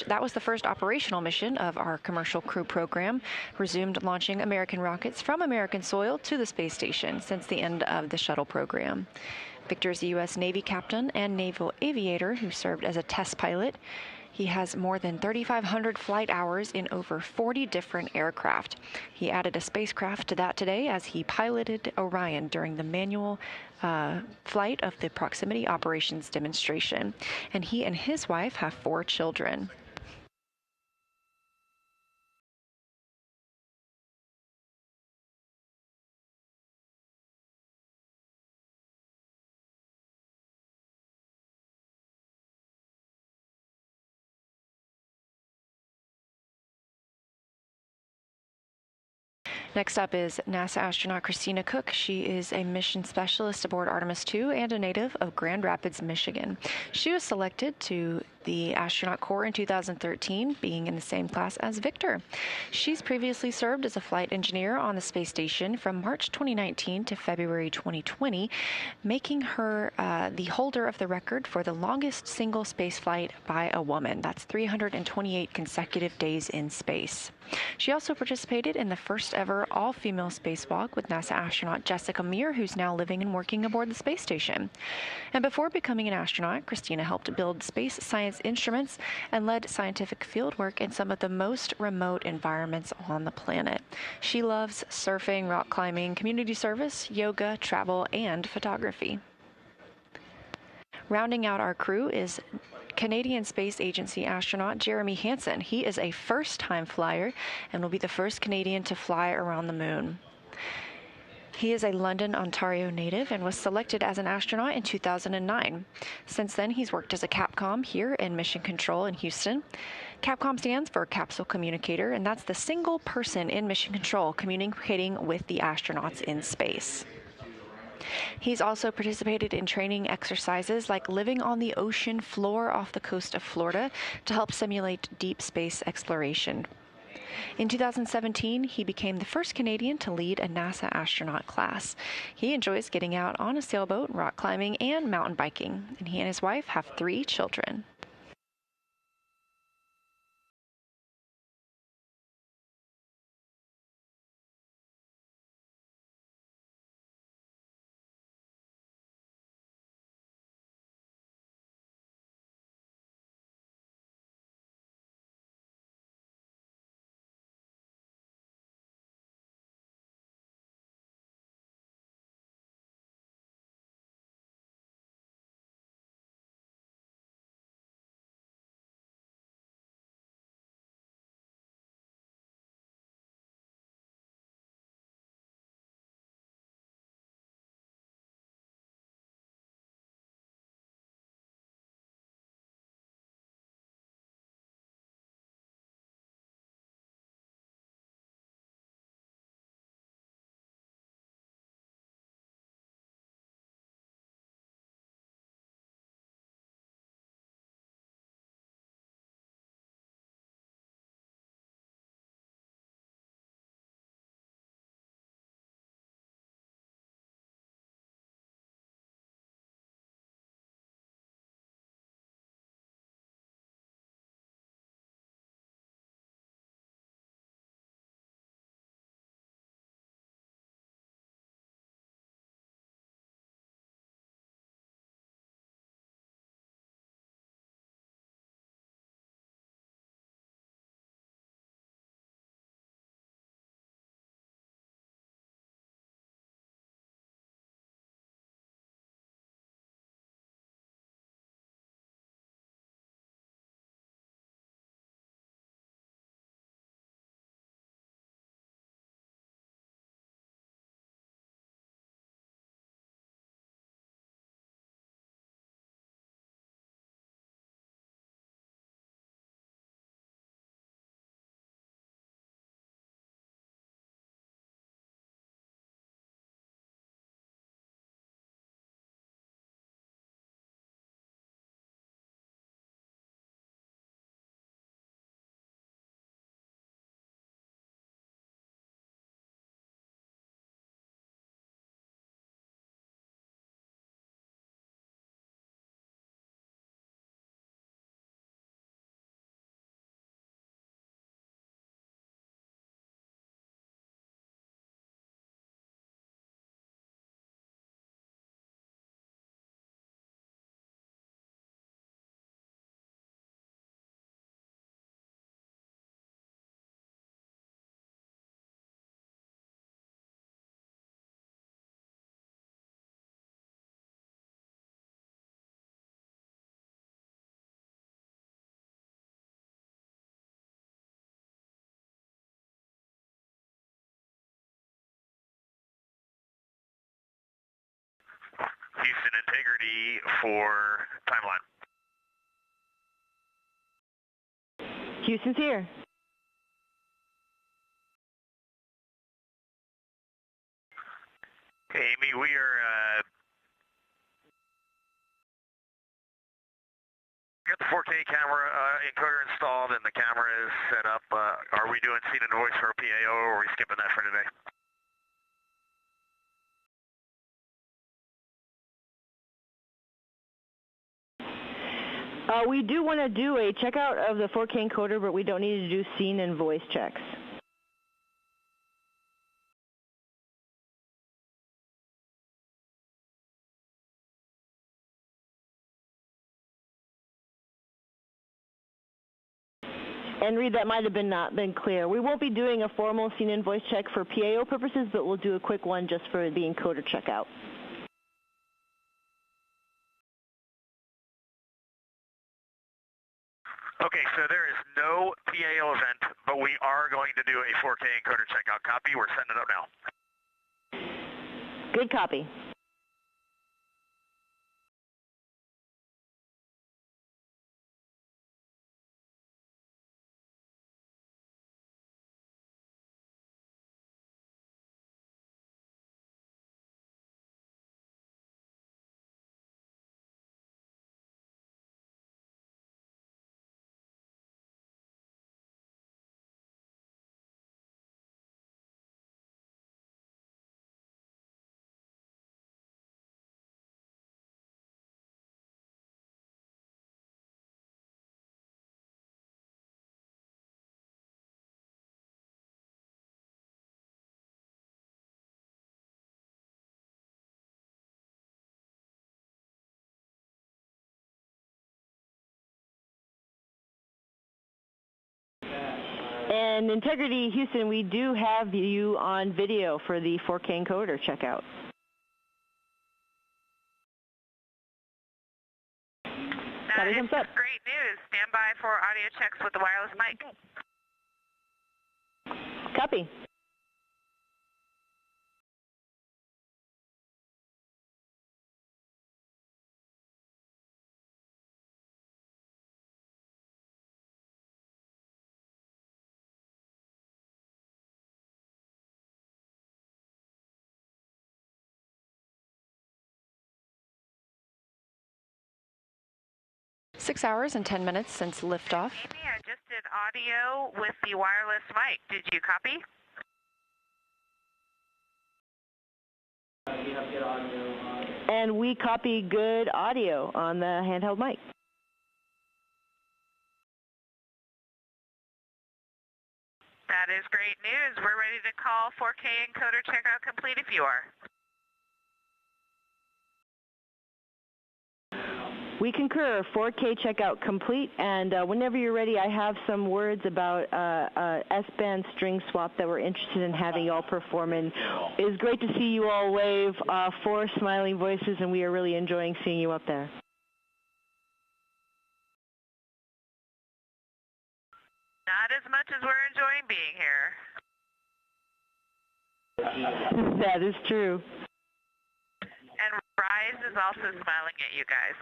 that was the first operational mission of our commercial crew program, resumed launching American rockets from American soil to the space station since the end of the shuttle program. Victor is a U.S. Navy captain and naval aviator who served as a test pilot. He has more than 3,500 flight hours in over 40 different aircraft. He added a spacecraft to that today as he piloted Orion during the manual flight of the proximity operations demonstration. And he and his wife have 4 children. Next up is NASA astronaut Christina Cook. She is a mission specialist aboard Artemis II and a native of Grand Rapids, Michigan. She was selected to the astronaut corps in 2013, being in the same class as Victor. She's previously served as a flight engineer on the space station from March 2019 to February 2020, making her the holder of the record for the longest single space flight by a woman. That's 328 consecutive days in space. She also participated in the first ever all-female spacewalk with NASA astronaut Jessica Meir, who's now living and working aboard the space station. And before becoming an astronaut, Christina helped build space science instruments and led scientific fieldwork in some of the most remote environments on the planet. She loves surfing, rock climbing, community service, yoga, travel, and photography. Rounding out our crew is Canadian Space Agency astronaut Jeremy Hansen. He is a first-time flyer and will be the first Canadian to fly around the moon. He is a London, Ontario native and was selected as an astronaut in 2009. Since then, he's worked as a Capcom here in Mission Control in Houston. Capcom stands for Capsule Communicator, and that's the single person in Mission Control communicating with the astronauts in space. He's also participated in training exercises like living on the ocean floor off the coast of Florida to help simulate deep space exploration. In 2017, he became the first Canadian to lead a NASA astronaut class. He enjoys getting out on a sailboat, rock climbing, and mountain biking, and he and his wife have 3 children. Houston Integrity for timeline. Houston's here. Okay, Amy, we are got the 4K camera encoder installed and the camera is set up. Are we doing scene and voice for PAO or are we skipping that for today? We do want to do a checkout of the 4K encoder, but we don't need to do scene and voice checks. And Reed, that might have not been clear. We won't be doing a formal scene and voice check for PAO purposes, but we'll do a quick one just for the encoder checkout. Okay, so there is no PAO event, but we are going to do a 4K encoder checkout. Copy. We're setting it up now. Good copy. And Integrity Houston, we do have you on video for the 4K encoder checkout. That is great news. Stand by for audio checks with the wireless mic. Copy. Six hours and 10 minutes since liftoff. Amy, I just did audio with the wireless mic. Did you copy? And we copy good audio on the handheld mic. That is great news. We're ready to call 4K encoder checkout complete if you are. We concur. 4K checkout complete, and whenever you're ready, I have some words about S-band string swap that we're interested in having you all perform. And it's great to see you all wave, 4 smiling voices, and we are really enjoying seeing you up there. Not as much as we're enjoying being here. That is true. And Rise is also smiling at you guys.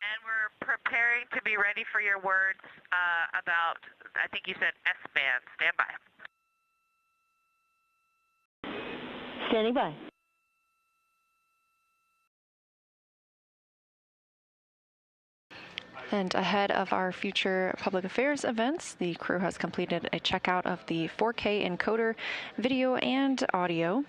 And we're preparing to be ready for your words about, I think you said S-band. Stand by. Standing by. And ahead of our future public affairs events, the crew has completed a checkout of the 4K encoder video and audio.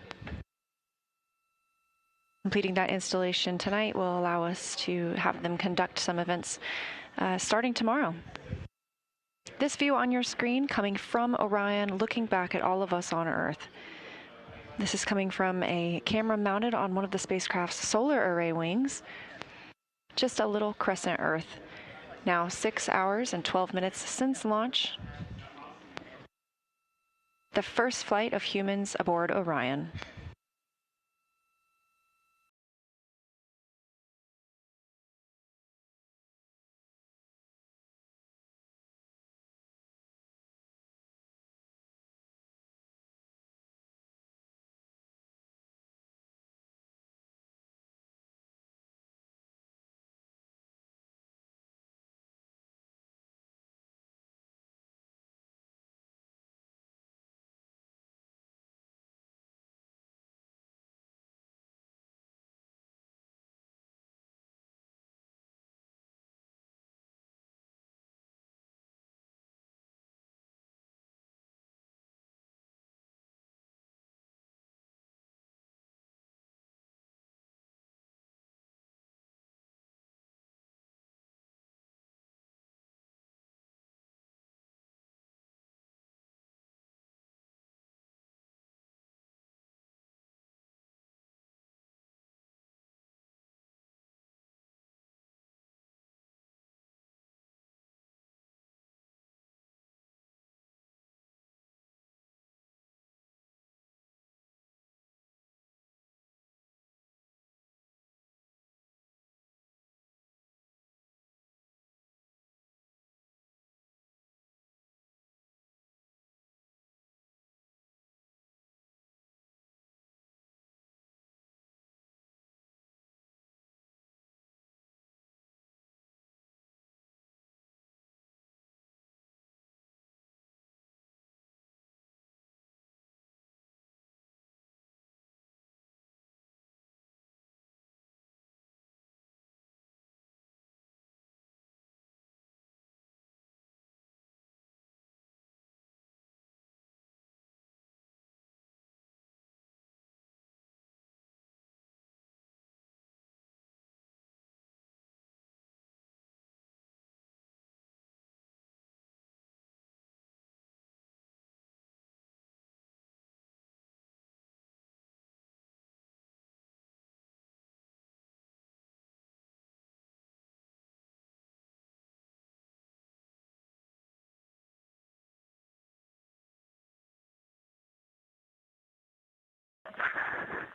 Completing that installation tonight will allow us to have them conduct some events starting tomorrow. This view on your screen coming from Orion, looking back at all of us on Earth. This is coming from a camera mounted on one of the spacecraft's solar array wings. Just a little crescent Earth. Now 6 hours and 12 minutes since launch. The first flight of humans aboard Orion.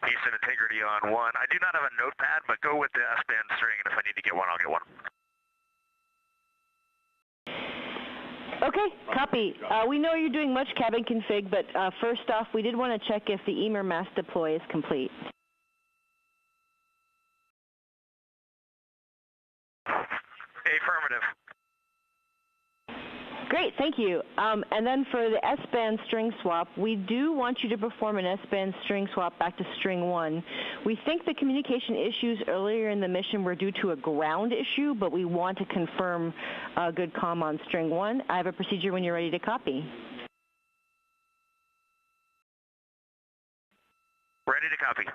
Houston, integrity on 1. I do not have a notepad, but go with the S-band string, and if I need to get one, I'll get one. Okay, copy. We know you're doing much cabin config, but first off, we did want to check if the EMIR mass deploy is complete. Affirmative. Great, thank you. And then for the S-band string swap, we do want you to perform an S-band string swap back to string 1. We think the communication issues earlier in the mission were due to a ground issue, but we want to confirm good comm on string 1. I have a procedure when you're ready to copy. Ready to copy.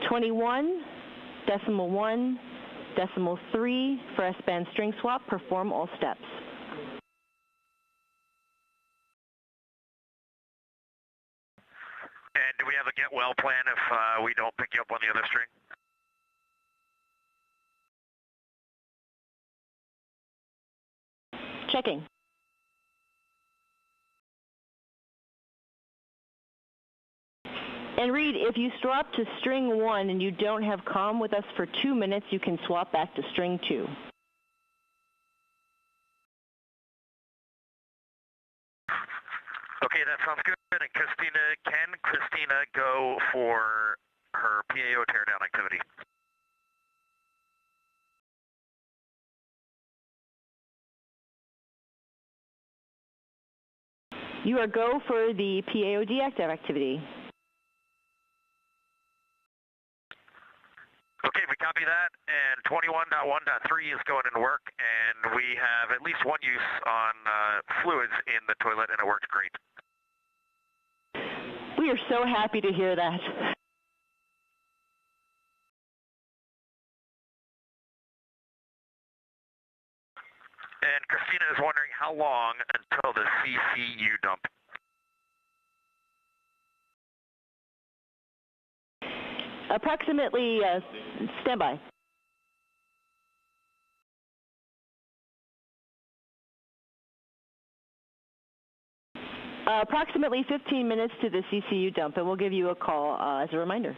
21.1.3 for S-band string swap. Perform all steps. And do we have a get well plan if we don't pick you up on the other string? Checking. And Reed, if you swap to string 1 and you don't have comm with us for 2 minutes, you can swap back to string 2. Okay, that sounds good. And can Christina go for her PAO teardown activity? You are go for the PAO deactive activity. Okay, we copy that, and 21.1.3 is going into work, and we have at least one use on fluids in the toilet, and it worked great. We are so happy to hear that. And Christina is wondering how long until the CCU dump. Approximately, standby. Approximately 15 minutes to the CCU dump, and we'll give you a call as a reminder.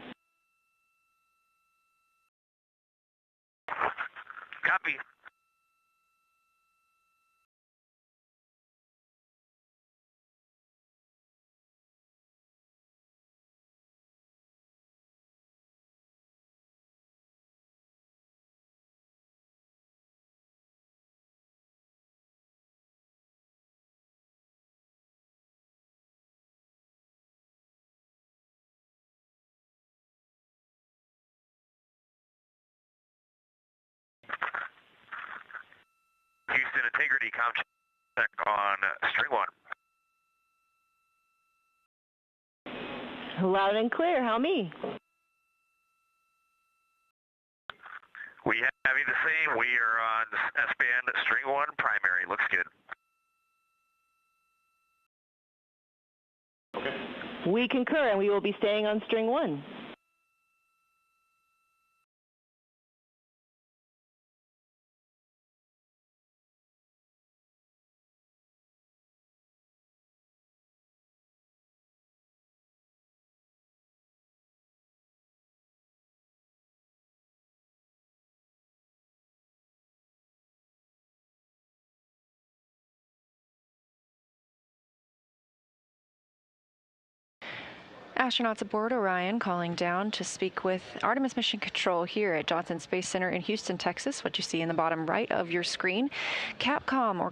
Copy. Houston integrity, com check on string 1. Loud and clear. How me? We have you the same. We are on S-band string 1 primary. Looks good. Okay. We concur, and we will be staying on string 1. Astronauts aboard Orion calling down to speak with Artemis Mission Control here at Johnson Space Center in Houston, Texas. What you see in the bottom right of your screen. Capcom, or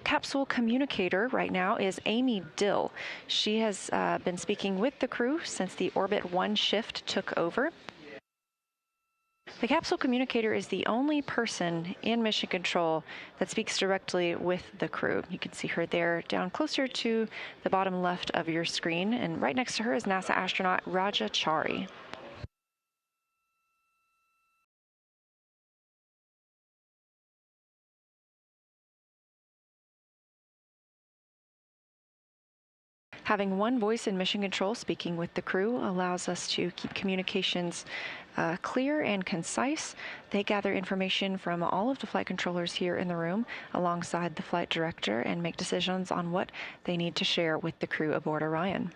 Capsule Communicator, right now is Amy Dill. She has been speaking with the crew since the Orbit 1 shift took over. The Capsule Communicator is the only person in Mission Control that speaks directly with the crew. You can see her there down closer to the bottom left of your screen, and right next to her is NASA astronaut Raja Chari. Having one voice in Mission Control speaking with the crew allows us to keep communications clear and concise. They gather information from all of the flight controllers here in the room alongside the flight director and make decisions on what they need to share with the crew aboard Orion.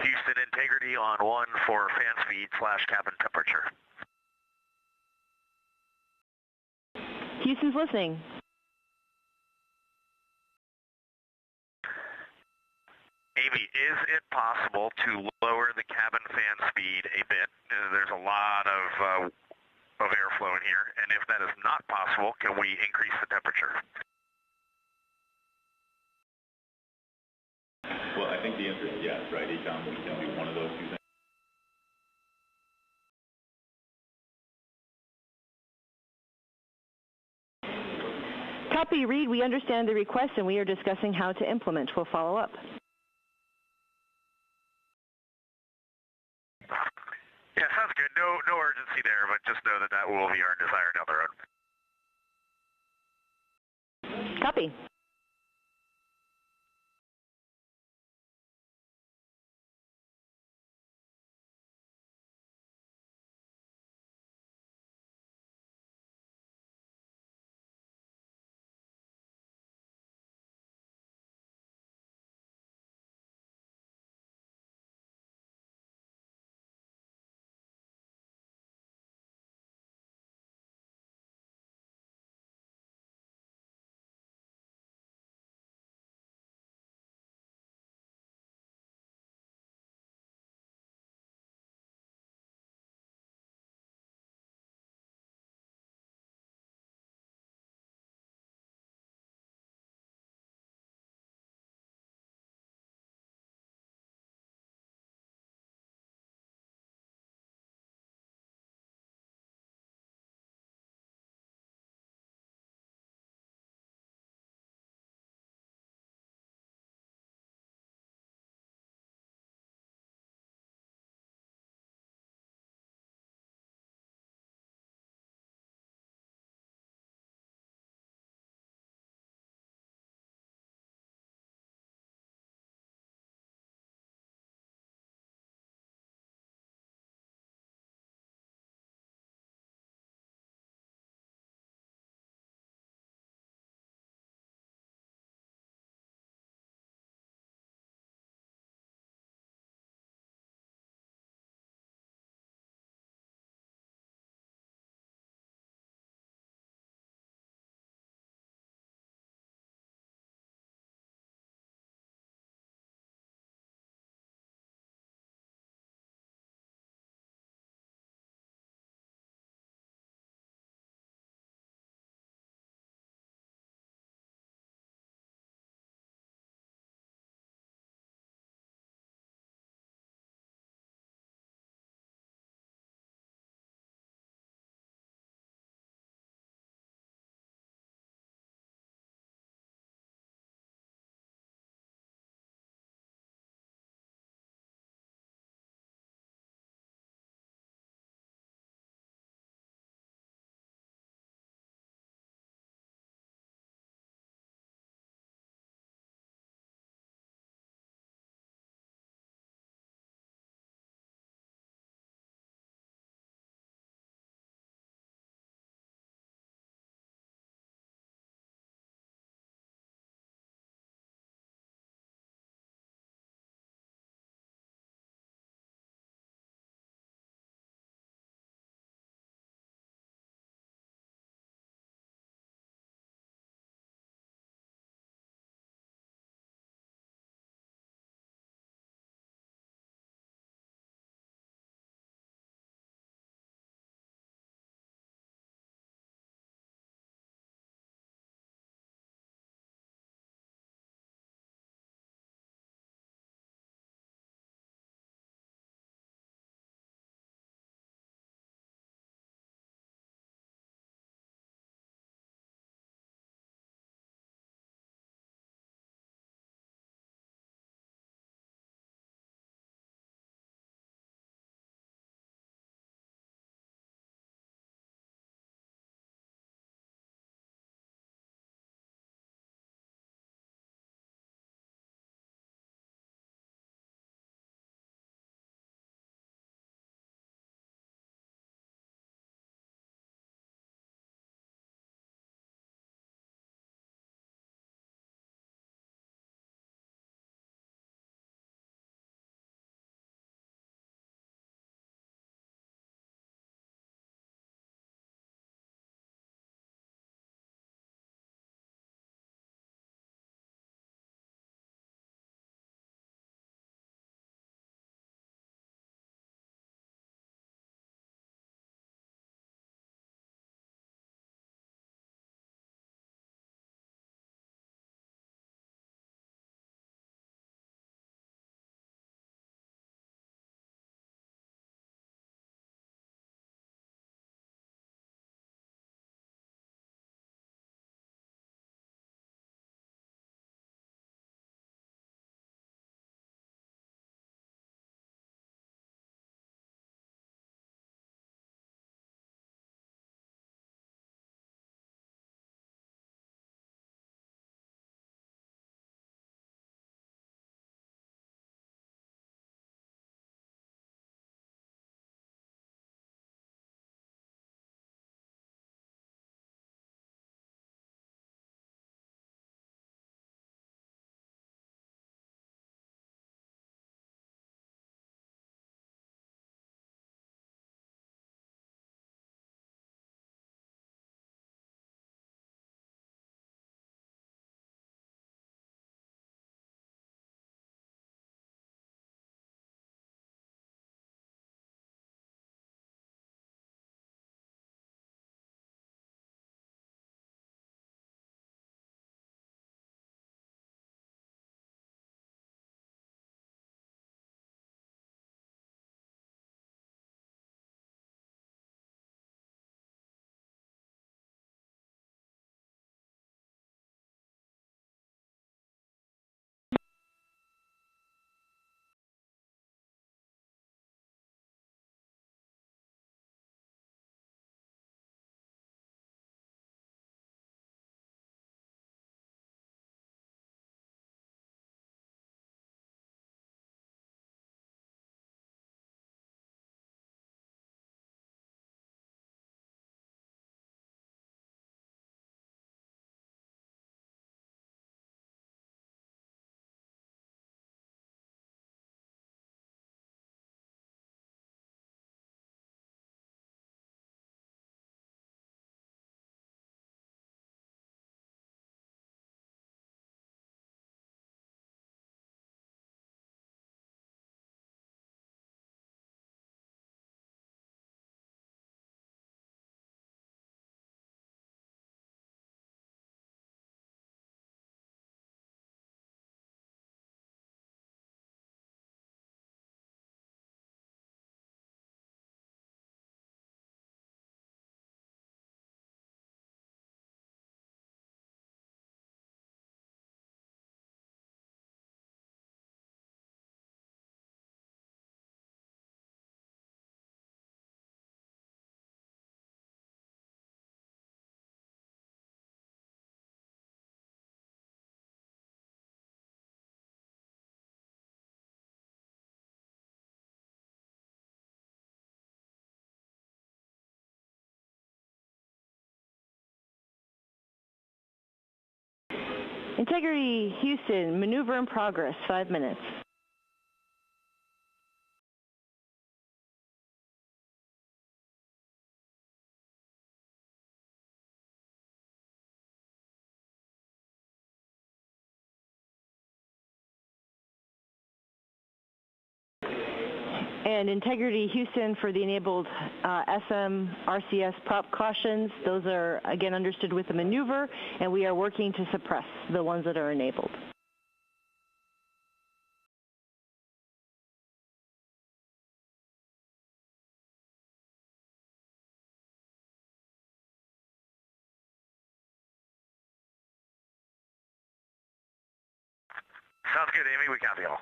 Houston integrity on 1 for fan speed / cabin temperature. Houston's listening. Amy, is it possible to lower the cabin fan speed a bit? There's a lot of airflow in here, and if that is not possible, can we increase the temperature? Well, I think the answer is yes, right, Ecom? We can do one of those two things. Copy, Reed. We understand the request, and we are discussing how to implement. We'll follow up. Yeah, sounds good. No urgency there, but just know that will be our desire down the road. Copy. Integrity Houston, maneuver in progress, 5 minutes. And Integrity Houston for the enabled SM, RCS prop cautions. Those are, again, understood with the maneuver, and we are working to suppress the ones that are enabled. Sounds good, Amy. We copy all.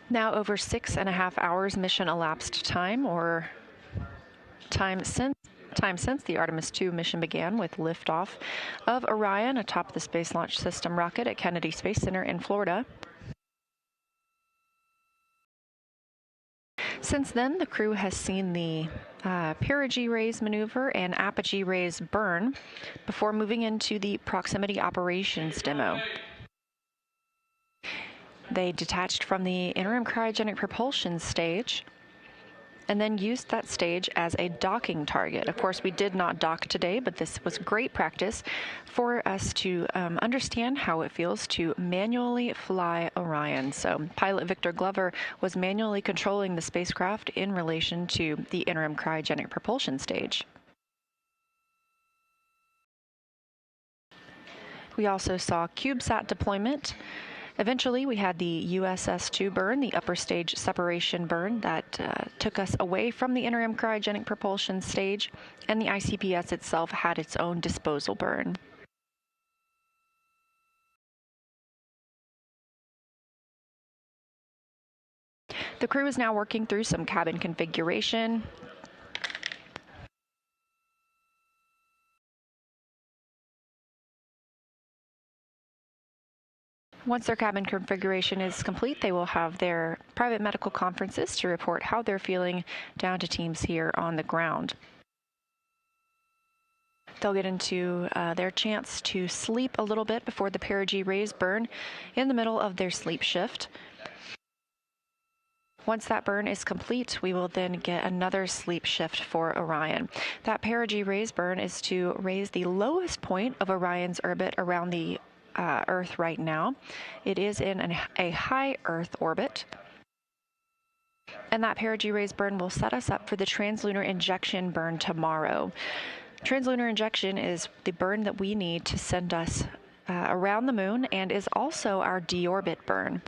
Now over 6.5 hours mission elapsed time, or time since the Artemis II mission began, with liftoff of Orion atop the Space Launch System rocket at Kennedy Space Center in Florida. Since then, the crew has seen the perigee raise maneuver and apogee raise burn before moving into the proximity operations demo. They detached from the interim cryogenic propulsion stage and then used that stage as a docking target. Of course, we did not dock today, but this was great practice for us to understand how it feels to manually fly Orion. So pilot Victor Glover was manually controlling the spacecraft in relation to the interim cryogenic propulsion stage. We also saw CubeSat deployment. Eventually, we had the USS-2 burn, the upper stage separation burn that took us away from the interim cryogenic propulsion stage, and the ICPS itself had its own disposal burn. The crew is now working through some cabin configuration. Once their cabin configuration is complete, they will have their private medical conferences to report how they're feeling down to teams here on the ground. They'll get into their chance to sleep a little bit before the perigee raise burn in the middle of their sleep shift. Once that burn is complete, we will then get another sleep shift for Orion. That perigee raise burn is to raise the lowest point of Orion's orbit around the Earth right now. It is in a high Earth orbit. And that perigee raise burn will set us up for the translunar injection burn tomorrow. Translunar injection is the burn that we need to send us around the moon and is also our deorbit burn.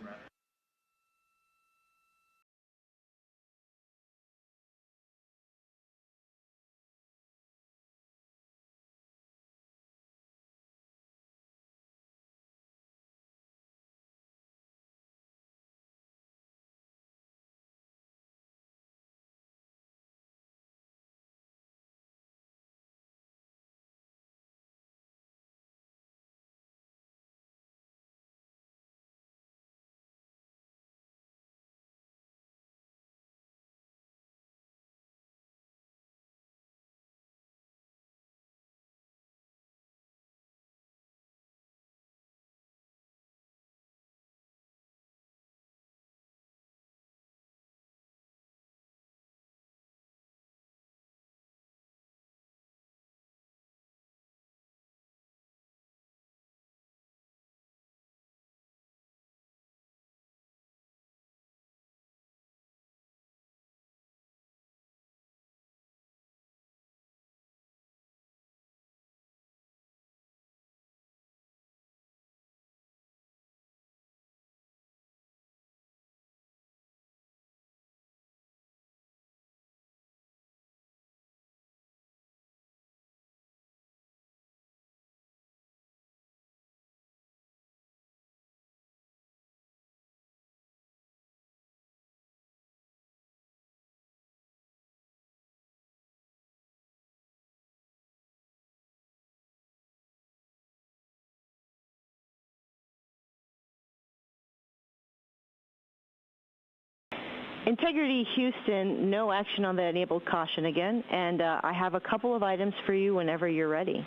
Integrity Houston, no action on the enabled caution again, and I have a couple of items for you whenever you're ready.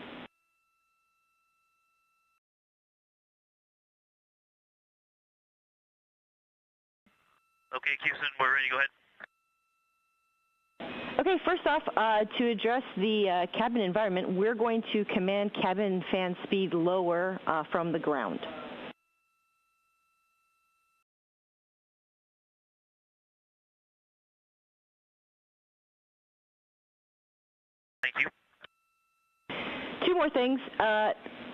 Okay, Houston, we're ready. Go ahead. Okay, first off, to address the cabin environment, we're going to command cabin fan speed lower from the ground. Thank you. Two more things.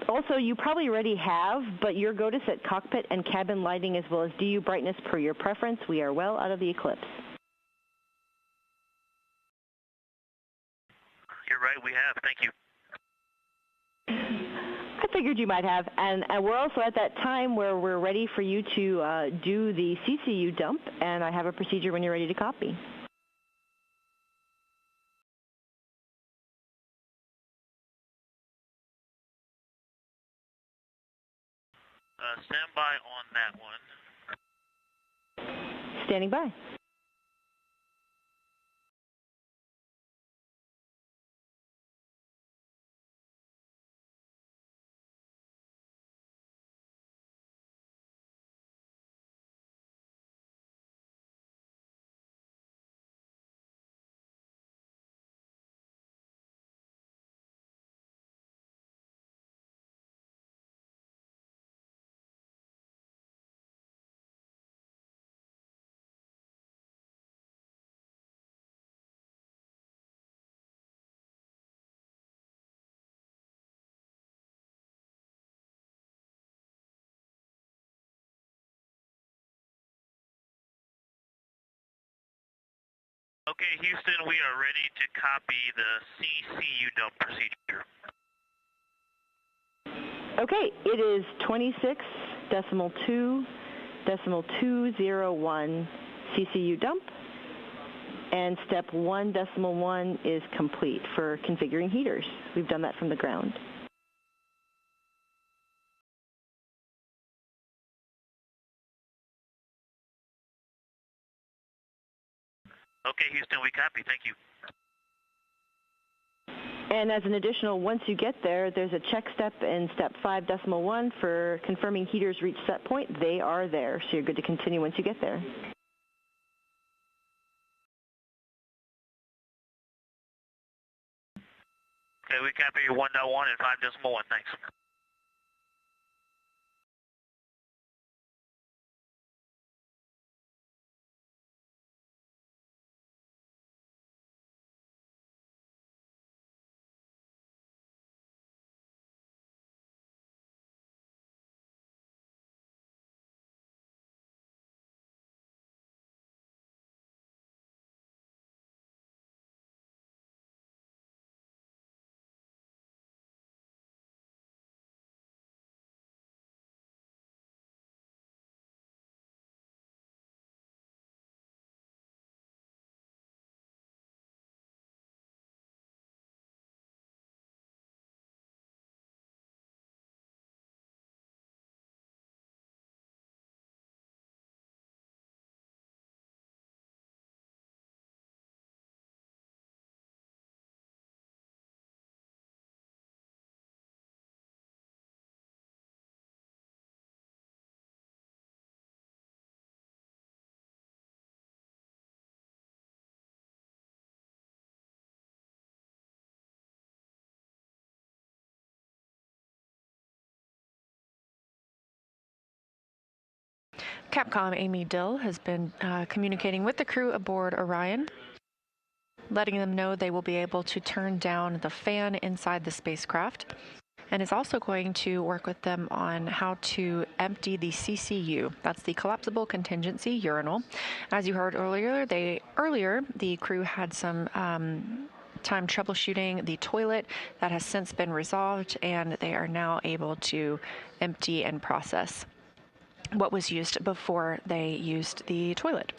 Also, you probably already have, but your go to set cockpit and cabin lighting as well as DU brightness per your preference. We are well out of the eclipse. You're right, we have. Thank you. I figured you might have. And we're also at that time where we're ready for you to do the CCU dump, and I have a procedure when you're ready to copy. Stand by on that one. Standing by. Okay, Houston, we are ready to copy the CCU dump procedure. Okay, it is 26.2.201 CCU dump, and step 1.1 is complete for configuring heaters. We've done that from the ground. Okay, Houston, we copy. Thank you. And as an additional, once you get there, there's a check step in step 5.1 for confirming heaters reach set point. They are there, so you're good to continue once you get there. Okay, we copy your 1.1 and 5.1. Thanks. Capcom Amy Dill has been communicating with the crew aboard Orion, letting them know they will be able to turn down the fan inside the spacecraft, and is also going to work with them on how to empty the CCU. That's the collapsible contingency urinal. As you heard earlier, the crew had some time troubleshooting the toilet. That has since been resolved, and they are now able to empty and process what was used before they used the toilet.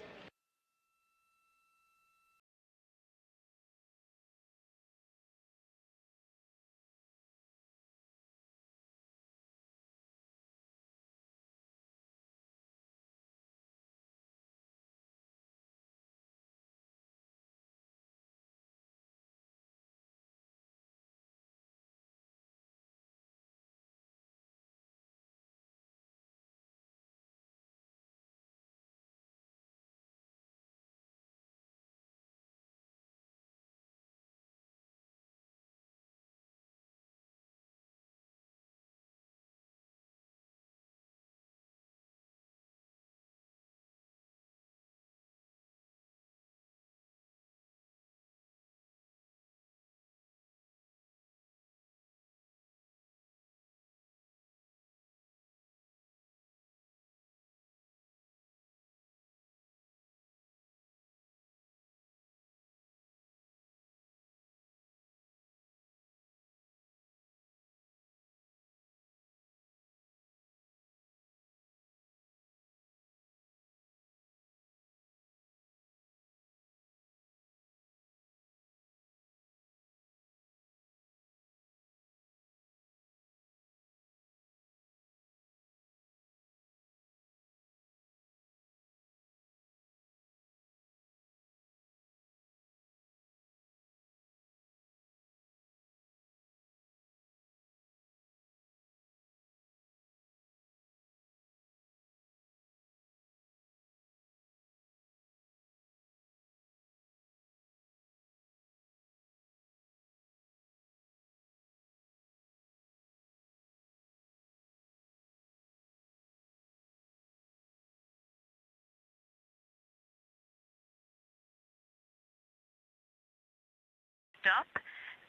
dump.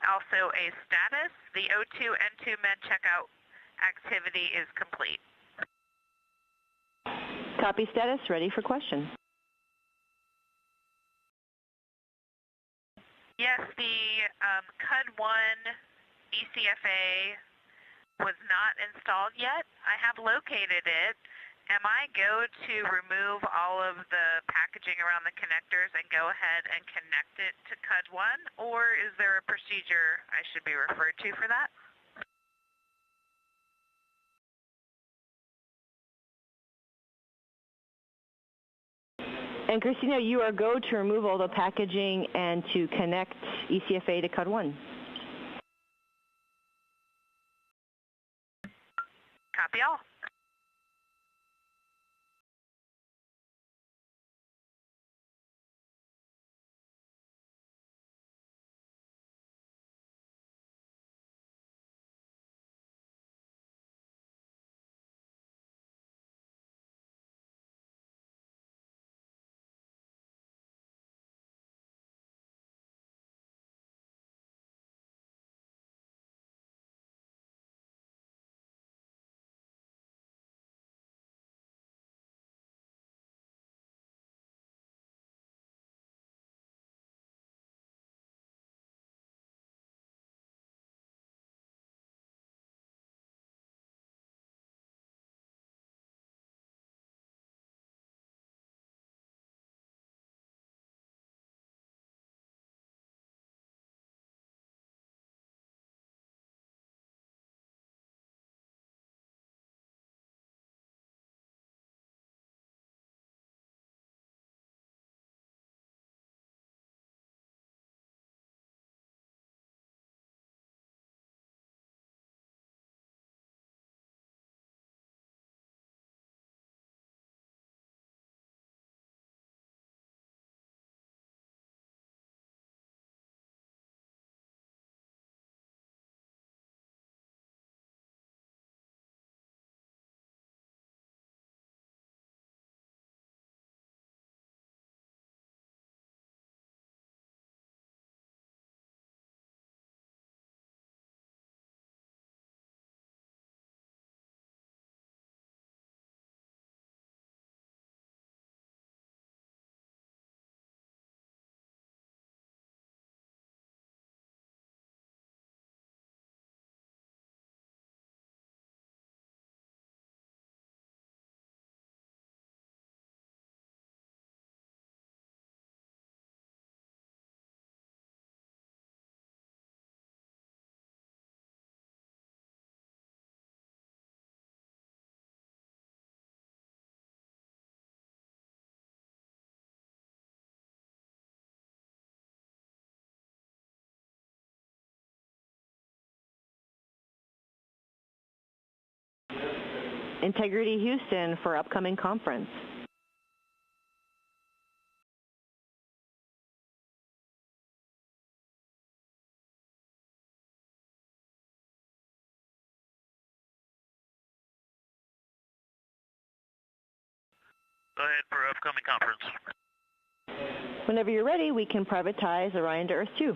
Also a status. The O2 N2 med checkout activity is complete. Copy status, ready for question. Yes, the CUD1 ECFA was not installed yet. I have located it. Am I go to remove all of the packaging around the connectors and go ahead and connect it to CUD1, or is there a procedure I should be referred to for that? And Christina, you are go to remove all the packaging and to connect ECFA to CUD1. Copy all. Integrity Houston for upcoming conference. Go ahead for upcoming conference. Whenever you're ready, we can privatize Orion to Earth 2.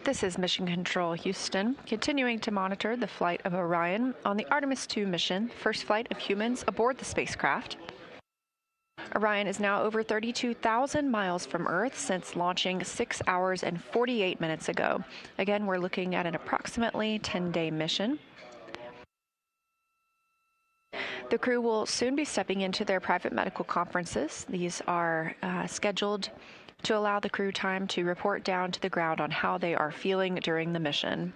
This is Mission Control Houston, continuing to monitor the flight of Orion on the Artemis II mission, first flight of humans aboard the spacecraft. Orion is now over 32,000 miles from Earth since launching 6 hours and 48 minutes ago. Again, we're looking at an approximately 10-day mission. The crew will soon be stepping into their private medical conferences. These are scheduled to allow the crew time to report down to the ground on how they are feeling during the mission.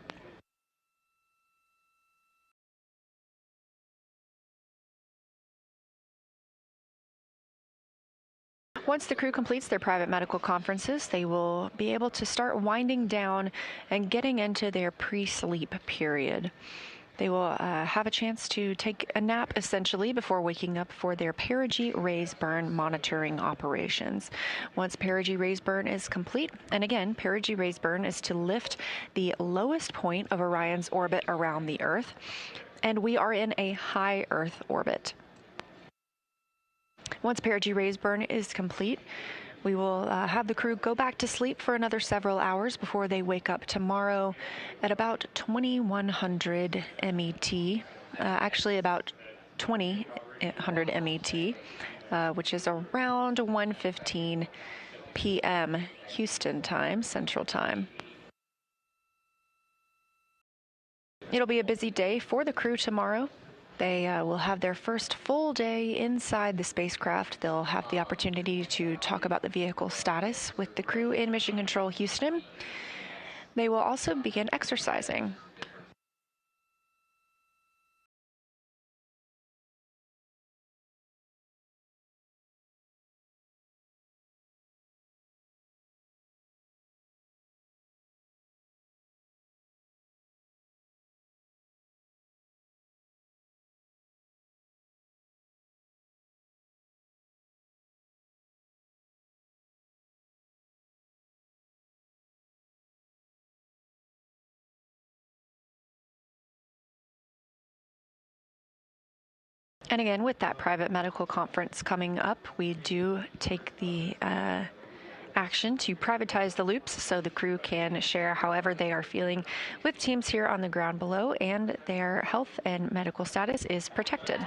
Once the crew completes their private medical conferences, they will be able to start winding down and getting into their pre-sleep period. They will have a chance to take a nap, essentially, before waking up for their perigee raise burn monitoring operations. Once perigee raise burn is complete, and again, perigee raise burn is to lift the lowest point of Orion's orbit around the Earth, and we are in a high Earth orbit. Once perigee raise burn is complete, we will have the crew go back to sleep for another several hours before they wake up tomorrow at about 2100 MET, actually about 2000 MET, which is around 1:15 p.m. Houston time, Central Time. It'll be a busy day for the crew tomorrow. They will have their first full day inside the spacecraft. They'll have the opportunity to talk about the vehicle status with the crew in Mission Control Houston. They will also begin exercising. And again, with that private medical conference coming up, we do take the action to privatize the loops so the crew can share however they are feeling with teams here on the ground below, and their health and medical status is protected.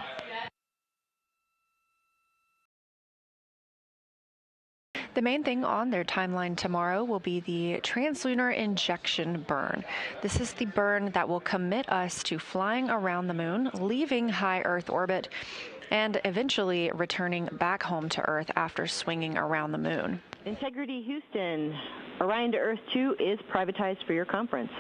The main thing on their timeline tomorrow will be the translunar injection burn. This is the burn that will commit us to flying around the moon, leaving high Earth orbit, and eventually returning back home to Earth after swinging around the moon. Integrity Houston, Orion to Earth 2 is privatized for your conference.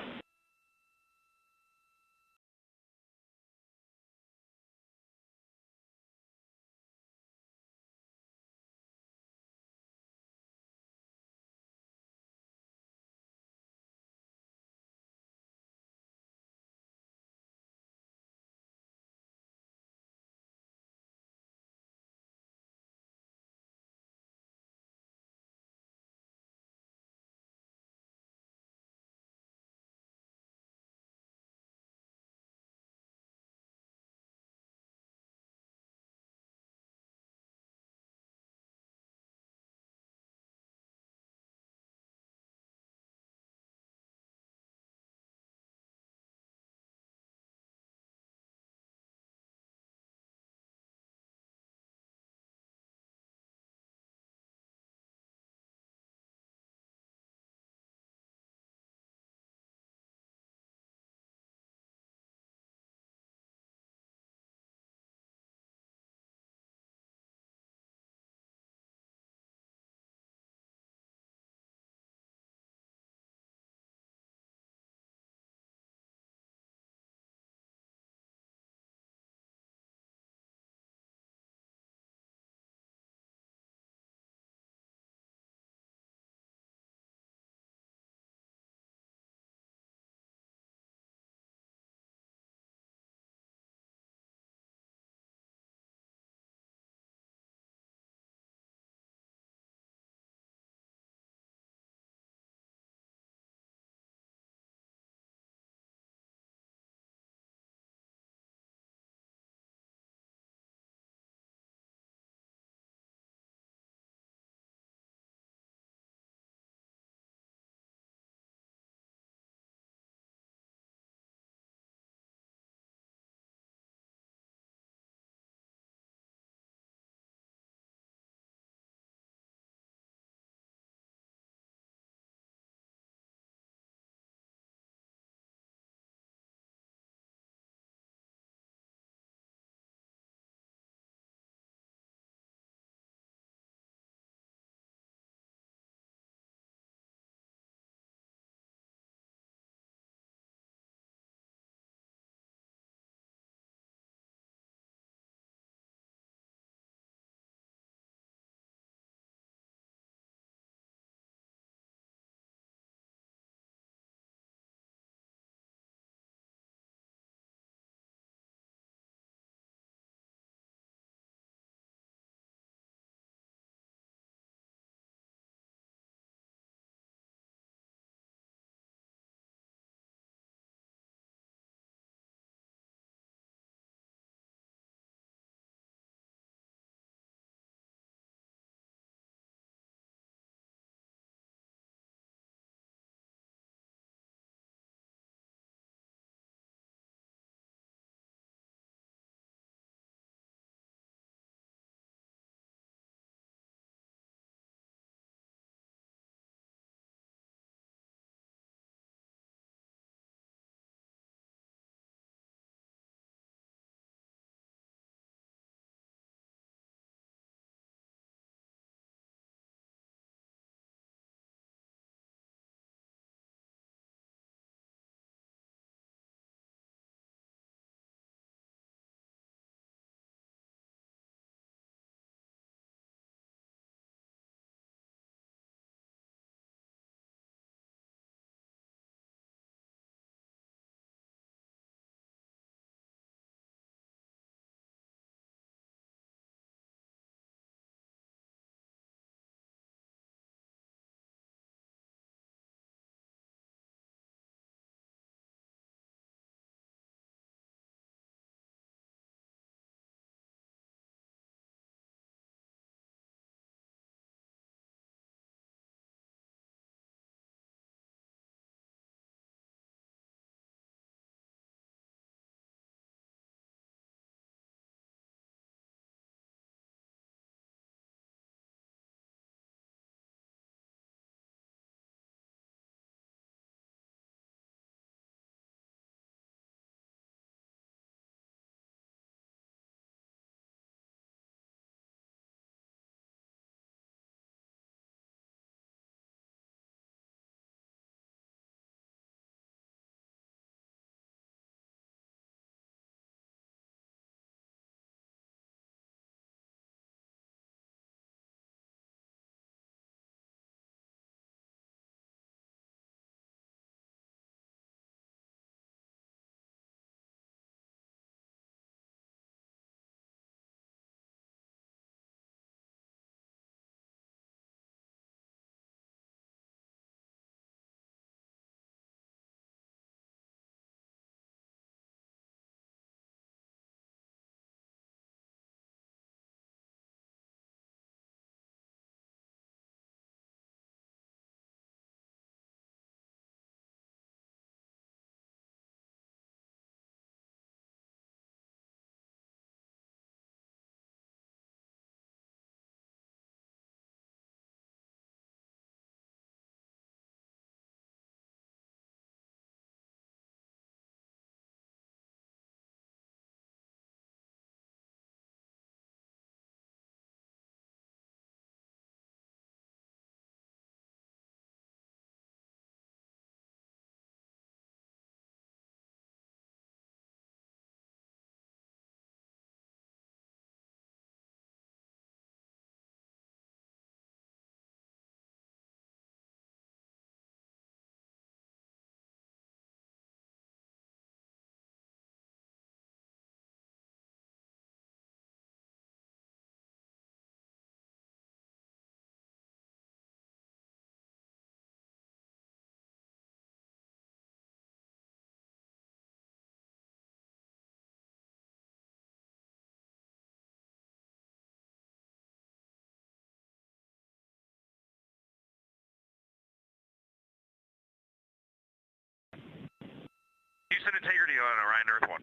Houston integrity on Orion Earth 1.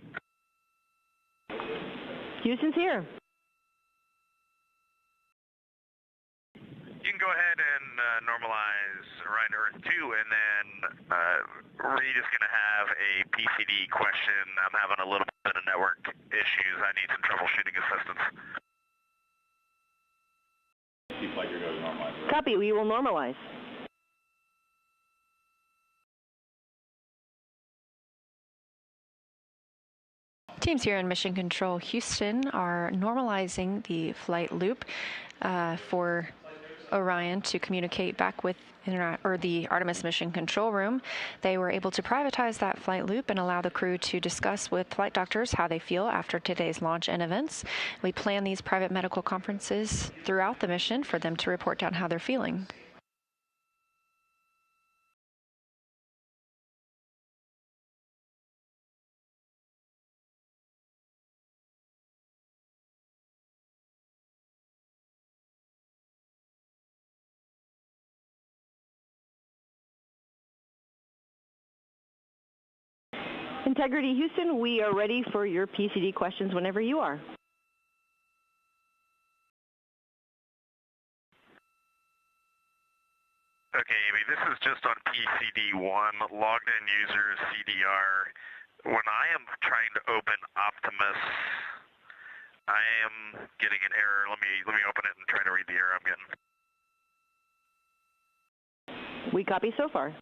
Houston's here. You can go ahead and normalize Orion Earth 2, and then Reed is going to have a PCD question. I'm having a little bit of network issues. I need some troubleshooting assistance. Seems like you're going to normalize. Copy, we will normalize. Teams here in Mission Control Houston are normalizing the flight loop for Orion to communicate back with the Artemis Mission Control Room. They were able to privatize that flight loop and allow the crew to discuss with flight doctors how they feel after today's launch and events. We plan these private medical conferences throughout the mission for them to report down how they're feeling. Integrity Houston, we are ready for your PCD questions whenever you are. Okay, Amy, this is just on PCD1, logged in users, CDR. When I am trying to open Optimus, I am getting an error. Let me open it and try to read the error I'm getting. We copy so far.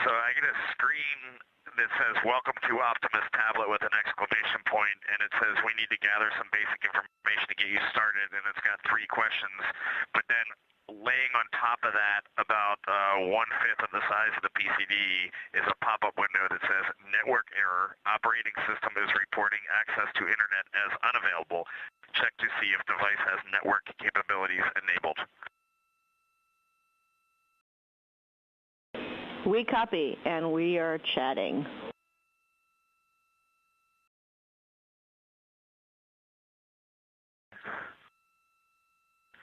So I get a screen that says, "Welcome to Optimus tablet," with an exclamation point, and it says, "We need to gather some basic information to get you started," and it's got 3 questions. But then laying on top of that, about 1/5 of the size of the PCD, is a pop-up window that says, "Network error. Operating system is reporting access to internet as unavailable. Check to see if device has network capabilities enabled." We copy, and we are chatting.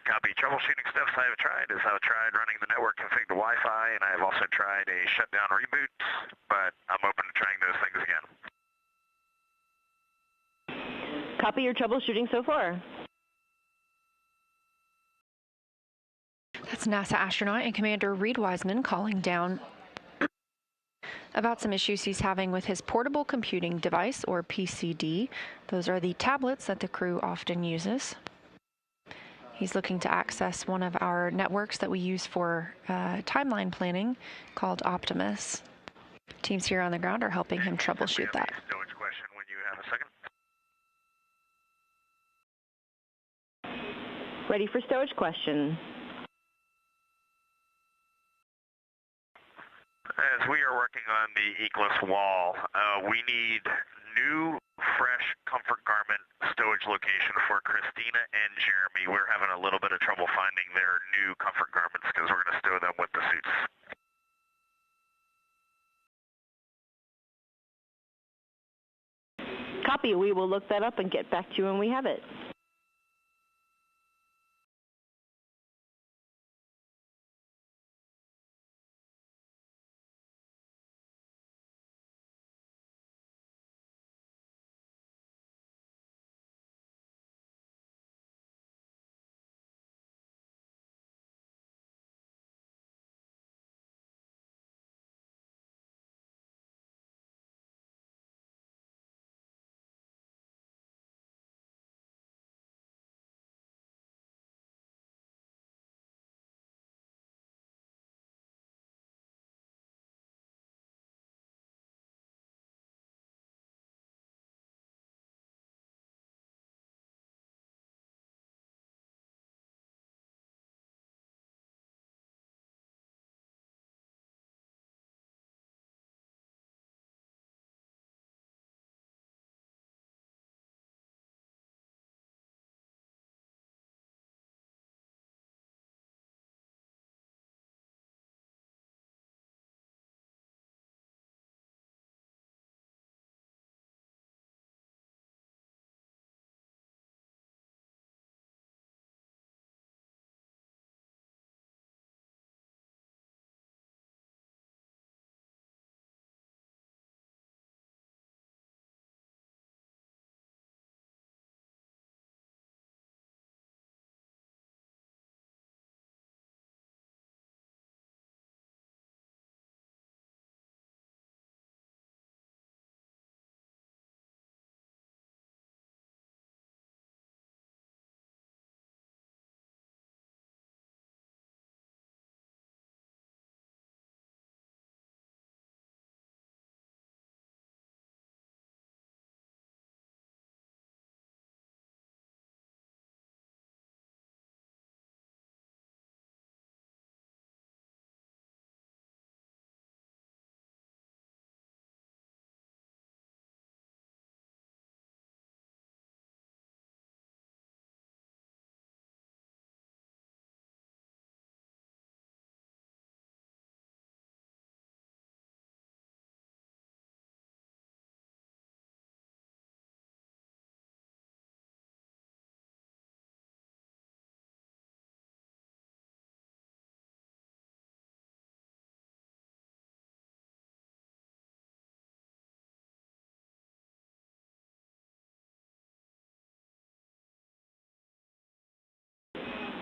Copy. Troubleshooting steps I have tried is I've tried running the network config to Wi-Fi, and I have also tried a shutdown reboot, but I'm open to trying those things again. Copy your troubleshooting so far. That's NASA astronaut and Commander Reed Wiseman calling down about some issues he's having with his portable computing device, or PCD. Those are the tablets that the crew often uses. He's looking to access one of our networks that we use for timeline planning called Optimus. Teams here on the ground are helping him troubleshoot that. Stowage question when you have a second. Ready for stowage question. As we are working on the Eclipse wall, we need new, fresh comfort garment stowage location for Christina and Jeremy. We're having a little bit of trouble finding their new comfort garments because we're going to stow them with the suits. Copy. We will look that up and get back to you when we have it.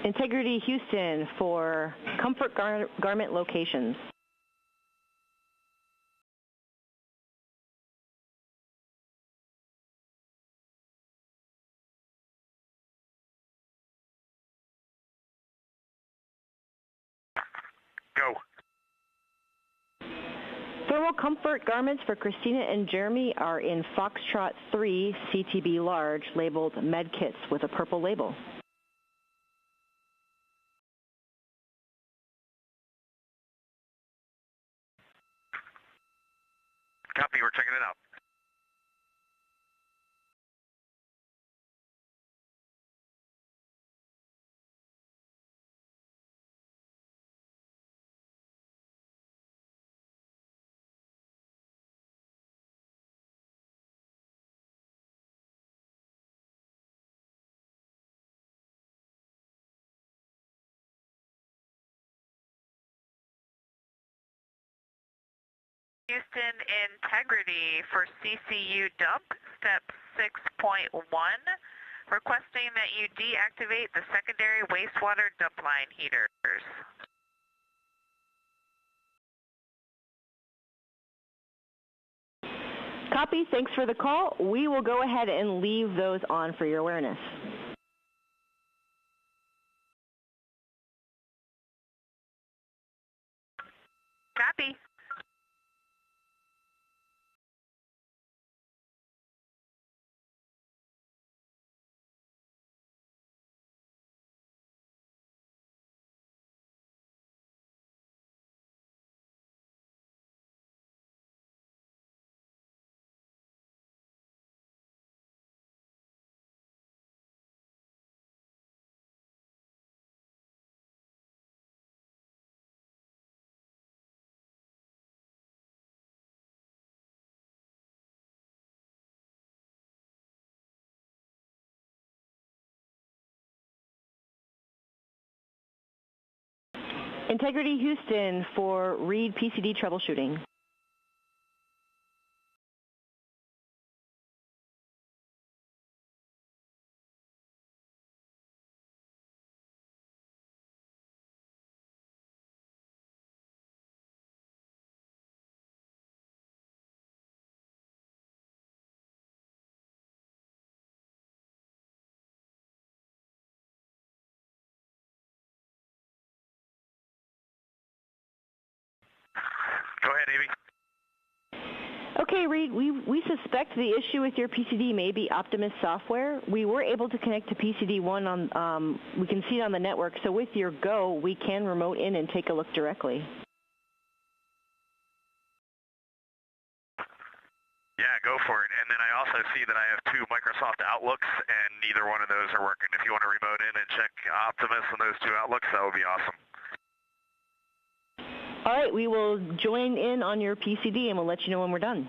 Integrity Houston for comfort garment locations. Go. Thermal comfort garments for Christina and Jeremy are in Foxtrot 3 CTB large, labeled med kits with a purple label. Copy, we're checking it out. Houston Integrity for CCU dump, step 6.1, requesting that you deactivate the secondary wastewater dump line heaters. Copy, thanks for the call. We will go ahead and leave those on for your awareness. Copy. Integrity Houston for read PCD troubleshooting. Go ahead, Amy. Okay, Reed, we suspect the issue with your PCD may be Optimus software. We were able to connect to PCD1 on, we can see it on the network, so with your go, we can remote in and take a look directly. Yeah, go for it. And then I also see that I have 2 Microsoft Outlooks, and neither one of those are working. If you want to remote in and check Optimus on those 2 Outlooks, that would be awesome. All right, we will join in on your PCD and we'll let you know when we're done.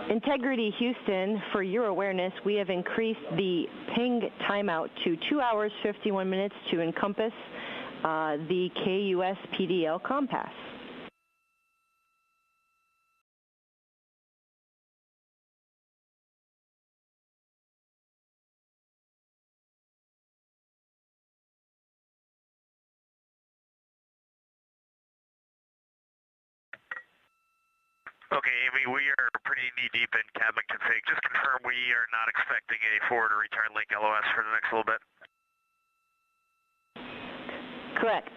Integrity Houston, for your awareness, we have increased the ping timeout to 2 hours, 51 minutes to encompass the KUS PDL Compass. Okay, Amy, we are pretty knee-deep in cabin config. Just confirm we are not expecting a forward or return link LOS for the next little bit. Correct.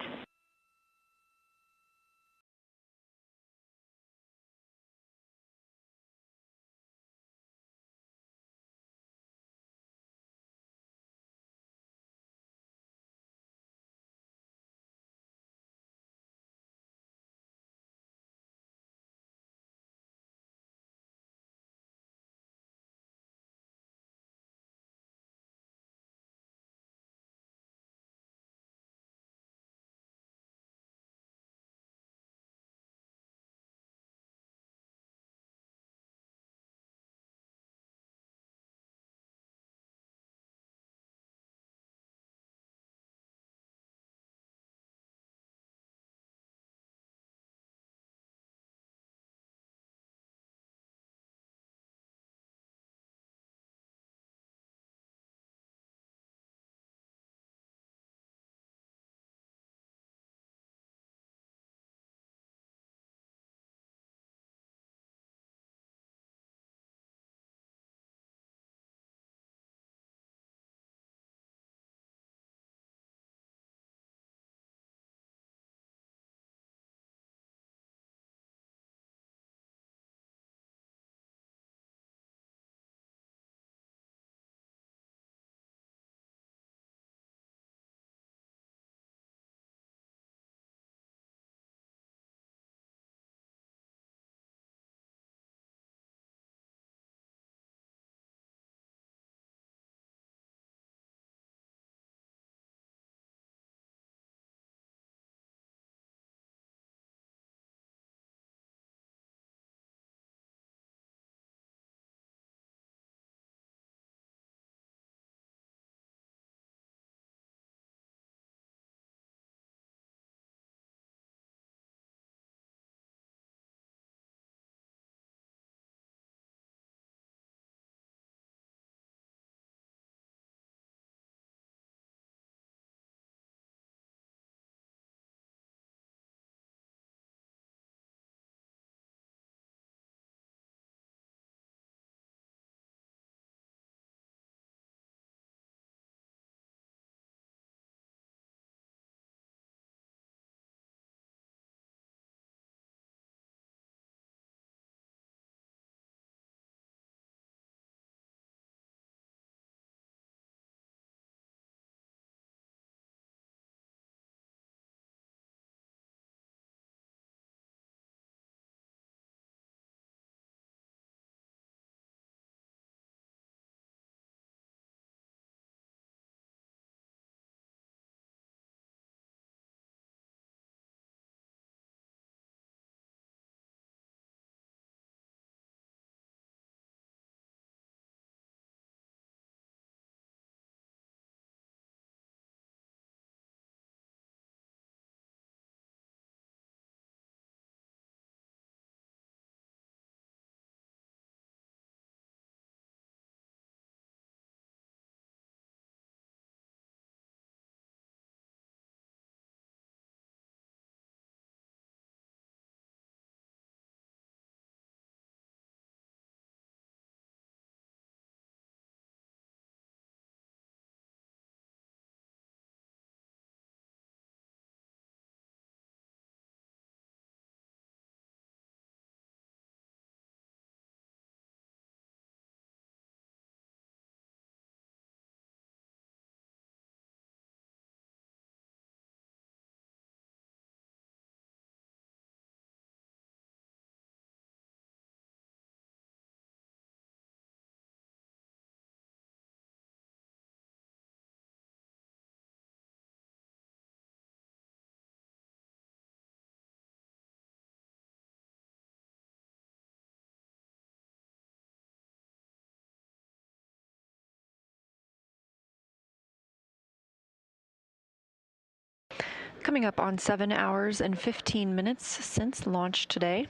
coming up on 7 hours and 15 minutes since launch today.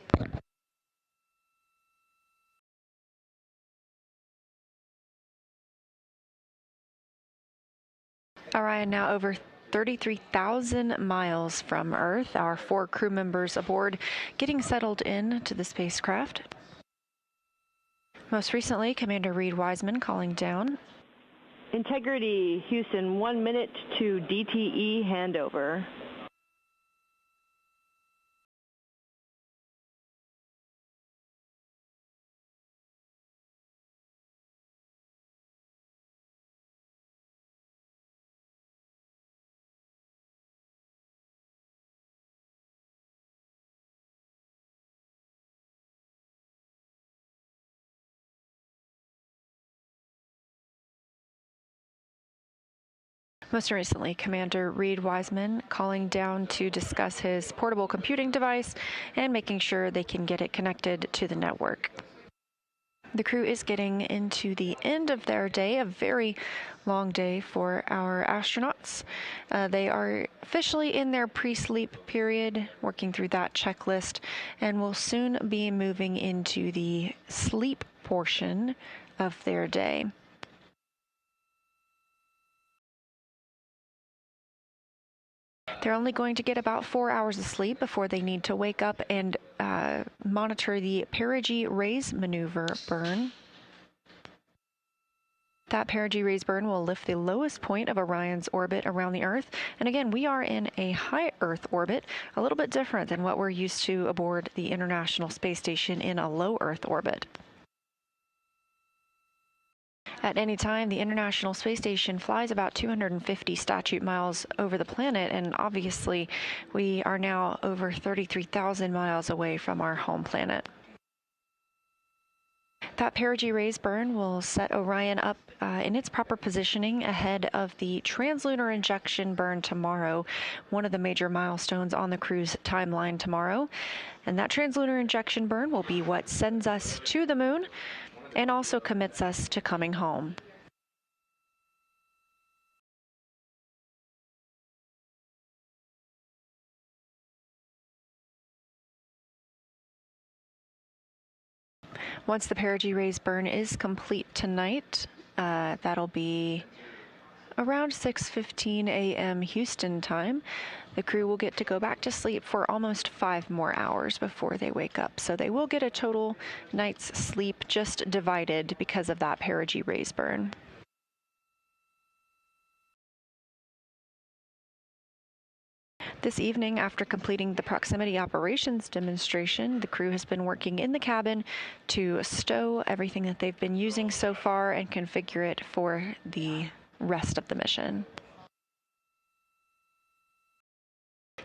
Orion now over 33,000 miles from Earth. Our 4 crew members aboard getting settled in to the spacecraft. Most recently, Commander Reed Wiseman calling down. Integrity, Houston, 1 minute to DTE handover. Most recently, Commander Reed Wiseman calling down to discuss his portable computing device and making sure they can get it connected to the network. The crew is getting into the end of their day, a very long day for our astronauts. They are officially in their pre-sleep period, working through that checklist, and will soon be moving into the sleep portion of their day. They're only going to get about 4 hours of sleep before they need to wake up and monitor the perigee raise maneuver burn. That perigee raise burn will lift the lowest point of Orion's orbit around the Earth. And again, we are in a high Earth orbit, a little bit different than what we're used to aboard the International Space Station in a low Earth orbit. At any time, the International Space Station flies about 250 statute miles over the planet, and obviously we are now over 33,000 miles away from our home planet. That perigee raise burn will set Orion up in its proper positioning ahead of the translunar injection burn tomorrow, one of the major milestones on the crew's timeline tomorrow. And that translunar injection burn will be what sends us to the moon and also commits us to coming home. Once the perigee raise burn is complete tonight, that'll be around 6:15 a.m. Houston time. The crew will get to go back to sleep for almost 5 more hours before they wake up. So they will get a total night's sleep, just divided because of that perigee raise burn. This evening, after completing the proximity operations demonstration, the crew has been working in the cabin to stow everything that they've been using so far and configure it for the rest of the mission.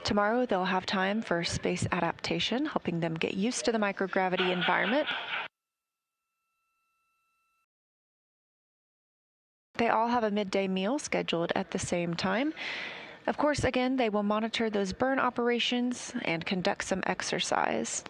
Tomorrow, they'll have time for space adaptation, helping them get used to the microgravity environment. They all have a midday meal scheduled at the same time. Of course, again, they will monitor those burn operations and conduct some exercise.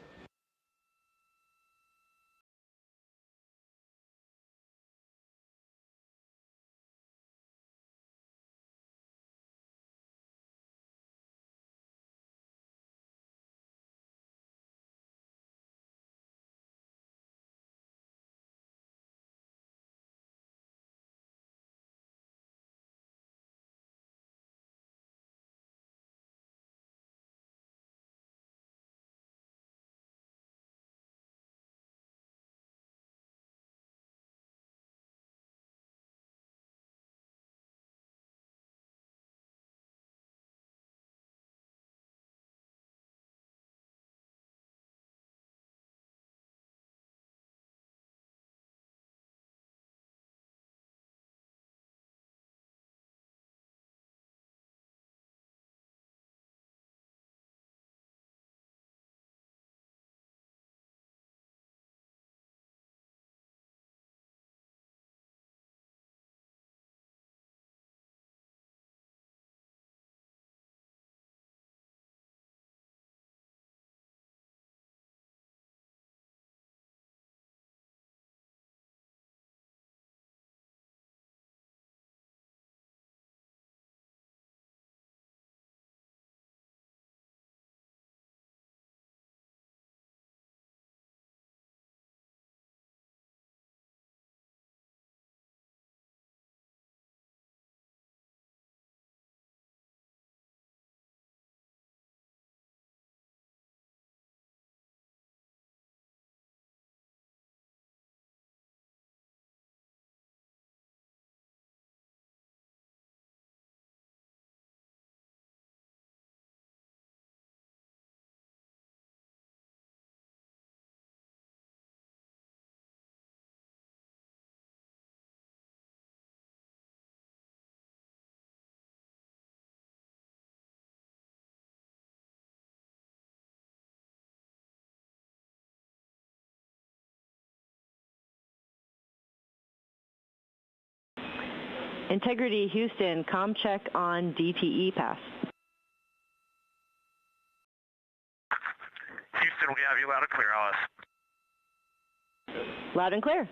Integrity Houston, comm check on DTE pass. Houston, we have you loud and clear, Alice. Loud and clear.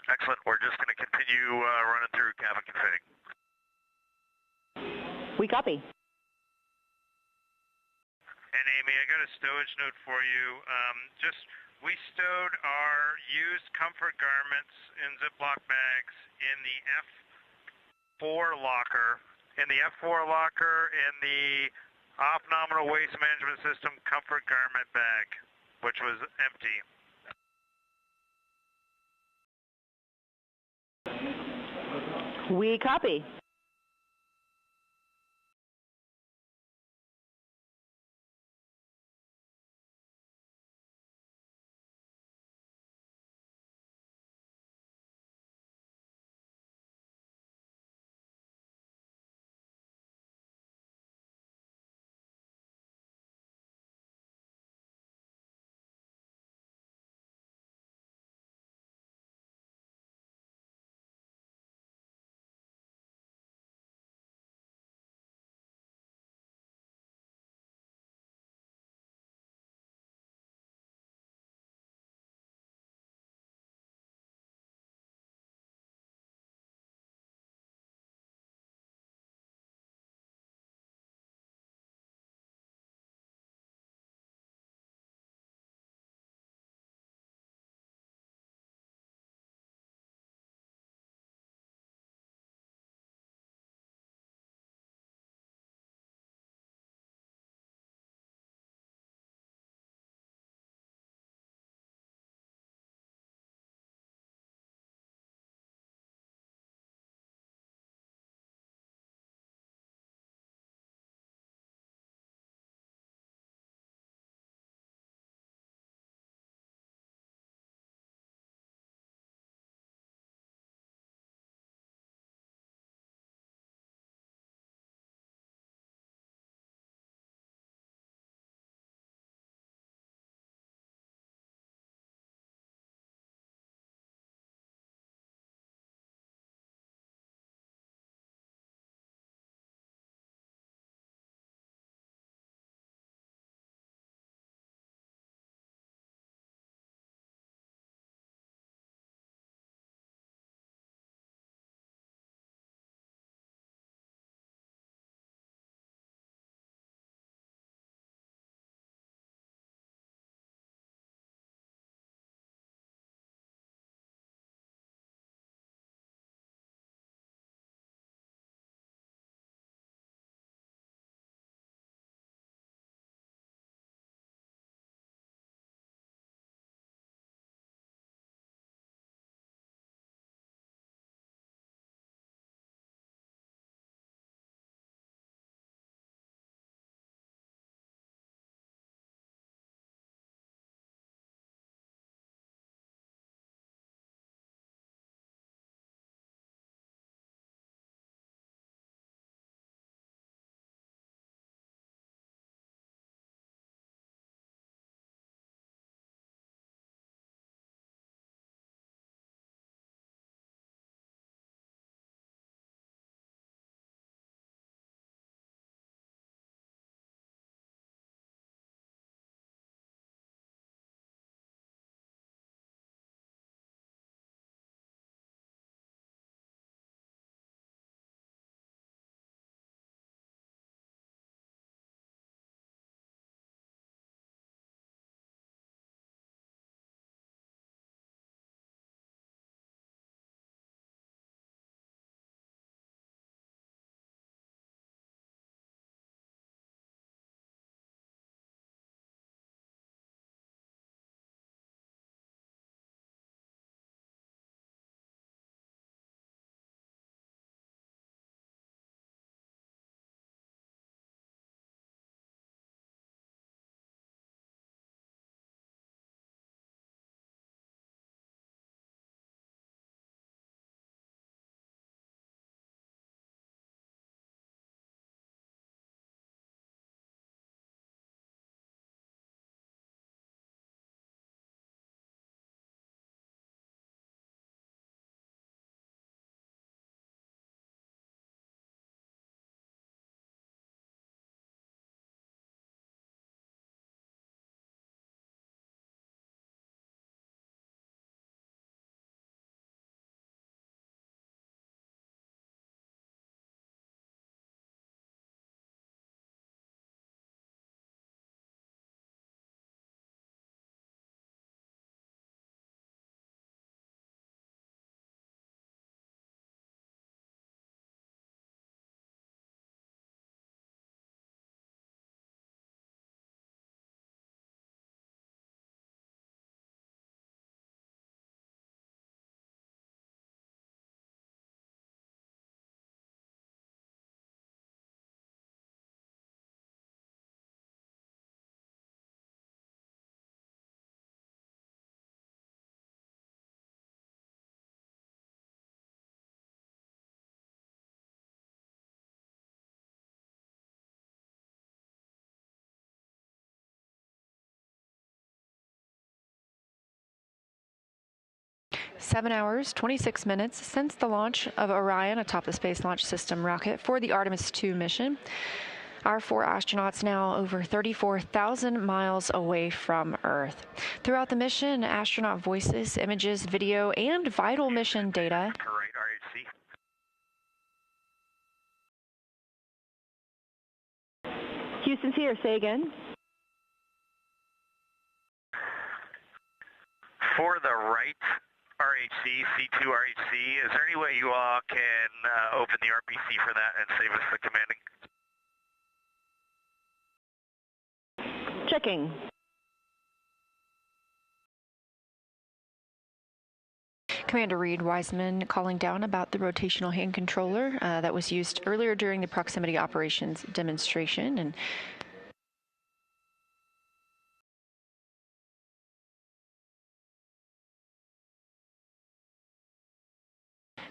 Excellent. We're just going to continue running through cabin config. We copy. And Amy, I got a stowage note for you. We stowed our used comfort garments in Ziploc bags in the F4 locker, in the off-nominal waste management system comfort garment bag, which was empty. We copy. 7 hours, 26 minutes since the launch of Orion atop the Space Launch System rocket for the Artemis II mission. Our 4 astronauts now over 34,000 miles away from Earth. Throughout the mission, astronaut voices, images, video, and vital mission data Houston's here. Say again. For the right RHC, C2 RHC, is there any way you all can open the RPC for that and save us the commanding? Checking. Commander Reed Wiseman calling down about the rotational hand controller that was used earlier during the proximity operations demonstration. And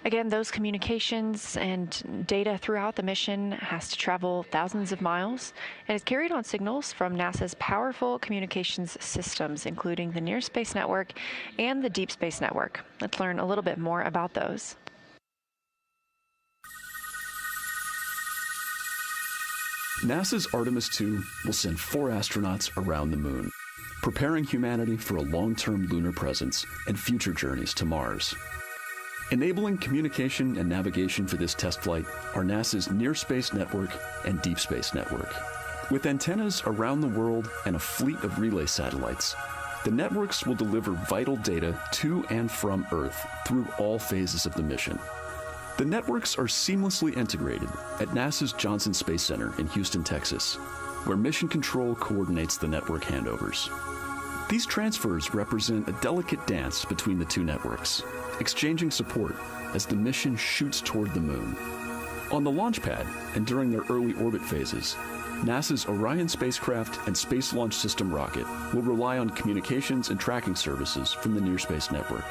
again, those communications and data throughout the mission has to travel thousands of miles and is carried on signals from NASA's powerful communications systems, including the Near Space Network and the Deep Space Network. Let's learn a little bit more about those. NASA's Artemis II will send 4 astronauts around the moon, preparing humanity for a long-term lunar presence and future journeys to Mars. Enabling communication and navigation for this test flight are NASA's Near Space Network and Deep Space Network. With antennas around the world and a fleet of relay satellites, the networks will deliver vital data to and from Earth through all phases of the mission. The networks are seamlessly integrated at NASA's Johnson Space Center in Houston, Texas, where Mission Control coordinates the network handovers. These transfers represent a delicate dance between the 2 networks, exchanging support as the mission shoots toward the moon. On the launch pad and during their early orbit phases, NASA's Orion spacecraft and Space Launch System rocket will rely on communications and tracking services from the Near Space Network.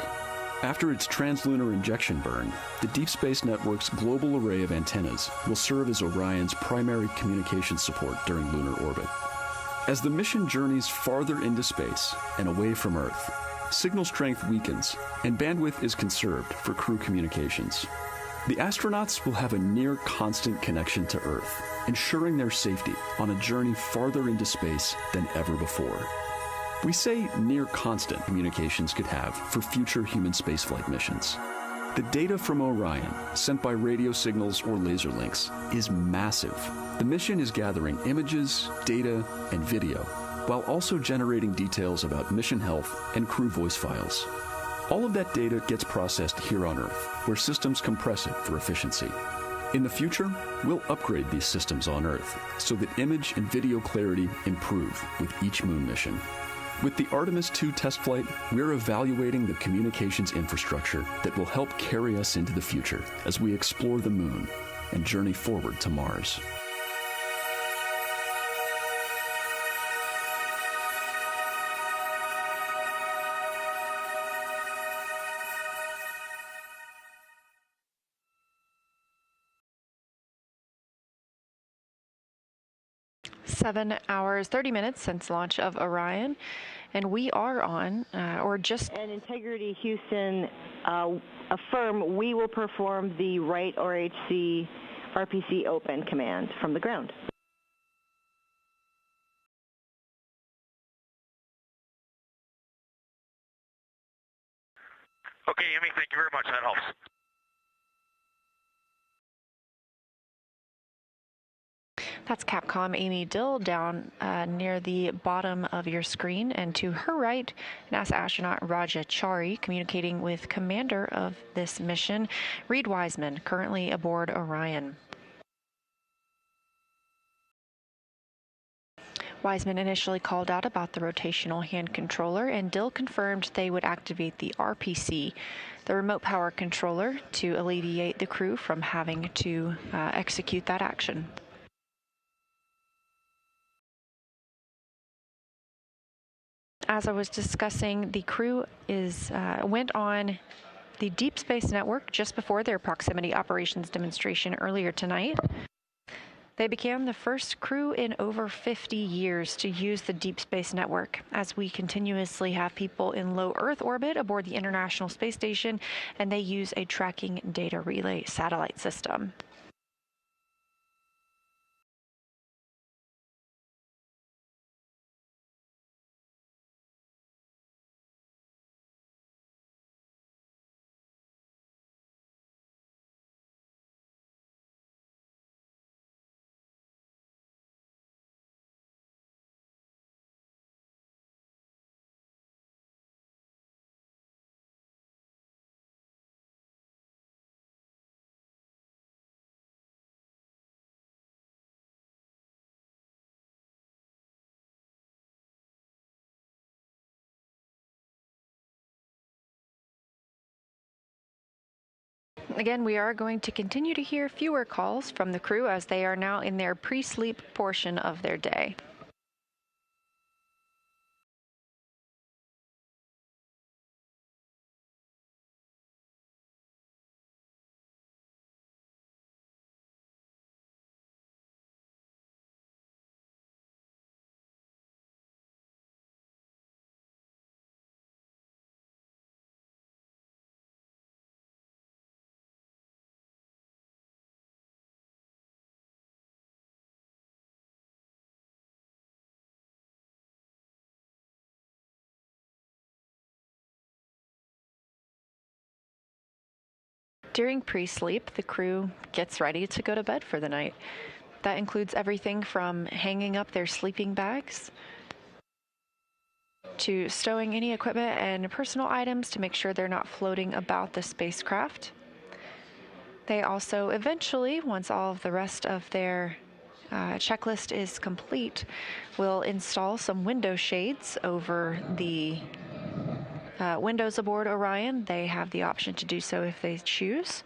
After its translunar injection burn, the Deep Space Network's global array of antennas will serve as Orion's primary communication support during lunar orbit. As the mission journeys farther into space and away from Earth, signal strength weakens and bandwidth is conserved for crew communications. The astronauts will have a near constant connection to Earth, ensuring their safety on a journey farther into space than ever before. We say near constant communications could have for future human spaceflight missions. The data from Orion, sent by radio signals or laser links, is massive. The mission is gathering images, data, and video, while also generating details about mission health and crew voice files. All of that data gets processed here on Earth, where systems compress it for efficiency. In the future, we'll upgrade these systems on Earth so that image and video clarity improve with each moon mission. With the Artemis II test flight, we're evaluating the communications infrastructure that will help carry us into the future as we explore the moon and journey forward to Mars. Seven hours, 30 minutes since launch of Orion, and we are on, And Integrity Houston affirm we will perform the right RHC RPC open command from the ground. Okay, Amy, thank you very much. That helps. That's Capcom Amy Dill down near the bottom of your screen, and to her right, NASA astronaut Raja Chari communicating with commander of this mission, Reed Wiseman, currently aboard Orion. Wiseman initially called out about the rotational hand controller, and Dill confirmed they would activate the RPC, the remote power controller, to alleviate the crew from having to execute that action. As I was discussing, the crew went on the Deep Space Network just before their proximity operations demonstration earlier tonight. They became the first crew in over 50 years to use the Deep Space Network, as we continuously have people in low Earth orbit aboard the International Space Station, and they use a tracking data relay satellite system. Again, we are going to continue to hear fewer calls from the crew as they are now in their pre-sleep portion of their day. During pre-sleep, the crew gets ready to go to bed for the night. That includes everything from hanging up their sleeping bags to stowing any equipment and personal items to make sure they're not floating about the spacecraft. They also eventually, once all of the rest of their checklist is complete, will install some window shades over the windows aboard Orion. They have the option to do so if they choose.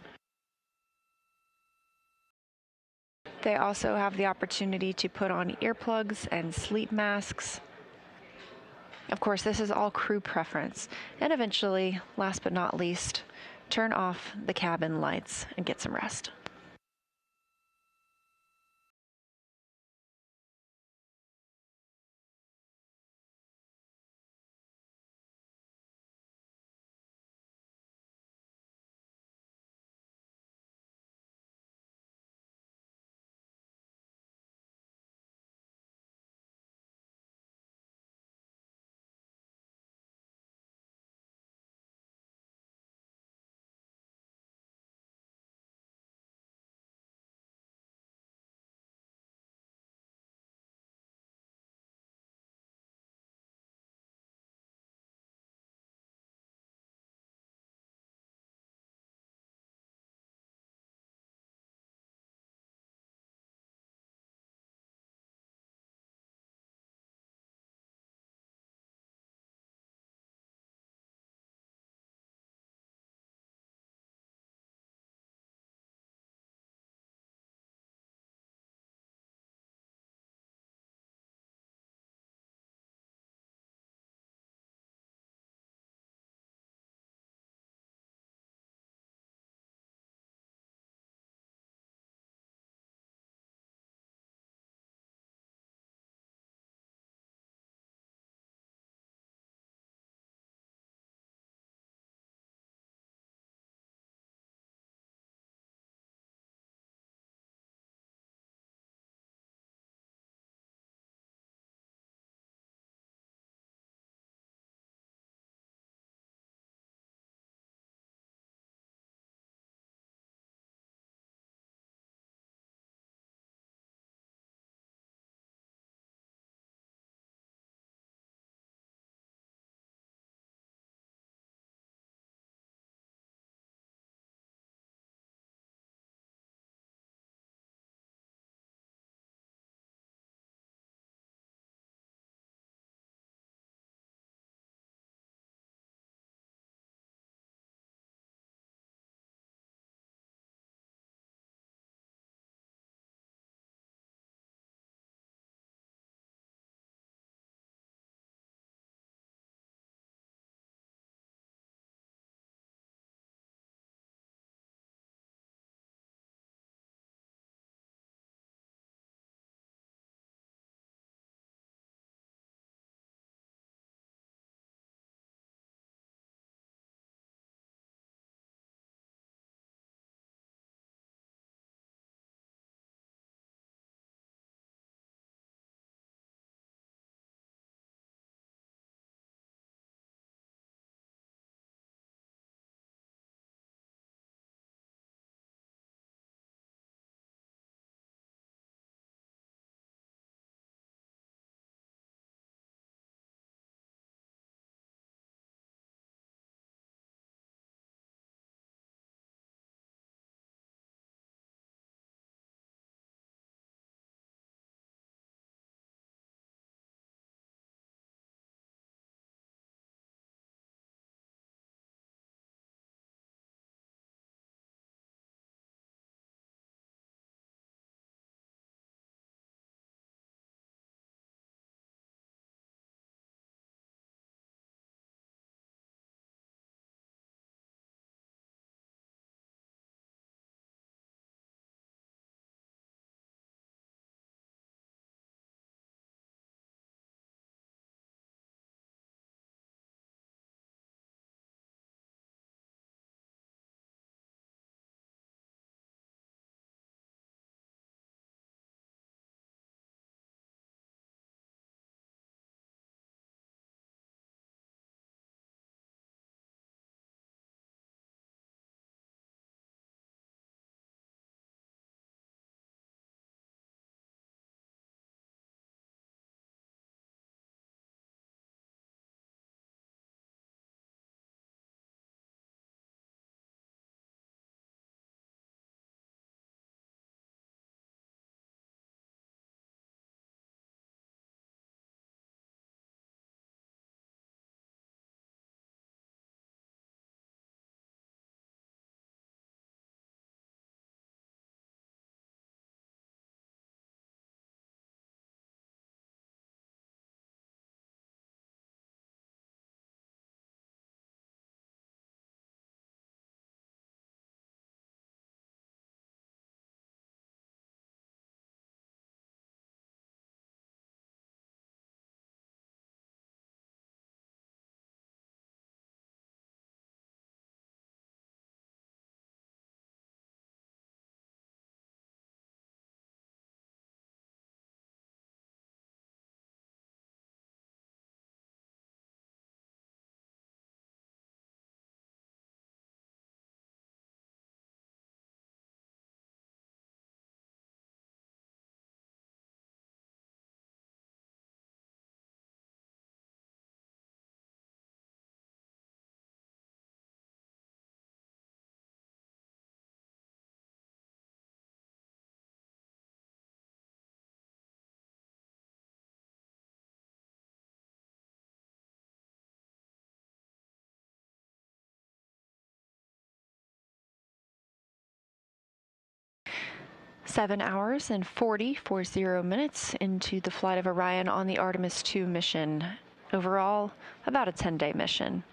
They also have the opportunity to put on earplugs and sleep masks. Of course, this is all crew preference. And eventually, last but not least, turn off the cabin lights and get some rest. 7 hours and 40 minutes into the flight of Orion on the Artemis II mission. Overall, about a 10-day mission.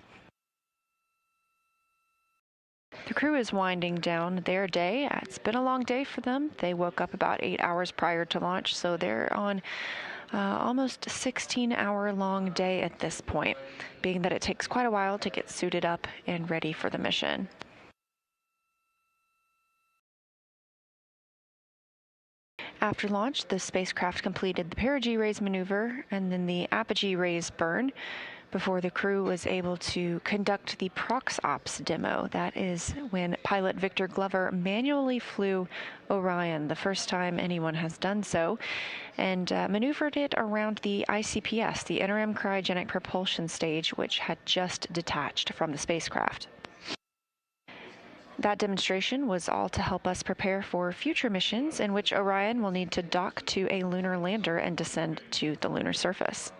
The crew is winding down their day. It's been a long day for them. They woke up about 8 hours prior to launch, so they're on almost 16-hour-long day at this point, being that it takes quite a while to get suited up and ready for the mission. After launch, the spacecraft completed the perigee raise maneuver and then the apogee raise burn before the crew was able to conduct the PROXOPS demo. That is when pilot Victor Glover manually flew Orion, the first time anyone has done so, and maneuvered it around the ICPS, the interim cryogenic propulsion stage, which had just detached from the spacecraft. That demonstration was all to help us prepare for future missions in which Orion will need to dock to a lunar lander and descend to the lunar surface.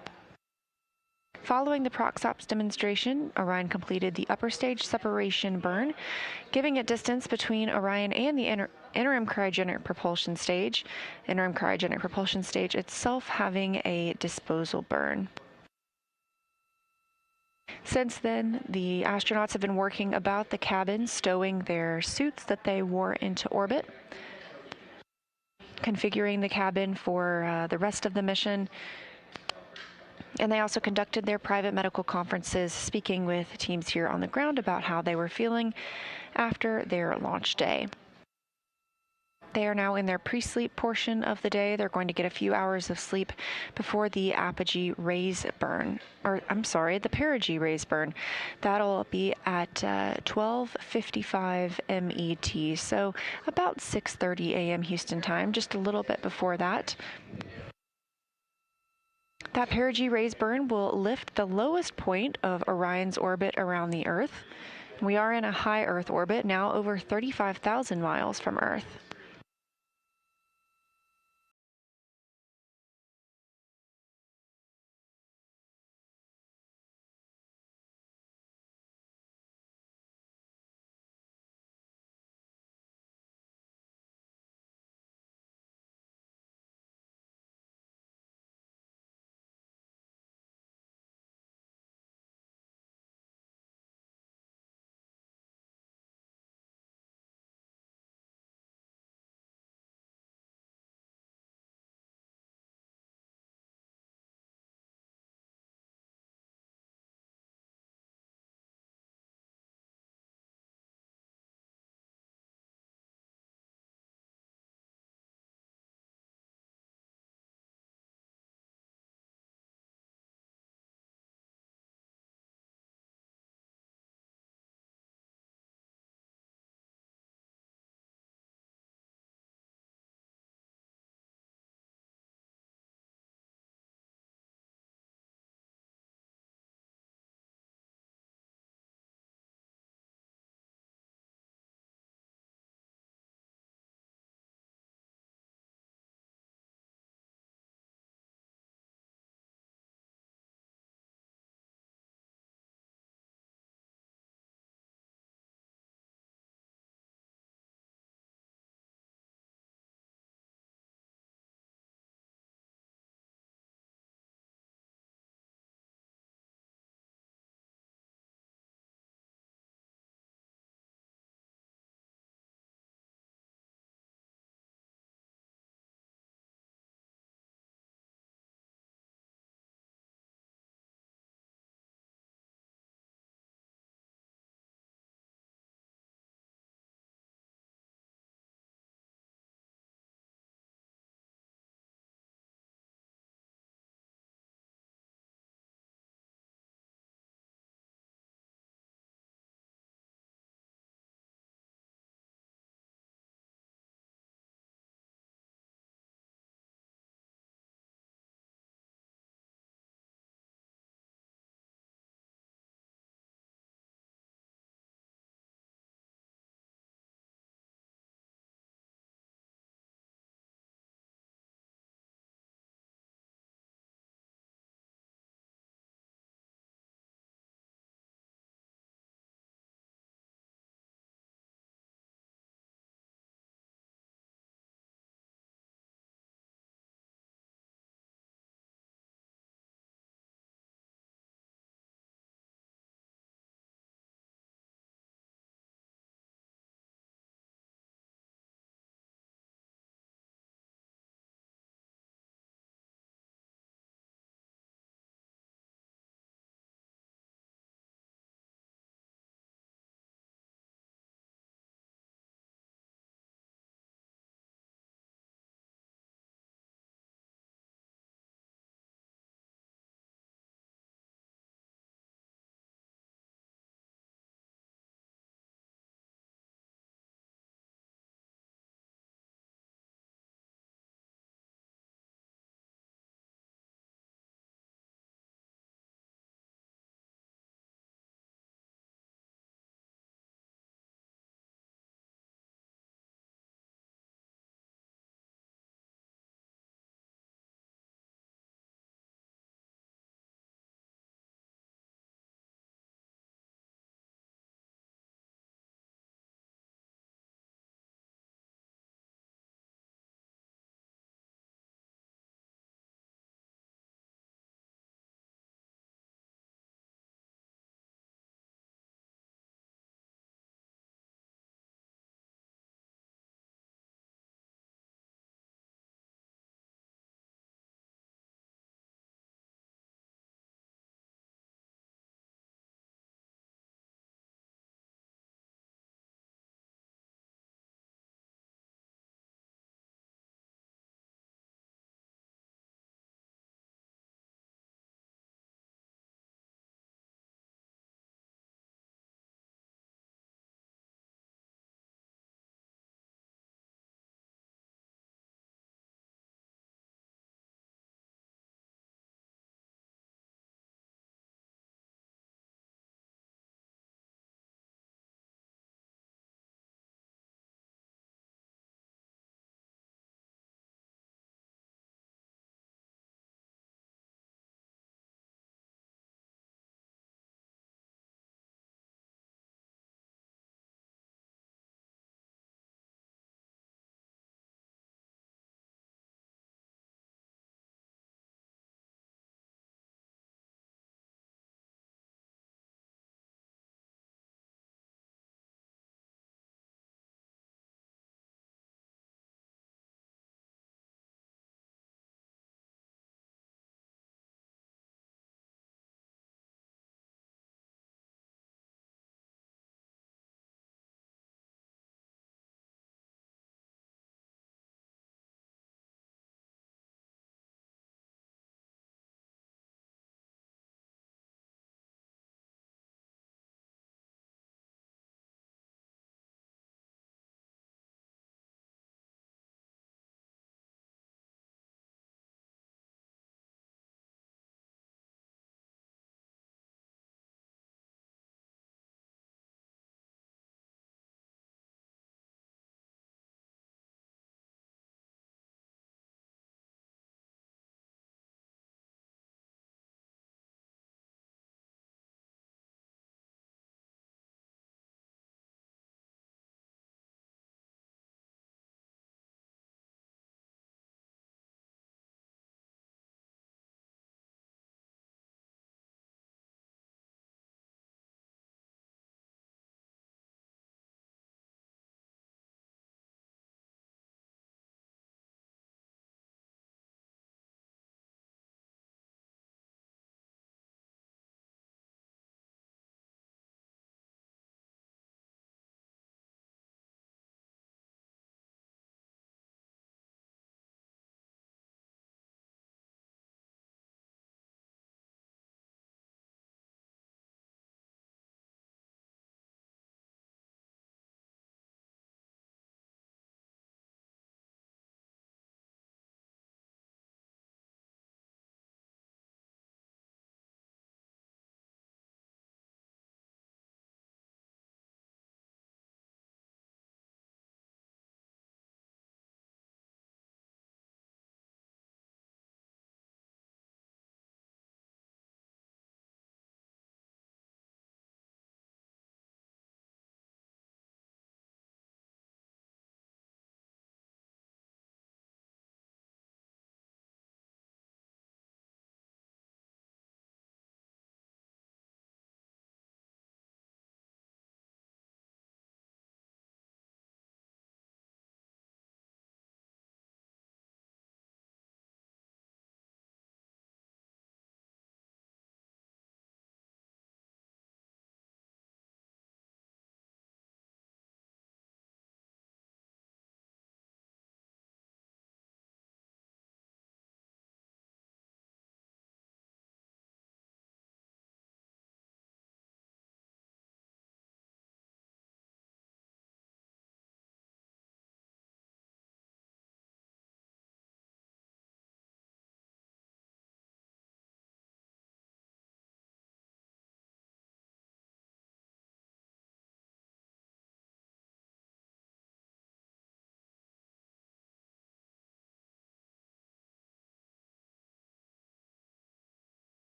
Following the PROXOPS demonstration, Orion completed the upper stage separation burn, giving it distance between Orion and the interim cryogenic propulsion stage itself having a disposal burn. Since then, the astronauts have been working about the cabin, stowing their suits that they wore into orbit, configuring the cabin for the rest of the mission, and they also conducted their private medical conferences, speaking with teams here on the ground about how they were feeling after their launch day. They are now in their pre-sleep portion of the day. They're going to get a few hours of sleep before the apogee raise burn, the perigee raise burn. That'll be at 12:55 MET, so about 6:30 a.m. Houston time, just a little bit before that. That perigee raise burn will lift the lowest point of Orion's orbit around the Earth. We are in a high Earth orbit, now over 35,000 miles from Earth.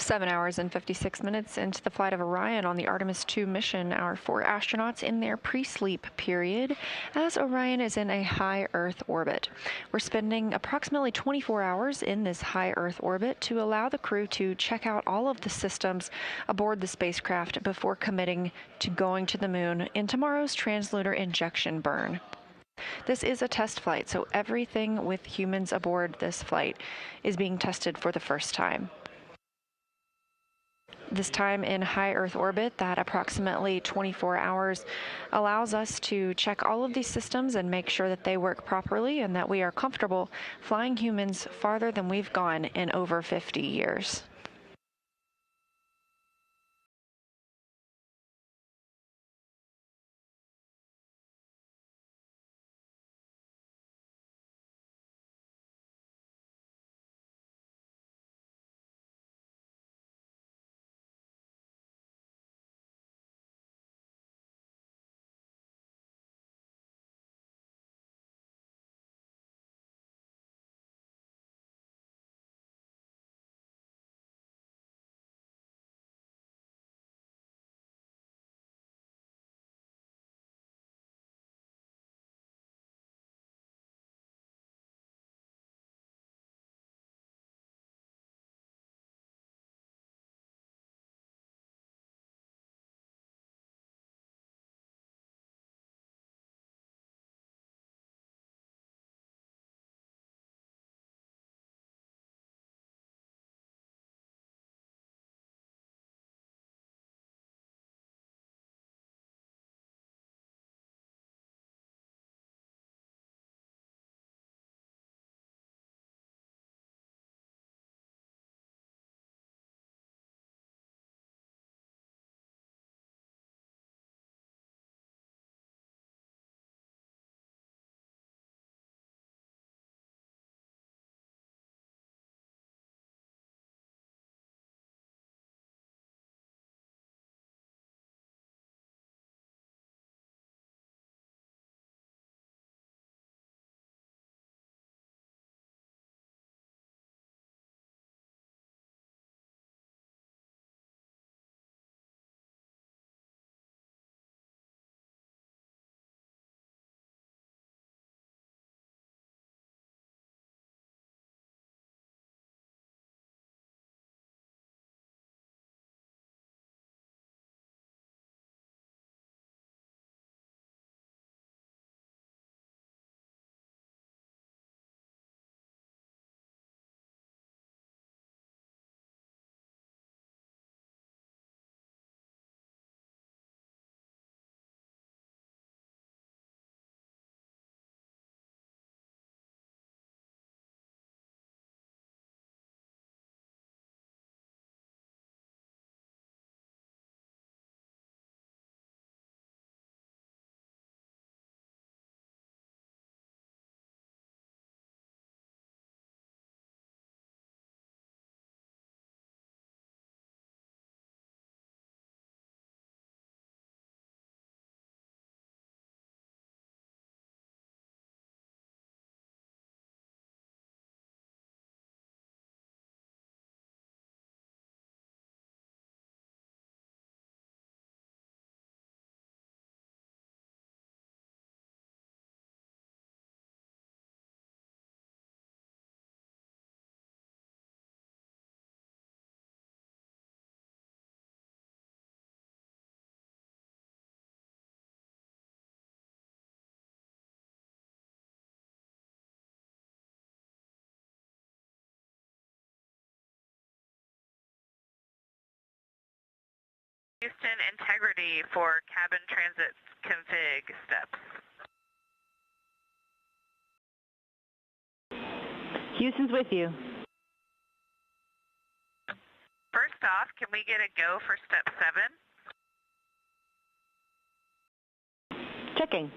7 hours and 56 minutes into the flight of Orion on the Artemis II mission, our 4 astronauts in their pre-sleep period as Orion is in a high Earth orbit. We're spending approximately 24 hours in this high Earth orbit to allow the crew to check out all of the systems aboard the spacecraft before committing to going to the moon in tomorrow's translunar injection burn. This is a test flight, so everything with humans aboard this flight is being tested for the first time. This time in high Earth orbit, that approximately 24 hours, allows us to check all of these systems and make sure that they work properly and that we are comfortable flying humans farther than we've gone in over 50 years. Houston, integrity for cabin transit config steps. Houston's with you. First off, can we get a go for step 7? Checking.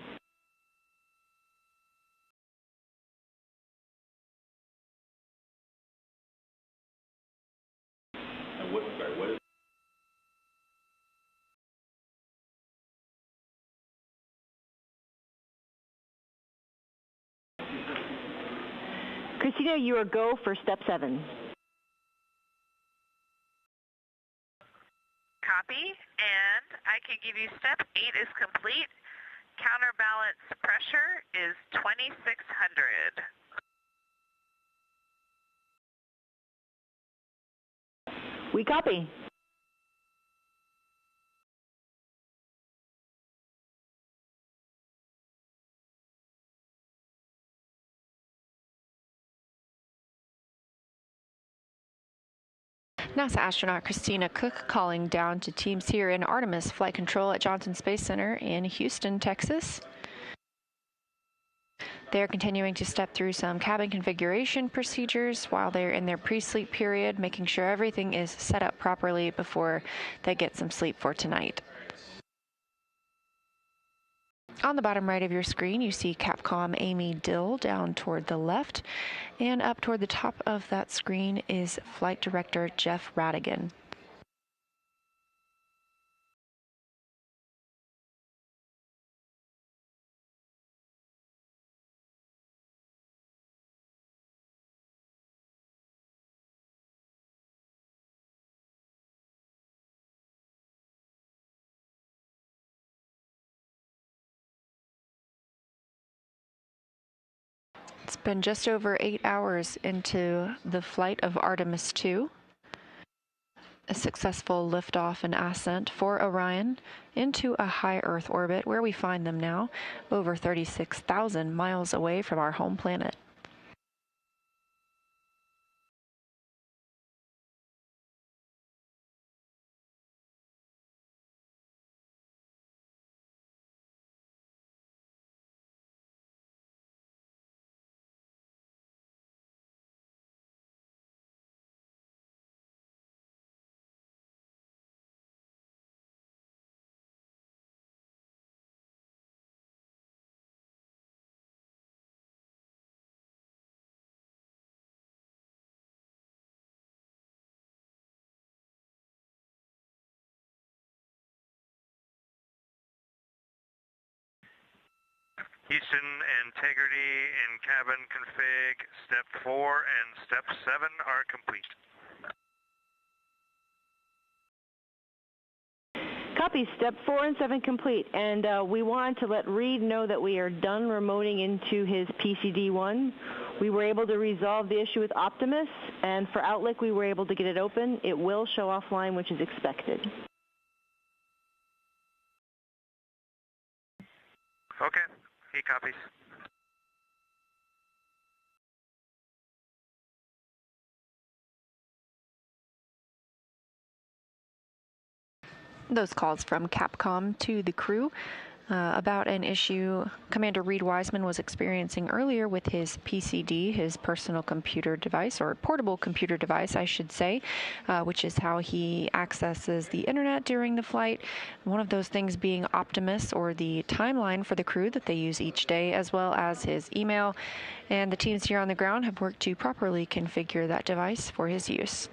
Christina, you are go for step 7. Copy. And I can give you step 8 is complete. Counterbalance pressure is 2,600. We copy. NASA astronaut Christina Cook calling down to teams here in Artemis Flight Control at Johnson Space Center in Houston, Texas. They're continuing to step through some cabin configuration procedures while they're in their pre-sleep period, making sure everything is set up properly before they get some sleep for tonight. On the bottom right of your screen, you see Capcom Amy Dill down toward the left, and up toward the top of that screen is Flight Director Jeff Radigan. It's been just over 8 hours into the flight of Artemis II. A successful liftoff and ascent for Orion into a high Earth orbit where we find them now, over 36,000 miles away from our home planet. Houston, integrity in cabin config, step 4 and step 7 are complete. Copy. Step 4 and 7 complete. And we wanted to let Reed know that we are done remoting into his PCD-1. We were able to resolve the issue with Optimus, and for Outlook we were able to get it open. It will show offline, which is expected. Okay, he copies. Those calls from Capcom to the crew about an issue Commander Reed Wiseman was experiencing earlier with his PCD, his personal computer device, or portable computer device, I should say, which is how he accesses the internet during the flight. One of those things being Optimus, or the timeline for the crew that they use each day, as well as his email. And the teams here on the ground have worked to properly configure that device for his use.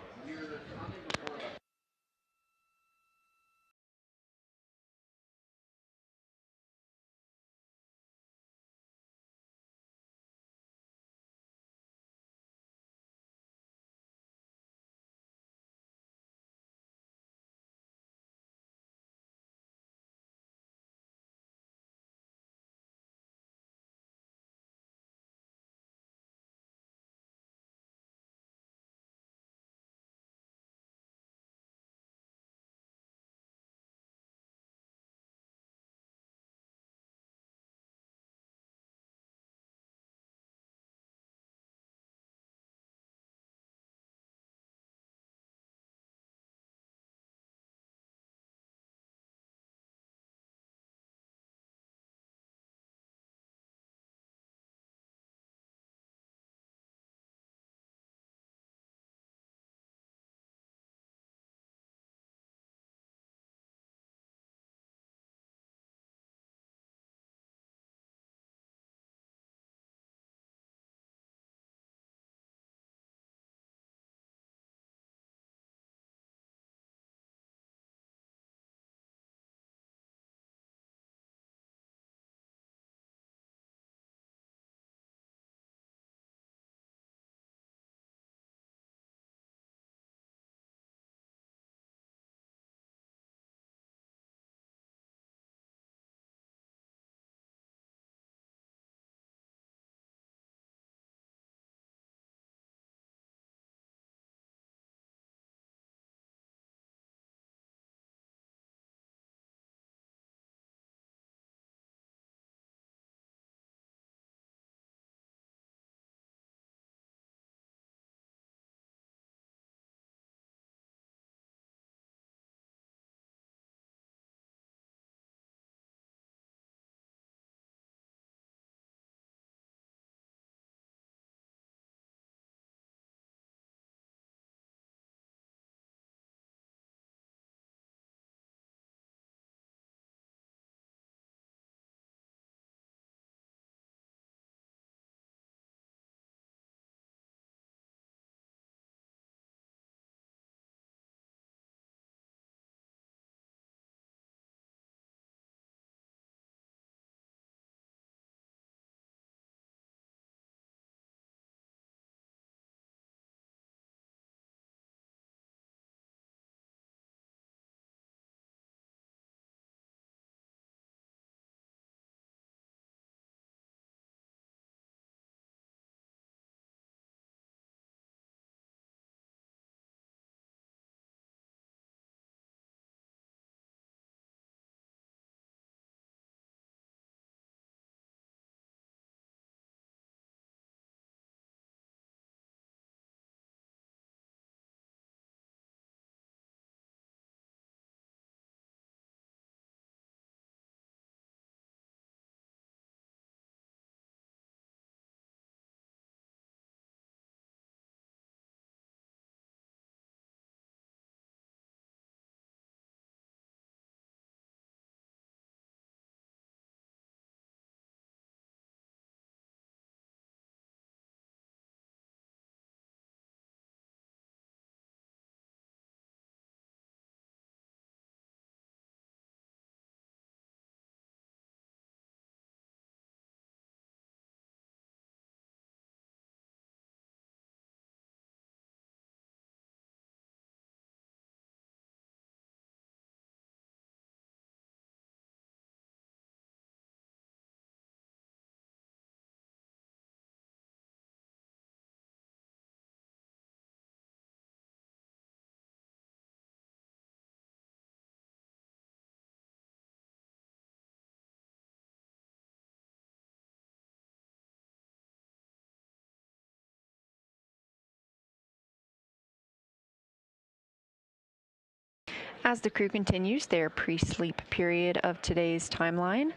As the crew continues their pre-sleep period of today's timeline,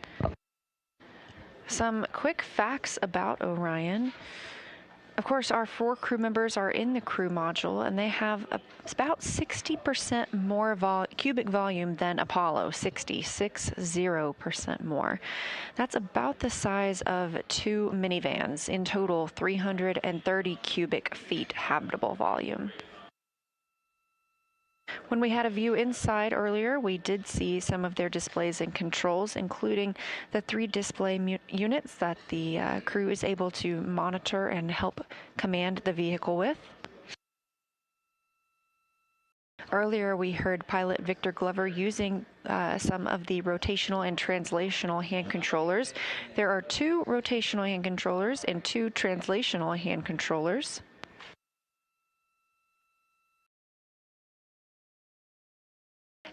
some quick facts about Orion. Of course, our 4 crew members are in the crew module, and they have about 60% more cubic volume than Apollo, 60% more. That's about the size of 2 minivans. In total, 330 cubic feet habitable volume. When we had a view inside earlier, we did see some of their displays and controls, including the 3 display units that the crew is able to monitor and help command the vehicle with. Earlier, we heard pilot Victor Glover using some of the rotational and translational hand controllers. There are 2 rotational hand controllers and 2 translational hand controllers.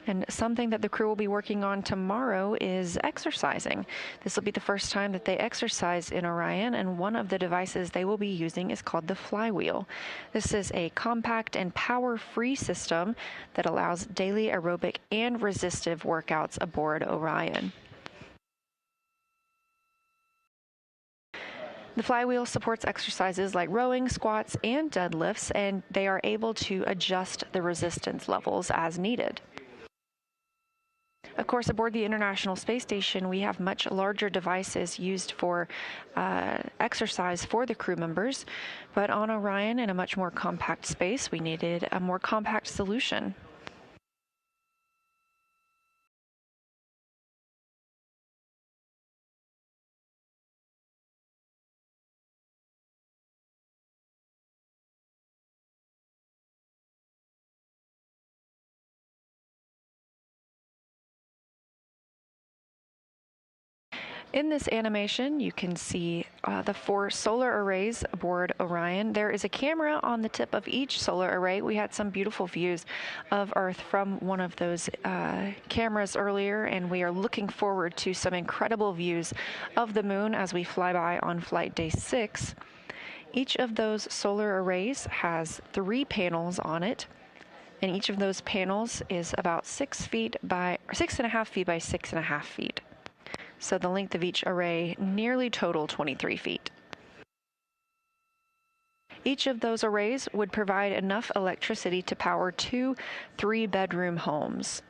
And something that the crew will be working on tomorrow is exercising. This will be the first time that they exercise in Orion, and one of the devices they will be using is called the flywheel. This is a compact and power-free system that allows daily aerobic and resistive workouts aboard Orion. The flywheel supports exercises like rowing, squats, and deadlifts, and they are able to adjust the resistance levels as needed. Of course, aboard the International Space Station, we have much larger devices used for exercise for the crew members, but on Orion, in a much more compact space, we needed a more compact solution. In this animation, you can see the 4 solar arrays aboard Orion. There is a camera on the tip of each solar array. We had some beautiful views of Earth from one of those cameras earlier, and we are looking forward to some incredible views of the moon as we fly by on flight day 6. Each of those solar arrays has 3 panels on it, and each of those panels is about 6.5 feet by 6.5 feet. So the length of each array nearly total 23 feet. Each of those arrays would provide enough electricity to power 2 3-bedroom homes.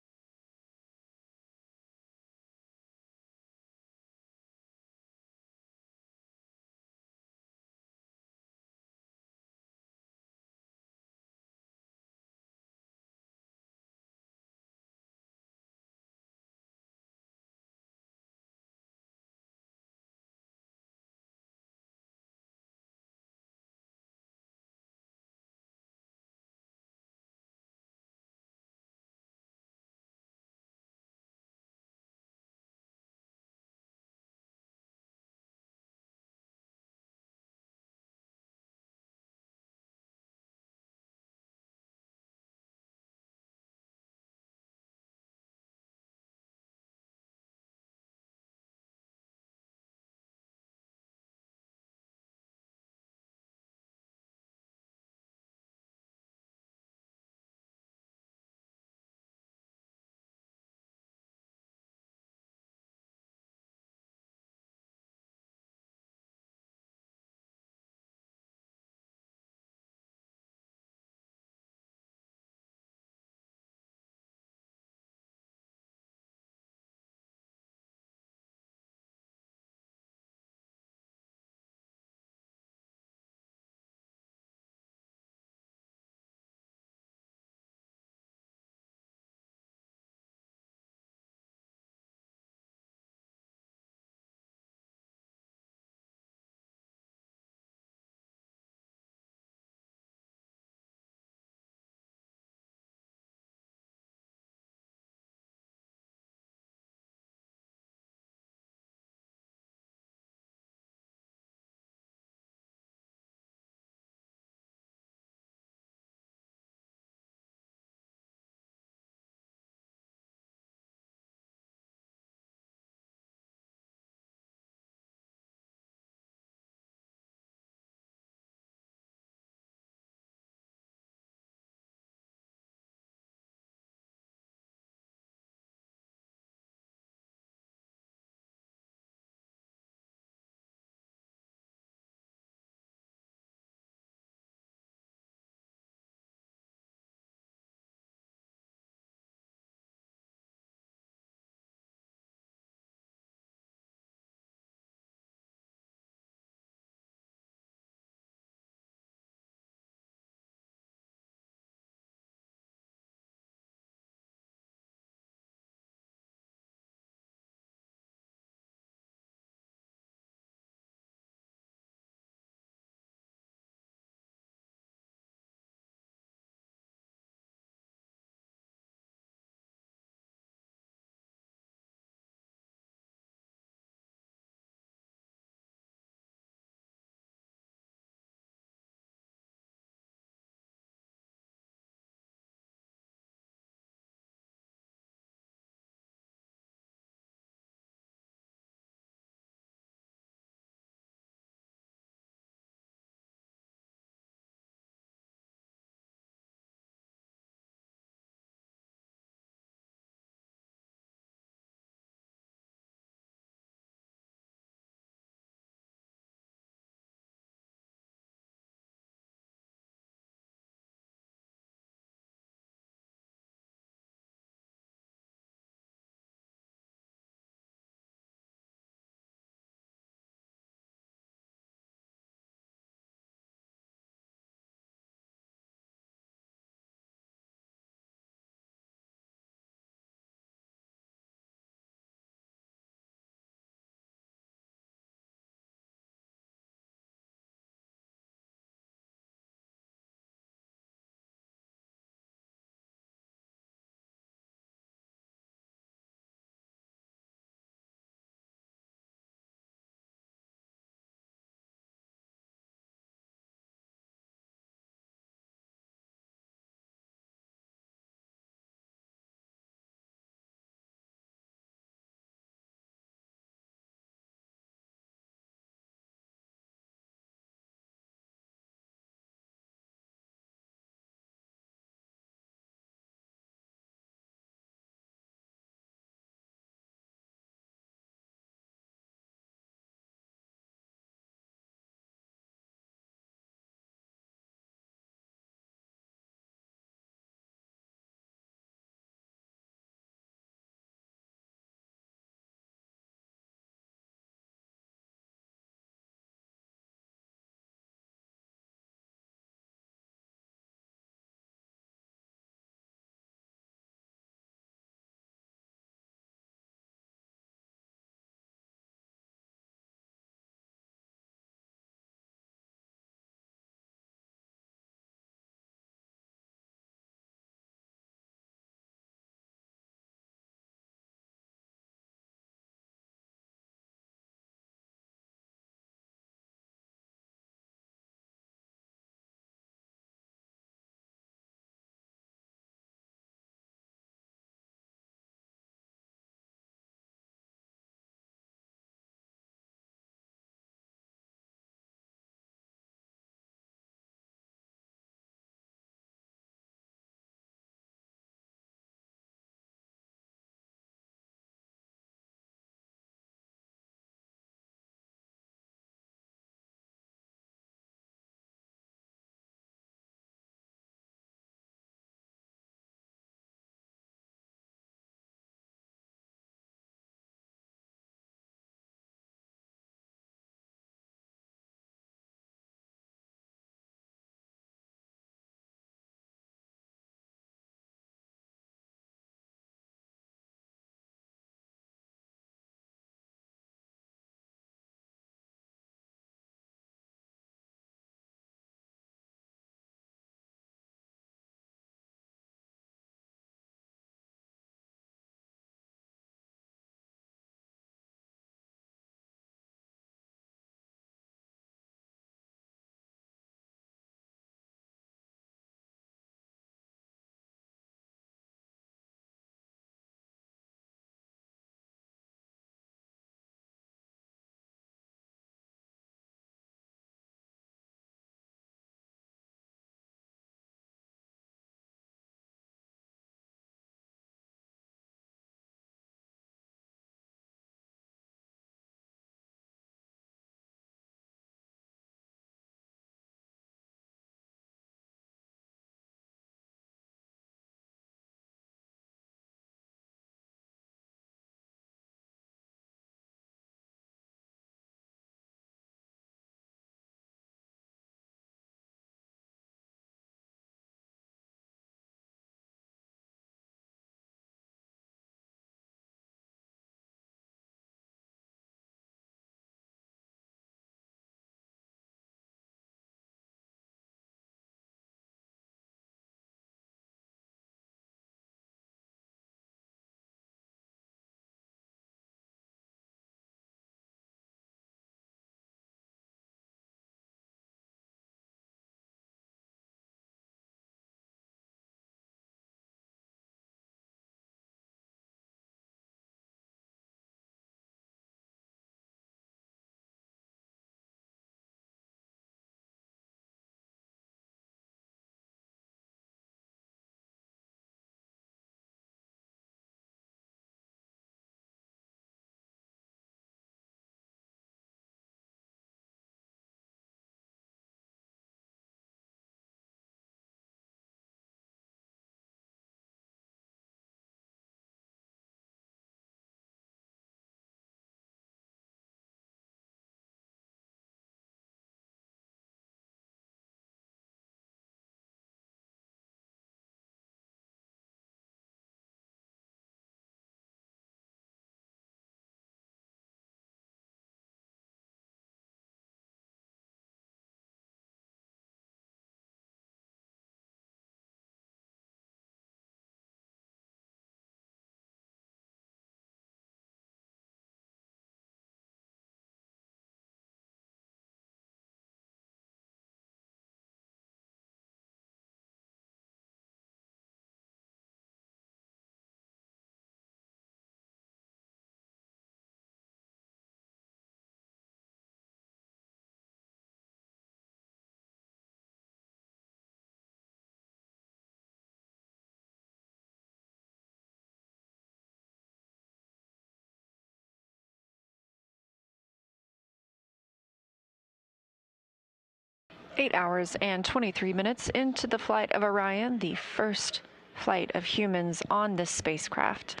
8 hours and 23 minutes into the flight of Orion, the first flight of humans on this spacecraft.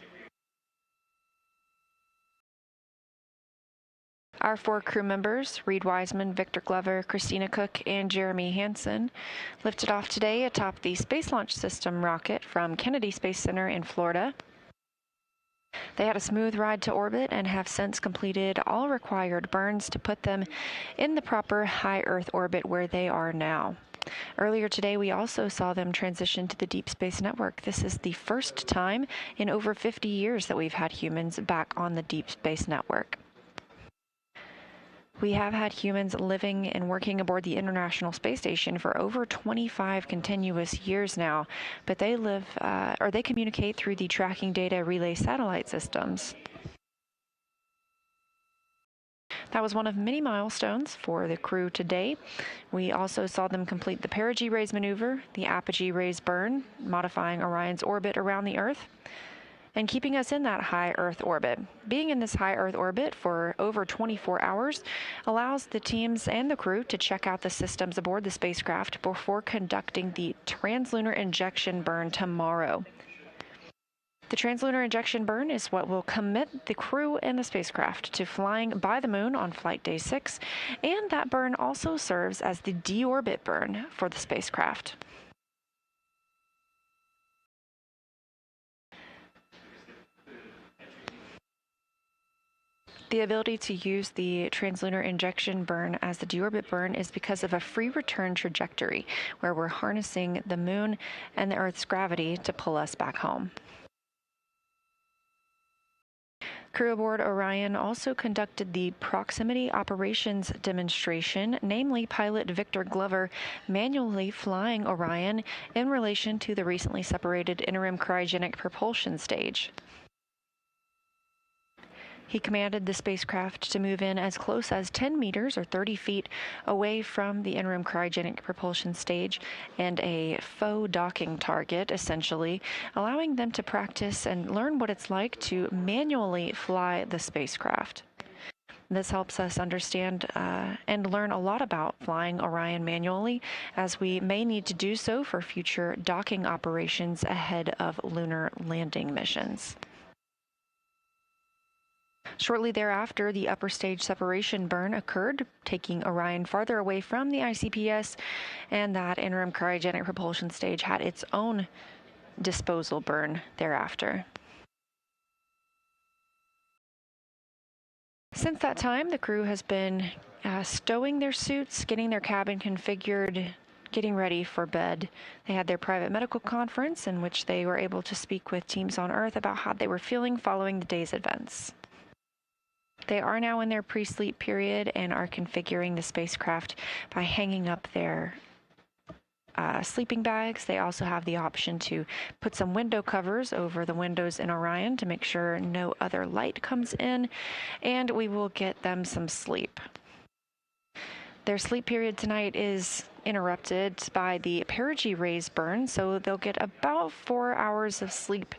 Our 4 crew members, Reed Wiseman, Victor Glover, Christina Cook, and Jeremy Hansen, lifted off today atop the Space Launch System rocket from Kennedy Space Center in Florida. They had a smooth ride to orbit and have since completed all required burns to put them in the proper high Earth orbit where they are now. Earlier today, we also saw them transition to the Deep Space Network. This is the first time in over 50 years that we've had humans back on the Deep Space Network. We have had humans living and working aboard the International Space Station for over 25 continuous years now, but they they communicate through the tracking data relay satellite systems. That was one of many milestones for the crew today. We also saw them complete the perigee raise maneuver, the apogee raise burn, modifying Orion's orbit around the Earth, and keeping us in that high Earth orbit. Being in this high Earth orbit for over 24 hours allows the teams and the crew to check out the systems aboard the spacecraft before conducting the translunar injection burn tomorrow. The translunar injection burn is what will commit the crew and the spacecraft to flying by the moon on flight day 6, and that burn also serves as the deorbit burn for the spacecraft. The ability to use the translunar injection burn as the deorbit burn is because of a free return trajectory, where we're harnessing the moon and the Earth's gravity to pull us back home. Crew aboard Orion also conducted the proximity operations demonstration, namely pilot Victor Glover manually flying Orion in relation to the recently separated interim cryogenic propulsion stage. He commanded the spacecraft to move in as close as 10 meters or 30 feet away from the interim cryogenic propulsion stage and a faux docking target, essentially, allowing them to practice and learn what it's like to manually fly the spacecraft. This helps us understand and learn a lot about flying Orion manually, as we may need to do so for future docking operations ahead of lunar landing missions. Shortly thereafter, the upper stage separation burn occurred, taking Orion farther away from the ICPS, and that interim cryogenic propulsion stage had its own disposal burn thereafter. Since that time, the crew has been stowing their suits, getting their cabin configured, getting ready for bed. They had their private medical conference in which they were able to speak with teams on Earth about how they were feeling following the day's events. They are now in their pre-sleep period and are configuring the spacecraft by hanging up their sleeping bags. They also have the option to put some window covers over the windows in Orion to make sure no other light comes in, and we will get them some sleep. Their sleep period tonight is interrupted by the perigee raise burn, so they'll get about 4 hours of sleep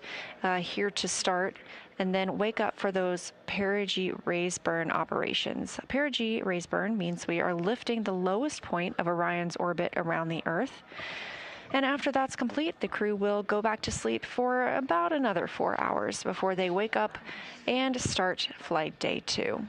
here to start, and then wake up for those perigee raise burn operations. Perigee raise burn means we are lifting the lowest point of Orion's orbit around the Earth. And after that's complete, the crew will go back to sleep for about another 4 hours before they wake up and start flight day 2.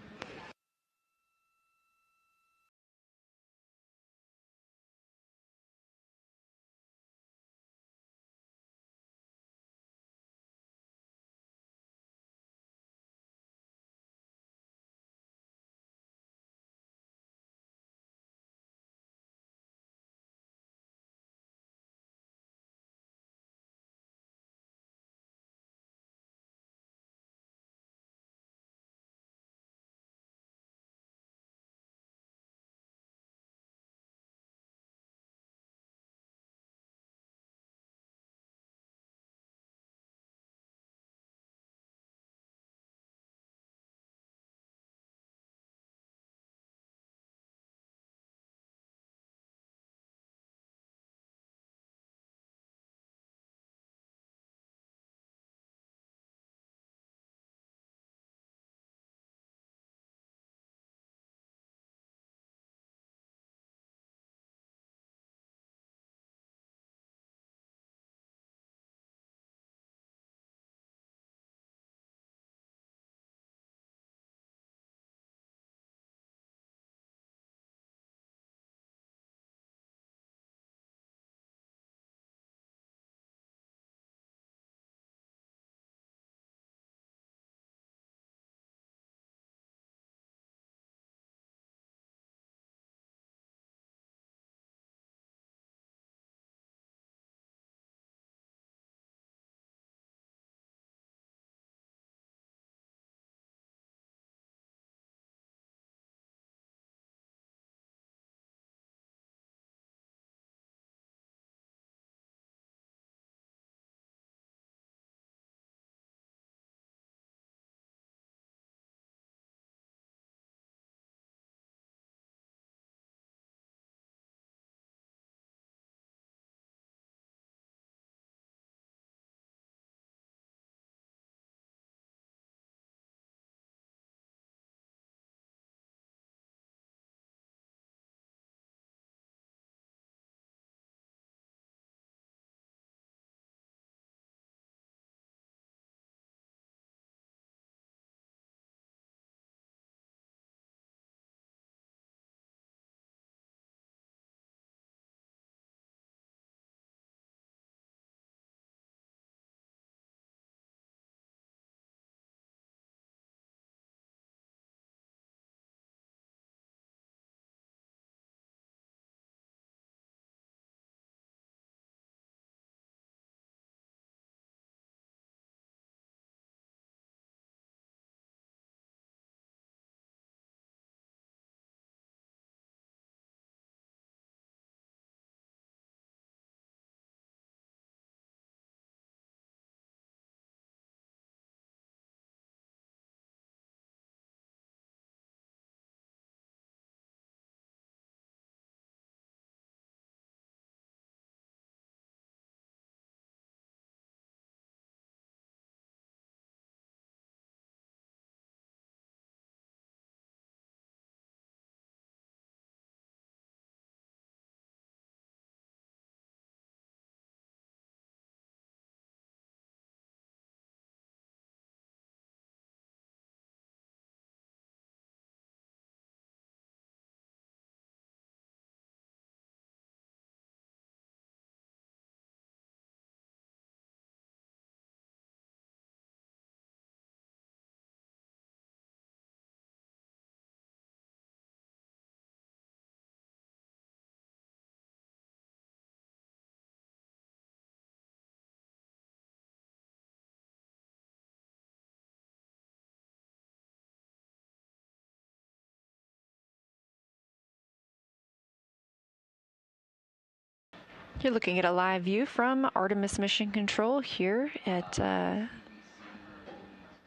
You're looking at a live view from Artemis Mission Control here at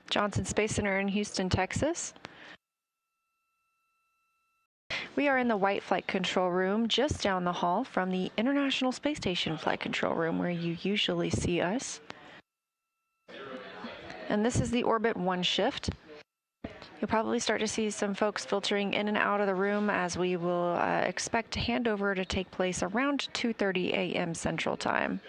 Johnson Space Center in Houston, Texas. We are in the White Flight Control Room just down the hall from the International Space Station Flight Control Room where you usually see us. And this is the Orbit 1 shift. You'll probably start to see some folks filtering in and out of the room as we will expect handover to take place around 2:30 a.m. Central Time.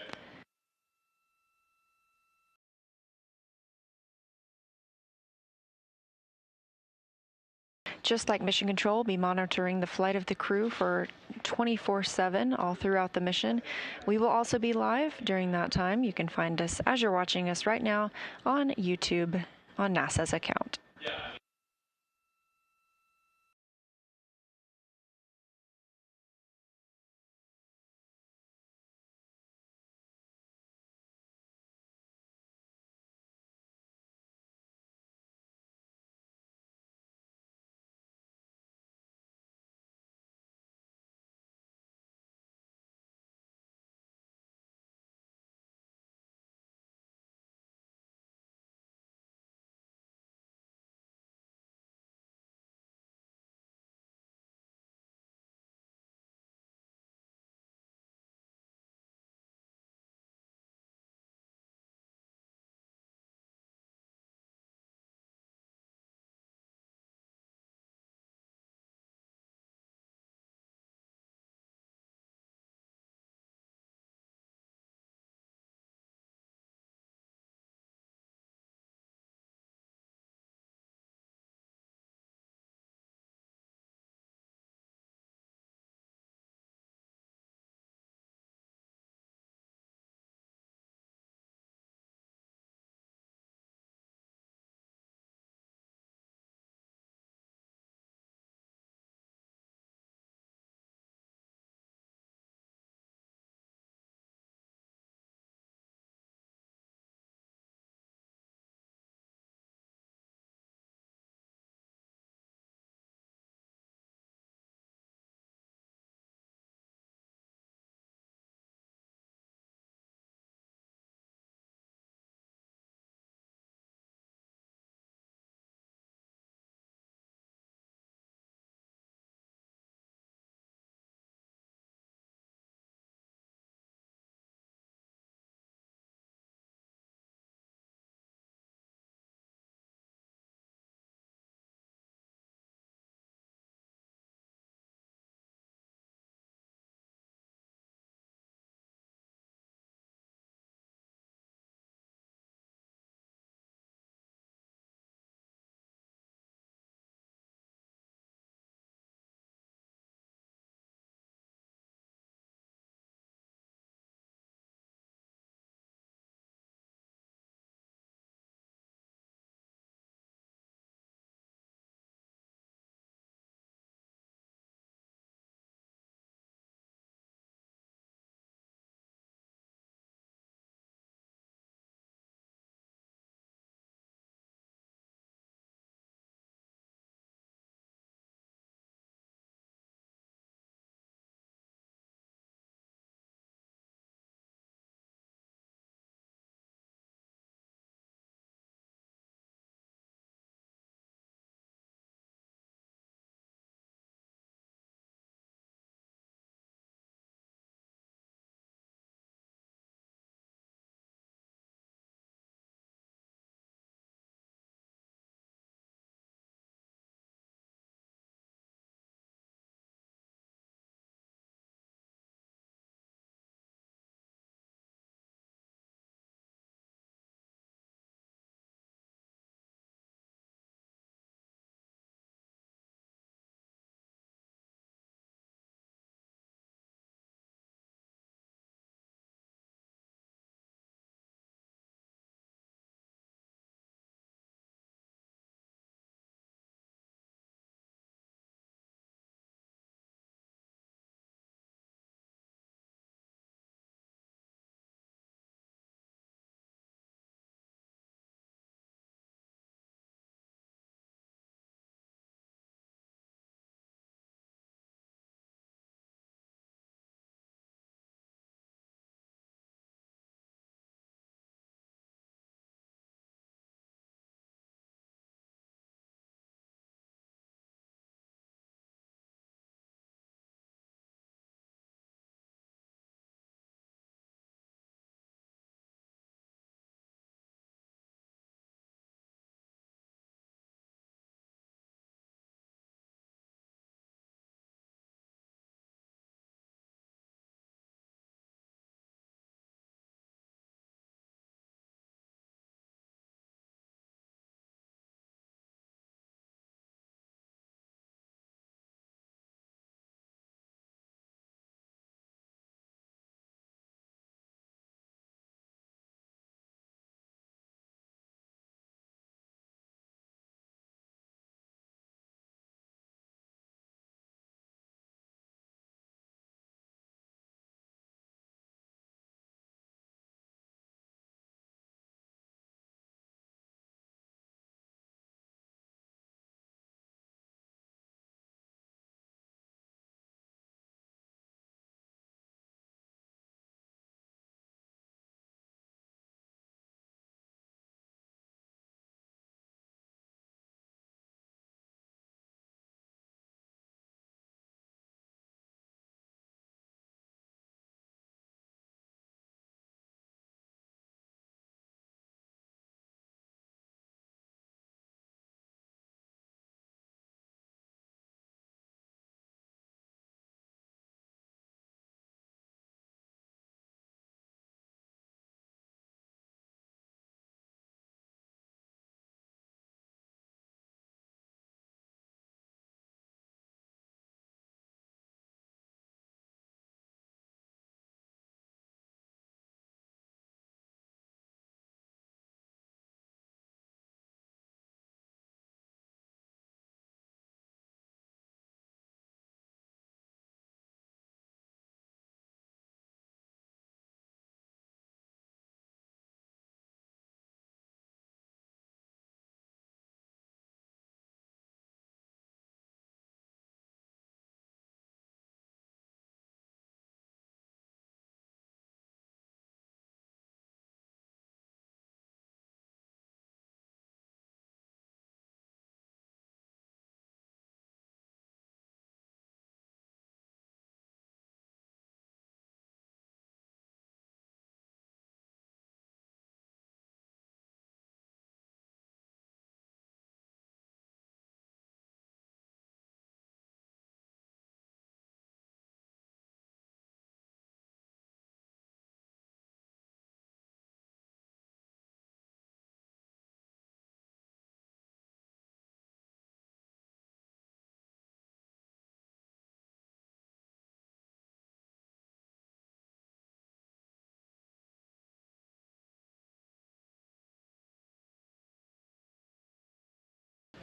Just like Mission Control, we'll be monitoring the flight of the crew for 24/7 all throughout the mission. We will also be live during that time. You can find us as you're watching us right now on YouTube on NASA's account.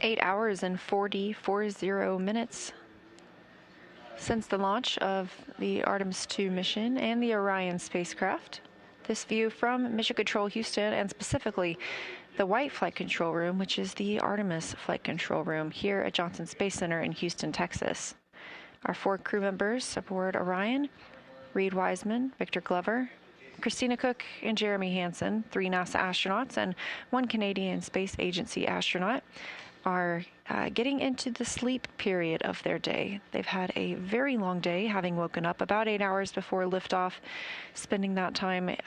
8 hours and 40 minutes since the launch of the Artemis II mission and the Orion spacecraft. This view from Mission Control Houston, and specifically the White Flight Control Room, which is the Artemis Flight Control Room here at Johnson Space Center in Houston, Texas. Our 4 crew members aboard Orion: Reed Wiseman, Victor Glover, Christina Cook, and Jeremy Hansen, 3 NASA astronauts and 1 Canadian Space Agency astronaut, are getting into the sleep period of their day. They've had a very long day, having woken up about 8 hours before liftoff, spending that time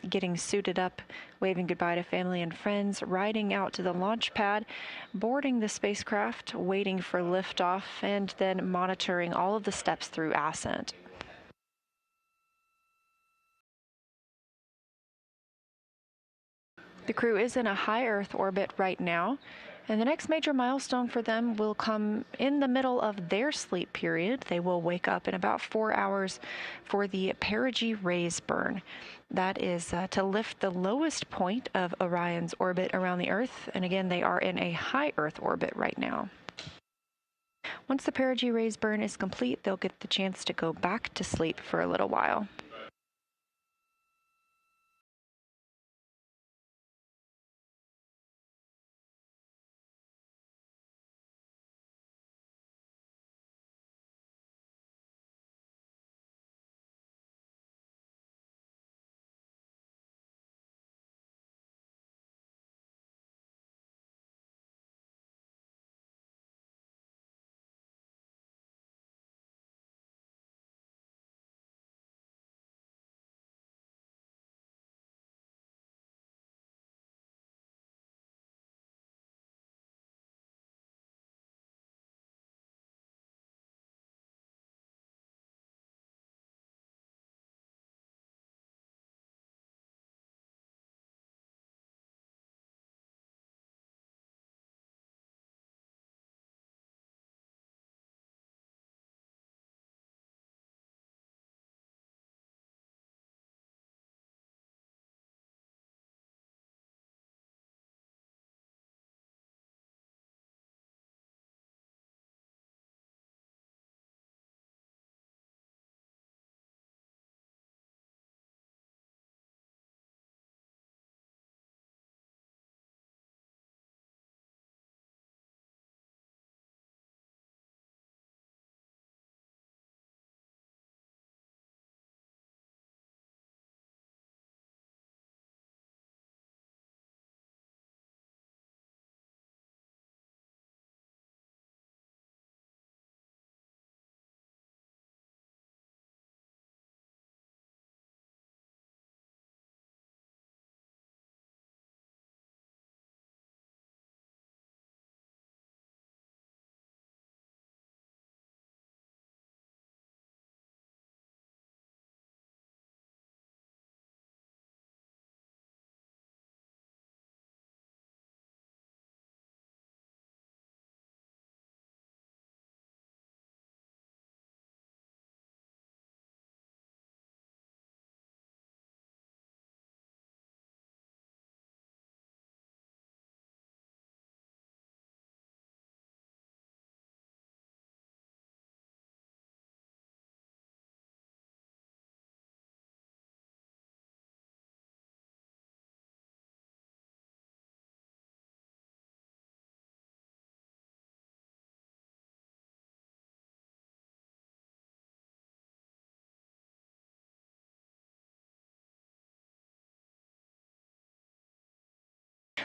getting suited up, waving goodbye to family and friends, riding out to the launch pad, boarding the spacecraft, waiting for liftoff, and then monitoring all of the steps through ascent. The crew is in a high Earth orbit right now, and the next major milestone for them will come in the middle of their sleep period. They will wake up in about 4 hours for the perigee raise burn. That is to lift the lowest point of Orion's orbit around the Earth, and again, they are in a high Earth orbit right now. Once the perigee raise burn is complete, they'll get the chance to go back to sleep for a little while.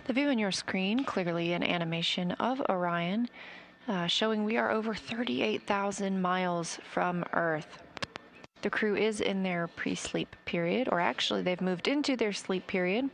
The view on your screen, clearly an animation of Orion, showing we are over 38,000 miles from Earth. The crew is in their pre-sleep period, or actually they've moved into their sleep period.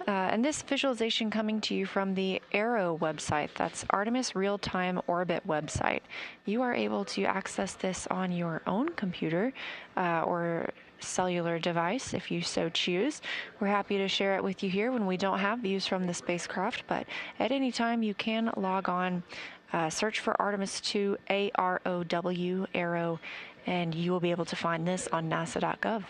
And this visualization coming to you from the ARROW website, that's Artemis Real-Time Orbit website. You are able to access this on your own computer or cellular device if you so choose. We're happy to share it with you here when we don't have views from the spacecraft, but at any time you can log on, search for Artemis 2 AROW, ARROW, and you will be able to find this on nasa.gov.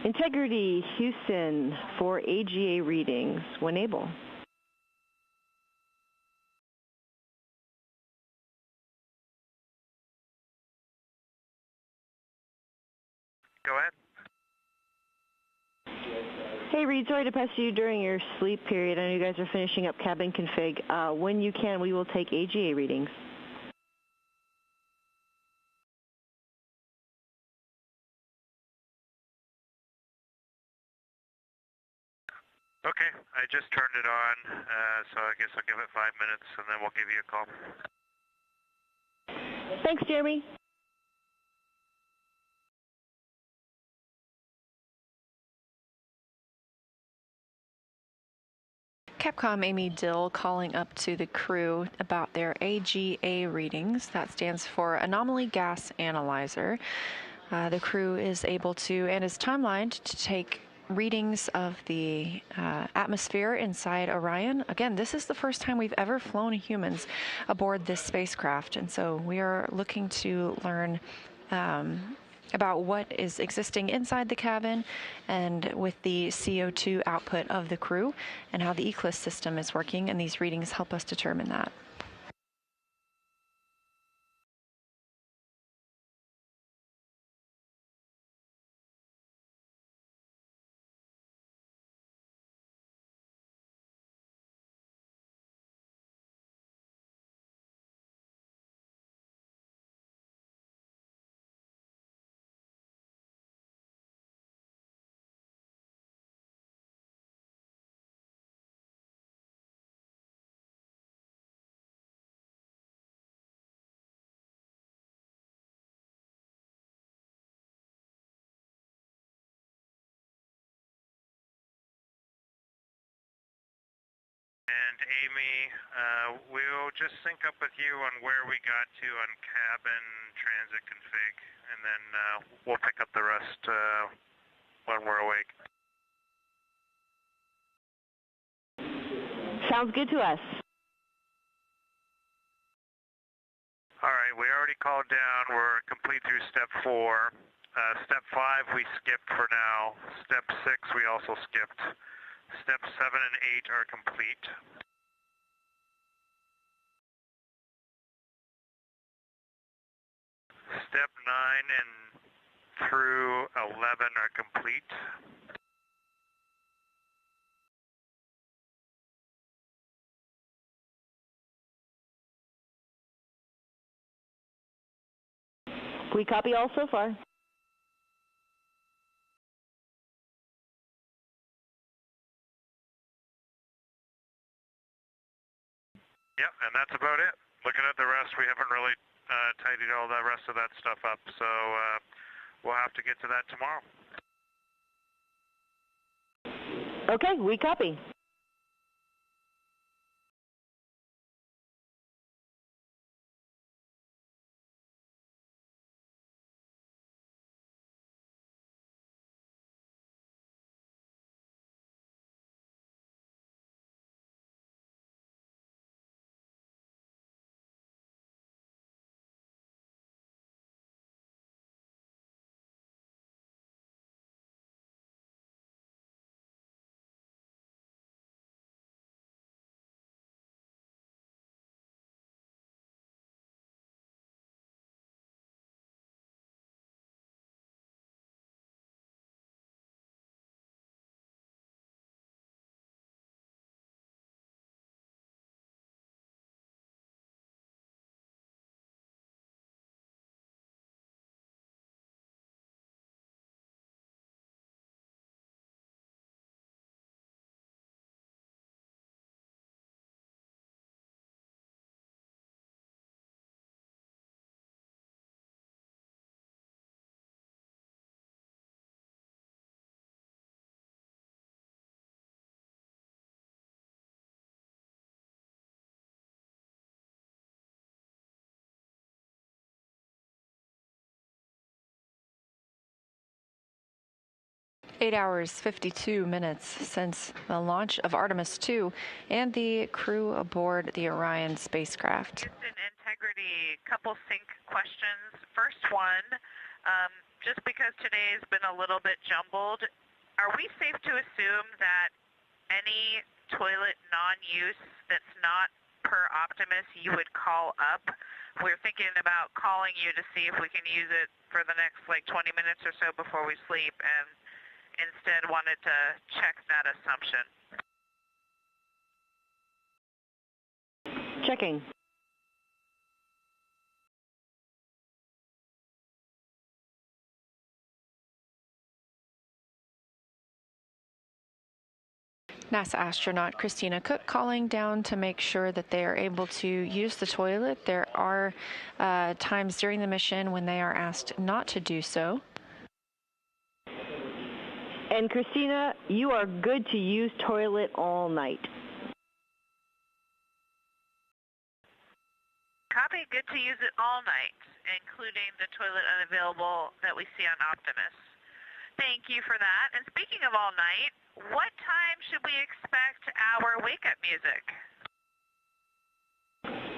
Integrity, Houston, for AGA readings, when able. Go ahead. Hey, Reed, sorry to pester you during your sleep period. I know you guys are finishing up cabin config. When you can, we will take AGA readings. Okay, I just turned it on, so I guess I'll give it 5 minutes, and then we'll give you a call. Thanks, Jeremy. Capcom Amy Dill calling up to the crew about their AGA readings. That stands for Anomaly Gas Analyzer. The crew is able to, and is timelined to take readings of the atmosphere inside Orion. Again, this is the first time we've ever flown humans aboard this spacecraft, and so we are looking to learn about what is existing inside the cabin and with the CO2 output of the crew and how the ECLIS system is working, and these readings help us determine that. And Amy, we'll just sync up with you on where we got to on cabin transit config, and then we'll pick up the rest when we're awake. Sounds good to us. All right, we already called down. We're complete through step 4. Step 5 we skipped for now. Step 6 we also skipped. Steps 7 and 8 are complete. Step 9 and through 11 are complete. We copy all so far. Yep, and that's about it. Looking at the rest, we haven't really tidied all the rest of that stuff up, so we'll have to get to that tomorrow. Okay, we copy. Eight hours, 52 minutes since the launch of Artemis 2 and the crew aboard the Orion spacecraft. Houston integrity, couple sync questions. First one, just because today's been a little bit jumbled, are we safe to assume that any toilet non-use that's not per Optimus you would call up? We're thinking about calling you to see if we can use it for the next 20 minutes or so before we sleep, and instead wanted to check that assumption. Checking. NASA astronaut Christina Cook calling down to make sure that they are able to use the toilet. There are times during the mission when they are asked not to do so. And Christina, you are good to use toilet all night. Copy, good to use it all night, including the toilet unavailable that we see on Optimus. Thank you for that. And speaking of all night, what time should we expect our wake-up music?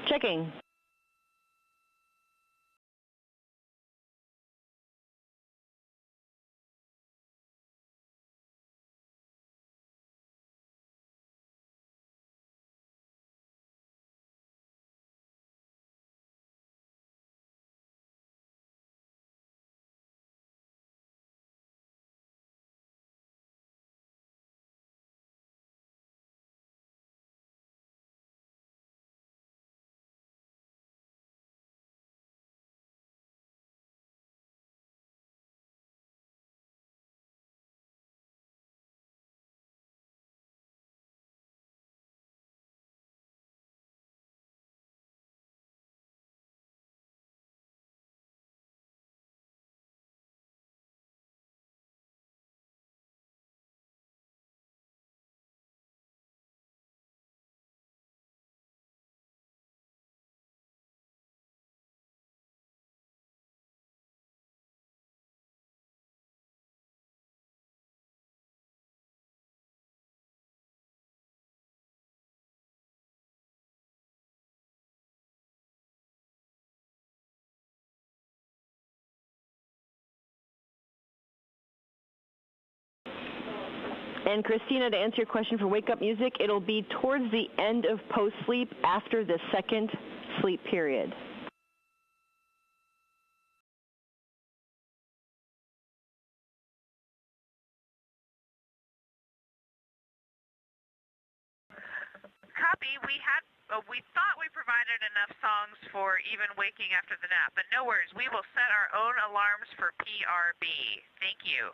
Checking. And Christina, to answer your question for wake-up music, it'll be towards the end of post-sleep after the second sleep period. Copy. We thought we provided enough songs for even waking after the nap, but no worries. We will set our own alarms for PRB. Thank you.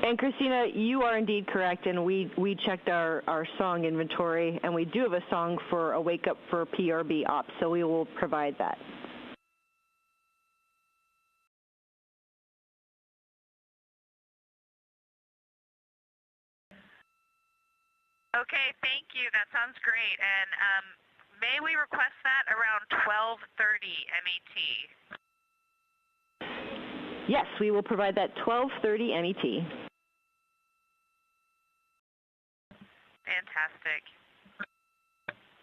And Christina, you are indeed correct, and we checked our song inventory, and we do have a song for a wake-up for PRB ops, so we will provide that. Okay, thank you. That sounds great. And may we request that around 12:30 MET? Yes, we will provide that 12:30 MET. Fantastic.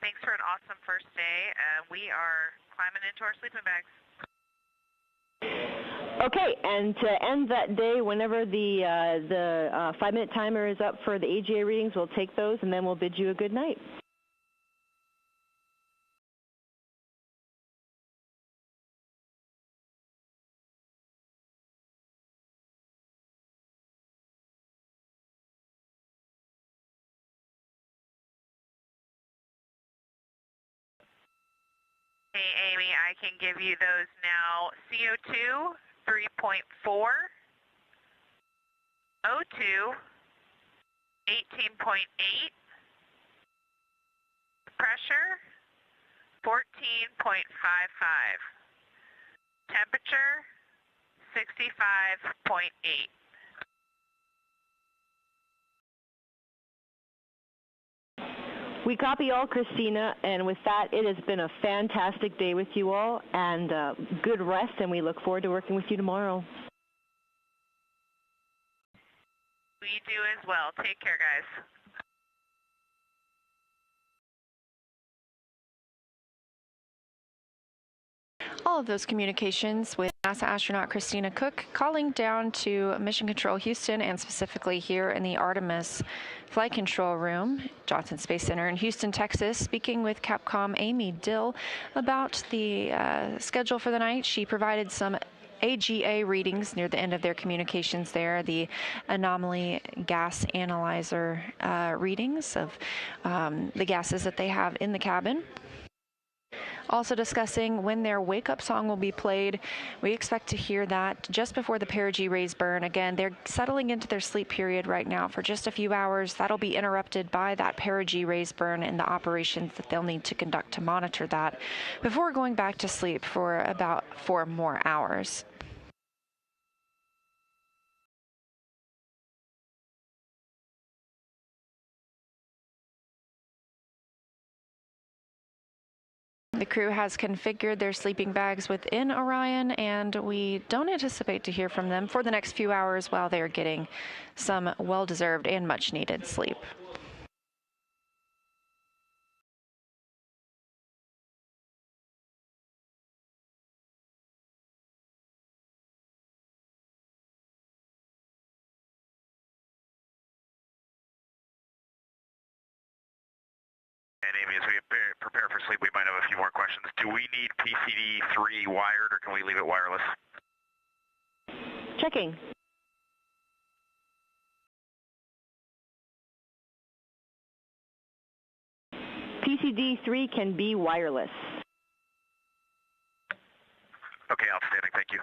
Thanks for an awesome first day. We are climbing into our sleeping bags. Okay, and to end that day, whenever the 5-minute timer is up for the AGA readings, we'll take those, and then we'll bid you a good night. Hey, Amy, I can give you those now. CO2, 3.4. O2, 18.8. Pressure, 14.55. Temperature, 65.8. We copy all, Christina, and with that, it has been a fantastic day with you all, and good rest, and we look forward to working with you tomorrow. We We do as well. Take care, guys. All of those communications with NASA astronaut Christina Cook calling down to Mission Control Houston, and specifically here in the Artemis Flight Control Room, Johnson Space Center in Houston, Texas, speaking with Capcom Amy Dill about the schedule for the night. She provided some AGA readings near the end of their communications there, the anomaly gas analyzer readings of the gases that they have in the cabin. Also discussing when their wake-up song will be played. We expect to hear that just before the perigee rays burn. Again, they're settling into their sleep period right now for just a few hours. That'll be interrupted by that perigee rays burn and the operations that they'll need to conduct to monitor that before going back to sleep for about 4 more hours. The crew has configured their sleeping bags within Orion, and we don't anticipate to hear from them for the next few hours while they're getting some well-deserved and much-needed sleep. And Amy, as we prepare for sleep, we might have a few more questions. Do we need PCD3 wired, or can we leave it wireless? Checking. PCD3 can be wireless. Okay, outstanding. Thank you.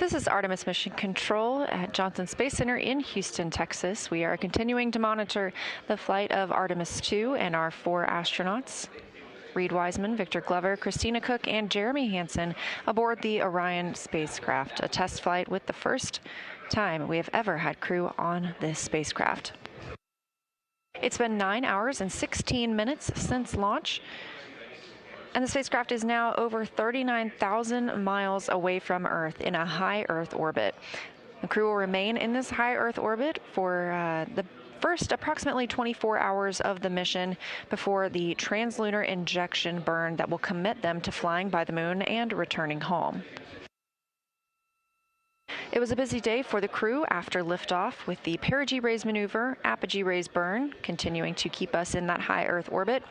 This is Artemis Mission Control at Johnson Space Center in Houston, Texas. We are continuing to monitor the flight of Artemis 2 and our 4 astronauts, Reed Wiseman, Victor Glover, Christina Cook, and Jeremy Hansen, aboard the Orion spacecraft, a test flight with the first time we have ever had crew on this spacecraft. It's been 9 hours and 16 minutes since launch, and the spacecraft is now over 39,000 miles away from Earth in a high Earth orbit. The crew will remain in this high Earth orbit for the first approximately 24 hours of the mission before the translunar injection burn that will commit them to flying by the moon and returning home. It was a busy day for the crew after liftoff with the perigee raise maneuver, apogee raise burn, continuing to keep us in that high Earth orbit.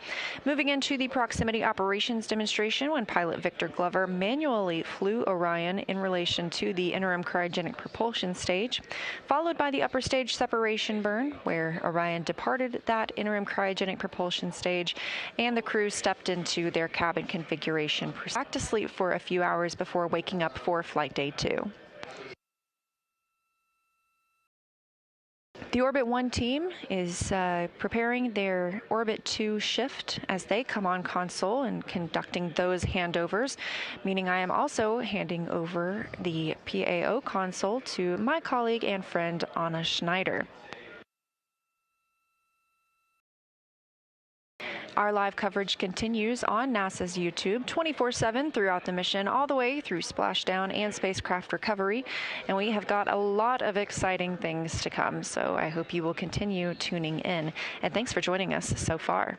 Moving into the proximity operations demonstration when pilot Victor Glover manually flew Orion in relation to the interim cryogenic propulsion stage, followed by the upper stage separation burn, where Orion departed that interim cryogenic propulsion stage, and the crew stepped into their cabin configuration, back to sleep for a few hours before waking up for Flight Day 2. The Orbit 1 team is preparing their Orbit 2 shift as they come on console and conducting those handovers, meaning I am also handing over the PAO console to my colleague and friend Anna Schneider. Our live coverage continues on NASA's YouTube 24/7 throughout the mission, all the way through splashdown and spacecraft recovery. And we have got a lot of exciting things to come, so I hope you will continue tuning in. And thanks for joining us so far.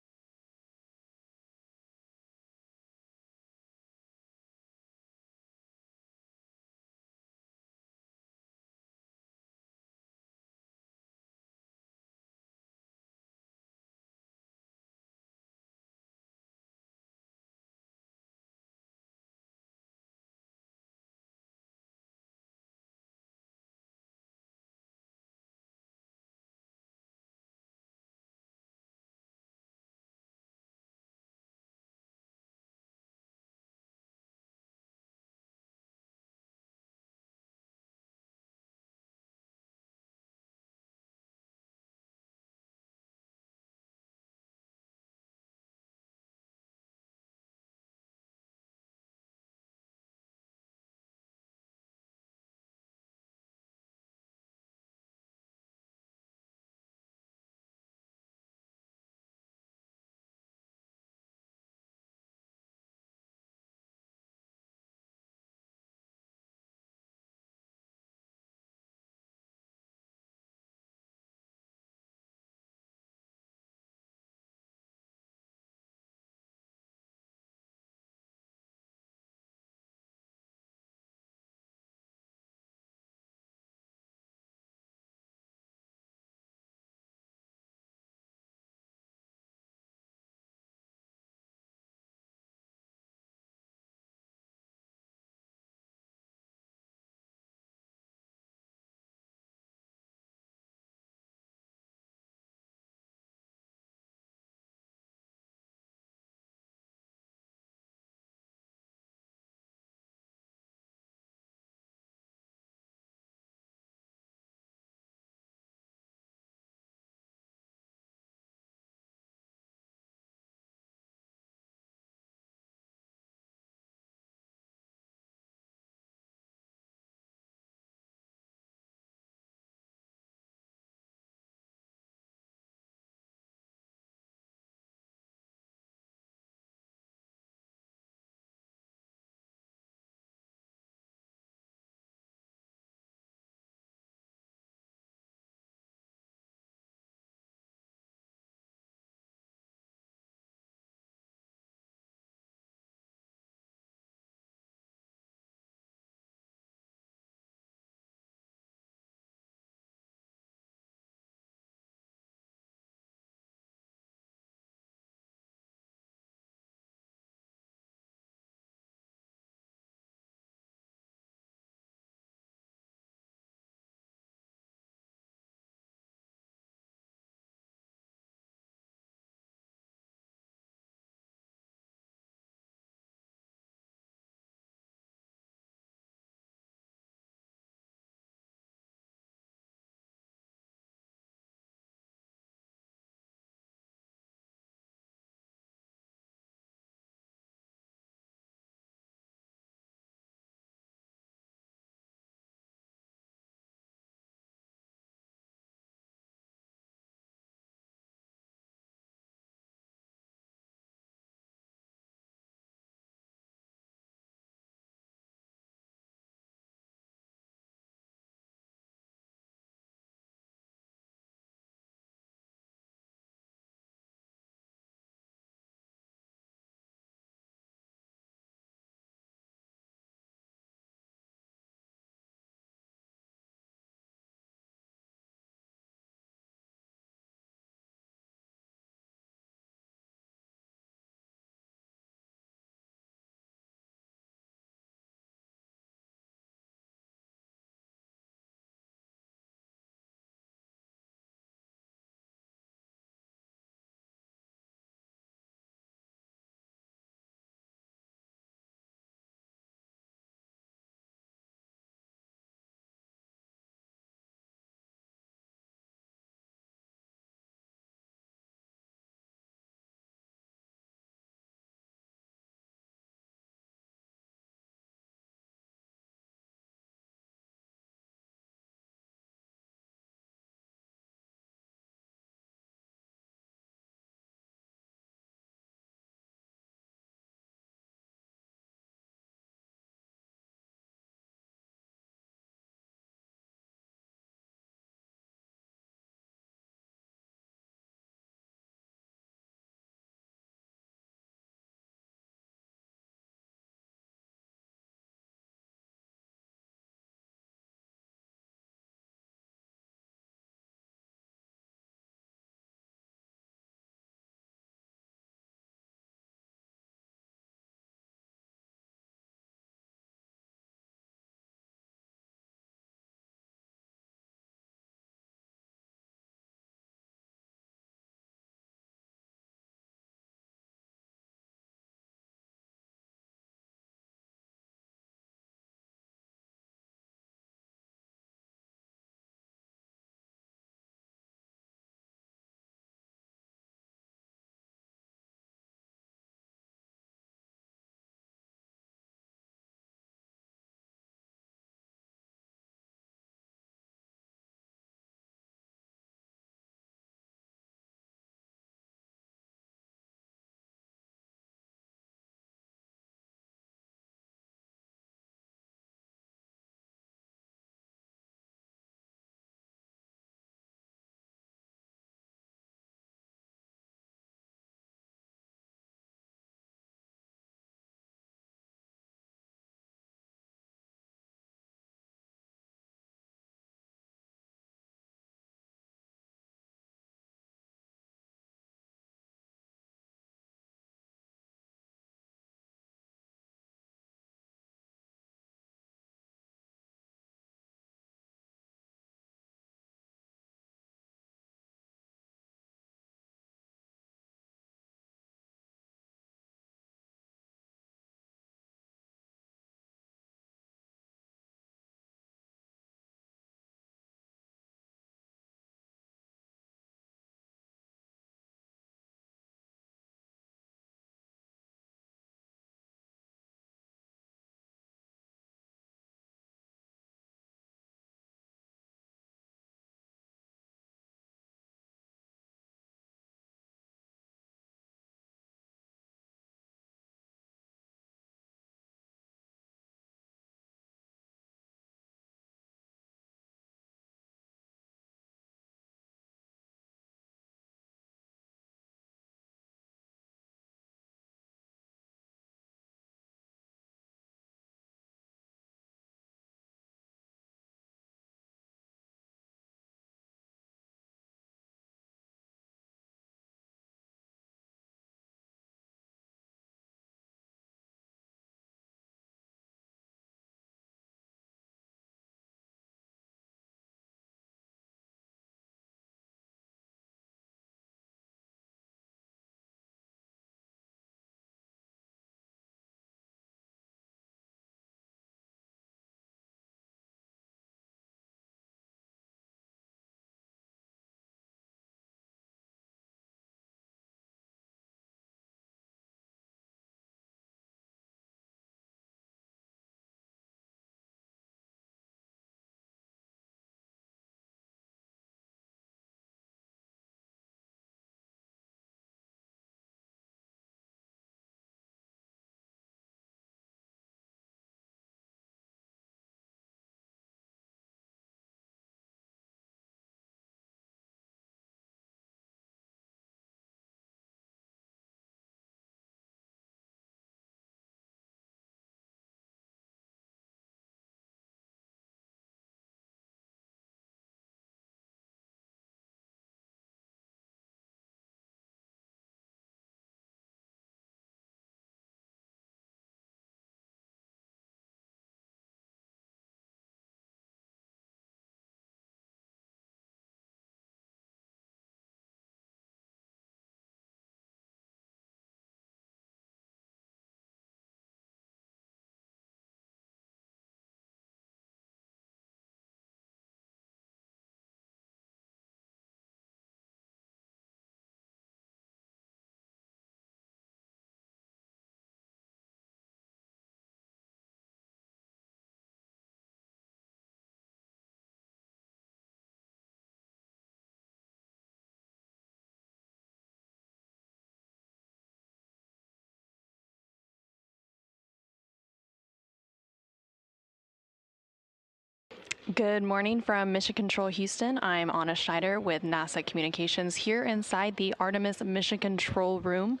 Good morning from Mission Control Houston. I'm Anna Schneider with NASA Communications here inside the Artemis Mission Control Room.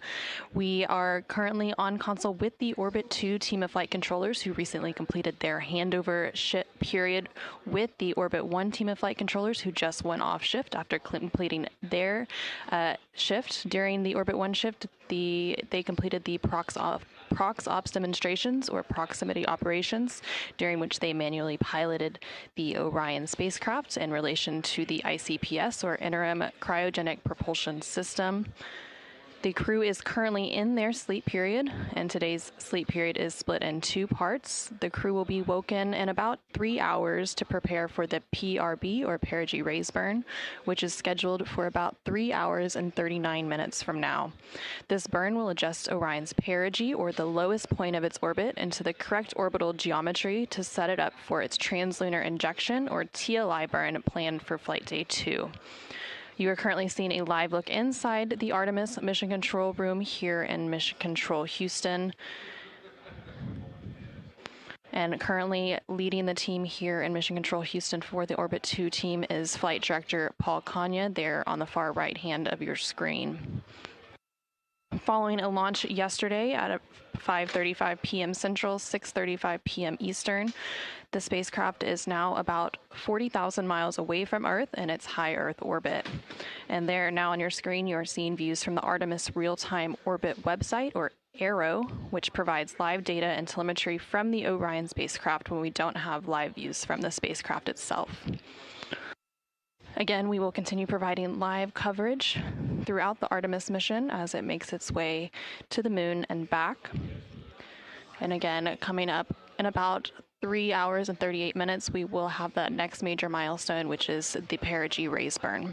We are currently on console with the Orbit 2 team of flight controllers who recently completed their handover period with the Orbit 1 team of flight controllers who just went off shift after completing their shift. During the Orbit 1 shift, they completed the prox ops demonstrations or proximity operations, during which they manually piloted the Orion spacecraft in relation to the ICPS or Interim Cryogenic Propulsion System. The crew is currently in their sleep period, and today's sleep period is split in two parts. The crew will be woken in about 3 hours to prepare for the PRB, or perigee raise burn, which is scheduled for about 3 hours and 39 minutes from now. This burn will adjust Orion's perigee, or the lowest point of its orbit, into the correct orbital geometry to set it up for its translunar injection, or TLI burn, planned for Flight Day 2. You are currently seeing a live look inside the Artemis Mission Control Room here in Mission Control Houston. And currently leading the team here in Mission Control Houston for the Orbit 2 team is Flight Director Paul Kanya, there on the far right hand of your screen. Following a launch yesterday at 5:35 p.m. Central, 6:35 p.m. Eastern, the spacecraft is now about 40,000 miles away from Earth in its high Earth orbit. And there now on your screen, you are seeing views from the Artemis Real-Time Orbit website, or ARROW, which provides live data and telemetry from the Orion spacecraft when we don't have live views from the spacecraft itself. Again, we will continue providing live coverage throughout the Artemis mission as it makes its way to the moon and back. And again, coming up in about 3 hours and 38 minutes, we will have that next major milestone, which is the perigee raise burn.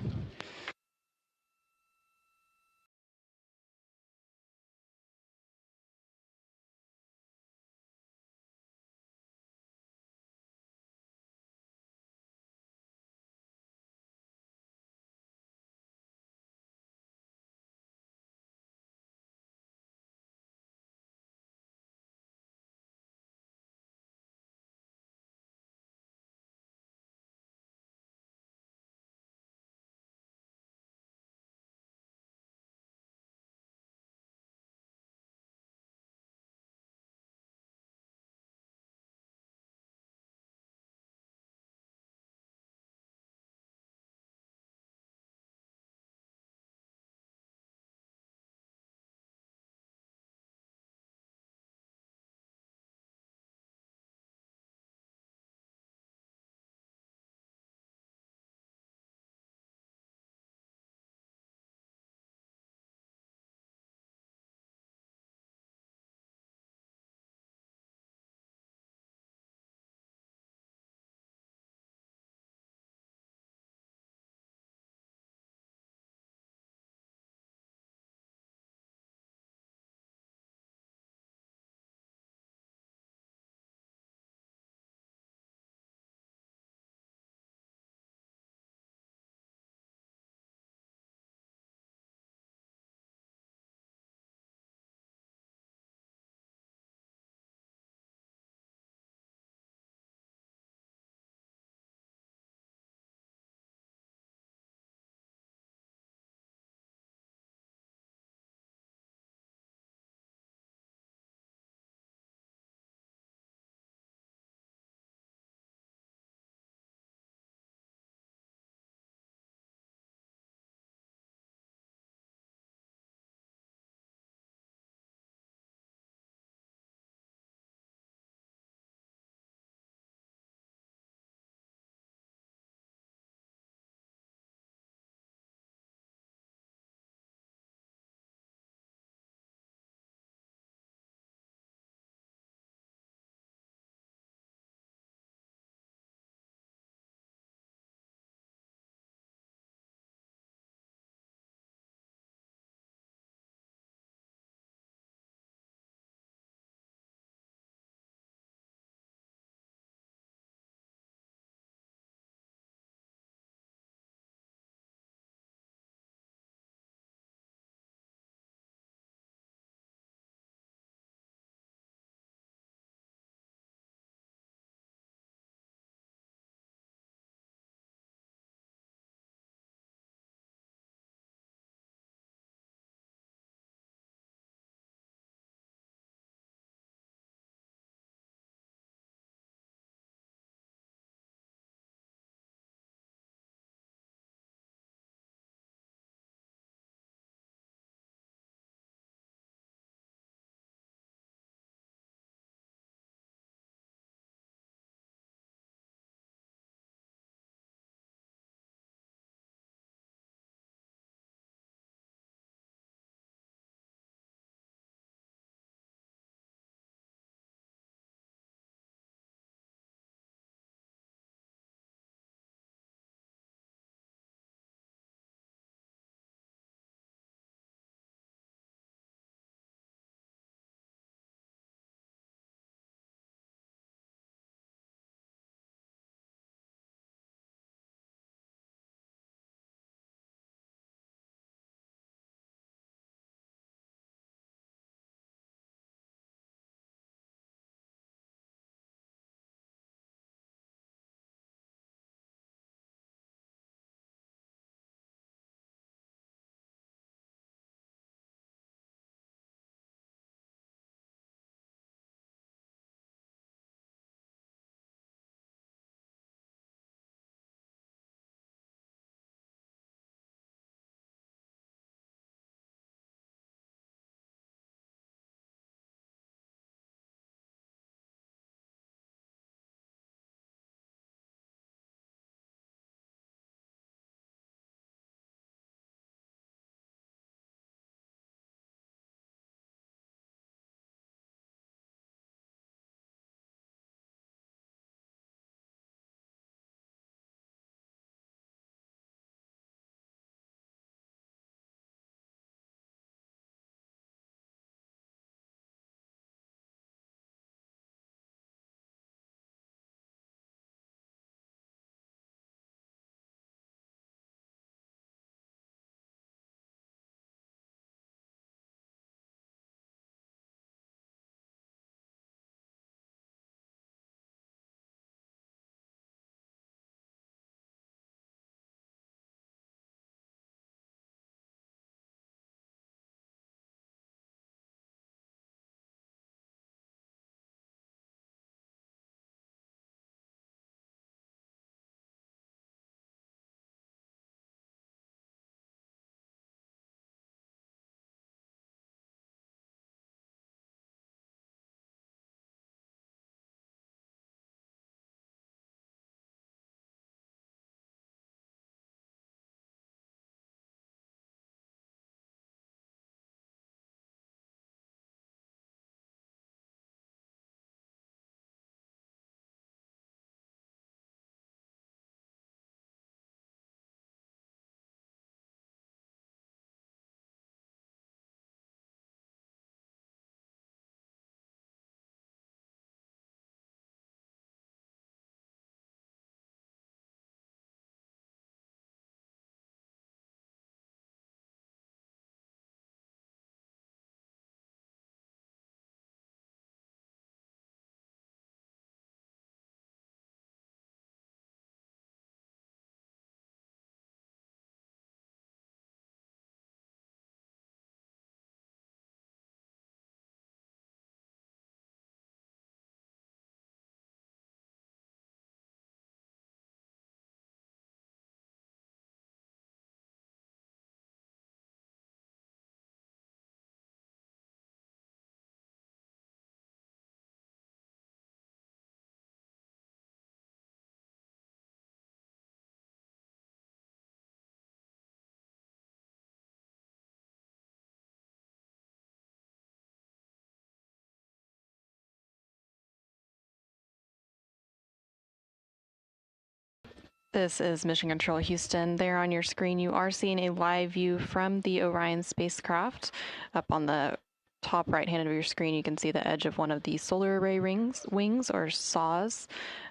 This is Mission Control Houston. There on your screen, you are seeing a live view from the Orion spacecraft. Up on the top right hand of your screen, you can see the edge of one of the solar array wings, or SAW.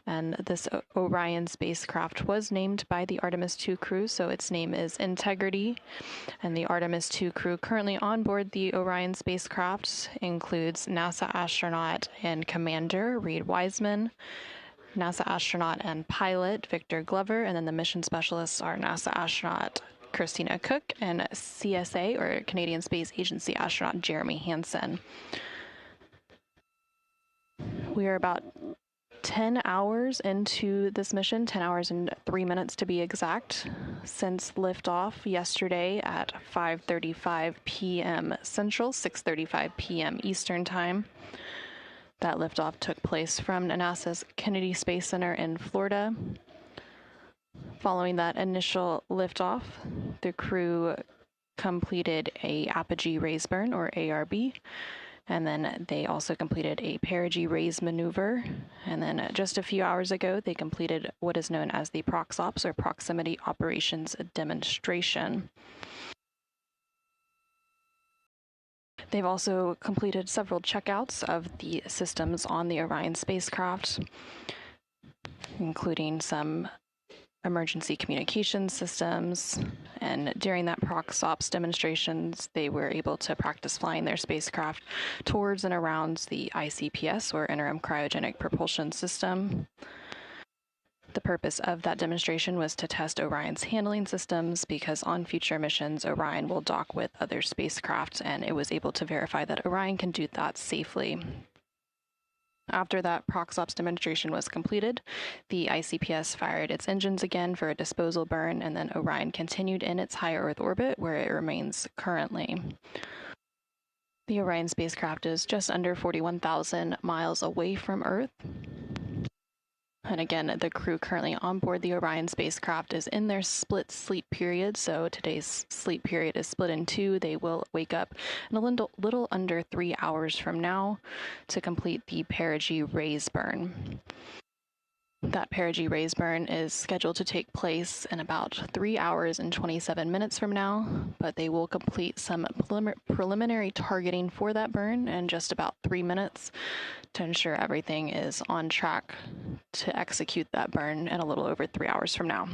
And this Orion spacecraft was named by the Artemis II crew, so its name is Integrity. And the Artemis II crew currently on board the Orion spacecraft includes NASA astronaut and commander Reed Wiseman, NASA astronaut and pilot Victor Glover, and then the mission specialists are NASA astronaut Christina Cook and CSA, or Canadian Space Agency astronaut Jeremy Hansen. We are about 10 hours into this mission, 10 hours and 3 minutes to be exact, since liftoff yesterday at 5:35 p.m. Central, 6:35 p.m. Eastern Time. That liftoff took place from NASA's Kennedy Space Center in Florida. Following that initial liftoff, the crew completed a apogee raise burn, or ARB, and then they also completed a perigee raise maneuver. And then just a few hours ago, they completed what is known as the PROXOPS, or Proximity Operations Demonstration. They've also completed several checkouts of the systems on the Orion spacecraft, including some emergency communication systems. And during that PROXOPS demonstrations, they were able to practice flying their spacecraft towards and around the ICPS, or Interim Cryogenic Propulsion System. The purpose of that demonstration was to test Orion's handling systems, because on future missions, Orion will dock with other spacecraft, and it was able to verify that Orion can do that safely. After that PROXOPS demonstration was completed, the ICPS fired its engines again for a disposal burn, and then Orion continued in its high Earth orbit, where it remains currently. The Orion spacecraft is just under 41,000 miles away from Earth. And again, the crew currently on board the Orion spacecraft is in their split sleep period. So today's sleep period is split in two. They will wake up in a little under 3 hours from now to complete the perigee raise burn. That perigee raise burn is scheduled to take place in about 3 hours and 27 minutes from now, but they will complete some preliminary targeting for that burn in just about 3 minutes to ensure everything is on track to execute that burn in a little over 3 hours from now.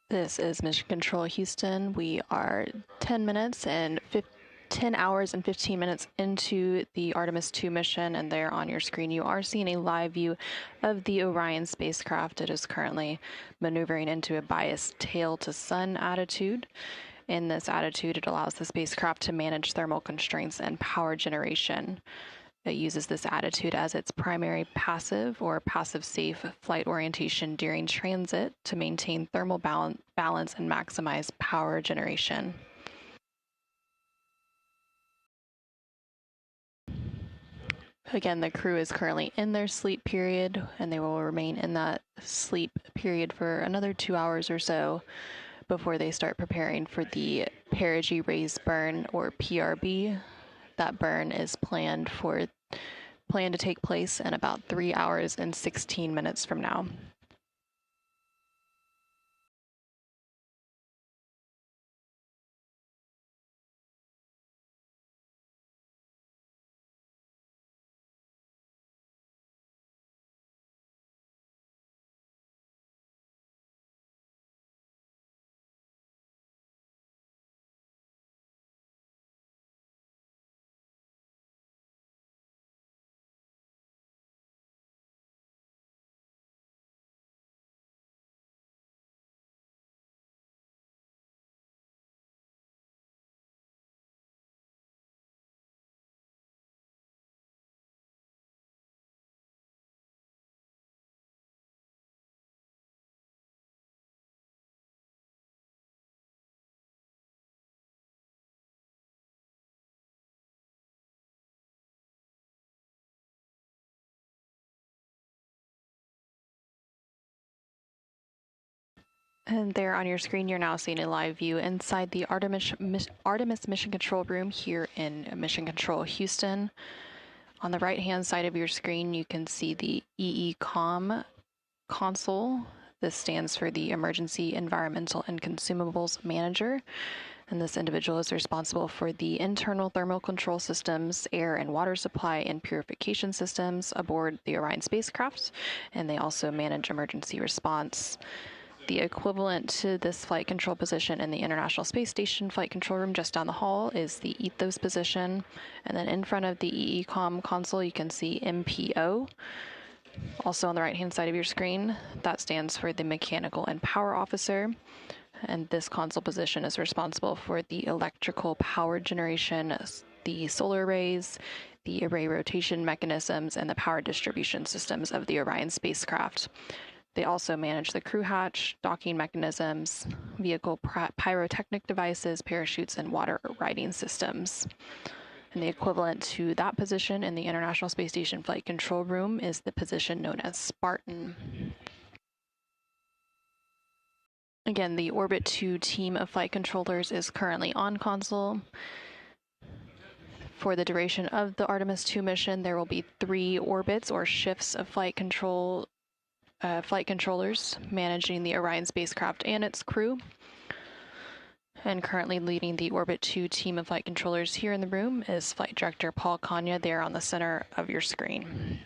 This is Mission Control Houston. We are 10 hours and 15 minutes into the Artemis II mission, and there on your screen you are seeing a live view of the Orion spacecraft. It is currently maneuvering into a biased tail-to-sun attitude. In this attitude, it allows the spacecraft to manage thermal constraints and power generation. It uses this attitude as its primary passive or passive-safe flight orientation during transit to maintain thermal balance and maximize power generation. Again, the crew is currently in their sleep period, and they will remain in that sleep period for another 2 hours or so before they start preparing for the perigee raise burn, or PRB. That burn is planned to take place in about 3 hours and 16 minutes from now. And there on your screen, you're now seeing a live view inside the Artemis Mission Control Room here in Mission Control Houston. On the right-hand side of your screen, you can see the EECOM console. This stands for the Emergency Environmental and Consumables Manager. And this individual is responsible for the internal thermal control systems, air and water supply, and purification systems aboard the Orion spacecraft. And they also manage emergency response. The equivalent to this flight control position in the International Space Station flight control room just down the hall is the ethos position. And then in front of the EECOM console, you can see MPO. Also on the right-hand side of your screen, that stands for the Mechanical and Power Officer. And this console position is responsible for the electrical power generation, the solar arrays, the array rotation mechanisms, and the power distribution systems of the Orion spacecraft. They also manage the crew hatch, docking mechanisms, vehicle pyrotechnic devices, parachutes, and water riding systems. And the equivalent to that position in the International Space Station Flight Control Room is the position known as Spartan. Again, the Orbit 2 team of flight controllers is currently on console. For the duration of the Artemis II mission, there will be 3 orbits or shifts of flight controllers managing the Orion spacecraft and its crew. And currently leading the Orbit 2 team of flight controllers here in the room is Flight Director Paul Kanya, there on the center of your screen.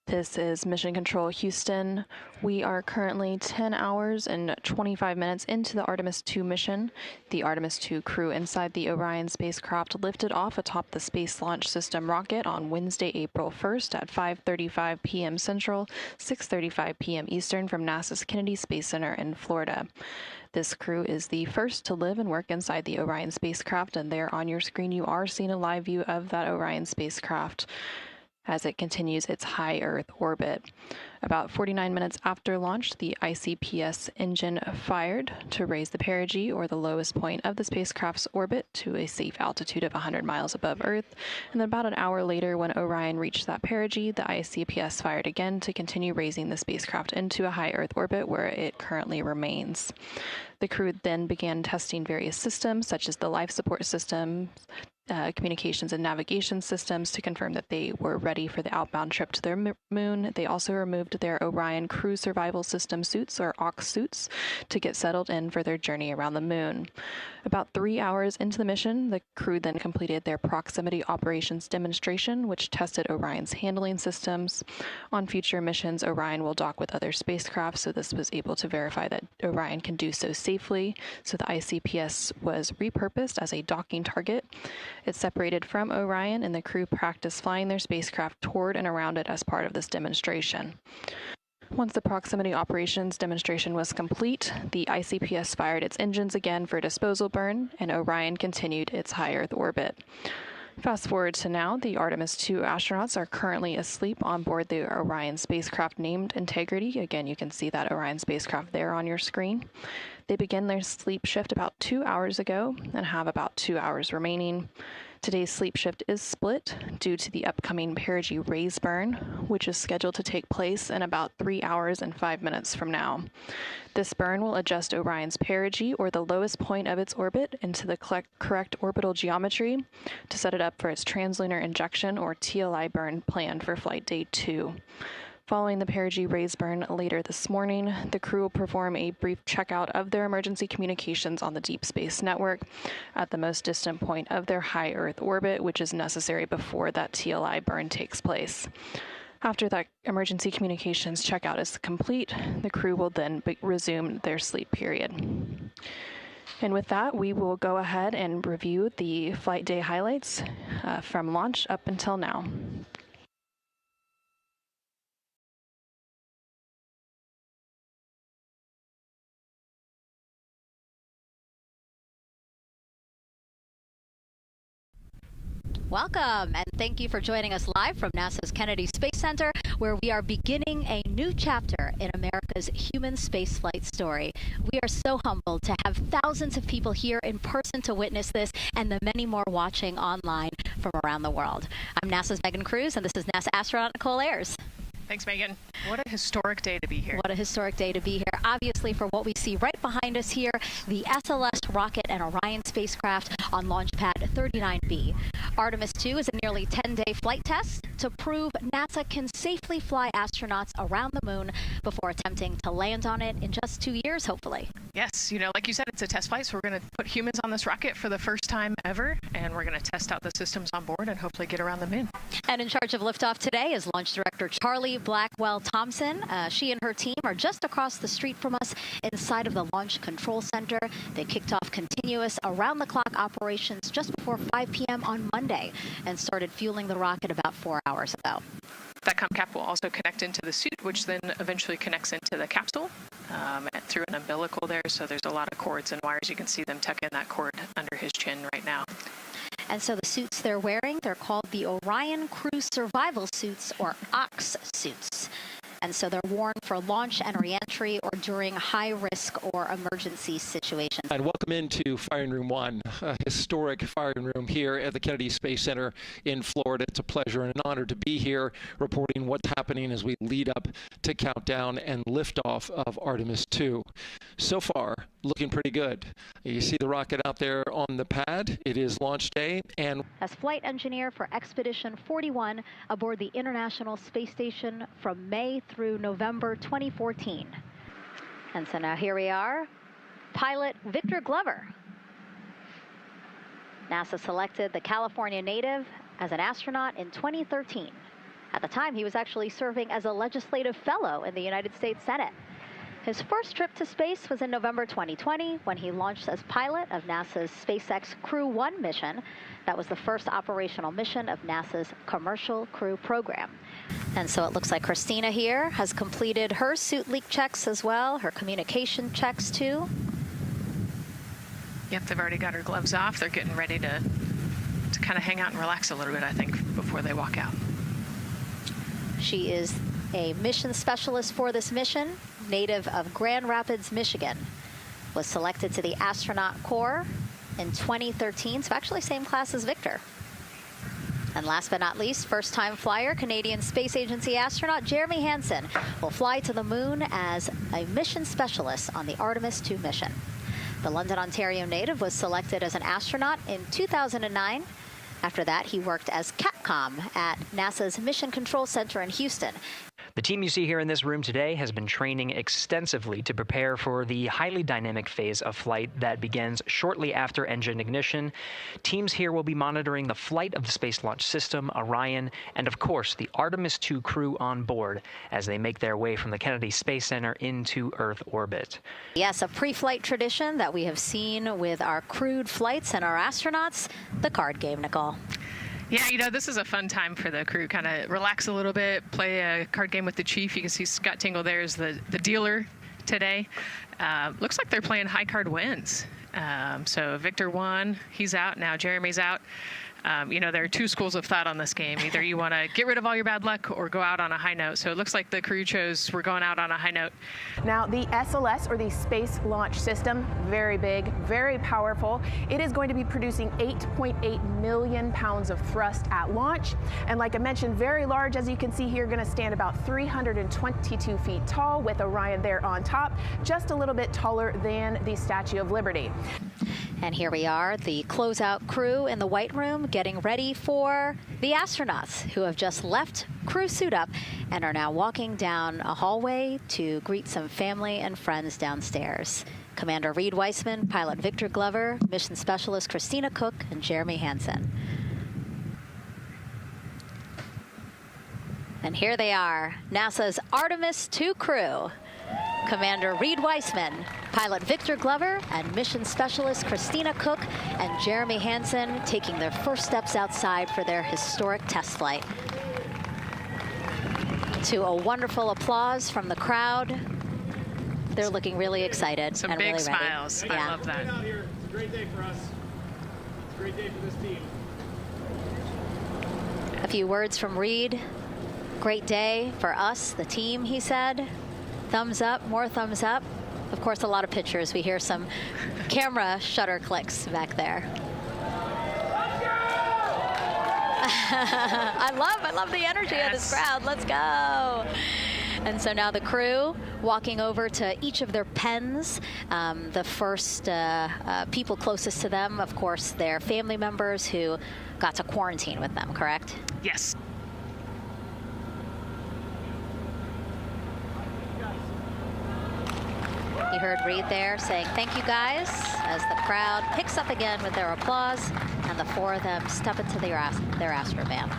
This is Mission Control Houston. We are currently 10 hours and 25 minutes into the Artemis II mission. The Artemis II crew inside the Orion spacecraft lifted off atop the Space Launch System rocket on Wednesday, April 1st at 5:35 p.m. Central, 6:35 p.m. Eastern from NASA's Kennedy Space Center in Florida. This crew is the first to live and work inside the Orion spacecraft, and there on your screen you are seeing a live view of that Orion spacecraft as it continues its high Earth orbit. About 49 minutes after launch, the ICPS engine fired to raise the perigee, or the lowest point of the spacecraft's orbit, to a safe altitude of 100 miles above Earth. And then about an hour later, when Orion reached that perigee, the ICPS fired again to continue raising the spacecraft into a high Earth orbit, where it currently remains. The crew then began testing various systems, such as the life support systems, communications and navigation systems, to confirm that they were ready for the outbound trip to their moon. They also removed their Orion Crew Survival System suits, or OX suits, to get settled in for their journey around the moon. About 3 hours into the mission, the crew then completed their proximity operations demonstration, which tested Orion's handling systems. On future missions, Orion will dock with other spacecraft, so this was able to verify that Orion can do so safely. So the ICPS was repurposed as a docking target. It separated from Orion, and the crew practiced flying their spacecraft toward and around it as part of this demonstration. Once the proximity operations demonstration was complete, the ICPS fired its engines again for disposal burn, and Orion continued its high Earth orbit. Fast forward to now, the Artemis II astronauts are currently asleep on board the Orion spacecraft named Integrity. Again, you can see that Orion spacecraft there on your screen. They began their sleep shift about 2 hours ago and have about 2 hours remaining. Today's sleep shift is split due to the upcoming perigee raise burn, which is scheduled to take place in about 3 hours and 5 minutes from now. This burn will adjust Orion's perigee, or the lowest point of its orbit, into the correct orbital geometry to set it up for its translunar injection, or TLI burn, planned for Flight Day 2. Following the perigee raise burn later this morning, the crew will perform a brief checkout of their emergency communications on the Deep Space Network at the most distant point of their high Earth orbit, which is necessary before that TLI burn takes place. After that emergency communications checkout is complete, the crew will then resume their sleep period. And with that, we will go ahead and review the flight day highlights from launch up until now. Welcome, and thank you for joining us live from NASA's Kennedy Space Center, where we are beginning a new chapter in America's human spaceflight story. We are so humbled to have thousands of people here in person to witness this, and the many more watching online from around the world. I'm NASA's Megan Cruz, and this is NASA astronaut Nicole Ayers. Thanks, Megan. What a historic day to be here. What a historic day to be here. Obviously, for what we see right behind us here, the SLS rocket and Orion spacecraft on Launch Pad 39B. Artemis II is a nearly 10-day flight test to prove NASA can safely fly astronauts around the moon before attempting to land on it in just 2 years, hopefully. Yes, like you said, it's a test flight, so we're going to put humans on this rocket for the first time ever, and we're going to test out the systems on board and hopefully get around the moon. And in charge of liftoff today is Launch Director Charlie Blackwell Thompson. She and her team are just across the street from us inside of the Launch Control Center. They kicked off continuous around-the-clock operations just before 5 p.m. on Monday and started fueling the rocket about 4 hours ago. That com cap will also connect into the suit, which then eventually connects into the capsule through an umbilical there. So there's a lot of cords and wires. You can see them tuck in that cord under his chin right now. And so the suits they're wearing, they're called the Orion Crew Survival Suits, or OX suits. And so they're worn for launch and reentry or during high-risk or emergency situations. And welcome into Firing Room 1, a historic firing room here at the Kennedy Space Center in Florida. It's a pleasure and an honor to be here reporting what's happening as we lead up to countdown and liftoff of Artemis II. So far, looking pretty good. You see the rocket out there on the pad. It is launch day. And as flight engineer for Expedition 41 aboard the International Space Station from May through November 2014. And so now here we are, pilot Victor Glover. NASA selected the California native as an astronaut in 2013. At the time, he was actually serving as a legislative fellow in the United States Senate. His first trip to space was in November 2020 when he launched as pilot of NASA's SpaceX Crew 1 mission. That was the first operational mission of NASA's Commercial Crew program. And so it looks like Christina here has completed her suit leak checks as well, her communication checks too. Yep, they've already got her gloves off. They're getting ready to kind of hang out and relax a little bit, I think, before they walk out. She is a mission specialist for this mission, native of Grand Rapids, Michigan. Was selected to the astronaut corps in 2013, so actually same class as Victor. And last but not least, first-time flyer, Canadian Space Agency astronaut Jeremy Hansen will fly to the moon as a mission specialist on the Artemis II mission. The London, Ontario native was selected as an astronaut in 2009. After that, he worked as Capcom at NASA's Mission Control Center in Houston. The team you see here in this room today has been training extensively to prepare for the highly dynamic phase of flight that begins shortly after engine ignition. Teams here will be monitoring the flight of the Space Launch System, Orion, and of course the Artemis II crew on board as they make their way from the Kennedy Space Center into Earth orbit. Yes, a pre-flight tradition that we have seen with our crewed flights and our astronauts, the card game, Nicole. Yeah, you know, this is a fun time for the crew. Kind of relax a little bit, play a card game with the chief. You can see Scott Tingle there is the dealer today. Looks like they're playing high card wins. So Victor won. He's out. Now Jeremy's out. You know, there are two schools of thought on this game. Either you want to get rid of all your bad luck or go out on a high note. So it looks like the crew chose we're going out on a high note. Now, the SLS, or the Space Launch System, very big, very powerful. It is going to be producing 8.8 million pounds of thrust at launch. And like I mentioned, very large, as you can see here, going to stand about 322 feet tall with Orion there on top, just a little bit taller than the Statue of Liberty. And here we are, the closeout crew in the White Room, getting ready for the astronauts who have just left crew suit up and are now walking down a hallway to greet some family and friends downstairs. Commander Reed Weissman, pilot Victor Glover, mission specialist Christina Cook, and Jeremy Hansen. And here they are, NASA's Artemis II crew. Commander Reed Weissman, pilot Victor Glover, and mission specialist Christina Cook and Jeremy Hansen taking their first steps outside for their historic test flight. To a wonderful applause from the crowd. They're looking really excited. Some and big really smiles. Ready. I love that. Out here. It's a great day for us. It's a great day for this team. A few words from Reed. Great day for us, the team, he said. Thumbs up, more thumbs up. Of course, a lot of pictures. We hear some camera shutter clicks back there. I love the energy of this crowd. Let's go. And so now the crew walking over to each of their pens. The first people closest to them, of course, their family members who got to quarantine with them, correct? Yes. You heard Reed there saying thank you guys as the crowd picks up again with their applause and the four of them step into their Astrovan.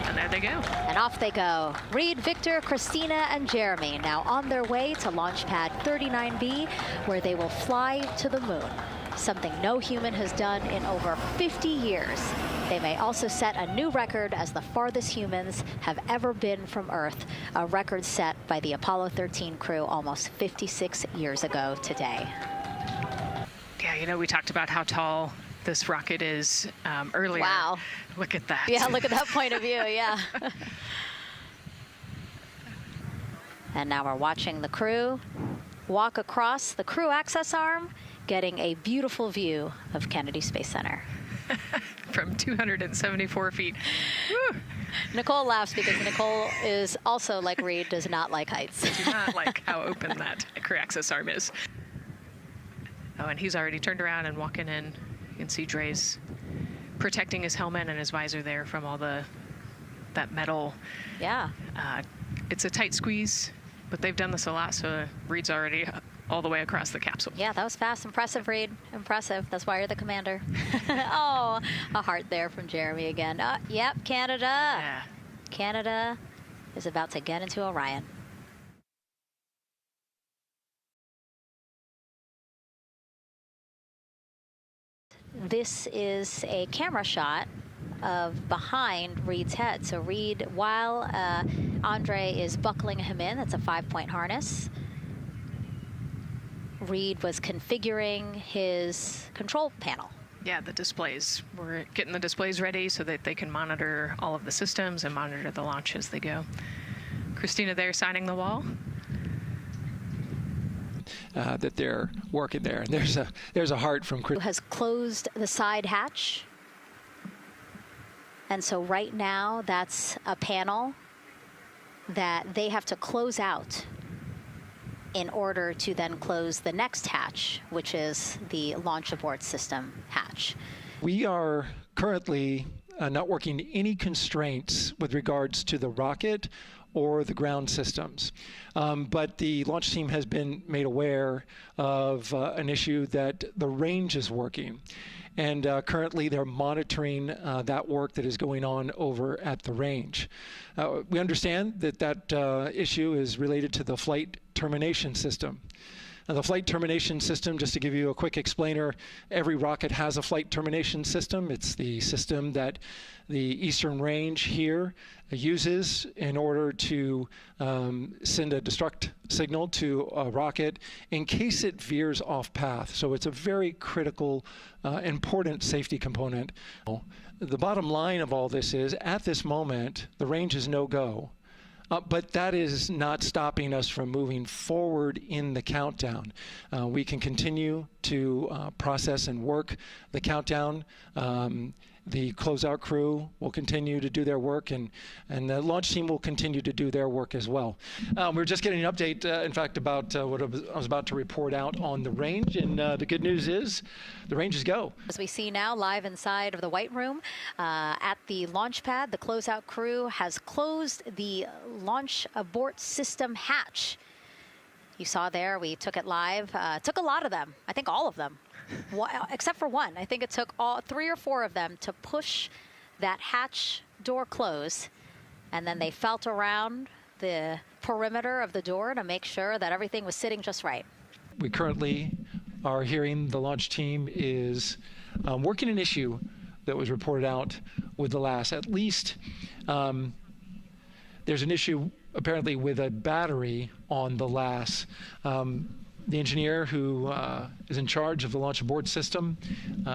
And there they go. And off they go. Reed, Victor, Christina, and Jeremy now on their way to launch pad 39B, where they will fly to the moon. Something no human has done in over 50 years. They may also set a new record as the farthest humans have ever been from Earth, a record set by the Apollo 13 crew almost 56 years ago today. Yeah, you know, we talked about how tall this rocket is earlier. Wow. Look at that. Yeah, look at that point of view, yeah. And now we're watching the crew walk across the crew access arm, getting a beautiful view of Kennedy Space Center. From 274 feet. Woo. Nicole laughs because Nicole is also, like Reed, does not like heights. I do not like how open that crew access arm is. Oh, and he's already turned around and walking in. You can see Dre's protecting his helmet and his visor there from all that metal. Yeah. It's a tight squeeze but they've done this a lot, so Reed's already all the way across the capsule. Yeah, that was fast. Impressive, Reed. Impressive. That's why you're the commander. Oh, a heart there from Jeremy again. Yep, Canada. Yeah. Canada is about to get into Orion. This is a camera shot of behind Reed's head. So Reed, while Andre is buckling him in, that's a 5-point harness, Reed was configuring his control panel. Yeah, the displays. We're getting the displays ready so that they can monitor all of the systems and monitor the launch as they go. Christina there signing the wall. That they're working there. And there's a heart from Chris. Who has closed the side hatch. And so right now, that's a panel that they have to close out in order to then close the next hatch, which is the launch abort system hatch. We are currently not working any constraints with regards to the rocket or the ground systems. But the launch team has been made aware of an issue that the range is working. And currently they're monitoring that work that is going on over at the range. We understand that that issue is related to the flight termination system. Now, the flight termination system, just to give you a quick explainer, every rocket has a flight termination system. It's the system that the Eastern Range here uses in order to send a destruct signal to a rocket in case it veers off path. So it's a very critical, important safety component. The bottom line of all this is, at this moment, the range is no-go. But that is not stopping us from moving forward in the countdown. We can continue to process and work the countdown. The closeout crew will continue to do their work, and the launch team will continue to do their work as well. We're just getting an update, in fact, about what I was about to report out on the range, and the good news is the range is go. As we see now, live inside of the White Room, at the launch pad, the closeout crew has closed the launch abort system hatch. You saw there, we took it live. Took a lot of them, I think all of them. Except for one. I think it took all 3 or 4 of them to push that hatch door close, and then they felt around the perimeter of the door to make sure that everything was sitting just right. We currently are hearing the launch team is working an issue that was reported out with the LAS. At least there's an issue apparently with a battery on the LAS. The engineer who is in charge of the launch abort system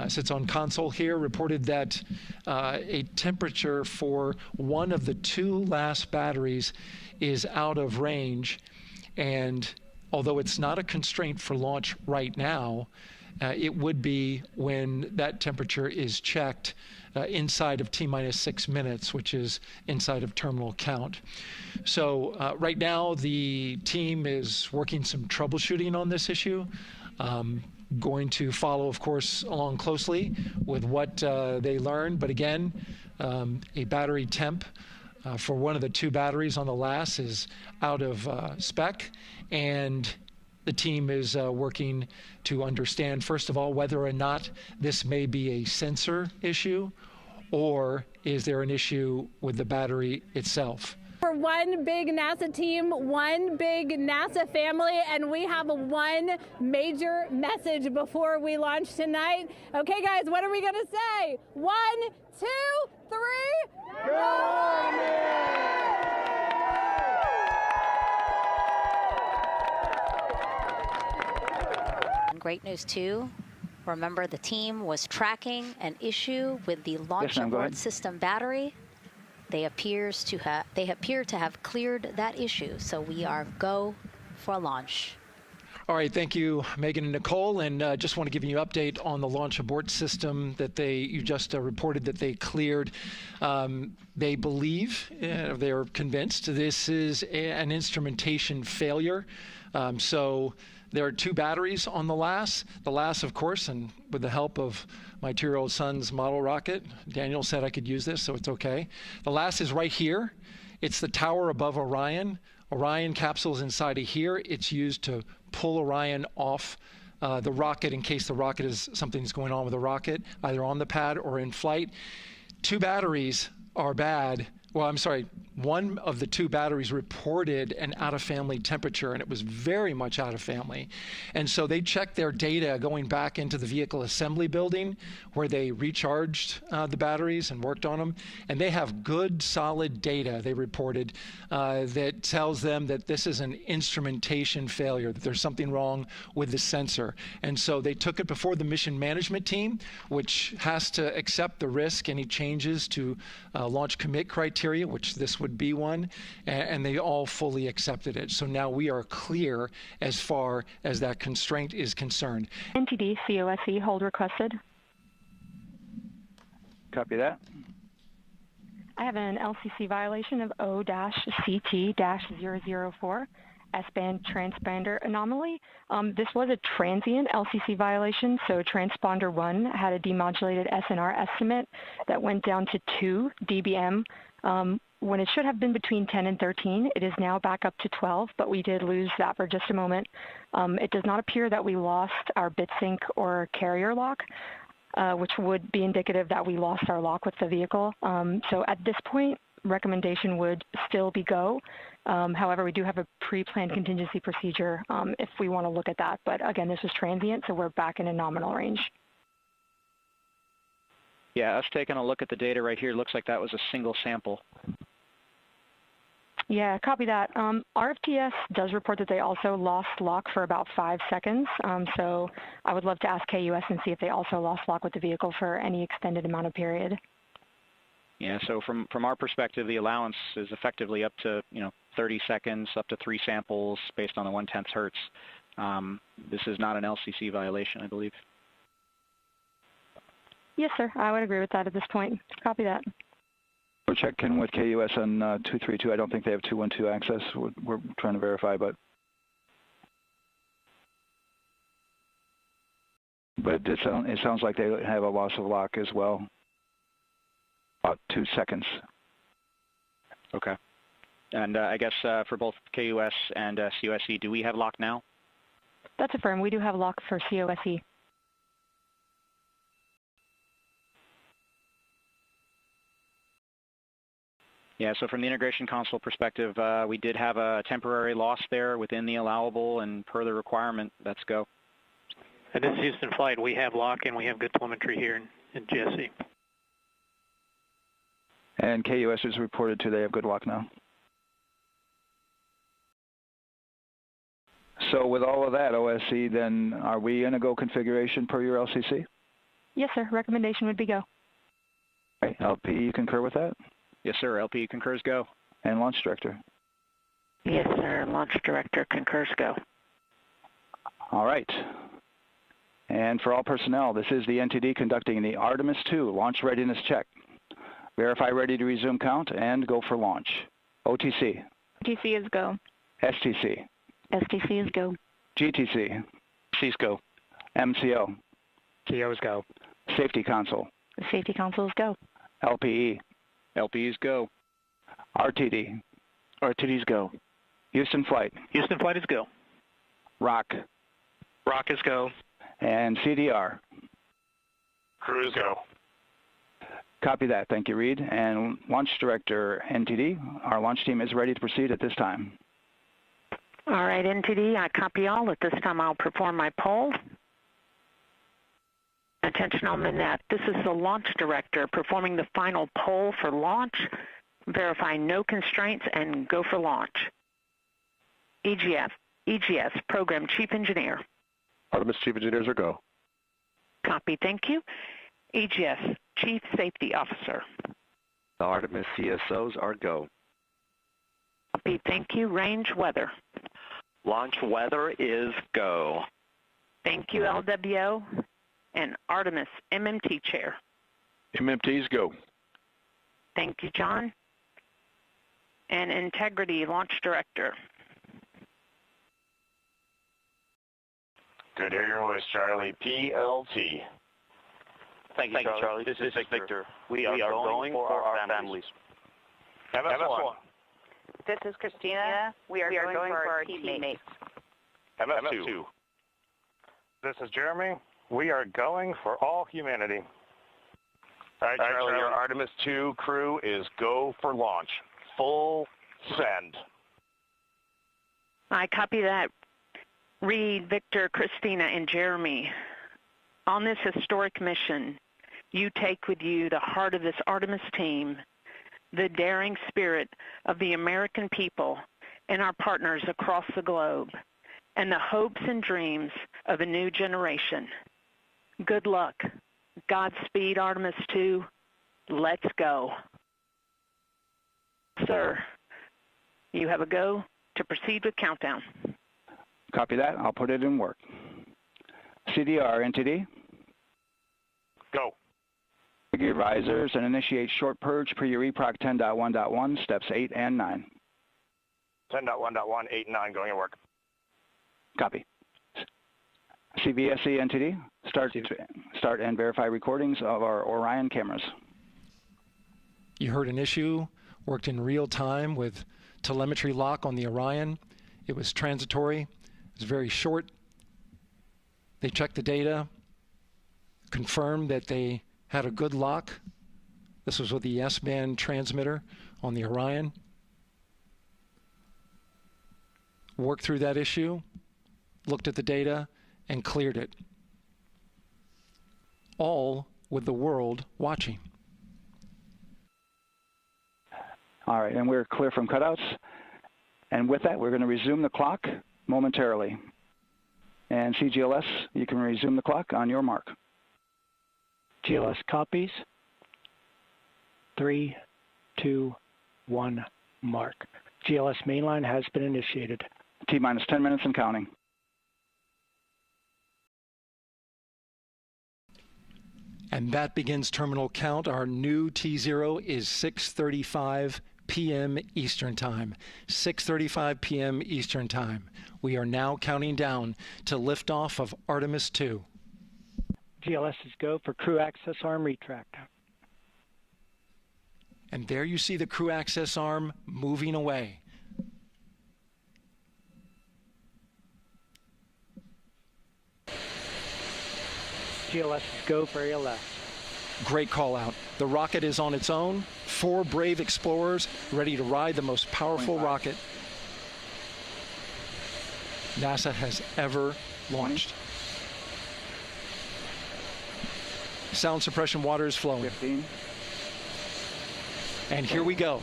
sits on console here, reported that a temperature for one of the 2 LAS batteries is out of range. And although it's not a constraint for launch right now, it would be when that temperature is checked inside of T-minus 6 minutes, which is inside of terminal count. So right now, the team is working some troubleshooting on this issue. Going to follow, of course, along closely with what they learn. But again, a battery temp for one of the 2 batteries on the LAS is out of spec, and the team is working to understand, first of all, whether or not this may be a sensor issue, or is there an issue with the battery itself. We're one big NASA team, one big NASA family, and we have one major message before we launch tonight. Okay, guys, what are we going to say? 1, 2, 3, go! Great news, too. Remember, the team was tracking an issue with the launch abort system battery. They appear to have cleared that issue, so we are go for launch. All right, thank you, Megan and Nicole, and just want to give you an update on the launch abort system that you just reported that they cleared. They believe, they're convinced, this is an instrumentation failure. So there are 2 batteries on the LAS. The LAS, of course, and with the help of my 2-year-old son's model rocket, Daniel said I could use this, so it's okay. The LAS is right here. It's the tower above Orion Orion capsule's inside of here. It's used to pull Orion off the rocket in case the rocket is something's going on with the rocket, either on the pad or in flight. 2 batteries are bad. Well, I'm sorry, one of the 2 batteries reported an out-of-family temperature, and it was very much out of family. And so they checked their data going back into the vehicle assembly building where they recharged the batteries and worked on them. And they have good, solid data, they reported, that tells them that this is an instrumentation failure, that there's something wrong with the sensor. And so they took it before the mission management team, which has to accept the risk, any changes to launch commit criteria, which this would be one, and they all fully accepted it. So now we are clear as far as that constraint is concerned. NTD COSE hold requested. Copy that. I have an LCC violation of O-CT-004, S-band transponder anomaly. This was a transient LCC violation, so transponder 1 had a demodulated SNR estimate that went down to 2 dBm. When it should have been between 10 and 13, it is now back up to 12, but we did lose that for just a moment. It does not appear that we lost our bit sync or carrier lock, which would be indicative that we lost our lock with the vehicle. So at this point, recommendation would still be go. However, we do have a pre-planned contingency procedure if we want to look at that. But again, this was transient, so we're back in a nominal range. Yeah, us taking a look at the data right here, looks like that was a single sample. Yeah, copy that. RFTS does report that they also lost lock for about 5 seconds. So I would love to ask KUS and see if they also lost lock with the vehicle for any extended amount of period. Yeah, so from our perspective, the allowance is effectively up to 30 seconds, up to 3 samples based on the 1/10 hertz. This is not an LCC violation, I believe. Yes, sir. I would agree with that at this point. Copy that. We're checking with KUS on 232. I don't think they have 212 access. We're trying to verify, but it sounds like they have a loss of lock as well. About 2 seconds. Okay. And I guess for both KUS and COSE, do we have lock now? That's affirmed. We do have lock for COSE. Yeah, so from the integration console perspective, we did have a temporary loss there within the allowable, and per the requirement, let's go. And this is Houston Flight. We have lock and we have good telemetry here in GSE. And KUS has reported too, they have good lock now. So with all of that, OSC, then are we in a go configuration per your LCC? Yes, sir. Recommendation would be go. Okay. LP, you concur with that? Yes, sir. LP concurs go. And Launch Director? Yes, sir. Launch Director concurs go. All right. And for all personnel, this is the NTD conducting the Artemis II launch readiness check. Verify ready to resume count and go for launch. OTC? OTC is go. STC? STC is go. GTC? C's go. MCO? CO is go. Safety Console? The Safety Console is go. LPE? LPE's go. RTD? RTD's go. Houston Flight? Houston Flight is go. ROC? ROC is go. And CDR? Crew is go. Copy that. Thank you, Reed. And Launch Director, NTD, our launch team is ready to proceed at this time. All right, NTD, I copy all. At this time, I'll perform my poll. Attention on the net. This is the Launch Director performing the final poll for launch. Verify no constraints and go for launch. EGS, Program Chief Engineer. Artemis Chief Engineers are go. Copy, thank you. EGS, Chief Safety Officer. The Artemis CSOs are go. Copy, thank you. Range Weather. Launch weather is go. Thank you, LWO. And Artemis MMT Chair. MMT's go. Thank you, John. And Integrity Launch Director. Good Air Voice Charlie, PLT. Thank you, Charlie. This is Victor. We are going for our families. FS1. This is Christina. We are going for our teammates. MF2. This is Jeremy. We are going for all humanity. All right, Charlie, your Artemis 2 crew is go for launch. Full send. I copy that. Reed, Victor, Christina, and Jeremy. On this historic mission, you take with you the heart of this Artemis team, the daring spirit of the American people and our partners across the globe, and the hopes and dreams of a new generation. Good luck. Godspeed, Artemis 2. Let's go. Sir, you have a go to proceed with countdown. Copy that. I'll put it in work. CDR, NTD. Go. Gear risers and initiate short purge per your EPROC 10.1.1, steps 8 and 9. 10.1.1, 8 and 9 going to work. Copy. CVSE, NTD. Start and verify recordings of our Orion cameras. You heard an issue, worked in real time with telemetry lock on the Orion. It was transitory. It was very short. They checked the data, confirmed that they had a good lock. This was with the S-band transmitter on the Orion. Worked through that issue, looked at the data, and cleared it. All with the world watching. All right, and we're clear from cutouts. And with that, we're going to resume the clock momentarily. And CGLS, you can resume the clock on your mark. GLS copies. 3, 2, 1, mark. GLS mainline has been initiated. T-minus 10 minutes and counting. And that begins terminal count. Our new T0 is 6:35 p.m. Eastern Time. 6:35 p.m. Eastern Time. We are now counting down to liftoff of Artemis 2. GLS is go for crew access arm retract. And there you see the crew access arm moving away. GLS is go for ALS. Great call out. The rocket is on its own. 4 brave explorers ready to ride the most powerful rocket NASA has ever launched. Sound suppression water is flowing. 15. And here we go.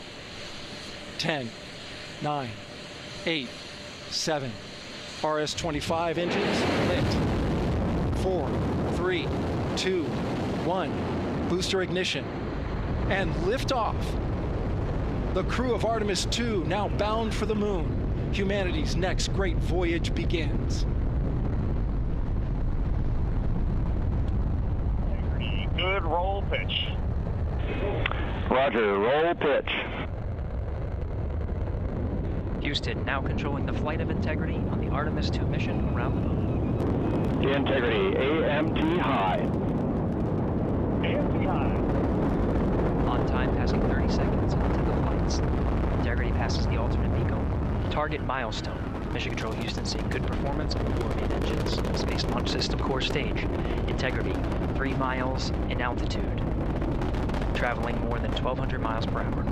10, 9, 8, 7. RS-25 engines lit. 4, 3, 2, 1. Booster ignition. And liftoff. The crew of Artemis 2 now bound for the moon. Humanity's next great voyage begins. Good roll pitch. Roger, roll pitch. Houston now controlling the flight of Integrity on the Artemis 2 mission around the moon. Integrity, AMT high. AMT high. On time passing 30 seconds into the flights. Integrity passes the alternate beacon. Target milestone. Mission Control Houston seeing good performance on the 4 main engines. Space Launch System core stage. Integrity, 3 miles in altitude. Traveling more than 1,200 miles per hour.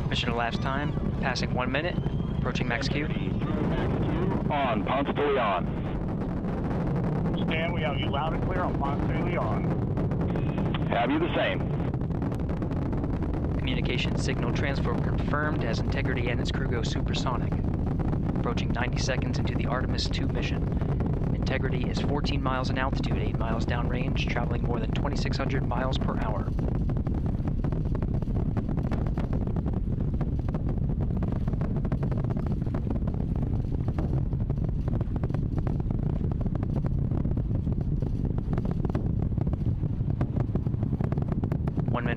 Mission elapsed time, passing 1 minute, approaching max Q. On, Ponce de Leon. Stan, we have you loud and clear on Ponce de Leon. Have you the same. Communication signal transfer confirmed as Integrity and its crew go supersonic. Approaching 90 seconds into the Artemis 2 mission. Integrity is 14 miles in altitude, 8 miles downrange, traveling more than 2,600 miles per hour.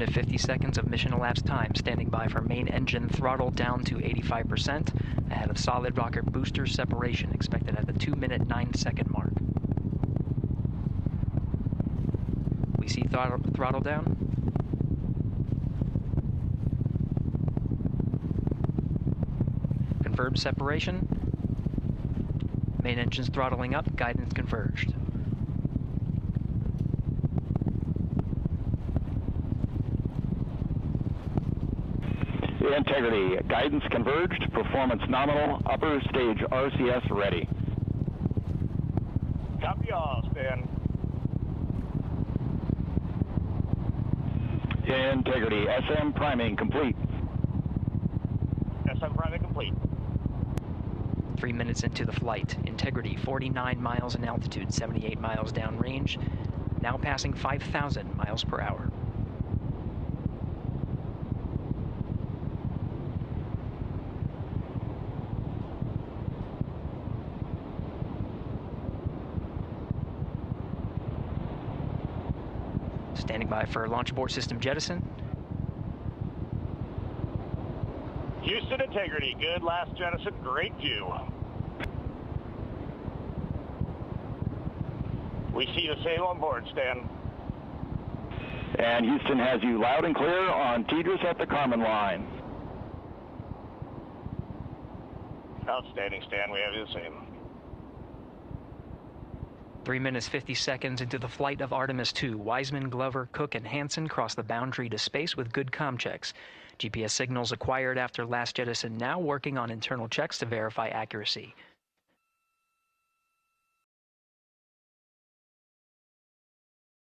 minute 50 seconds of mission elapsed time. Standing by for main engine throttle down to 85%, ahead of solid rocket booster separation, expected at the 2 minute 9 second mark. We see throttle down. Confirmed separation. Main engine's throttling up, guidance converged. Integrity, guidance converged, performance nominal, upper stage RCS ready. Copy all, Stan. Integrity, SM priming complete. SM priming complete. 3 minutes into the flight. Integrity, 49 miles in altitude, 78 miles downrange, now passing 5,000 miles per hour. Standing by for launch abort system jettison. Houston Integrity, good last jettison, great view. We see the same on board, Stan. And Houston has you loud and clear on TDRS at the Carmen line. Outstanding, Stan, we have you the same. 3 minutes 50 seconds into the flight of Artemis II, Wiseman, Glover, Cook, and Hansen cross the boundary to space with good comm checks. GPS signals acquired after last jettison now working on internal checks to verify accuracy.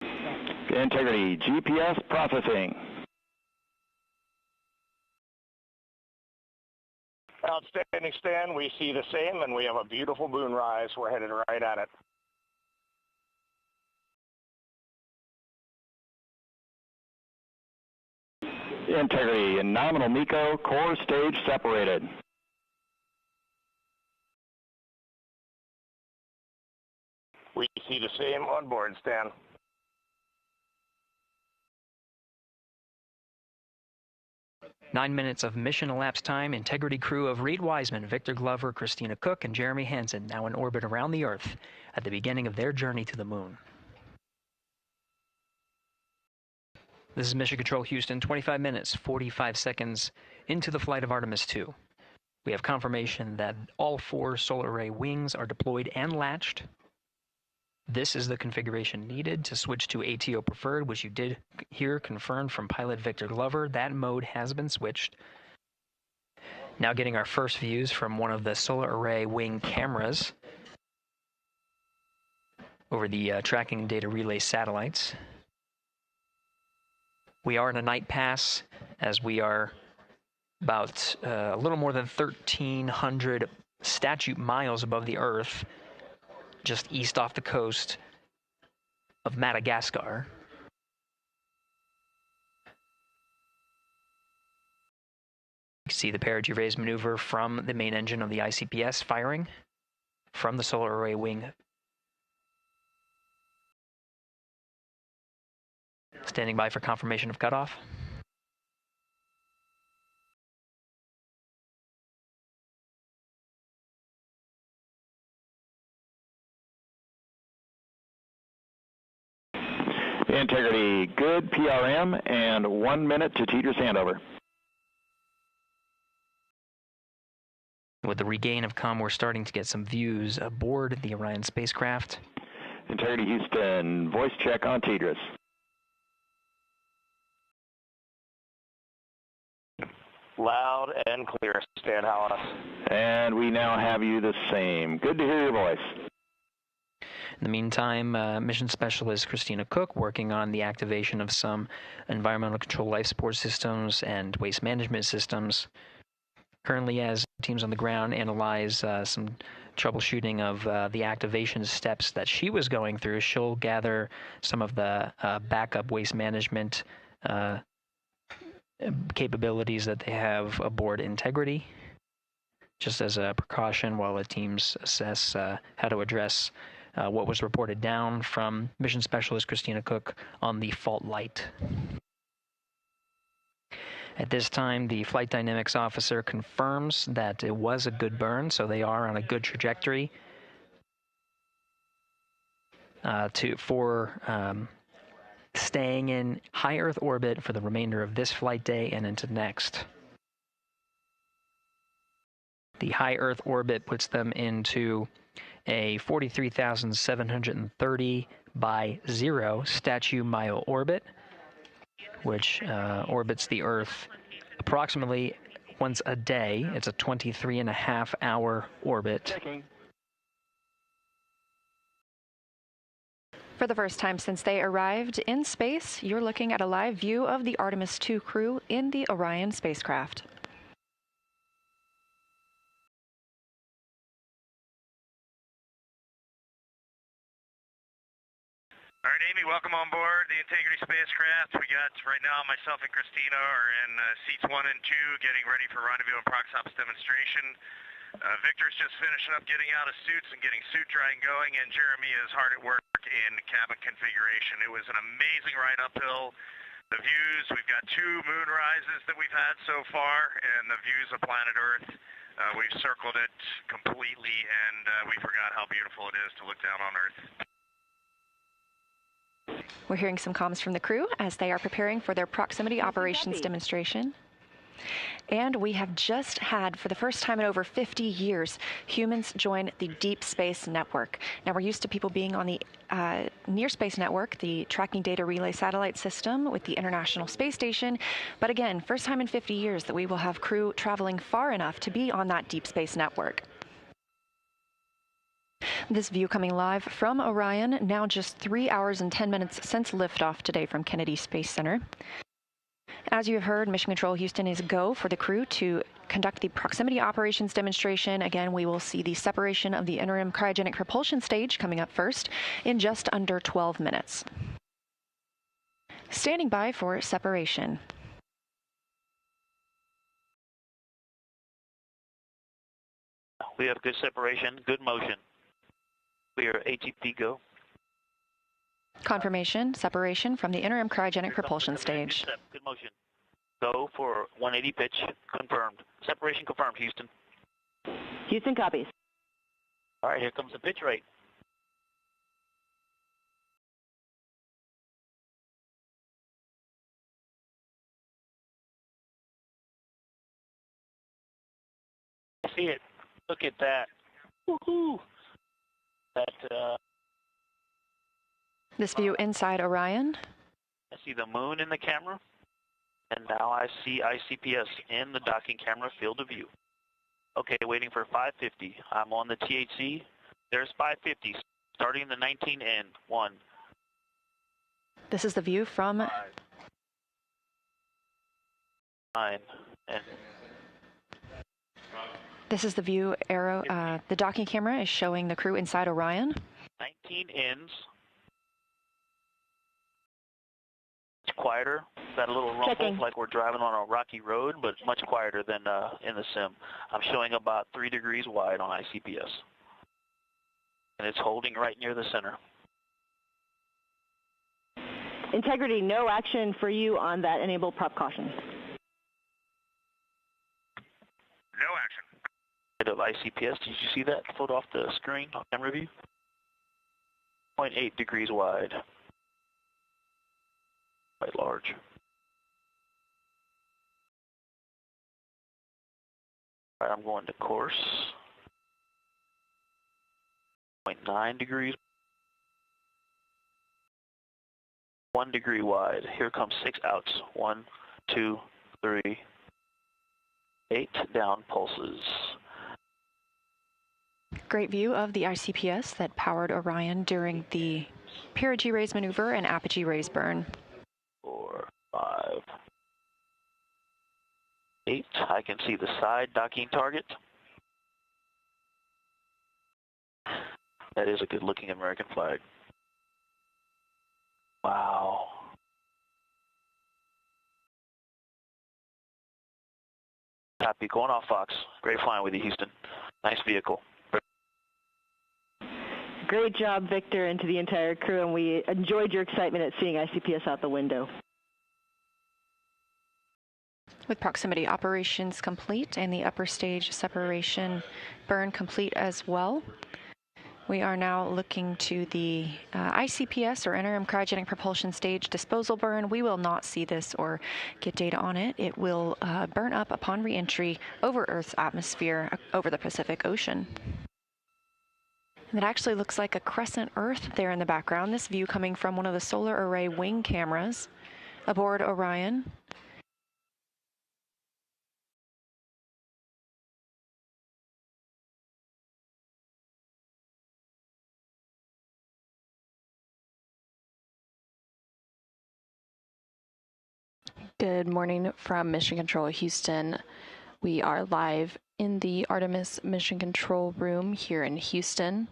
Integrity, GPS processing. Outstanding, Stan, we see the same, and we have a beautiful moonrise. We're headed right at it. Integrity and nominal MECO, core stage separated. We see the same on board, Stan. Nine minutes of mission elapsed time. Integrity crew of Reed Wiseman, Victor Glover, Christina Cook, and Jeremy Hansen now in orbit around the Earth at the beginning of their journey to the moon. This is Mission Control Houston, 25 minutes, 45 seconds into the flight of Artemis II. We have confirmation that all 4 solar array wings are deployed and latched. This is the configuration needed to switch to ATO preferred, which you did hear confirmed from pilot Victor Glover. That mode has been switched. Now getting our first views from one of the solar array wing cameras over the tracking data relay satellites. We are in a night pass, as we are about a little more than 1,300 statute miles above the Earth, just east off the coast of Madagascar. You can see the perigee-raise maneuver from the main engine of the ICPS firing from the solar array wing. Standing by for confirmation of cutoff. Integrity, good PRM, and 1 minute to TDRS handover. With the regain of comm, we're starting to get some views aboard the Orion spacecraft. Integrity Houston, voice check on TDRS. Loud and clear, Stan Hollis. And we now have you the same. Good to hear your voice. In the meantime, Mission Specialist Christina Cook working on the activation of some environmental control life support systems and waste management systems. Currently, as teams on the ground analyze some troubleshooting of the activation steps that she was going through, she'll gather some of the backup waste management capabilities that they have aboard Integrity, just as a precaution while the teams assess how to address what was reported down from Mission Specialist Christina Cook on the fault light. At this time, the flight dynamics officer confirms that it was a good burn, so they are on a good trajectory for staying in high Earth orbit for the remainder of this flight day and into next. The high Earth orbit puts them into a 43,730 by 0 statute mile orbit, which orbits the Earth approximately once a day. It's a 23.5-hour orbit. For the first time since they arrived in space, you're looking at a live view of the Artemis II crew in the Orion spacecraft. All right, Amy, welcome on board the Integrity spacecraft. We got, right now, myself and Christina are in seats 1 and 2, getting ready for rendezvous and prox-ops demonstration. Victor's just finishing up getting out of suits and getting suit drying going, and Jeremy is hard at work in cabin configuration. It was an amazing ride uphill. The views, we've got 2 moon rises that we've had so far, and the views of planet Earth. We've circled it completely, and we forgot how beautiful it is to look down on Earth. We're hearing some comms from the crew as they are preparing for their proximity operations demonstration. And we have just had, for the first time in over 50 years, humans join the Deep Space Network. Now, we're used to people being on the Near Space Network, the Tracking Data Relay Satellite System with the International Space Station. But again, first time in 50 years that we will have crew traveling far enough to be on that Deep Space Network. This view coming live from Orion, now just 3 hours and 10 minutes since liftoff today from Kennedy Space Center. As you have heard, Mission Control Houston is go for the crew to conduct the proximity operations demonstration. Again, we will see the separation of the interim cryogenic propulsion stage coming up first in just under 12 minutes. Standing by for separation. We have good separation, good motion. We are ATP go. Confirmation, separation from the interim cryogenic propulsion stage. Good motion. Go for 180 pitch, confirmed. Separation confirmed, Houston. Houston copies. All right, here comes the pitch rate. See it. Look at that. Woohoo! This view inside Orion. I see the moon in the camera, and now I see ICPS in the docking camera field of view. Okay, waiting for 550. I'm on the THC. There's 550, starting the 19N. 1. This is the view from 9. And this is the view arrow. The docking camera is showing the crew inside Orion. 19 ends. It's quieter. Got a little rumble, like we're driving on a rocky road, but much quieter than in the sim. I'm showing about 3 degrees wide on ICPS. And it's holding right near the center. Integrity, no action for you on that enable prop caution. No action. Of ICPS, did you see that photo off the screen on camera view? 0.8 degrees wide. Quite large. All right, I'm going to course. 0.9 degrees. 1 degree wide. Here comes 6 outs. 1, 2, 3, 8 down pulses. Great view of the ICPS that powered Orion during the perigee raise maneuver and apogee raise burn. 4, 5, 8. I can see the side docking target. That is a good looking American flag. Wow. Happy going off, Fox. Great flying with you, Houston. Nice vehicle. Great job, Victor, and to the entire crew, and we enjoyed your excitement at seeing ICPS out the window. With proximity operations complete and the upper stage separation burn complete as well, we are now looking to the ICPS, or interim cryogenic propulsion stage disposal burn. We will not see this or get data on it. It will burn up upon reentry over Earth's atmosphere over the Pacific Ocean. And it actually looks like a crescent Earth there in the background. This view coming from one of the solar array wing cameras aboard Orion. Good morning from Mission Control Houston. We are live in the Artemis Mission Control Room here in Houston.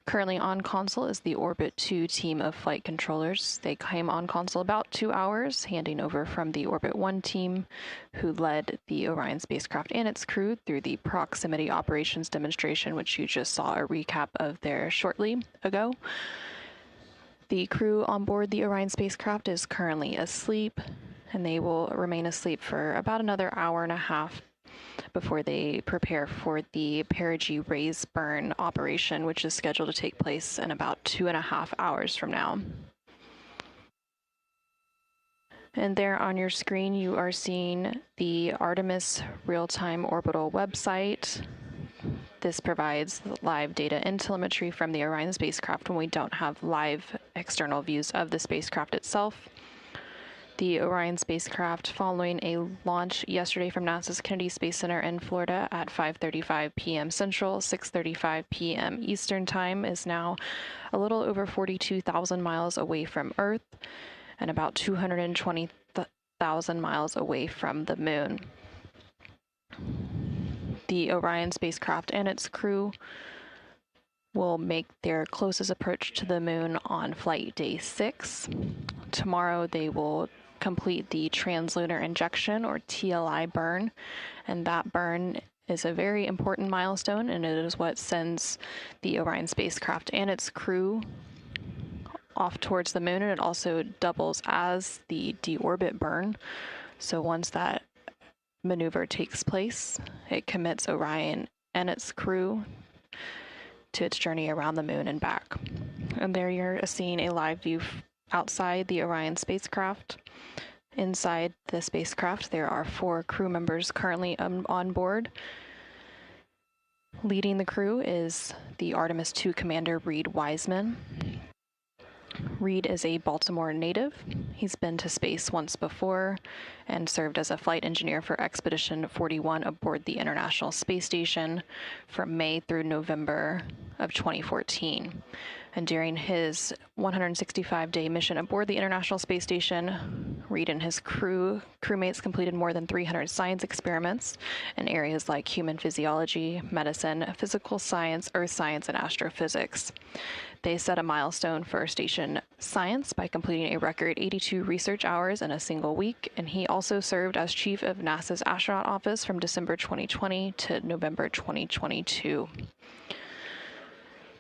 Currently on console is the Orbit 2 team of flight controllers. They came on console about 2 hours, handing over from the Orbit 1 team, who led the Orion spacecraft and its crew through the proximity operations demonstration, which you just saw a recap of there shortly ago. The crew on board the Orion spacecraft is currently asleep, and they will remain asleep for about another hour and a half before they prepare for the perigee raise burn operation, which is scheduled to take place in about 2.5 hours from now. And there on your screen, you are seeing the Artemis real-time orbital website. This provides live data and telemetry from the Orion spacecraft when we don't have live external views of the spacecraft itself. The Orion spacecraft, following a launch yesterday from NASA's Kennedy Space Center in Florida at 5:35 p.m. Central, 6:35 p.m. Eastern Time, is now a little over 42,000 miles away from Earth and about 220,000 miles away from the Moon. The Orion spacecraft and its crew will make their closest approach to the Moon on flight day 6. Tomorrow they will complete the translunar injection, or TLI burn, and that burn is a very important milestone, and it is what sends the Orion spacecraft and its crew off towards the Moon, and it also doubles as the deorbit burn. So once that maneuver takes place, it commits Orion and its crew to its journey around the Moon and back. And there you're seeing a live view outside the Orion spacecraft. Inside the spacecraft, there are 4 crew members currently on board. Leading the crew is the Artemis 2 commander, Reed Wiseman. Reed is a Baltimore native. He's been to space once before and served as a flight engineer for Expedition 41 aboard the International Space Station from May through November of 2014. And during his 165-day mission aboard the International Space Station, Reed and his crewmates completed more than 300 science experiments in areas like human physiology, medicine, physical science, earth science, and astrophysics. They set a milestone for station science by completing a record 82 research hours in a single week, and he also served as chief of NASA's astronaut office from December 2020 to November 2022.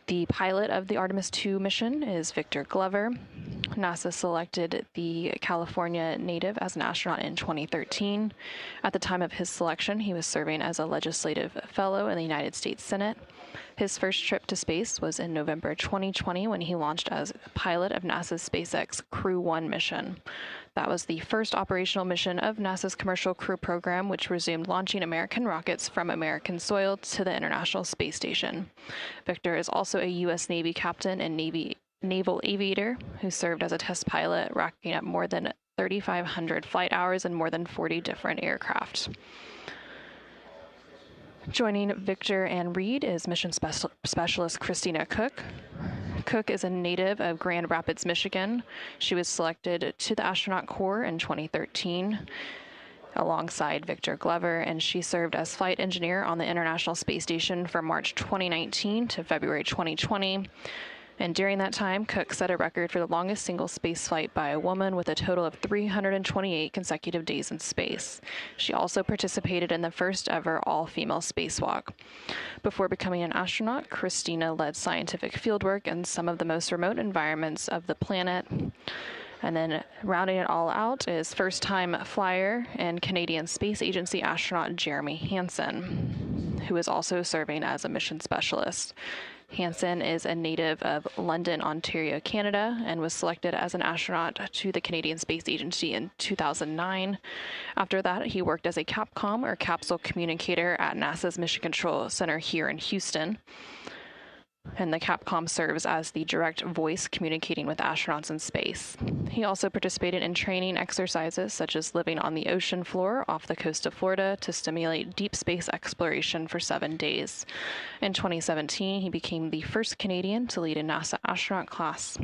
The pilot of the Artemis 2 mission is Victor Glover. NASA selected the California native as an astronaut in 2013. At the time of his selection, he was serving as a legislative fellow in the United States Senate. His first trip to space was in November 2020 when he launched as pilot of NASA's SpaceX Crew 1 mission. That was the first operational mission of NASA's Commercial Crew program, which resumed launching American rockets from American soil to the International Space Station. Victor is also a U.S. Navy captain and naval aviator who served as a test pilot, racking up more than 3,500 flight hours in more than 40 different aircraft. Joining Victor and Reed is Mission Specialist Christina Cook. Cook is a native of Grand Rapids, Michigan. She was selected to the Astronaut Corps in 2013 alongside Victor Glover, and she served as flight engineer on the International Space Station from March 2019 to February 2020. And during that time, Cook set a record for the longest single space flight by a woman with a total of 328 consecutive days in space. She also participated in the first ever all-female spacewalk. Before becoming an astronaut, Christina led scientific fieldwork in some of the most remote environments of the planet. And then rounding it all out is first-time flyer and Canadian Space Agency astronaut Jeremy Hansen, who is also serving as a mission specialist. Hansen is a native of London, Ontario, Canada, and was selected as an astronaut to the Canadian Space Agency in 2009. After that, he worked as a CAPCOM, or capsule communicator, at NASA's Mission Control Center here in Houston. And the CAPCOM serves as the direct voice communicating with astronauts in space. He also participated in training exercises such as living on the ocean floor off the coast of Florida to stimulate deep space exploration for 7 days. In 2017, he became the first Canadian to lead a NASA astronaut class.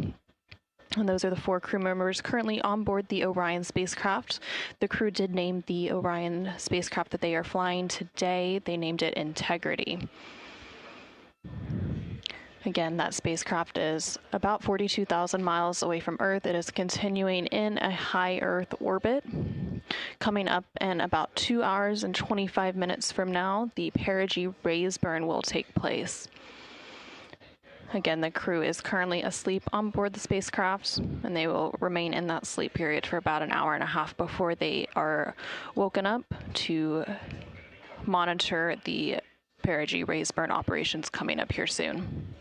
And those are the 4 crew members currently on board the Orion spacecraft. The crew did name the Orion spacecraft that they are flying today. They named it Integrity. Again, that spacecraft is about 42,000 miles away from Earth. It is continuing in a high Earth orbit. Coming up in about 2 hours and 25 minutes from now, the perigee raise burn will take place. Again, the crew is currently asleep on board the spacecraft, and they will remain in that sleep period for about an hour and a half before they are woken up to monitor the perigee raise burn operations coming up here soon.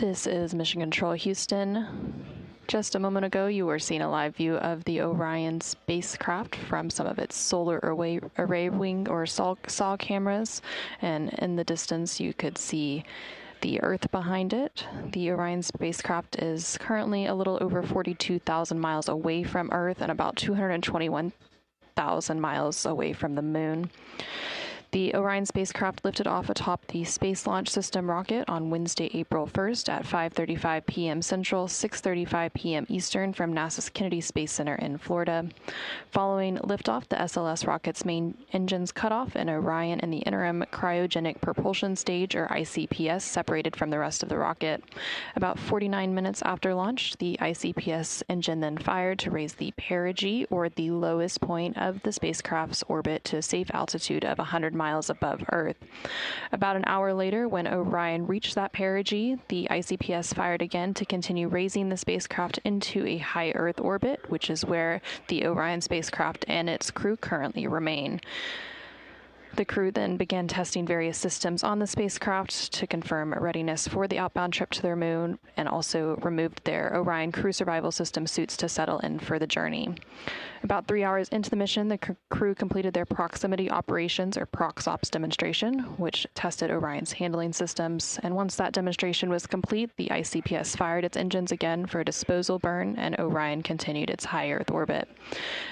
This is Mission Control Houston. Just a moment ago, you were seeing a live view of the Orion spacecraft from some of its solar array wing or SAW cameras, and in the distance you could see the Earth behind it. The Orion spacecraft is currently a little over 42,000 miles away from Earth and about 221,000 miles away from the Moon. The Orion spacecraft lifted off atop the Space Launch System rocket on Wednesday, April 1st at 5:35 p.m. Central, 6:35 p.m. Eastern from NASA's Kennedy Space Center in Florida. Following liftoff, the SLS rocket's main engines cut off and Orion and the interim cryogenic propulsion stage, or ICPS, separated from the rest of the rocket. About 49 minutes after launch, the ICPS engine then fired to raise the perigee, or the lowest point of the spacecraft's orbit, to a safe altitude of 100 miles above Earth. About an hour later, when Orion reached that perigee, the ICPS fired again to continue raising the spacecraft into a high Earth orbit, which is where the Orion spacecraft and its crew currently remain. The crew then began testing various systems on the spacecraft to confirm readiness for the outbound trip to their moon, and also removed their Orion crew survival system suits to settle in for the journey. About 3 hours into the mission, the crew completed their proximity operations, or PROXOPS demonstration, which tested Orion's handling systems. And once that demonstration was complete, the ICPS fired its engines again for a disposal burn, and Orion continued its high Earth orbit.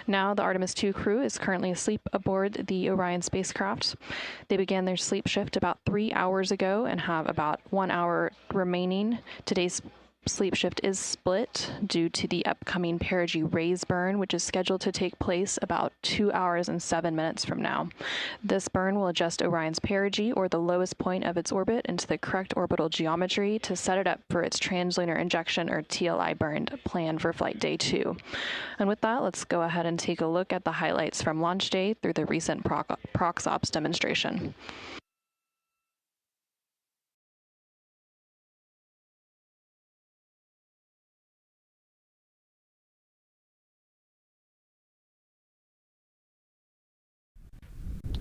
Now, the Artemis II crew is currently asleep aboard the Orion spacecraft. They began their sleep shift about 3 hours ago and have about 1 hour remaining. Today's sleep shift is split due to the upcoming perigee raise burn, which is scheduled to take place about 2 hours and 7 minutes from now. This burn will adjust Orion's perigee, or the lowest point of its orbit, into the correct orbital geometry to set it up for its translunar injection, or TLI, burn planned for Flight Day 2. And with that, let's go ahead and take a look at the highlights from launch day through the recent PROXOPS demonstration.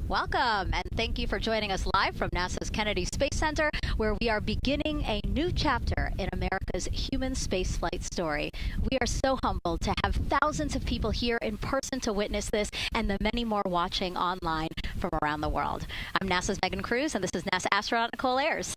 Welcome, and thank you for joining us live from NASA's Kennedy Space Center, where we are beginning a new chapter in America's human spaceflight story. We are so humbled to have thousands of people here in person to witness this, and the many more watching online from around the world. I'm NASA's Megan Cruz, and this is NASA astronaut Nicole Ayers.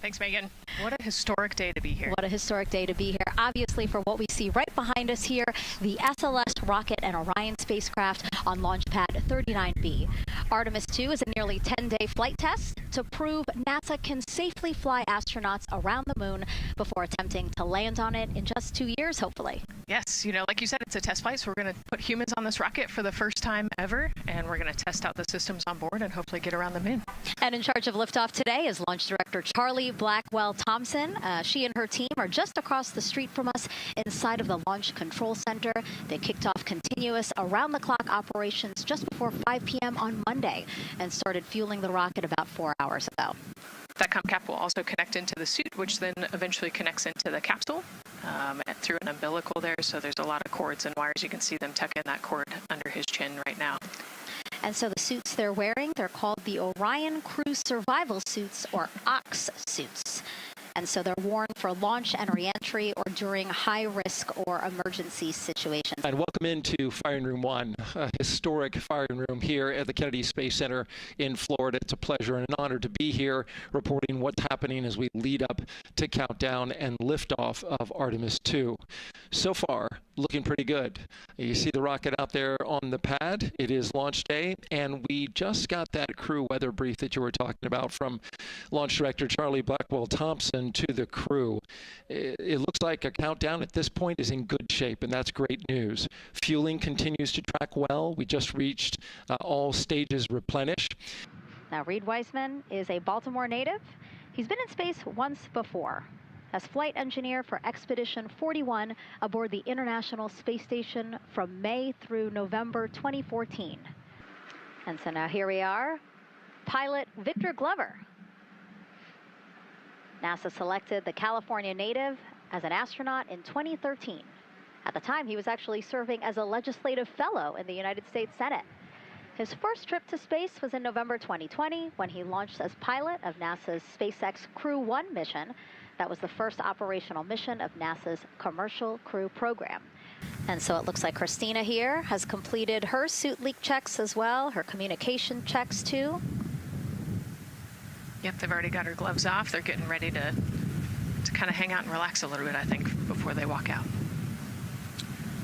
Thanks, Megan. What a historic day to be here. What a historic day to be here. Obviously, for what we see right behind us here, the SLS rocket and Orion spacecraft on Launch Pad 39B. Artemis II is a nearly 10-day flight test to prove NASA can safely fly astronauts around the moon before attempting to land on it in just 2 years, hopefully. Yes, you know, like you said, it's a test flight, so we're going to put humans on this rocket for the first time ever, and we're going to test out the systems on board and hopefully get around the moon. And in charge of liftoff today is Launch Director Charlie Blackwell-Thompson. She and her team are just across the street from us inside of the Launch Control Center. They kicked off continuous around-the-clock operations just before 5 p.m. on Monday and started fueling the rocket about 4 hours ago. That com cap will also connect into the suit, which then eventually connects into the capsule through an umbilical there. So there's a lot of cords and wires. You can see them tuck in that cord under his chin right now. And so the suits they're wearing, they're called the Orion Crew Survival Suits, or OX suits. And so they're worn for launch and reentry or during high-risk or emergency situations. And welcome into Firing Room 1, a historic firing room here at the Kennedy Space Center in Florida. It's a pleasure and an honor to be here reporting what's happening as we lead up to countdown and liftoff of Artemis II. So far, looking pretty good. You see the rocket out there on the pad. It is launch day, and we just got that crew weather brief that you were talking about from Launch Director Charlie Blackwell-Thompson to the crew. It looks like a countdown at this point is in good shape, and that's great news. Fueling continues to track well. We just reached all stages replenished. Now, Reed Wiseman is a Baltimore native. He's been in space once before as flight engineer for Expedition 41 aboard the International Space Station from May through November 2014. And so now here we are, pilot Victor Glover. NASA selected the California native as an astronaut in 2013. At the time, he was actually serving as a legislative fellow in the United States Senate. His first trip to space was in November 2020 when he launched as pilot of NASA's SpaceX Crew 1 mission. That was the first operational mission of NASA's Commercial Crew Program. And so it looks like Christina here has completed her suit leak checks as well, her communication checks too. Yep, they've already got her gloves off. They're getting ready to kind of hang out and relax a little bit, I think, before they walk out.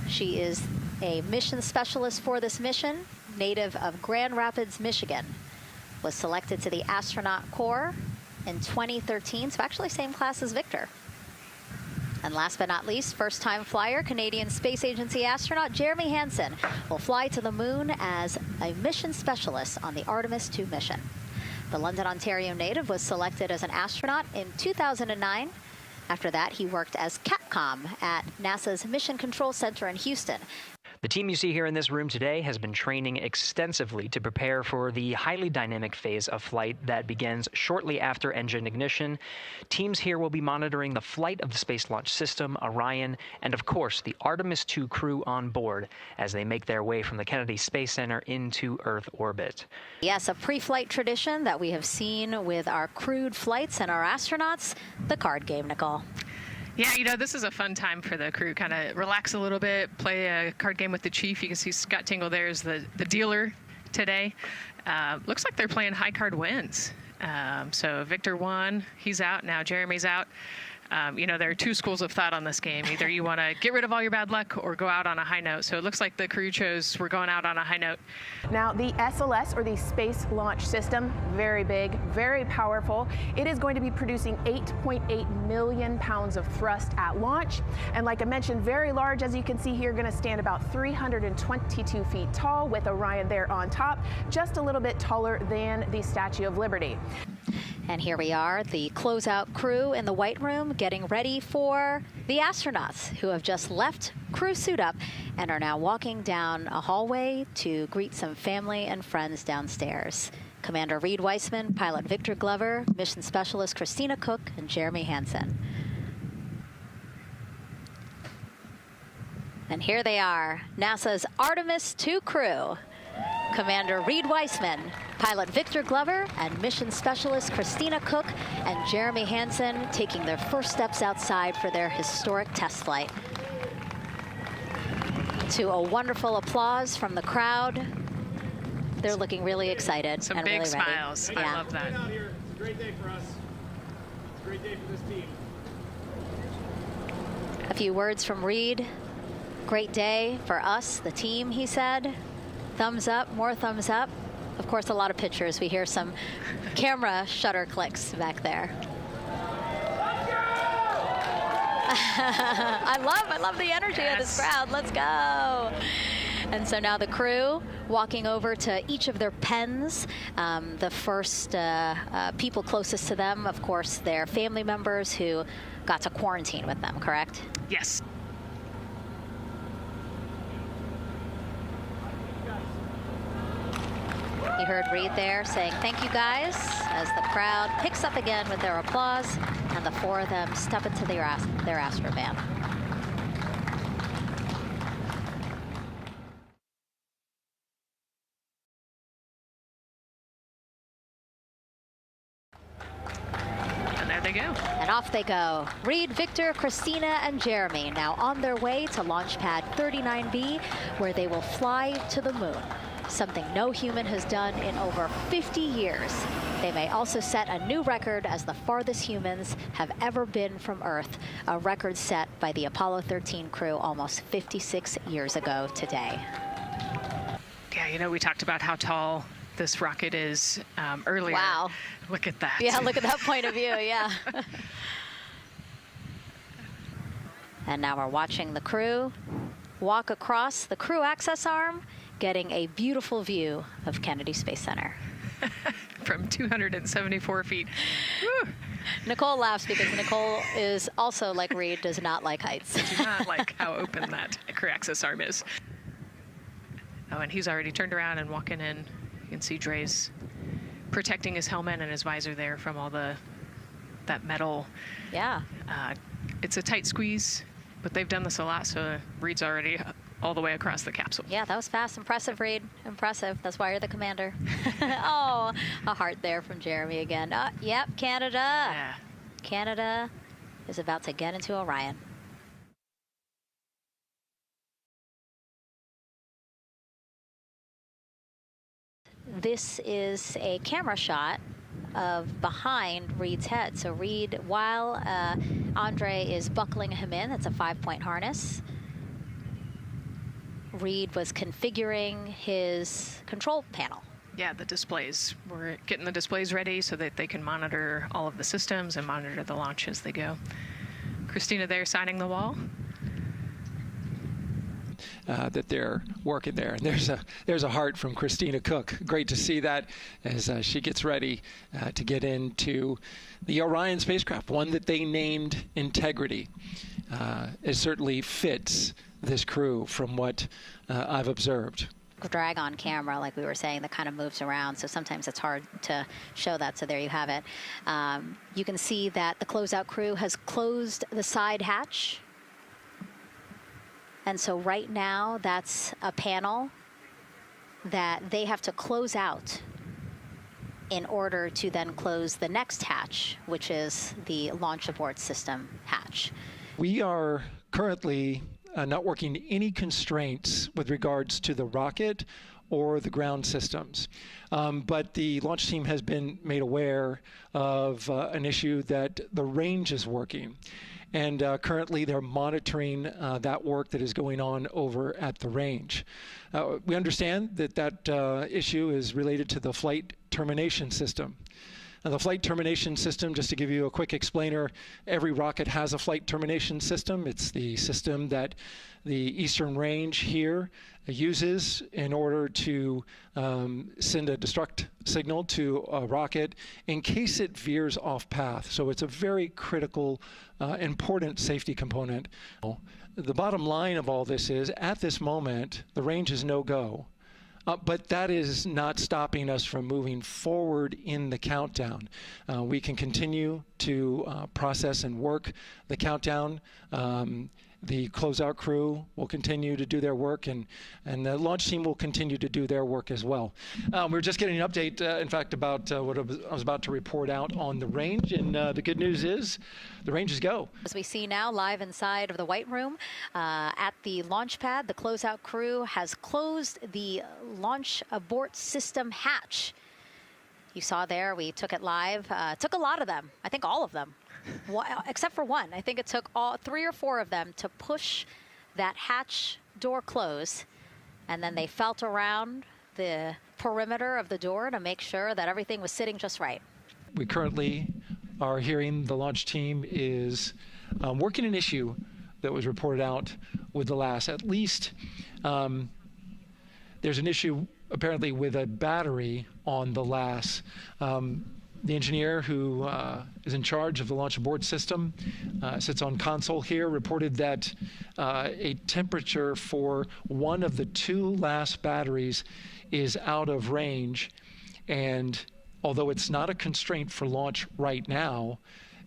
She is a mission specialist for this mission, native of Grand Rapids, Michigan. Was selected to the Astronaut Corps in 2013, so actually same class as Victor. And last but not least, first-time flyer, Canadian Space Agency astronaut Jeremy Hansen will fly to the moon as a mission specialist on the Artemis II mission. The London, Ontario native was selected as an astronaut in 2009. After that, he worked as CATCOM at NASA's Mission Control Center in Houston. The team you see here in this room today has been training extensively to prepare for the highly dynamic phase of flight that begins shortly after engine ignition. Teams here will be monitoring the flight of the Space Launch System, Orion, and of course the Artemis II crew on board as they make their way from the Kennedy Space Center into Earth orbit. Yes, a pre-flight tradition that we have seen with our crewed flights and our astronauts, the card game, Nicole. Yeah, you know, this is a fun time for the crew. Kind of relax a little bit, play a card game with the chief. You can see Scott Tingle there is the dealer today. Looks like they're playing high card wins. So Victor won. He's out. Now Jeremy's out. You know, there are two schools of thought on this game. Either you want to get rid of all your bad luck or go out on a high note. So it looks like the crew chose we're going out on a high note. Now, the SLS, or the Space Launch System, very big, very powerful. It is going to be producing 8.8 million pounds of thrust at launch. And like I mentioned, very large, as you can see here, going to stand about 322 feet tall with Orion there on top, just a little bit taller than the Statue of Liberty. And here we are, the closeout crew in the White Room getting ready for the astronauts who have just left crew suit up and are now walking down a hallway to greet some family and friends downstairs. Commander Reed Weissman, pilot Victor Glover, mission specialist Christina Cook, and Jeremy Hansen. And here they are, NASA's Artemis II crew. Commander Reed Weissman, pilot Victor Glover, and mission specialist Christina Cook and Jeremy Hansen taking their first steps outside for their historic test flight. To a wonderful applause from the crowd. They're looking really excited Some and big really smiles. ready. I love that. It's a great day for us. It's a great day for this team. A few words from Reed. Great day for us, the team, he said. Thumbs up, more thumbs up. Of course, a lot of pictures. We hear some camera shutter clicks back there. I love the energy of this crowd. Let's go. And so now the crew walking over to each of their pens. The first people closest to them, of course, their family members who got to quarantine with them, correct? Yes. You heard Reed there saying thank you guys as the crowd picks up again with their applause and the four of them step into their Astrovan. And there they go. And off they go. Reed, Victor, Christina, and Jeremy now on their way to launch pad 39B, where they will fly to the moon. Something no human has done in over 50 years. They may also set a new record as the farthest humans have ever been from Earth, a record set by the Apollo 13 crew almost 56 years ago today. Yeah, you know, we talked about how tall this rocket is earlier. Wow. Look at that. Yeah, look at that point of view, yeah. And now we're watching the crew walk across the crew access arm, getting a beautiful view of Kennedy Space Center. From 274 feet. Woo. Nicole laughs because Nicole is also, like Reed, does not like heights. I do not like how open that crew access arm is. Oh, and he's already turned around and walking in. You can see Dre's protecting his helmet and his visor there from all that metal. Yeah. It's a tight squeeze, but they've done this a lot, so Reed's already all the way across the capsule. Yeah, that was fast. Impressive, Reed. Impressive. That's why you're the commander. Oh, a heart there from Jeremy again. Yep, Canada. Yeah. Canada is about to get into Orion. This is a camera shot of behind Reed's head. So Reed, while Andre is buckling him in, it's a 5-point harness, Reed was configuring his control panel. Yeah, the displays. We're getting the displays ready so that they can monitor all of the systems and monitor the launch as they go. Christina there signing the wall. That they're working there. And there's a heart from Christina Cook. Great to see that as she gets ready to get into the Orion spacecraft, one that they named Integrity. It certainly fits this crew from what I've observed. Drag on camera, like we were saying, that kind of moves around, so sometimes it's hard to show that, so there you have it. You can see that the closeout crew has closed the side hatch. And so right now, that's a panel that they have to close out in order to then close the next hatch, which is the launch abort system hatch. We are currently not working any constraints with regards to the rocket or the ground systems. But the launch team has been made aware of an issue that the range is working. And currently they're monitoring that work that is going on over at the range. We understand that that issue is related to the flight termination system. Now, the flight termination system, just to give you a quick explainer, every rocket has a flight termination system. It's the system that the Eastern Range here uses in order to send a destruct signal to a rocket in case it veers off path. So it's a very critical, important safety component. The bottom line of all this is, at this moment, the range is no-go. But that is not stopping us from moving forward in the countdown. We can continue to process and work the countdown. The closeout crew will continue to do their work, and the launch team will continue to do their work as well. We're just getting an update, in fact, about what I was about to report out on the range, and the good news is the range is go. As we see now, live inside of the White Room at the launch pad, the closeout crew has closed the launch abort system hatch. You saw there, we took it live. Took a lot of them, I think all of them. Except for one. I think it took 3 or 4 of them to push that hatch door close, and then they felt around the perimeter of the door to make sure that everything was sitting just right. We currently are hearing the launch team is working an issue that was reported out with the LAS. At least there's an issue apparently with a battery on the LAS. The engineer who is in charge of the launch abort system sits on console here, reported that a temperature for one of the 2 LAS batteries is out of range. And although it's not a constraint for launch right now,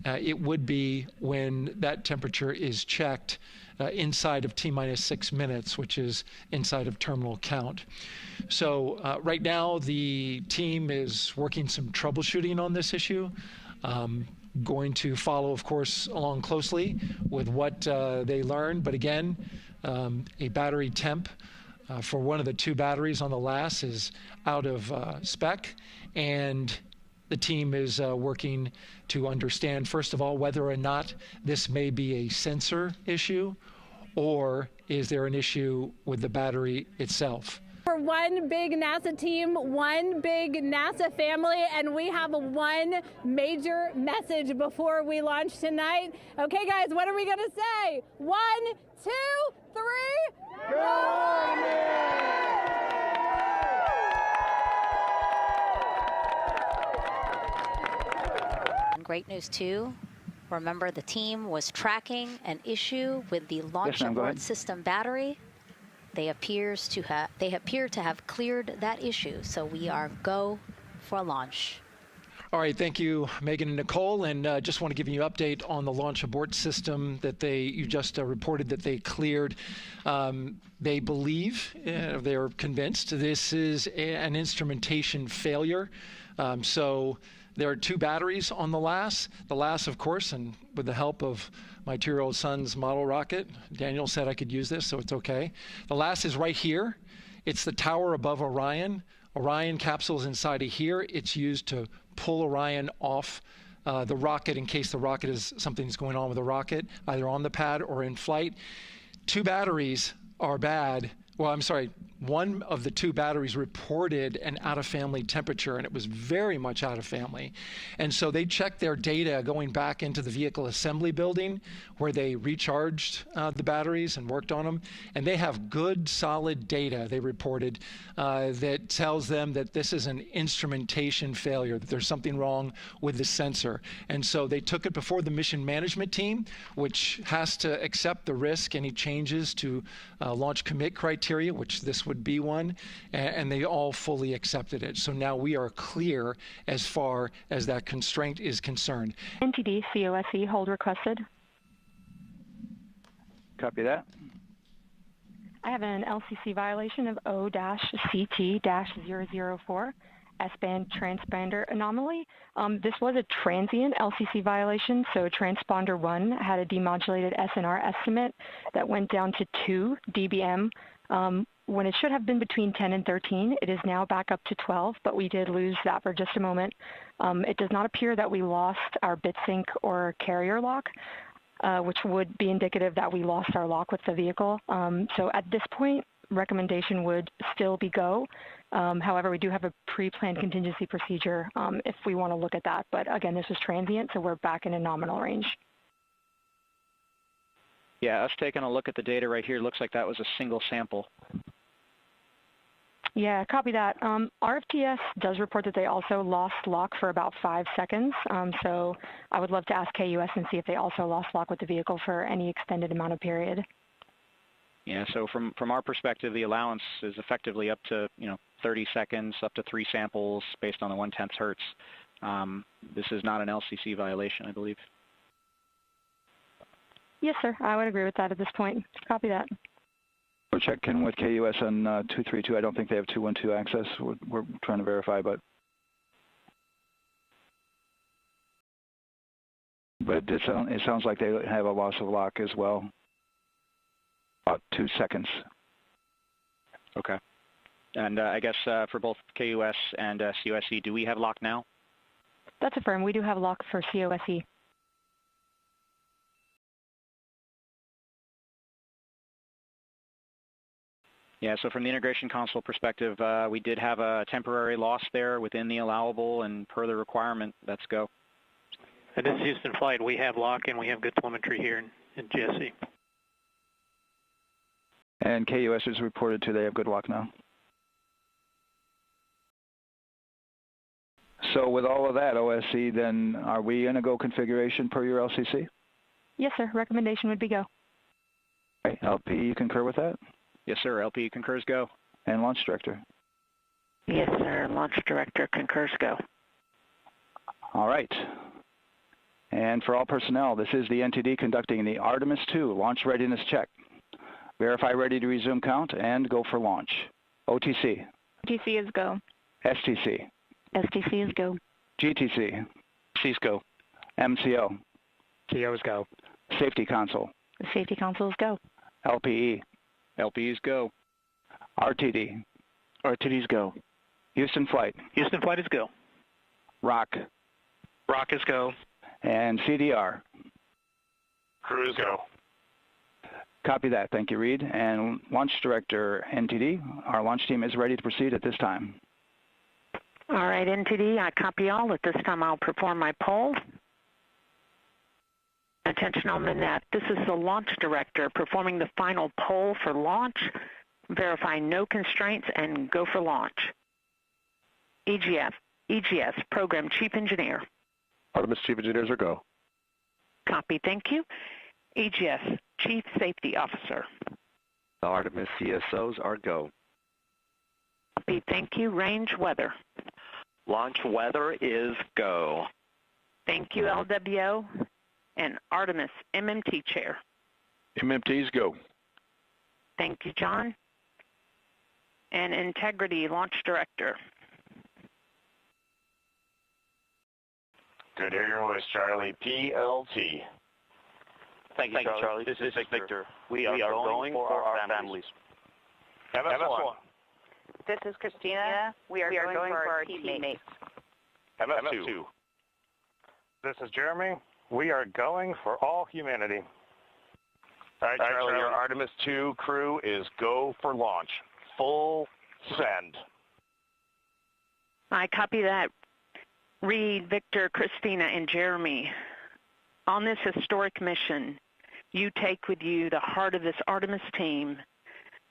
it would be when that temperature is checked inside of T-minus 6 minutes, which is inside of terminal count. So right now the team is working some troubleshooting on this issue. Going to follow, of course, along closely with what they learn. But again, a battery temp for one of the 2 batteries on the LAS is out of spec, and the team is working to understand, first of all, whether or not this may be a sensor issue, or is there an issue with the battery itself. We're one big NASA team, one big NASA family, and we have one major message before we launch tonight. Okay, guys, what are we going to say? 1, 2, 3, go! Great news too. Remember, the team was tracking an issue with the launch abort system battery. They appear to have cleared that issue, so we are go for launch. All right, thank you, Megan and Nicole, and just want to give you an update on the launch abort system that you just reported that they cleared. They believe, they're convinced, this is an instrumentation failure. So There are 2 batteries on the LAS. The LAS, of course, and with the help of my 2-year-old son's model rocket, Daniel said I could use this, so it's okay. The LAS is right here. It's the tower above Orion. Orion capsule is inside of here. It's used to pull Orion off the rocket in case the rocket is something's going on with the rocket, either on the pad or in flight. 2 batteries are bad. Well, I'm sorry, one of the 2 batteries reported an out-of-family temperature, and it was very much out of family. And so they checked their data going back into the vehicle assembly building where they recharged the batteries and worked on them. And they have good, solid data, they reported, that tells them that this is an instrumentation failure, that there's something wrong with the sensor. And so they took it before the mission management team, which has to accept the risk, any changes to launch commit criteria, which this would be one, and they all fully accepted it. So now we are clear as far as that constraint is concerned. NTD COSE hold requested. Copy that. I have an LCC violation of O-CT-004, S-band transponder anomaly. This was a transient LCC violation, so transponder 1 had a demodulated SNR estimate that went down to 2 dBm. When it should have been between 10 and 13, it is now back up to 12, but we did lose that for just a moment. It does not appear that we lost our bit sync or carrier lock, which would be indicative that we lost our lock with the vehicle. So at this point, recommendation would still be go. However, we do have a pre-planned contingency procedure if we want to look at that. But again, this was transient, so we're back in a nominal range. Yeah, us taking a look at the data right here, looks like that was a single sample. Yeah, copy that. RFTS does report that they also lost lock for about 5 seconds. So I would love to ask KUS and see if they also lost lock with the vehicle for any extended amount of period. Yeah, so from our perspective, the allowance is effectively up to 30 seconds, up to 3 samples based on the 1/10 hertz. This is not an LCC violation, I believe. Yes, sir. I would agree with that at this point. Copy that. We're checking with KUS on 232. I don't think they have 212 access. We're trying to verify, but it sounds like they have a loss of lock as well. About 2 seconds. Okay. And I guess for both KUS and COSE, do we have lock now? That's affirmed. We do have lock for COSE. Yeah, so from the integration console perspective, we did have a temporary loss there within the allowable, and per the requirement, let's go. This is Houston Flight. We have lock and we have good telemetry here in GSE. And KUS is reported to they have good lock now. So with all of that, OSC, then are we in a go configuration per your LCC? Yes, sir. Recommendation would be go. Okay. LP, you concur with that? Yes, sir. LP concurs go. And Launch Director? Yes, sir. Launch Director concurs go. All right. And for all personnel, this is the NTD conducting the Artemis II launch readiness check. Verify ready to resume count and go for launch. OTC? OTC is go. STC? STC is go. GTC? C's go. MCO? CO is go. Safety Console? The Safety Console is go. LPE? LPE's go. RTD? RTD's go. Houston Flight? Houston Flight is go. ROC? ROC is go. And CDR? Cruise go. Copy that. Thank you, Reed. And Launch Director NTD, our launch team is ready to proceed at this time. All right, NTD, I copy all. At this time, I'll perform my poll. Attention on the net. This is the Launch Director performing the final poll for launch. Verify no constraints and go for launch. EGS, Program Chief Engineer. Artemis Chief Engineers are go. Copy, thank you. EGS, Chief Safety Officer. The Artemis CSOs are go. Copy, thank you. Range weather. Launch weather is go. Thank you, LWO. And Artemis MMT Chair. MMT's go. Thank you, John. And Integrity Launch Director. Good to hear your voice, Charlie. PLT. Thank you, Charlie. This is Victor. We are going for our families. MS1. This is Christina. We are going for our teammates. MS2. This is Jeremy. We are going for all humanity. All right, Charlie, your Artemis 2 crew is go for launch. Full send. I copy that. Reed, Victor, Christina, and Jeremy. On this historic mission, you take with you the heart of this Artemis team,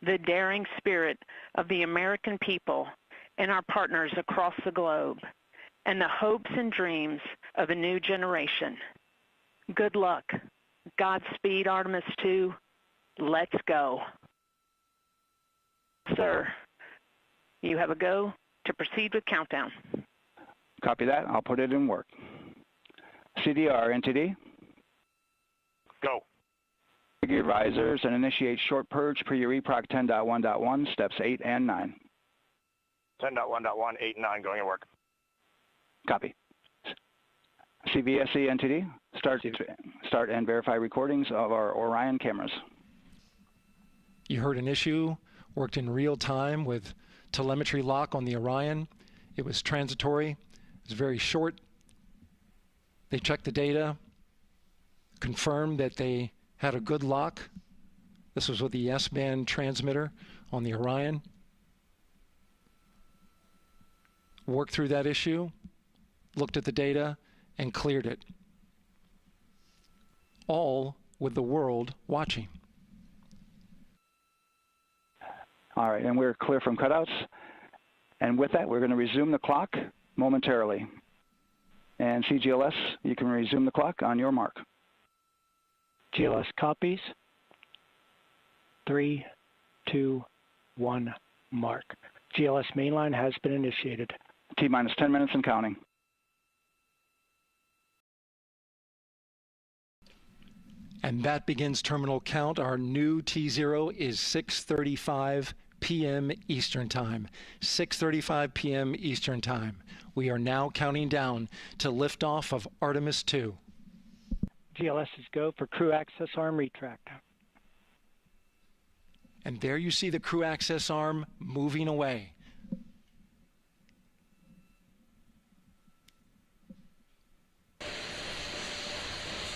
the daring spirit of the American people and our partners across the globe, and the hopes and dreams of a new generation. Good luck. Godspeed, Artemis 2. Let's go. Sir, you have a go to proceed with countdown. Copy that. I'll put it in work. CDR, NTD. Go. Your risers and initiate short purge per your EPROC 10.1.1, steps 8 and 9. 10.1.1, 8 and 9 going to work. Copy. CVSE NTD, start and verify recordings of our Orion cameras. You heard an issue, worked in real time with telemetry lock on the Orion. It was transitory. It was very short. They checked the data, confirmed that they had a good lock. This was with the S-band transmitter on the Orion. Worked through that issue, looked at the data, and cleared it. All with the world watching. All right, and we're clear from cutouts. And with that, we're going to resume the clock momentarily. And CGLS, you can resume the clock on your mark. GLS copies. 3, 2, 1, mark. GLS mainline has been initiated. T-minus 10 minutes and counting. And that begins terminal count. Our new T0 is 6:35 p.m. Eastern Time. 6:35 p.m. Eastern Time. We are now counting down to liftoff of Artemis 2. GLS is go for crew access arm retract. And there you see the crew access arm moving away.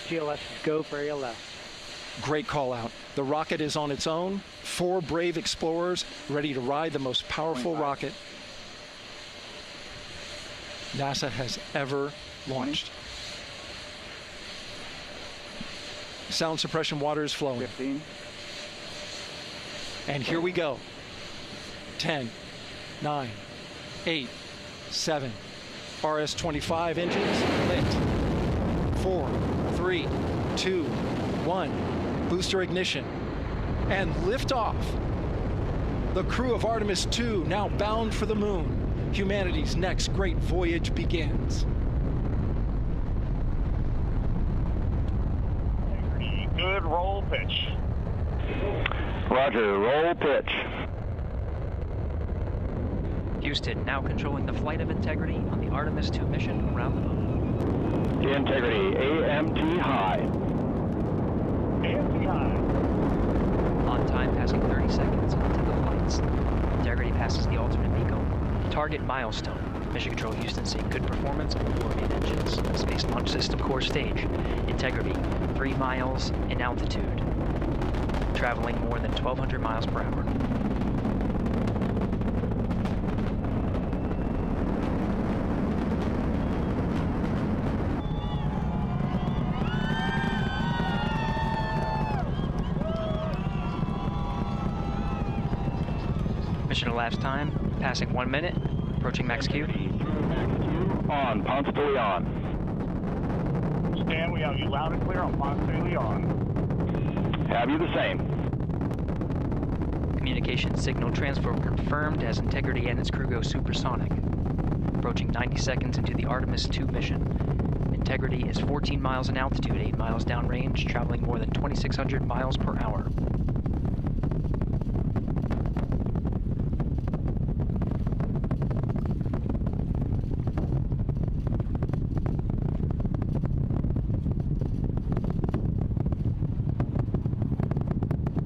GLS is go for area left. Great call out. The rocket is on its own. 4 brave explorers ready to ride the most powerful rocket NASA has ever launched. Sound suppression water is flowing. 15. And here we go. 10, 9, 8, 7. RS-25 engines lit. 4, 3, 2, 1. Booster ignition. And liftoff. The crew of Artemis 2 now bound for the moon. Humanity's next great voyage begins. Good roll pitch. Roger, roll pitch. Houston now controlling the flight of Integrity on the Artemis 2 mission around the moon. Integrity, AMT high. AMT high. On time passing 30 seconds into the flights. Integrity passes the alternate beacon. Target milestone. Mission Control Houston seeing good performance on the 4 main engines. Space Launch System core stage. Integrity, 3 miles in altitude. Traveling more than 1,200 miles per hour. Mission elapsed time, passing 1 minute, approaching max Q. On, Ponce de Leon. Stan, we have you loud and clear on Ponce de Leon. Have you the same. Communication signal transfer confirmed as Integrity and its crew go supersonic. Approaching 90 seconds into the Artemis 2 mission. Integrity is 14 miles in altitude, 8 miles downrange, traveling more than 2,600 miles per hour.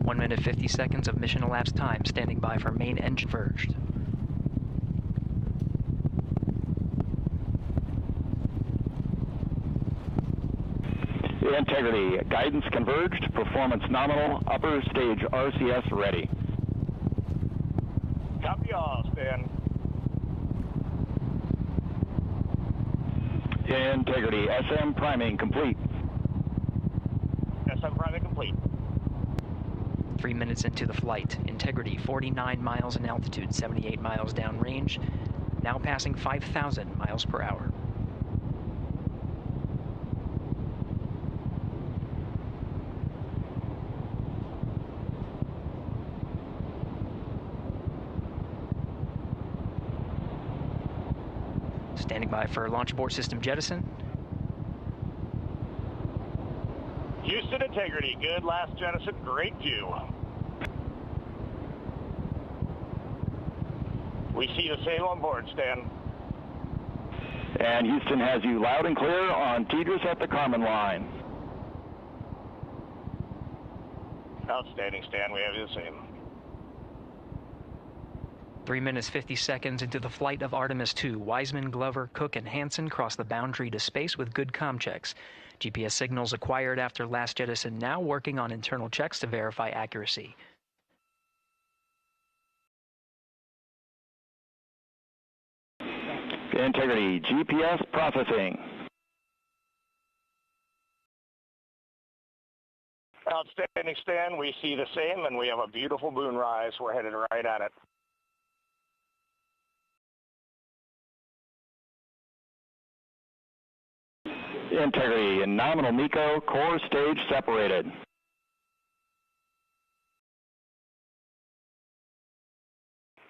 1 minute 50 seconds of mission elapsed time, standing by for main engine converged. Integrity, guidance converged, performance nominal, upper stage RCS ready. Copy all, Stan. Integrity, SM priming complete. SM priming complete. 3 minutes into the flight. Integrity, 49 miles in altitude, 78 miles downrange, now passing 5,000 miles per hour. Standing by for launch abort system jettison. Houston Integrity, good last jettison, great view. We see the same on board, Stan. And Houston has you loud and clear on Tidris at the Carmen line. Outstanding, Stan, we have you the same. 3 minutes 50 seconds into the flight of Artemis II, Wiseman, Glover, Cook, and Hansen cross the boundary to space with good comm checks. GPS signals acquired after last jettison now working on internal checks to verify accuracy. Integrity, GPS processing. Outstanding, Stan, we see the same, and we have a beautiful moonrise. We're headed right at it. Integrity, nominal MECO, core stage separated.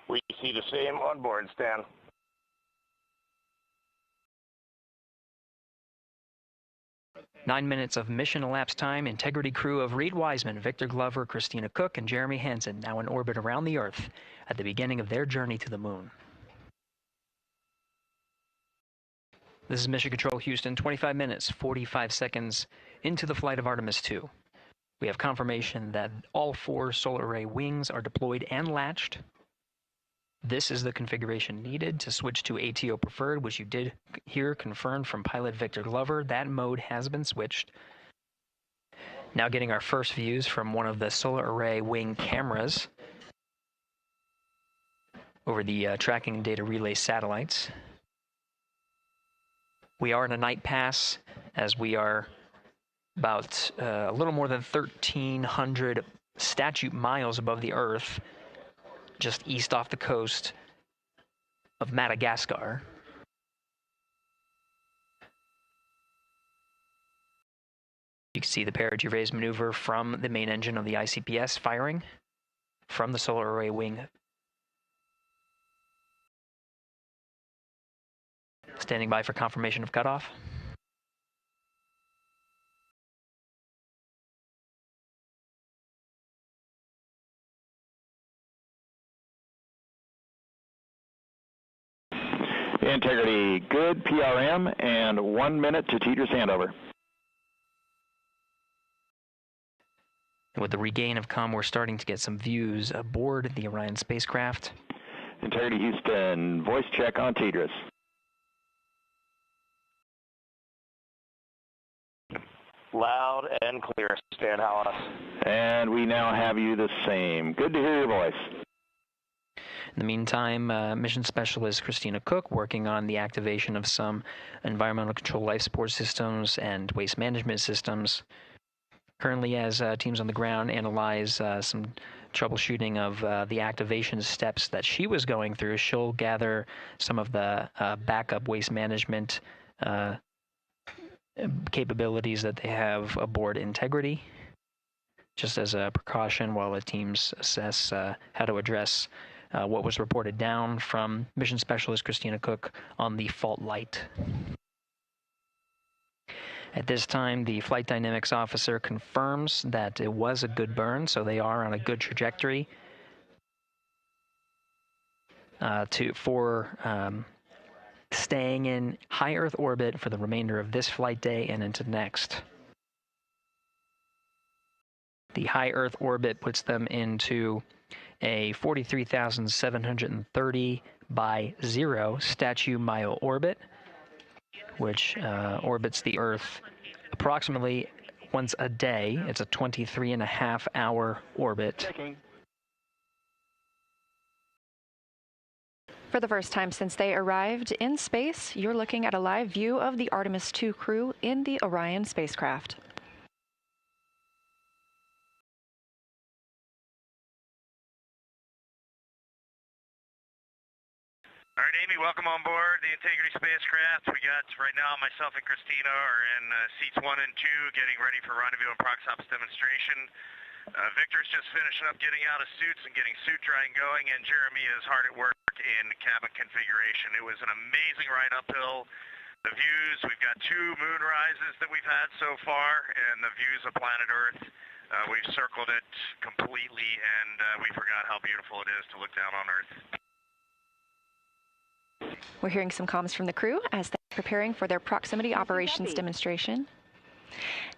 We see the same on board, Stan. Nine minutes of mission elapsed time. Integrity crew of Reed Wiseman, Victor Glover, Christina Cook, and Jeremy Hansen now in orbit around the Earth at the beginning of their journey to the Moon. This is Mission Control Houston, 25 minutes, 45 seconds into the flight of Artemis II. We have confirmation that all 4 solar array wings are deployed and latched. This is the configuration needed to switch to ATO preferred, which you did hear confirmed from pilot Victor Glover. That mode has been switched. Now getting our first views from one of the solar array wing cameras over the tracking data relay satellites. We are in a night pass as we are about a little more than 1,300 statute miles above the Earth, just east off the coast of Madagascar. You can see the perigee-raise maneuver from the main engine of the ICPS firing from the solar array wing. Standing by for confirmation of cutoff. Integrity, good PRM, and 1 minute to Tidris handover. With the regain of comm, we're starting to get some views aboard the Orion spacecraft. Integrity Houston, voice check on Tidris. Loud and clear, Stan Hallis. And we now have you the same. Good to hear your voice. In the meantime, Mission Specialist Christina Cook working on the activation of some environmental control life support systems and waste management systems. Currently, as teams on the ground analyze some troubleshooting of the activation steps that she was going through, she'll gather some of the backup waste management capabilities that they have aboard Integrity, just as a precaution while the teams assess how to address what was reported down from Mission Specialist Christina Cook on the fault light. At this time, the flight dynamics officer confirms that it was a good burn, so they are on a good trajectory for staying in high Earth orbit for the remainder of this flight day and into next. The high Earth orbit puts them into a 43,730 by 0 statute-mile orbit, which orbits the Earth approximately once a day. It's a 23.5-hour orbit. For the first time since they arrived in space, you're looking at a live view of the Artemis II crew in the Orion spacecraft. All right, Amy, welcome on board the Integrity spacecraft. We got, right now, myself and Christina are in seats 1 and 2, getting ready for rendezvous and proxops demonstration. Victor's just finishing up getting out of suits and getting suit drying going, and Jeremy is hard at work in cabin configuration. It was an amazing ride uphill. The views, we've got 2 moon rises that we've had so far, and the views of planet Earth. We've circled it completely, and we forgot how beautiful it is to look down on Earth. We're hearing some comms from the crew as they're preparing for their proximity operations demonstration.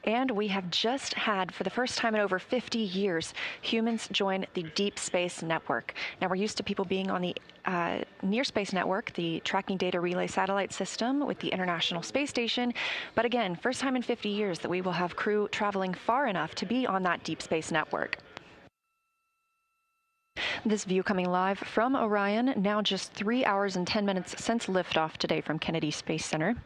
And we have just had, for the first time in over 50 years, humans join the Deep Space Network. Now, we're used to people being on the Near Space Network, the Tracking Data Relay Satellite System with the International Space Station. But again, first time in 50 years that we will have crew traveling far enough to be on that Deep Space Network. This view coming live from Orion, now just 3 hours and 10 minutes since liftoff today from Kennedy Space Center.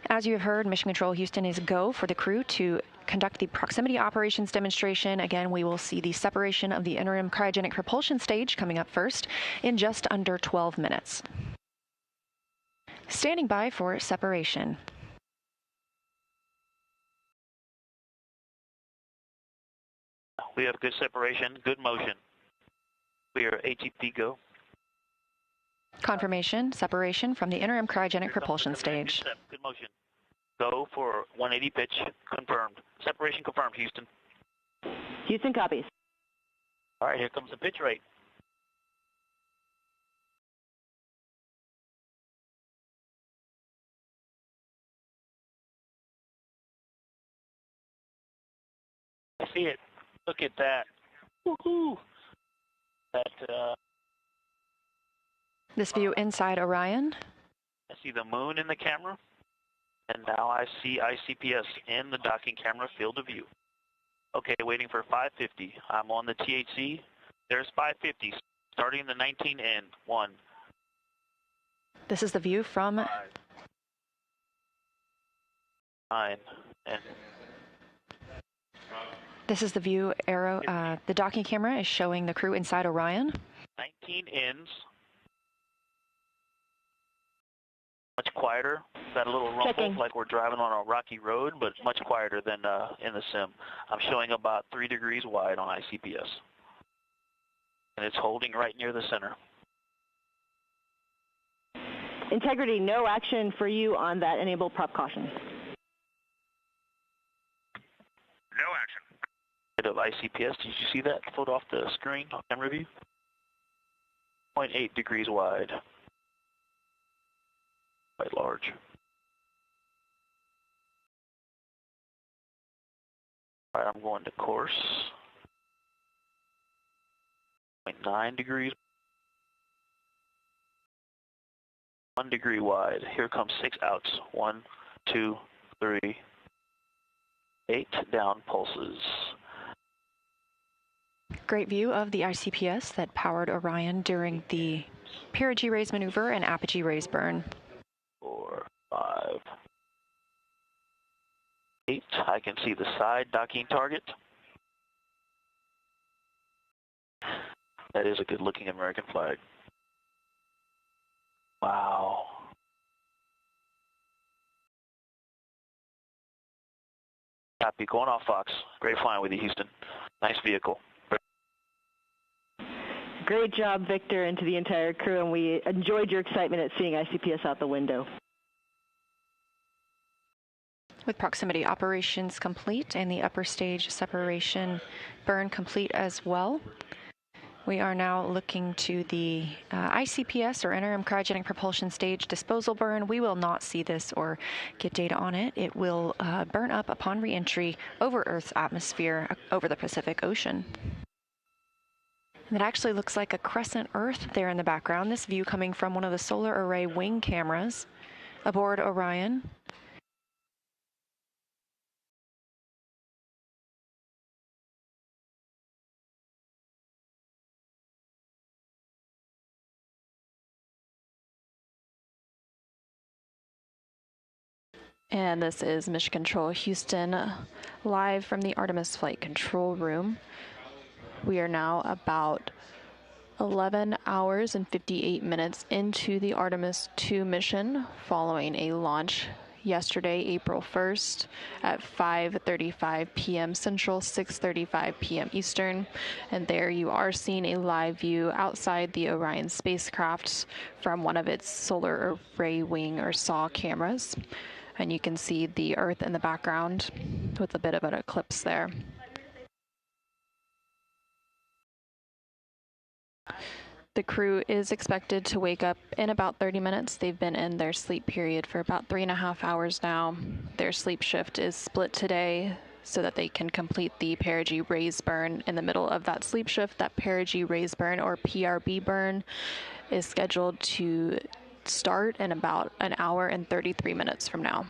As you have heard, Mission Control Houston is go for the crew to conduct the proximity operations demonstration. Again, we will see the separation of the interim cryogenic propulsion stage coming up first in just under 12 minutes. Standing by for separation. We have good separation, good motion. We are ATP go. Confirmation, separation from the interim cryogenic propulsion stage. Good motion. Go for 180 pitch, confirmed. Separation confirmed, Houston. Houston copies. All right, here comes the pitch rate. I see it. Look at that. Woohoo! This view inside Orion. I see the moon in the camera, and now I see ICPS in the docking camera field of view. Okay, waiting for 550. I'm on the THC. There's 550, starting the 19N. 1. This is the view from 9. And this is the view arrow. The docking camera is showing the crew inside Orion. 19 ends. Much quieter. Got a little rumble like we're driving on a rocky road, but much quieter than in the sim. I'm showing about 3 degrees wide on ICPS. And it's holding right near the center. Integrity, no action for you on that enable prop caution. No action. Bit of ICPS. Did you see that photo off the screen on camera view? 0.8 degrees wide. Quite large. All right, I'm going to course. 0.9 degrees. 1 degree wide. Here comes 6 outs. 1, 2, 3, 8 down pulses. Great view of the ICPS that powered Orion during the perigee raise maneuver and apogee raise burn. 4, 5, 8. I can see the side docking target. That is a good looking American flag. Wow. Copy, going off Fox. Great flying with you, Houston. Nice vehicle. Great job, Victor, and to the entire crew, and we enjoyed your excitement at seeing ICPS out the window. With proximity operations complete and the upper stage separation burn complete as well, We are now looking to the ICPS, or Interim Cryogenic Propulsion Stage disposal burn. We will not see this or get data on it. It will burn up upon reentry over Earth's atmosphere over the Pacific Ocean. And it actually looks like a crescent Earth there in the background. This view coming from one of the solar array wing cameras aboard Orion. And this is Mission Control Houston, live from the Artemis Flight Control Room. We are now about 11 hours and 58 minutes into the Artemis 2 mission, following a launch yesterday, April 1st at 5:35 p.m. Central, 6:35 p.m. Eastern. And there you are seeing a live view outside the Orion spacecraft from one of its solar array wing or SAW cameras. And you can see the Earth in the background with a bit of an eclipse there. The crew is expected to wake up in about 30 minutes. They've been in their sleep period for about 3.5 hours now. Their sleep shift is split today so that they can complete the perigee raise burn in the middle of that sleep shift. That perigee raise burn, or PRB burn, is scheduled to start in about an hour and 33 minutes from now.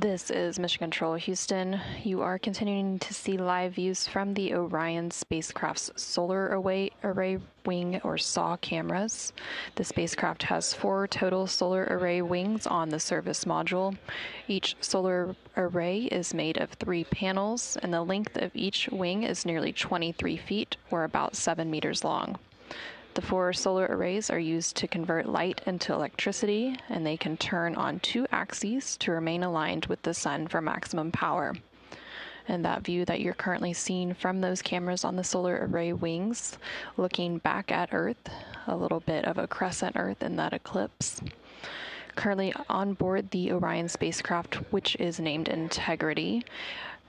This is Mission Control Houston. You are continuing to see live views from the Orion spacecraft's solar array wing or SAW cameras. The spacecraft has 4 total solar array wings on the service module. Each solar array is made of 3 panels, and the length of each wing is nearly 23 feet, or about 7 meters long. The 4 solar arrays are used to convert light into electricity, and they can turn on 2 axes to remain aligned with the sun for maximum power. And that view that you're currently seeing from those cameras on the solar array wings, looking back at Earth, a little bit of a crescent Earth in that eclipse. Currently on board the Orion spacecraft, which is named Integrity,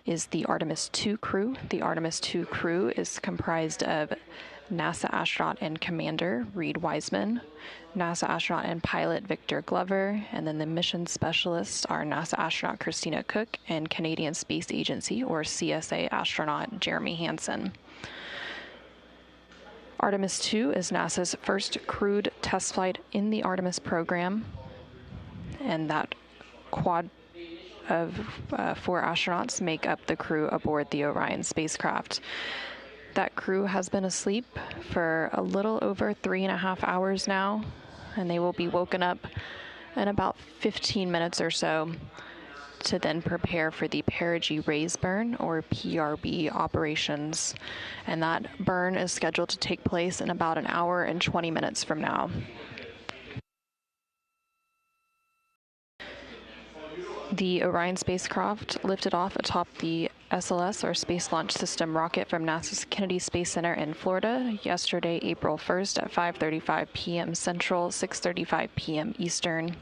is the Artemis II crew. The Artemis II crew is comprised of NASA astronaut and commander Reed Wiseman, NASA astronaut and pilot Victor Glover, and then the mission specialists are NASA astronaut Christina Cook and Canadian Space Agency or CSA astronaut Jeremy Hansen. Artemis II is NASA's first crewed test flight in the Artemis program, and that quad of 4 astronauts make up the crew aboard the Orion spacecraft. That crew has been asleep for a little over 3.5 hours now, and they will be woken up in about 15 minutes or so to then prepare for the perigee raise burn or PRB operations. And that burn is scheduled to take place in about 1 hour and 20 minutes from now. The Orion spacecraft lifted off atop the SLS, or Space Launch System rocket, from NASA's Kennedy Space Center in Florida yesterday, April 1st at 5:35 p.m. Central, 6:35 p.m. Eastern.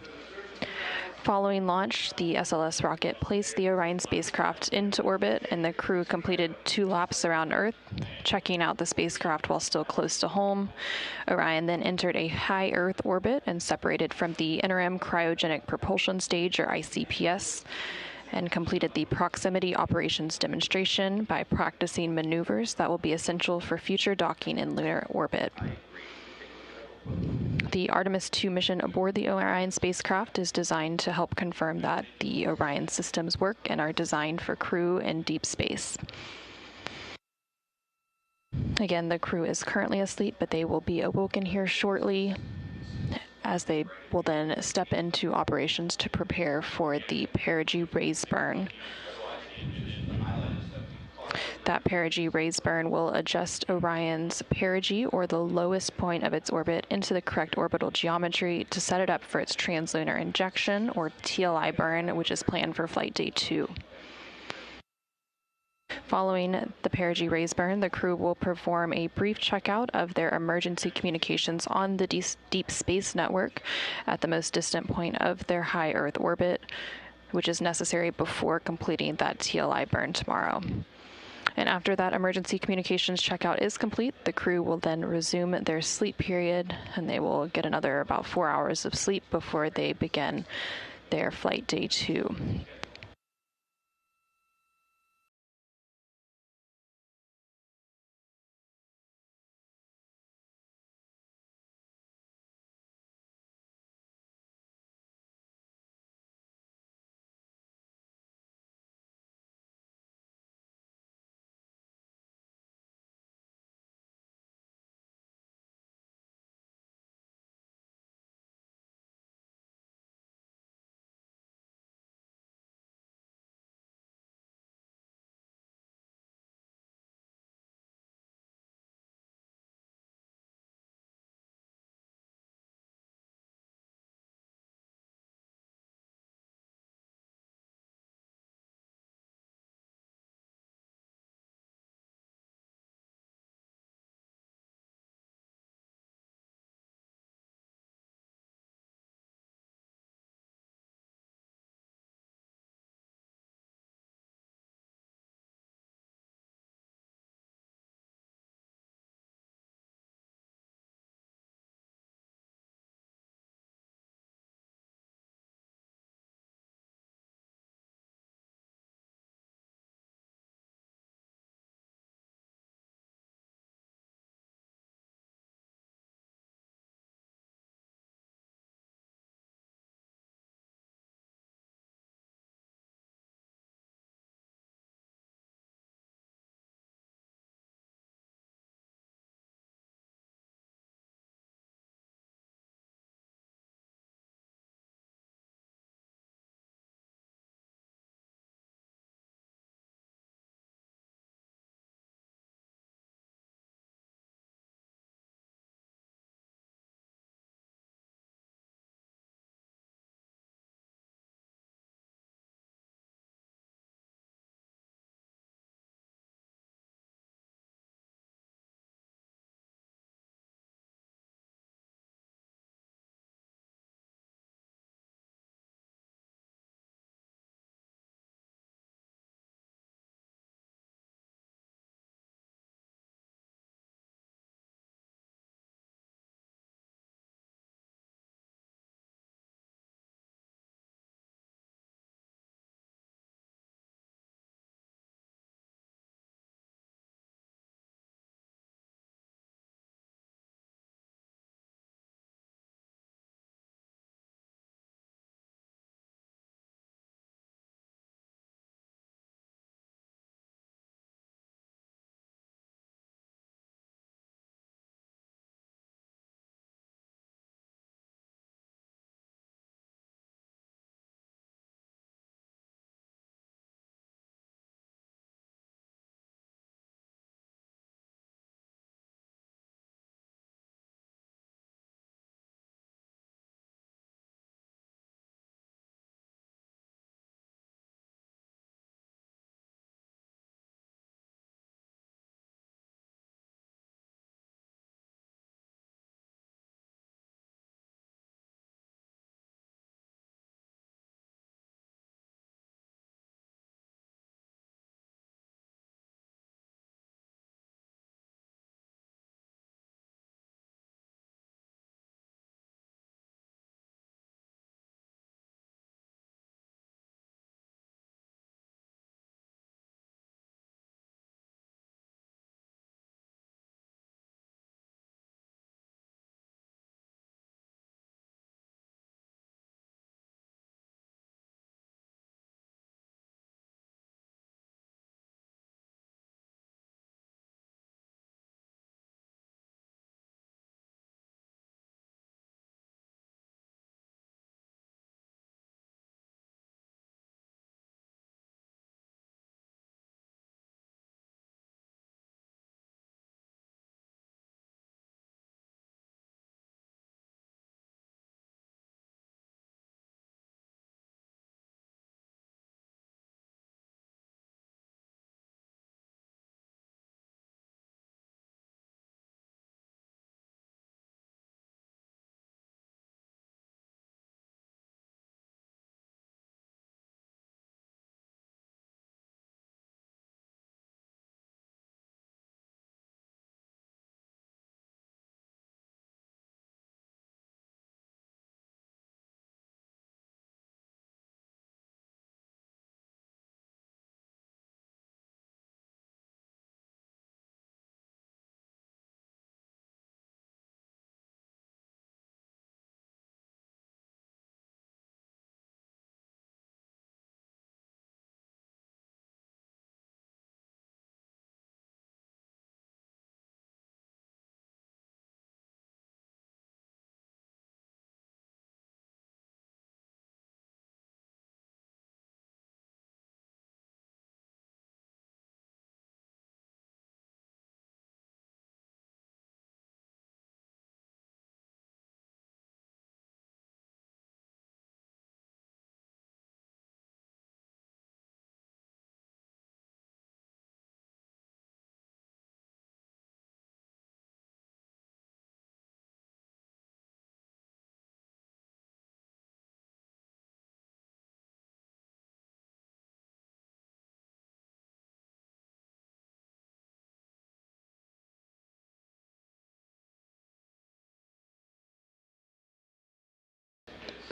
Following launch, the SLS rocket placed the Orion spacecraft into orbit, and the crew completed 2 laps around Earth, checking out the spacecraft while still close to home. Orion then entered a high Earth orbit and separated from the Interim Cryogenic Propulsion Stage, or ICPS, and completed the proximity operations demonstration by practicing maneuvers that will be essential for future docking in lunar orbit. The Artemis II mission aboard the Orion spacecraft is designed to help confirm that the Orion systems work and are designed for crew in deep space. Again, the crew is currently asleep, but they will be awoken here shortly, as they will then step into operations to prepare for the perigee raise burn. That perigee raise burn will adjust Orion's perigee, or the lowest point of its orbit, into the correct orbital geometry to set it up for its translunar injection, or TLI burn, which is planned for Flight Day 2. Following the perigee raise burn, the crew will perform a brief checkout of their emergency communications on the Deep Space Network at the most distant point of their high Earth orbit, which is necessary before completing that TLI burn tomorrow. And after that emergency communications checkout is complete, the crew will then resume their sleep period, and they will get another about 4 hours of sleep before they begin their Flight Day 2.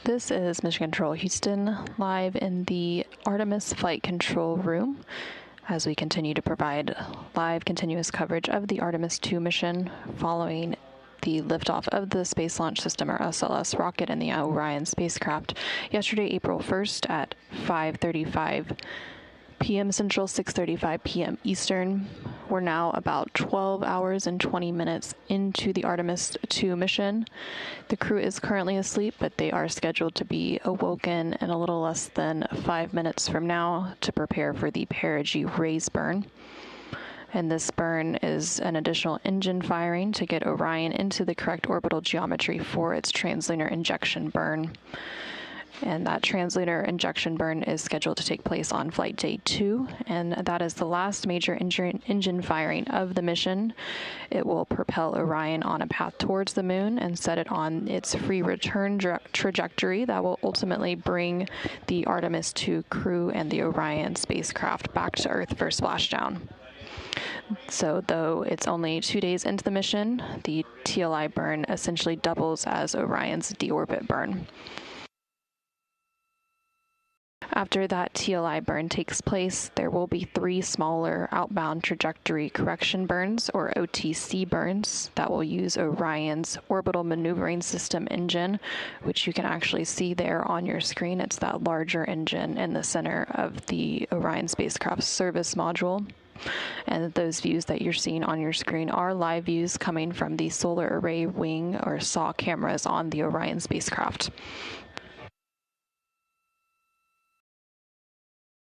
This is Mission Control Houston, live in the Artemis Flight Control Room as we continue to provide live continuous coverage of the Artemis II mission following the liftoff of the Space Launch System, or SLS, rocket and the Orion spacecraft yesterday, April 1st at 5:35 p.m. Central, 6:35 p.m. Eastern. We're now about 12 hours and 20 minutes into the Artemis II mission. The crew is currently asleep, but they are scheduled to be awoken in a little less than 5 minutes from now to prepare for the perigee raise burn. And this burn is an additional engine firing to get Orion into the correct orbital geometry for its translunar injection burn. And that translunar injection burn is scheduled to take place on flight day 2, and that is the last major engine firing of the mission. It will propel Orion on a path towards the moon and set it on its free return trajectory that will ultimately bring the Artemis II crew and the Orion spacecraft back to Earth for splashdown. So though it's only 2 days into the mission, the TLI burn essentially doubles as Orion's deorbit burn. After that TLI burn takes place, there will be 3 smaller outbound trajectory correction burns, or OTC burns, that will use Orion's orbital maneuvering system engine, which you can actually see there on your screen. It's that larger engine in the center of the Orion spacecraft service module. And those views that you're seeing on your screen are live views coming from the solar array wing, or SAW, cameras on the Orion spacecraft.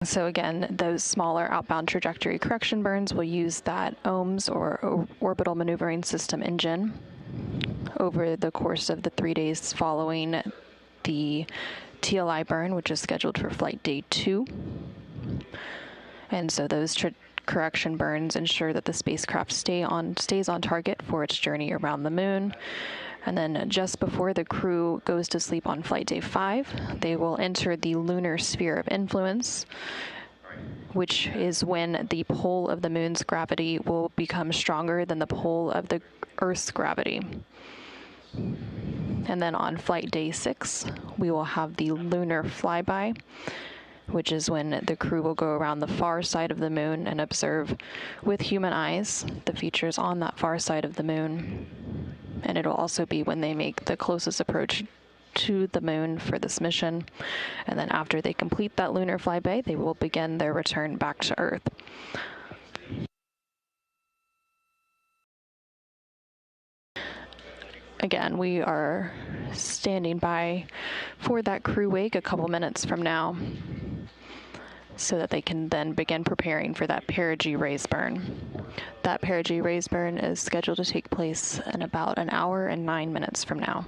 So again, those smaller outbound trajectory correction burns will use that OMS, or orbital maneuvering system engine, over the course of the 3 days following the TLI burn, which is scheduled for flight day 2. And so those correction burns ensure that the spacecraft stays on target for its journey around the moon. And then just before the crew goes to sleep on flight day 5, they will enter the lunar sphere of influence, which is when the pull of the moon's gravity will become stronger than the pull of the Earth's gravity. And then on flight day 6, we will have the lunar flyby, which is when the crew will go around the far side of the moon and observe with human eyes the features on that far side of the moon. And it'll also be when they make the closest approach to the moon for this mission. And then after they complete that lunar flyby, they will begin their return back to Earth. Again, we are standing by for that crew wake a couple minutes from now, so that they can then begin preparing for that perigee raise burn. That perigee raise burn is scheduled to take place in about an hour and 9 minutes from now.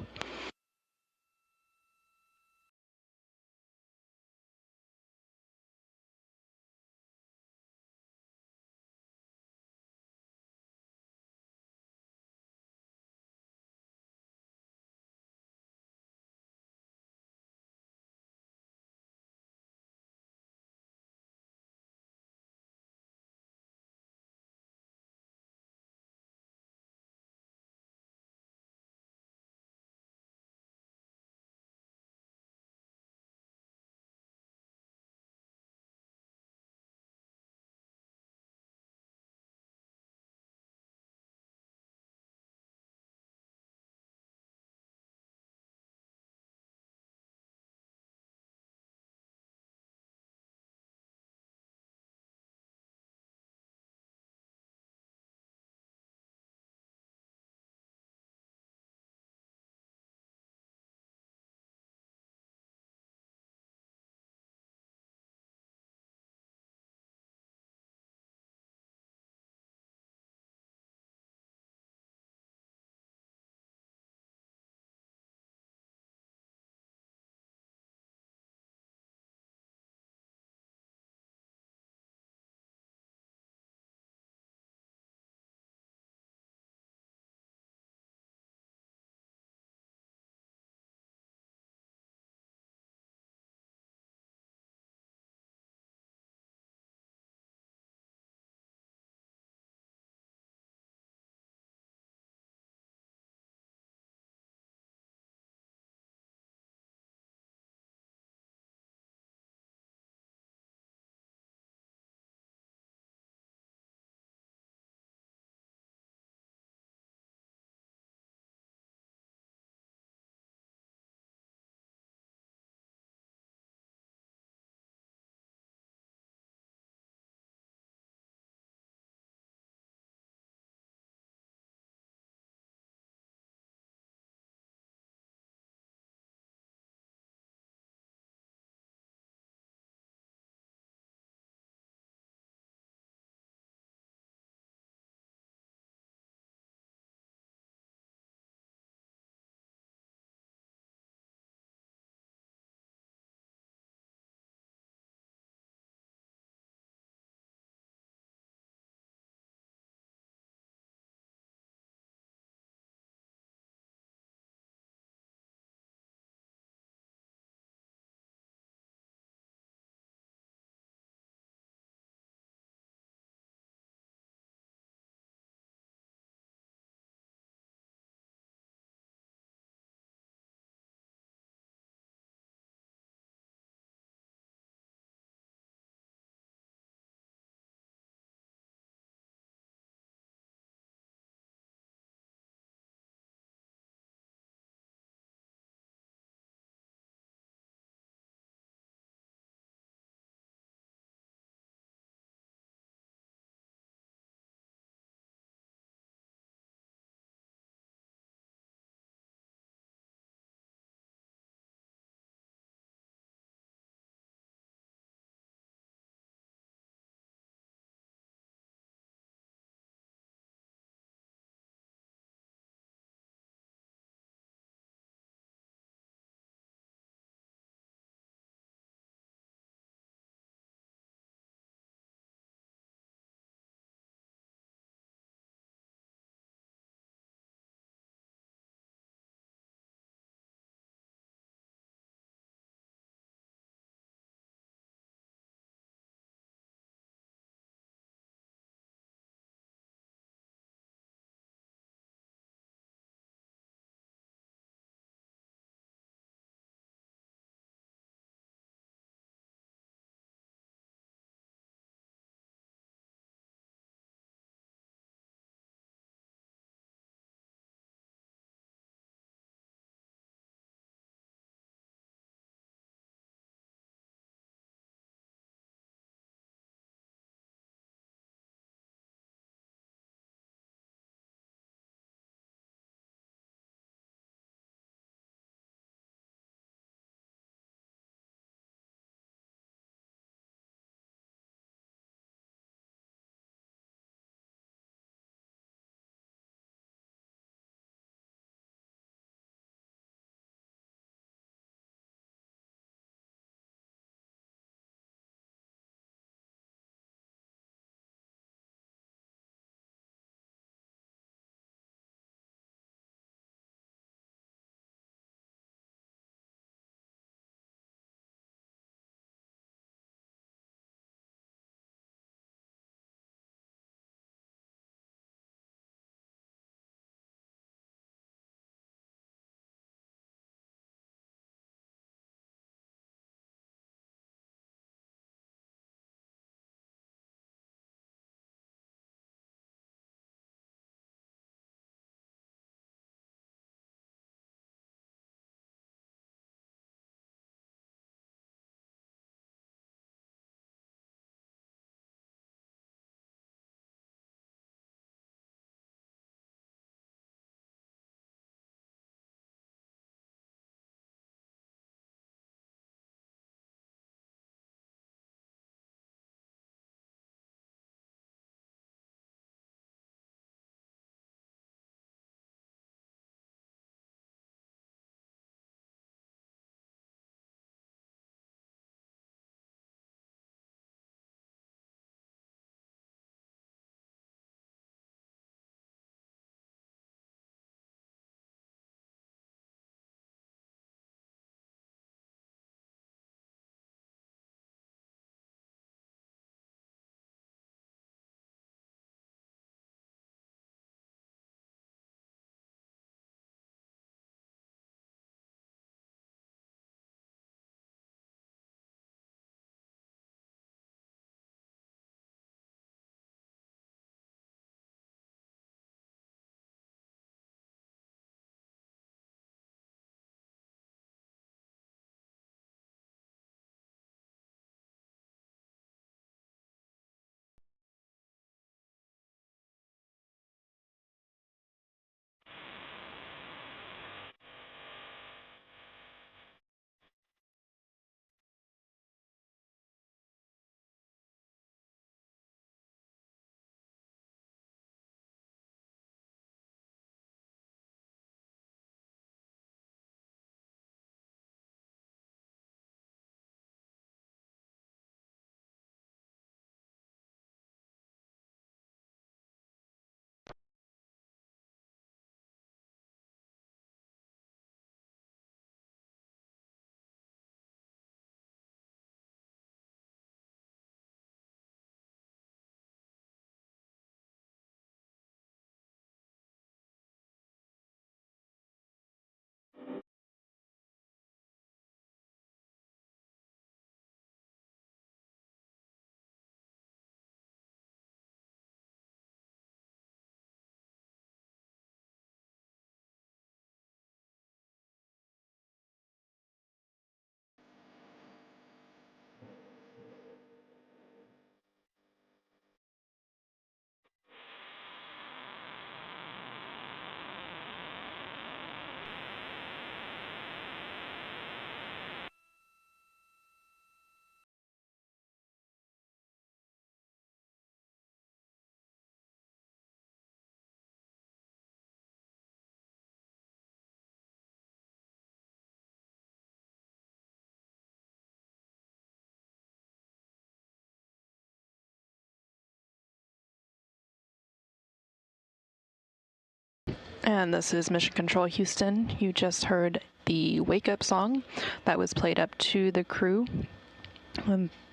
And this is Mission Control Houston. You just heard the Wake Up song that was played up to the crew.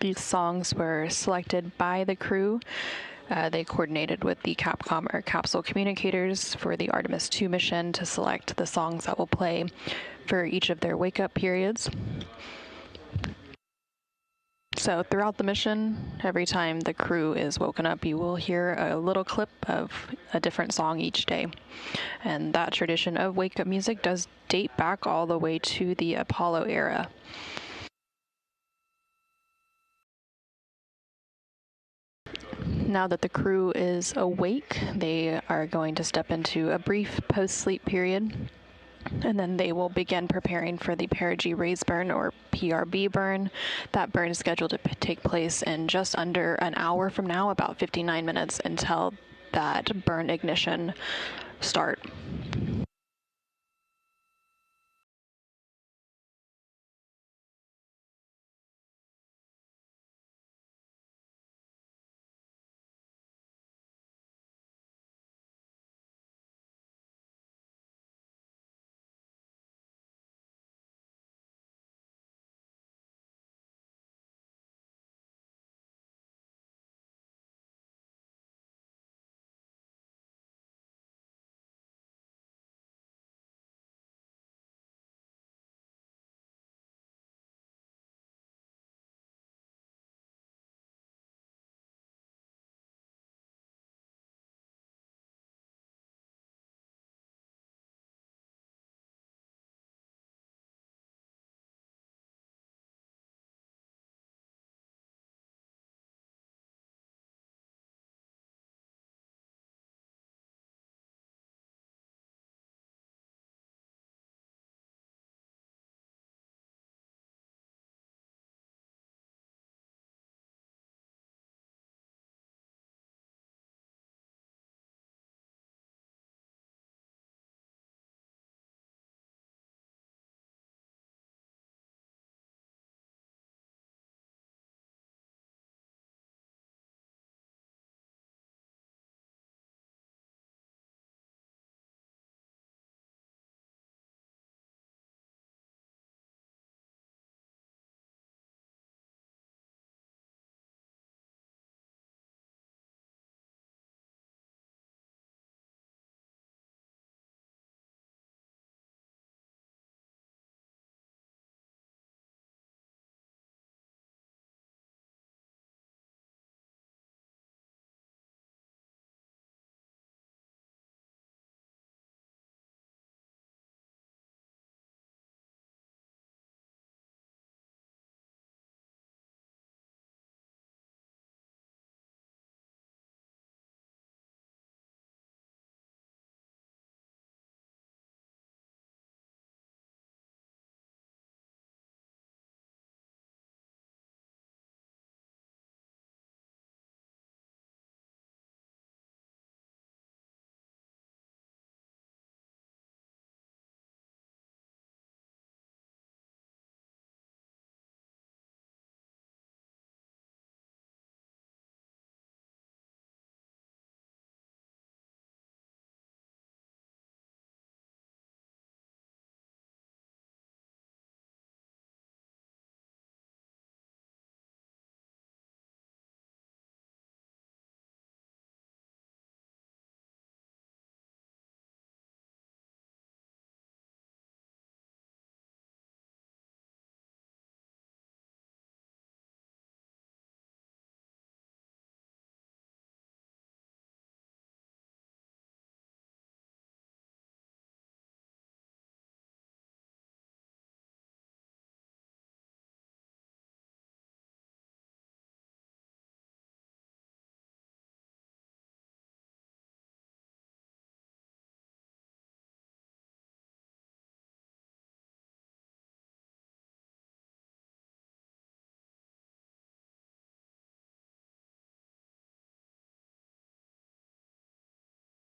These songs were selected by the crew. They coordinated with the Capcom or capsule communicators for the Artemis II mission to select the songs that will play for each of their wake-up periods. So throughout the mission, every time the crew is woken up, you will hear a little clip of a different song each day. And that tradition of wake-up music does date back all the way to the Apollo era. Now that the crew is awake, they are going to step into a brief post-sleep period, and then they will begin preparing for the perigee raise burn, or PRB burn. That burn is scheduled to take place in just under an hour from now, about 59 minutes until that burn ignition start.